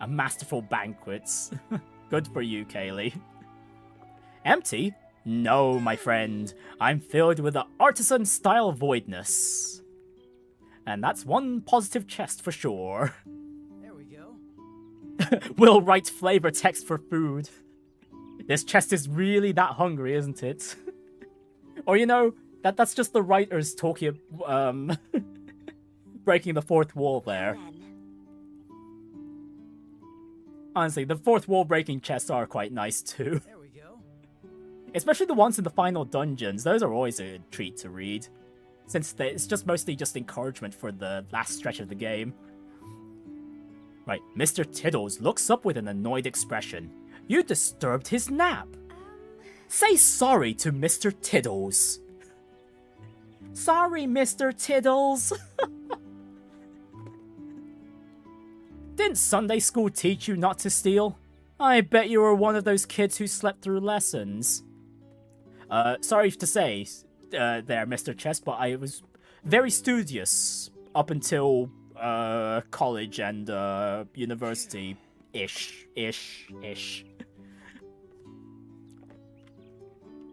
A masterful banquet. Good for you, Kaylee. Empty? No, my friend. I'm filled with the artisan-style voidness. And that's one positive chest for sure. There we go. Will write flavor text for food. This chest is really that hungry, isn't it? Or, you know, that's just the writers talking, breaking the fourth wall there. Honestly, the fourth wall breaking chests are quite nice too. There we go. Especially the ones in the final dungeons. Those are always a treat to read. Since it's just mostly just encouragement for the last stretch of the game. Right, Mr. Tiddles looks up with an annoyed expression. You disturbed his nap. Say sorry to Mr. Tiddles. Sorry, Mr. Tiddles. Didn't Sunday school teach you not to steal? I bet you were one of those kids who slept through lessons. Sorry to say, there, Mr. Chess, but I was very studious up until, college and, university-ish.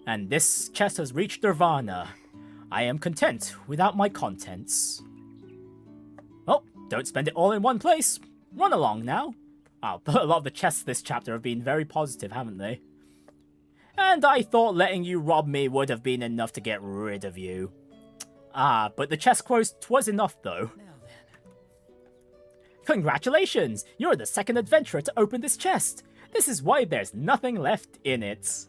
And this chest has reached nirvana. I am content without my contents. Oh, don't spend it all in one place. Run along now. Oh, a lot of the chests this chapter have been very positive, haven't they? And I thought letting you rob me would have been enough to get rid of you. Ah, but the chest quote was enough, though. Now then. Congratulations! You're the second adventurer to open this chest. This is why there's nothing left in it.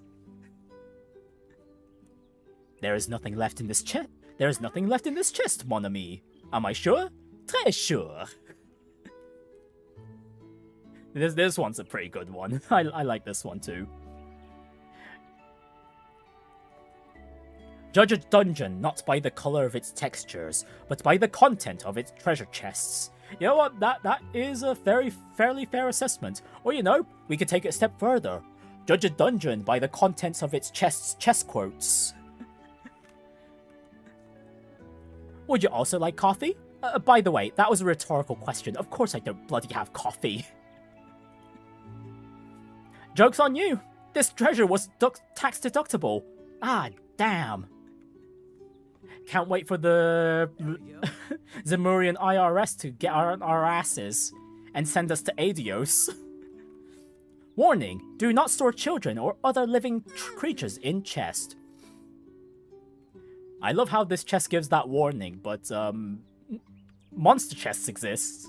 There is nothing left in this chest. There is nothing left in this chest, mon ami. Am I sure? Très sure. This one's a pretty good one. I like this one too. Judge a dungeon not by the color of its textures, but by the content of its treasure chests. You know what? That is a fairly fair assessment. Or you know, we could take it a step further. Judge a dungeon by the contents of its chest quotes. Would you also like coffee? By the way, that was a rhetorical question. Of course I don't bloody have coffee. Joke's on you. This treasure was tax deductible. Ah, damn. Can't wait for the Zemurian IRS to get on our asses and send us to Adios. Warning, do not store children or other living creatures in chest. I love how this chest gives that warning, but monster chests exist.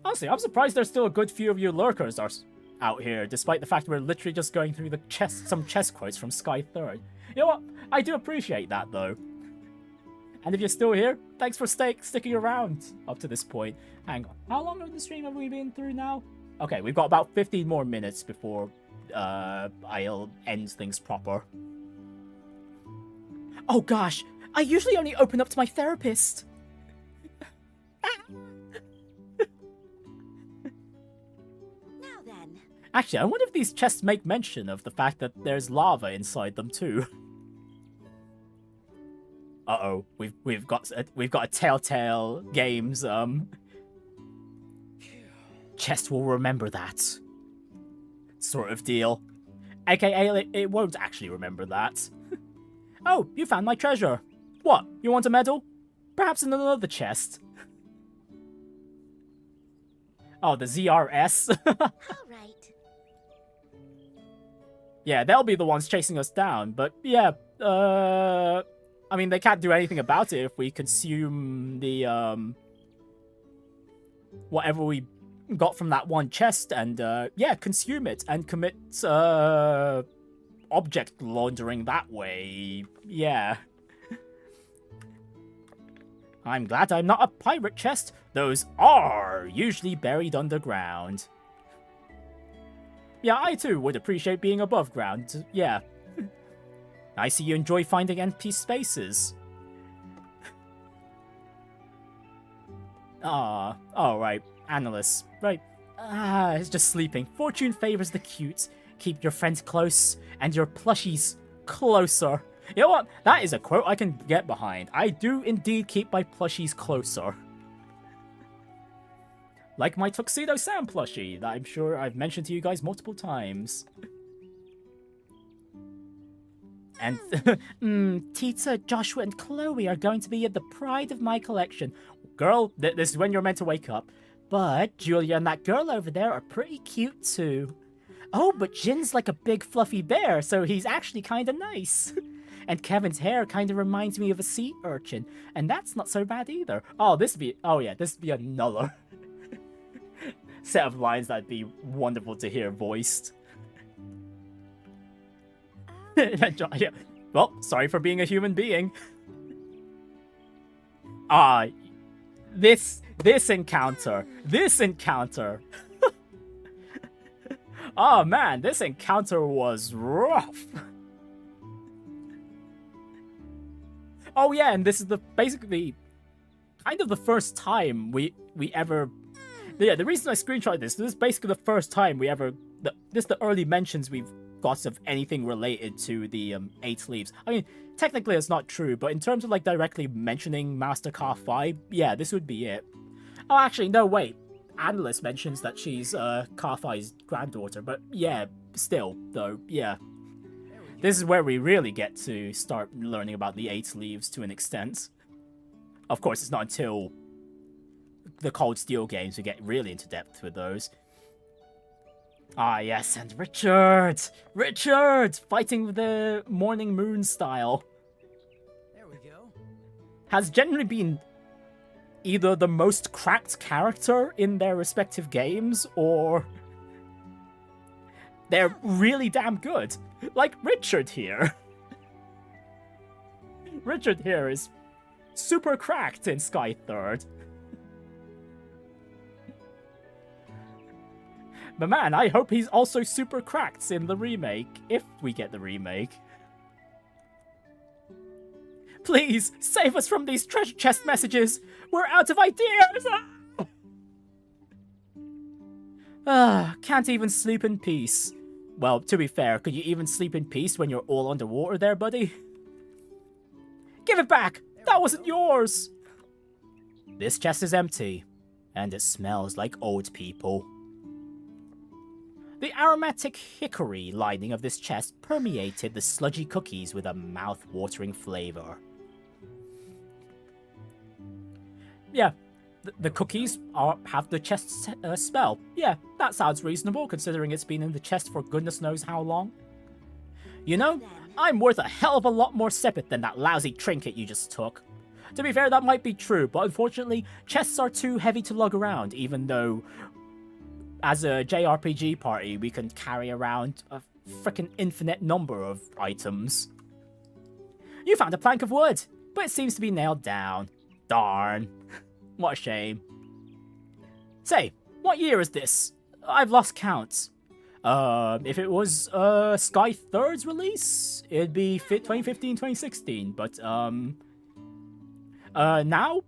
Honestly, I'm surprised there's still a good few of you lurkers out here, despite the fact we're literally just going through the some chest quotes from Sky 3rd. You know what? I do appreciate that, though. And if you're still here, thanks for sticking around up to this point. Hang on, how long of the stream have we been through now? Okay, we've got about 15 more minutes before I'll end things proper. Oh gosh, I usually only open up to my therapist. Now then. Actually, I wonder if these chests make mention of the fact that there's lava inside them too. Uh-oh, we've got a Telltale Games chest will remember that sort of deal. AKA it won't actually remember that. Oh, you found my treasure. What, you want a medal? Perhaps in another chest. Oh, the ZRS. All right. Yeah, they'll be the ones chasing us down, but yeah, I mean, they can't do anything about it if we consume the, whatever we got from that one chest and, yeah, consume it and commit, object laundering that way. Yeah. I'm glad I'm not a pirate chest. Those are usually buried underground. Yeah, I too would appreciate being above ground. Yeah. I see you enjoy finding empty spaces. Ah, alright. Analyst. Right. Ah, it's just sleeping. Fortune favors the cute. Keep your friends close and your plushies closer. You know what? That is a quote I can get behind. I do indeed keep my plushies closer. Like my Tuxedo Sam plushie that I'm sure I've mentioned to you guys multiple times. And Tita, Joshua, and Chloe are going to be the pride of my collection. Girl, this is when you're meant to wake up. But Julia and that girl over there are pretty cute too. Oh, but Jin's like a big fluffy bear, so he's actually kind of nice. And Kevin's hair kind of reminds me of a sea urchin, and that's not so bad either. Oh, this would be another set of lines that'd be wonderful to hear voiced. Yeah. Well, sorry for being a human being. This encounter. Oh man, this encounter was rough. Oh yeah, and this is basically kind of the first time we ever. Yeah, the reason I screenshot this is basically the first time we ever. This is the early mentions we've got of anything related to the 8 Leaves. I mean, technically it's not true, but in terms of like directly mentioning Master Ka-Fi, yeah, this would be it. Oh, actually, no, wait. Analyst mentions that she's Ka-Fi's granddaughter, but yeah, still, though, yeah. This is where we really get to start learning about the 8 Leaves to an extent. Of course, it's not until the Cold Steel games we get really into depth with those. Ah, yes, and Richard! Richard! Fighting with the Morning Moon style. There we go. Has generally been either the most cracked character in their respective games, or they're really damn good. Like Richard here. Richard here is super cracked in Sky Third. But man, I hope he's also super cracked in the remake, if we get the remake. Please, save us from these treasure chest messages! We're out of ideas! Can't even sleep in peace. Well, to be fair, could you even sleep in peace when you're all underwater there, buddy? Give it back! That wasn't yours! This chest is empty, and it smells like old people. The aromatic hickory lining of this chest permeated the sludgy cookies with a mouth-watering flavor. Yeah, the cookies have the chest smell. Yeah, that sounds reasonable considering it's been in the chest for goodness knows how long. You know, I'm worth a hell of a lot more sepith than that lousy trinket you just took. To be fair, that might be true, but unfortunately, chests are too heavy to lug around, even though as a JRPG party, we can carry around a frickin' infinite number of items. You found a plank of wood, but it seems to be nailed down. Darn. What a shame. Say, what year is this? I've lost count. If it was Sky Third's release, it'd be 2015, 2016, but now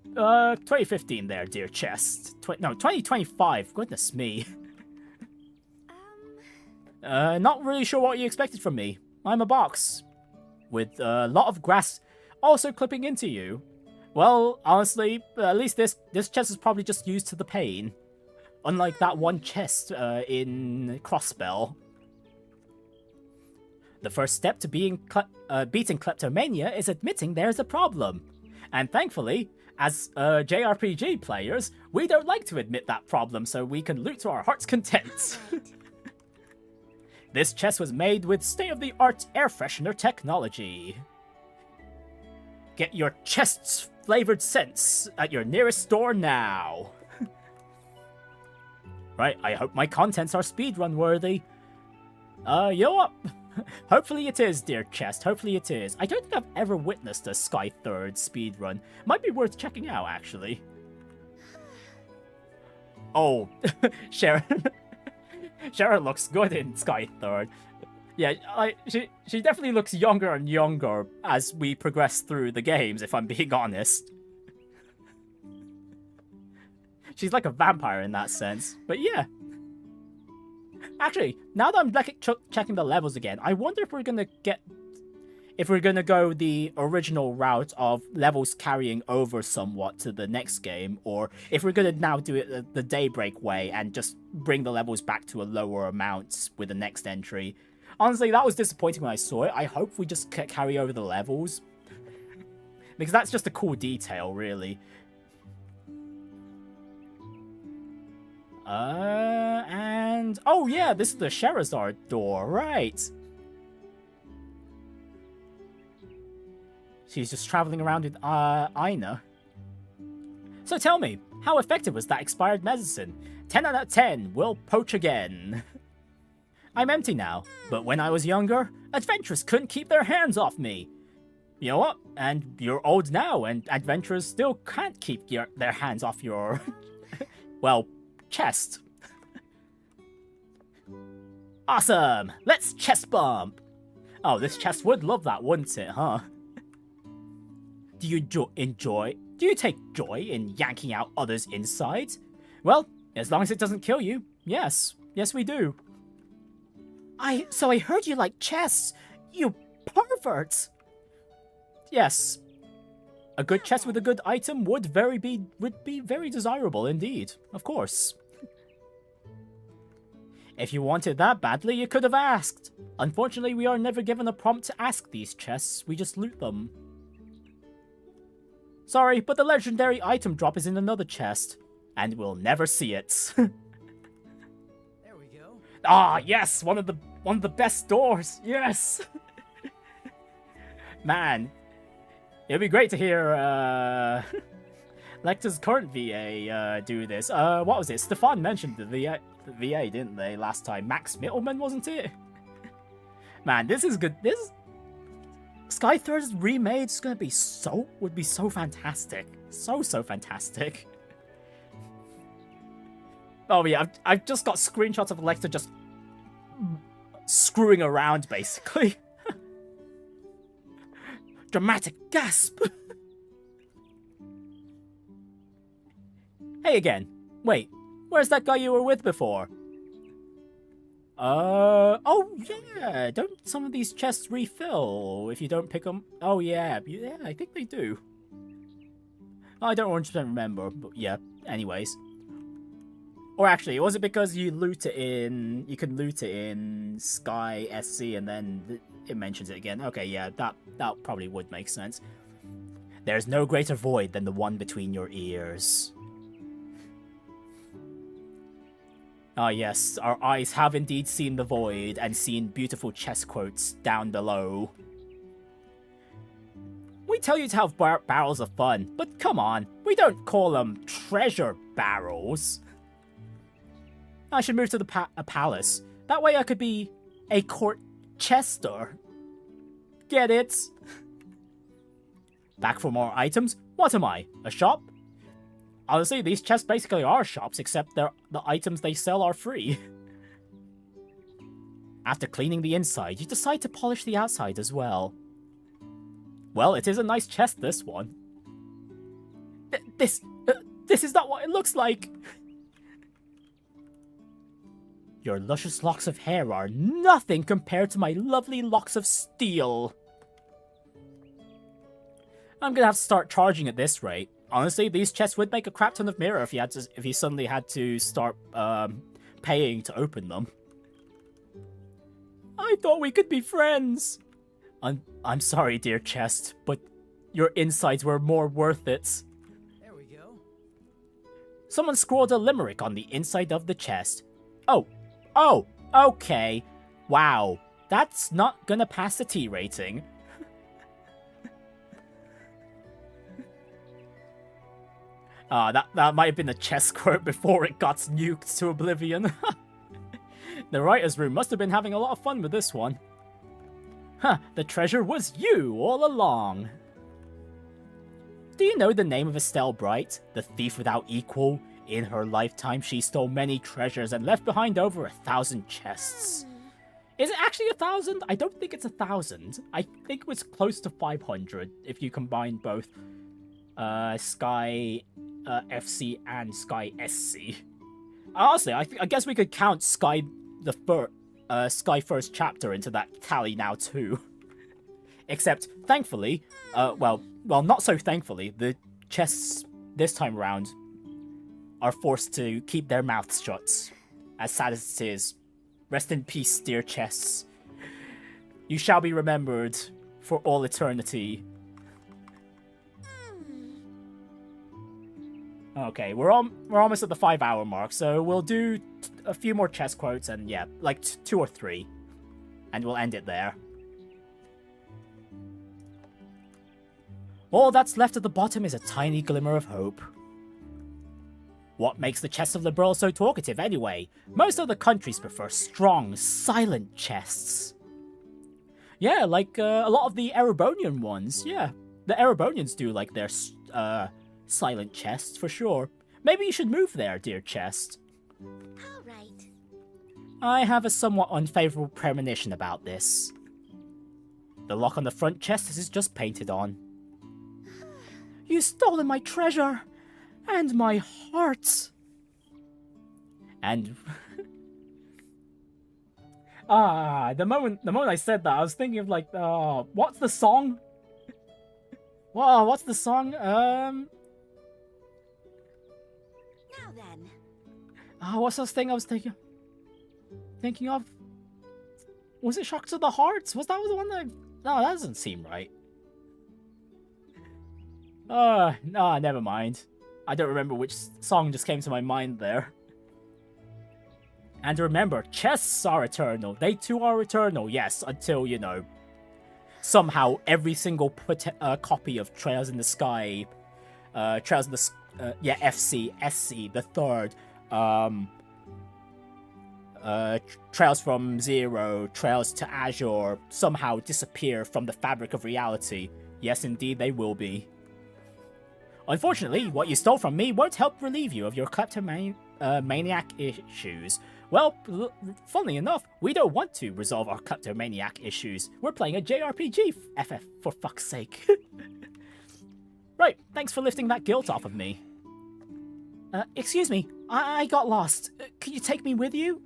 2015 there, dear chest. No, 2025. Goodness me. Not really sure what you expected from me. I'm a box with a lot of grass also clipping into you. Well, honestly, at least this chest is probably just used to the pain. Unlike that one chest in Crossbell. The first step to beating kleptomania is admitting there's a problem. And thankfully, as JRPG players, we don't like to admit that problem so we can loot to our heart's content. This chest was made with state-of-the-art air freshener technology. Get your chest's flavored scents at your nearest store now. Right, I hope my contents are speedrun worthy. You know what? Hopefully it is, dear chest. Hopefully it is. I don't think I've ever witnessed a Sky Third speedrun. Might be worth checking out, actually. Oh, Sharon. Sharon looks good in Sky Third. Yeah, she definitely looks younger and younger as we progress through the games, if I'm being honest. She's like a vampire in that sense. But yeah. Actually, now that I'm checking the levels again, I wonder if we're gonna get... if we're gonna go the original route of levels carrying over somewhat to the next game, or if we're gonna now do it the Daybreak way and just bring the levels back to a lower amount with the next entry. Honestly, that was disappointing when I saw it. I hope we just carry over the levels, because that's just a cool detail, really. And... oh yeah, this is the Sherazard door, right. She's just traveling around with Aina. So tell me, how effective was that expired medicine? 10 out of 10, we'll poach again. I'm empty now, but when I was younger, adventurers couldn't keep their hands off me. You know what? And you're old now, and adventurers still can't keep their hands off your... well, chest. Awesome! Let's chest bump! Oh, this chest would love that, wouldn't it, huh? Do you do you take joy in yanking out others' insides? Well, as long as it doesn't kill you, yes. Yes, we do. So I heard you like chests, you perverts! Yes. A good chest with a good item would be very desirable indeed, of course. If you wanted that badly, you could have asked. Unfortunately, we are never given a prompt to ask these chests, we just loot them. Sorry, but the legendary item drop is in another chest, and we'll never see it. There we go. Ah, yes, one of the best doors. Yes. Man, it'd be great to hear Lecter's current VA do this. What was it? Stefan mentioned the VA, didn't they, last time? Max Mittelman, wasn't it? Man, this is good. This Skythir's remade is gonna be would be so fantastic. So fantastic. Oh yeah, I've just got screenshots of Lecter just screwing around, basically. Dramatic gasp! Hey again. Wait, where's that guy you were with before? Oh yeah, don't some of these chests refill if you don't pick them? Oh yeah, I think they do. I don't 100% remember, but yeah, anyways. Or actually, was it because you can loot it in Sky SC and then it mentions it again? Okay, yeah, that probably would make sense. There's no greater void than the one between your ears. Ah yes, our eyes have indeed seen the void and seen beautiful chest quotes down below. We tell you to have barrels of fun, but come on, we don't call them treasure barrels. I should move to the palace. That way I could be a court chester. Get it? Back for more items? What am I? A shop? Honestly, these chests basically are shops, except the items they sell are free. After cleaning the inside, you decide to polish the outside as well. Well, it is a nice chest, this one. This is not what it looks like! Your luscious locks of hair are nothing compared to my lovely locks of steel. I'm gonna have to start charging at this rate. Honestly, these chests would make a crap ton of mirror if you suddenly had to start paying to open them. I thought we could be friends. I'm sorry, dear chest, but your insides were more worth it. There we go. Someone scrawled a limerick on the inside of the chest. Oh, okay. Wow, that's not gonna pass the T rating. That might have been a chess quote before it got nuked to oblivion. The writer's room must have been having a lot of fun with this one. Huh, the treasure was you all along. Do you know the name of Estelle Bright, the thief without equal? In her lifetime, she stole many treasures and left behind over 1,000 chests. Is it actually 1,000? I don't think it's 1,000. I think it was close to 500 if you combine both Sky FC and Sky SC. Honestly, I guess we could count Sky First chapter into that tally now too. Except, thankfully, well, not so thankfully, the chests this time around are forced to keep their mouths shut. As sad as it is, rest in peace, dear chests. You shall be remembered for all eternity. Okay, we're almost at the 5-hour mark, so we'll do a few more chest quotes and yeah, like 2 or 3, and we'll end it there. All that's left at the bottom is a tiny glimmer of hope. What makes the chests of the Liberal so talkative anyway? Most other countries prefer strong, silent chests. Yeah, like a lot of the Erebonian ones, yeah. The Erebonians do like their silent chests, for sure. Maybe you should move there, dear chest. Alright. I have a somewhat unfavorable premonition about this. The lock on the front chest is just painted on. You've stolen my treasure! And my heart! And... the moment I said that, I was thinking of like, what's the song? Whoa, what's the song? Now then. What's this thing I was thinking of? Was it Shock to the Heart? Was that the one that... No, that doesn't seem right. No, never mind. I don't remember which song just came to my mind there. And remember, chests are eternal. They too are eternal, yes, until, you know, somehow every single copy of Trails in the Sky, Trails in the FC, SC, the third, Trails from Zero, Trails to Azure somehow disappear from the fabric of reality. Yes, indeed, they will be. Unfortunately, what you stole from me won't help relieve you of your kleptomaniac issues. Well, funnily enough, we don't want to resolve our kleptomaniac issues. We're playing a JRPG, FF, for fuck's sake. Right, thanks for lifting that guilt off of me. Excuse me, I got lost. Can you take me with you?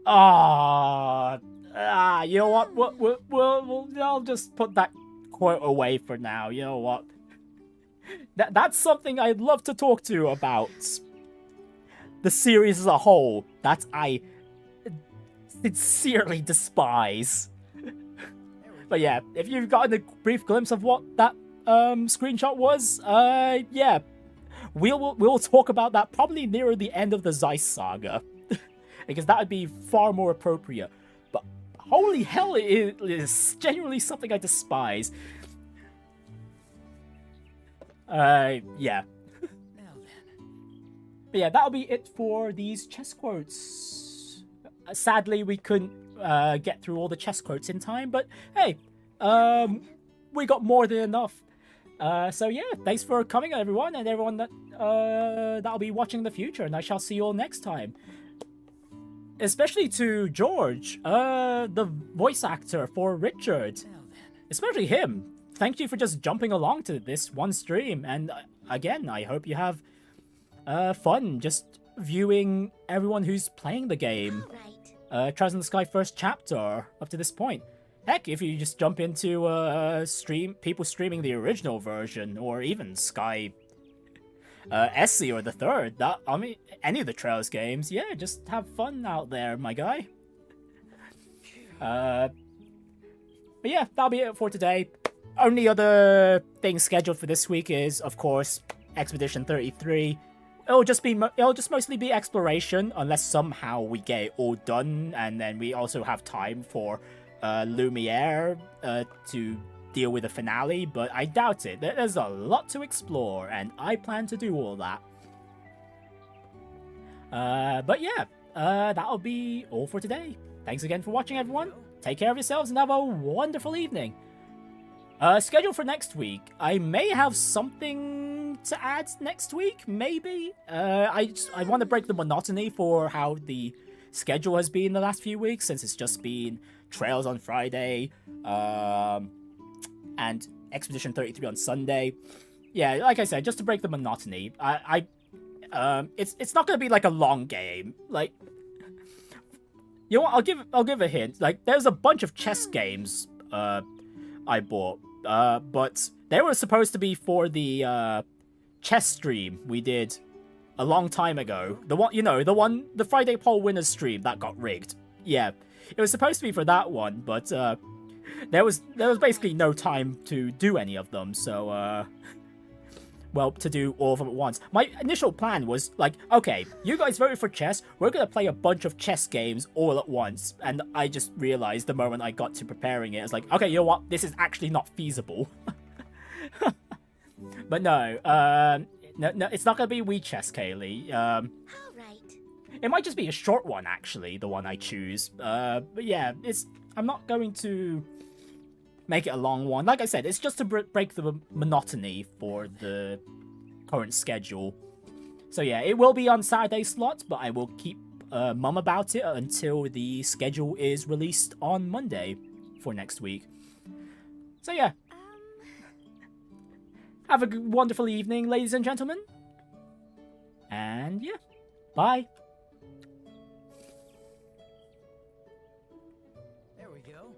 You know what? I'll just put that quote away for now. You know what? That's something I'd love to talk to you about. The series as a whole, that I sincerely despise. But yeah, if you've gotten a brief glimpse of what that screenshot was, yeah, we'll talk about that probably nearer the end of the Zeiss saga, because that would be far more appropriate. But holy hell, it is genuinely something I despise. Yeah. Now then. But yeah, that'll be it for these chess quotes. Sadly, we couldn't get through all the chess quotes in time, but hey, we got more than enough. So yeah, thanks for coming, everyone, and everyone that'll be watching in the future, and I shall see you all next time. Especially to George, the voice actor for Richard. Especially him. Thank you for just jumping along to this one stream, and again, I hope you have fun just viewing everyone who's playing the game. Trails in the Sky first chapter up to this point. Heck, if you just jump into people streaming the original version, or even Sky SC or the third, I mean, any of the Trails games, yeah, just have fun out there, my guy. But yeah, that'll be it for today. Only other thing scheduled for this week is, of course, Expedition 33. It'll just mostly be exploration, unless somehow we get it all done, and then we also have time for Lumiere to deal with the finale, but I doubt it. There's a lot to explore, and I plan to do all that. But yeah, that'll be all for today. Thanks again for watching, everyone. Take care of yourselves and have a wonderful evening. Schedule for next week. I may have something to add next week, maybe. I want to break the monotony for how the schedule has been the last few weeks, since it's just been Trails on Friday, and Expedition 33 on Sunday. Yeah, like I said, just to break the monotony. It's not going to be like a long game. Like, You know what? I'll give a hint. Like, there's a bunch of chess games I bought, but they were supposed to be for the chess stream we did a long time ago. The one, the Friday poll winners stream that got rigged. Yeah, it was supposed to be for that one, but there was basically no time to do any of them. So well, to do all of them at once. My initial plan was like, okay, you guys voted for chess, we're gonna play a bunch of chess games all at once. And I just realized the moment I got to preparing it, I was like, okay, you know what? This is actually not feasible. But no, no, it's not gonna be Wii Chess, Kaylee. All right. It might just be a short one, actually, the one I choose. But yeah, I'm not going to make it a long one. Like I said, it's just to break the monotony for the current schedule. So yeah, it will be on Saturday slots, but I will keep mum about it until the schedule is released on Monday for next week. So yeah. Have a wonderful evening, ladies and gentlemen. And yeah, bye. There we go.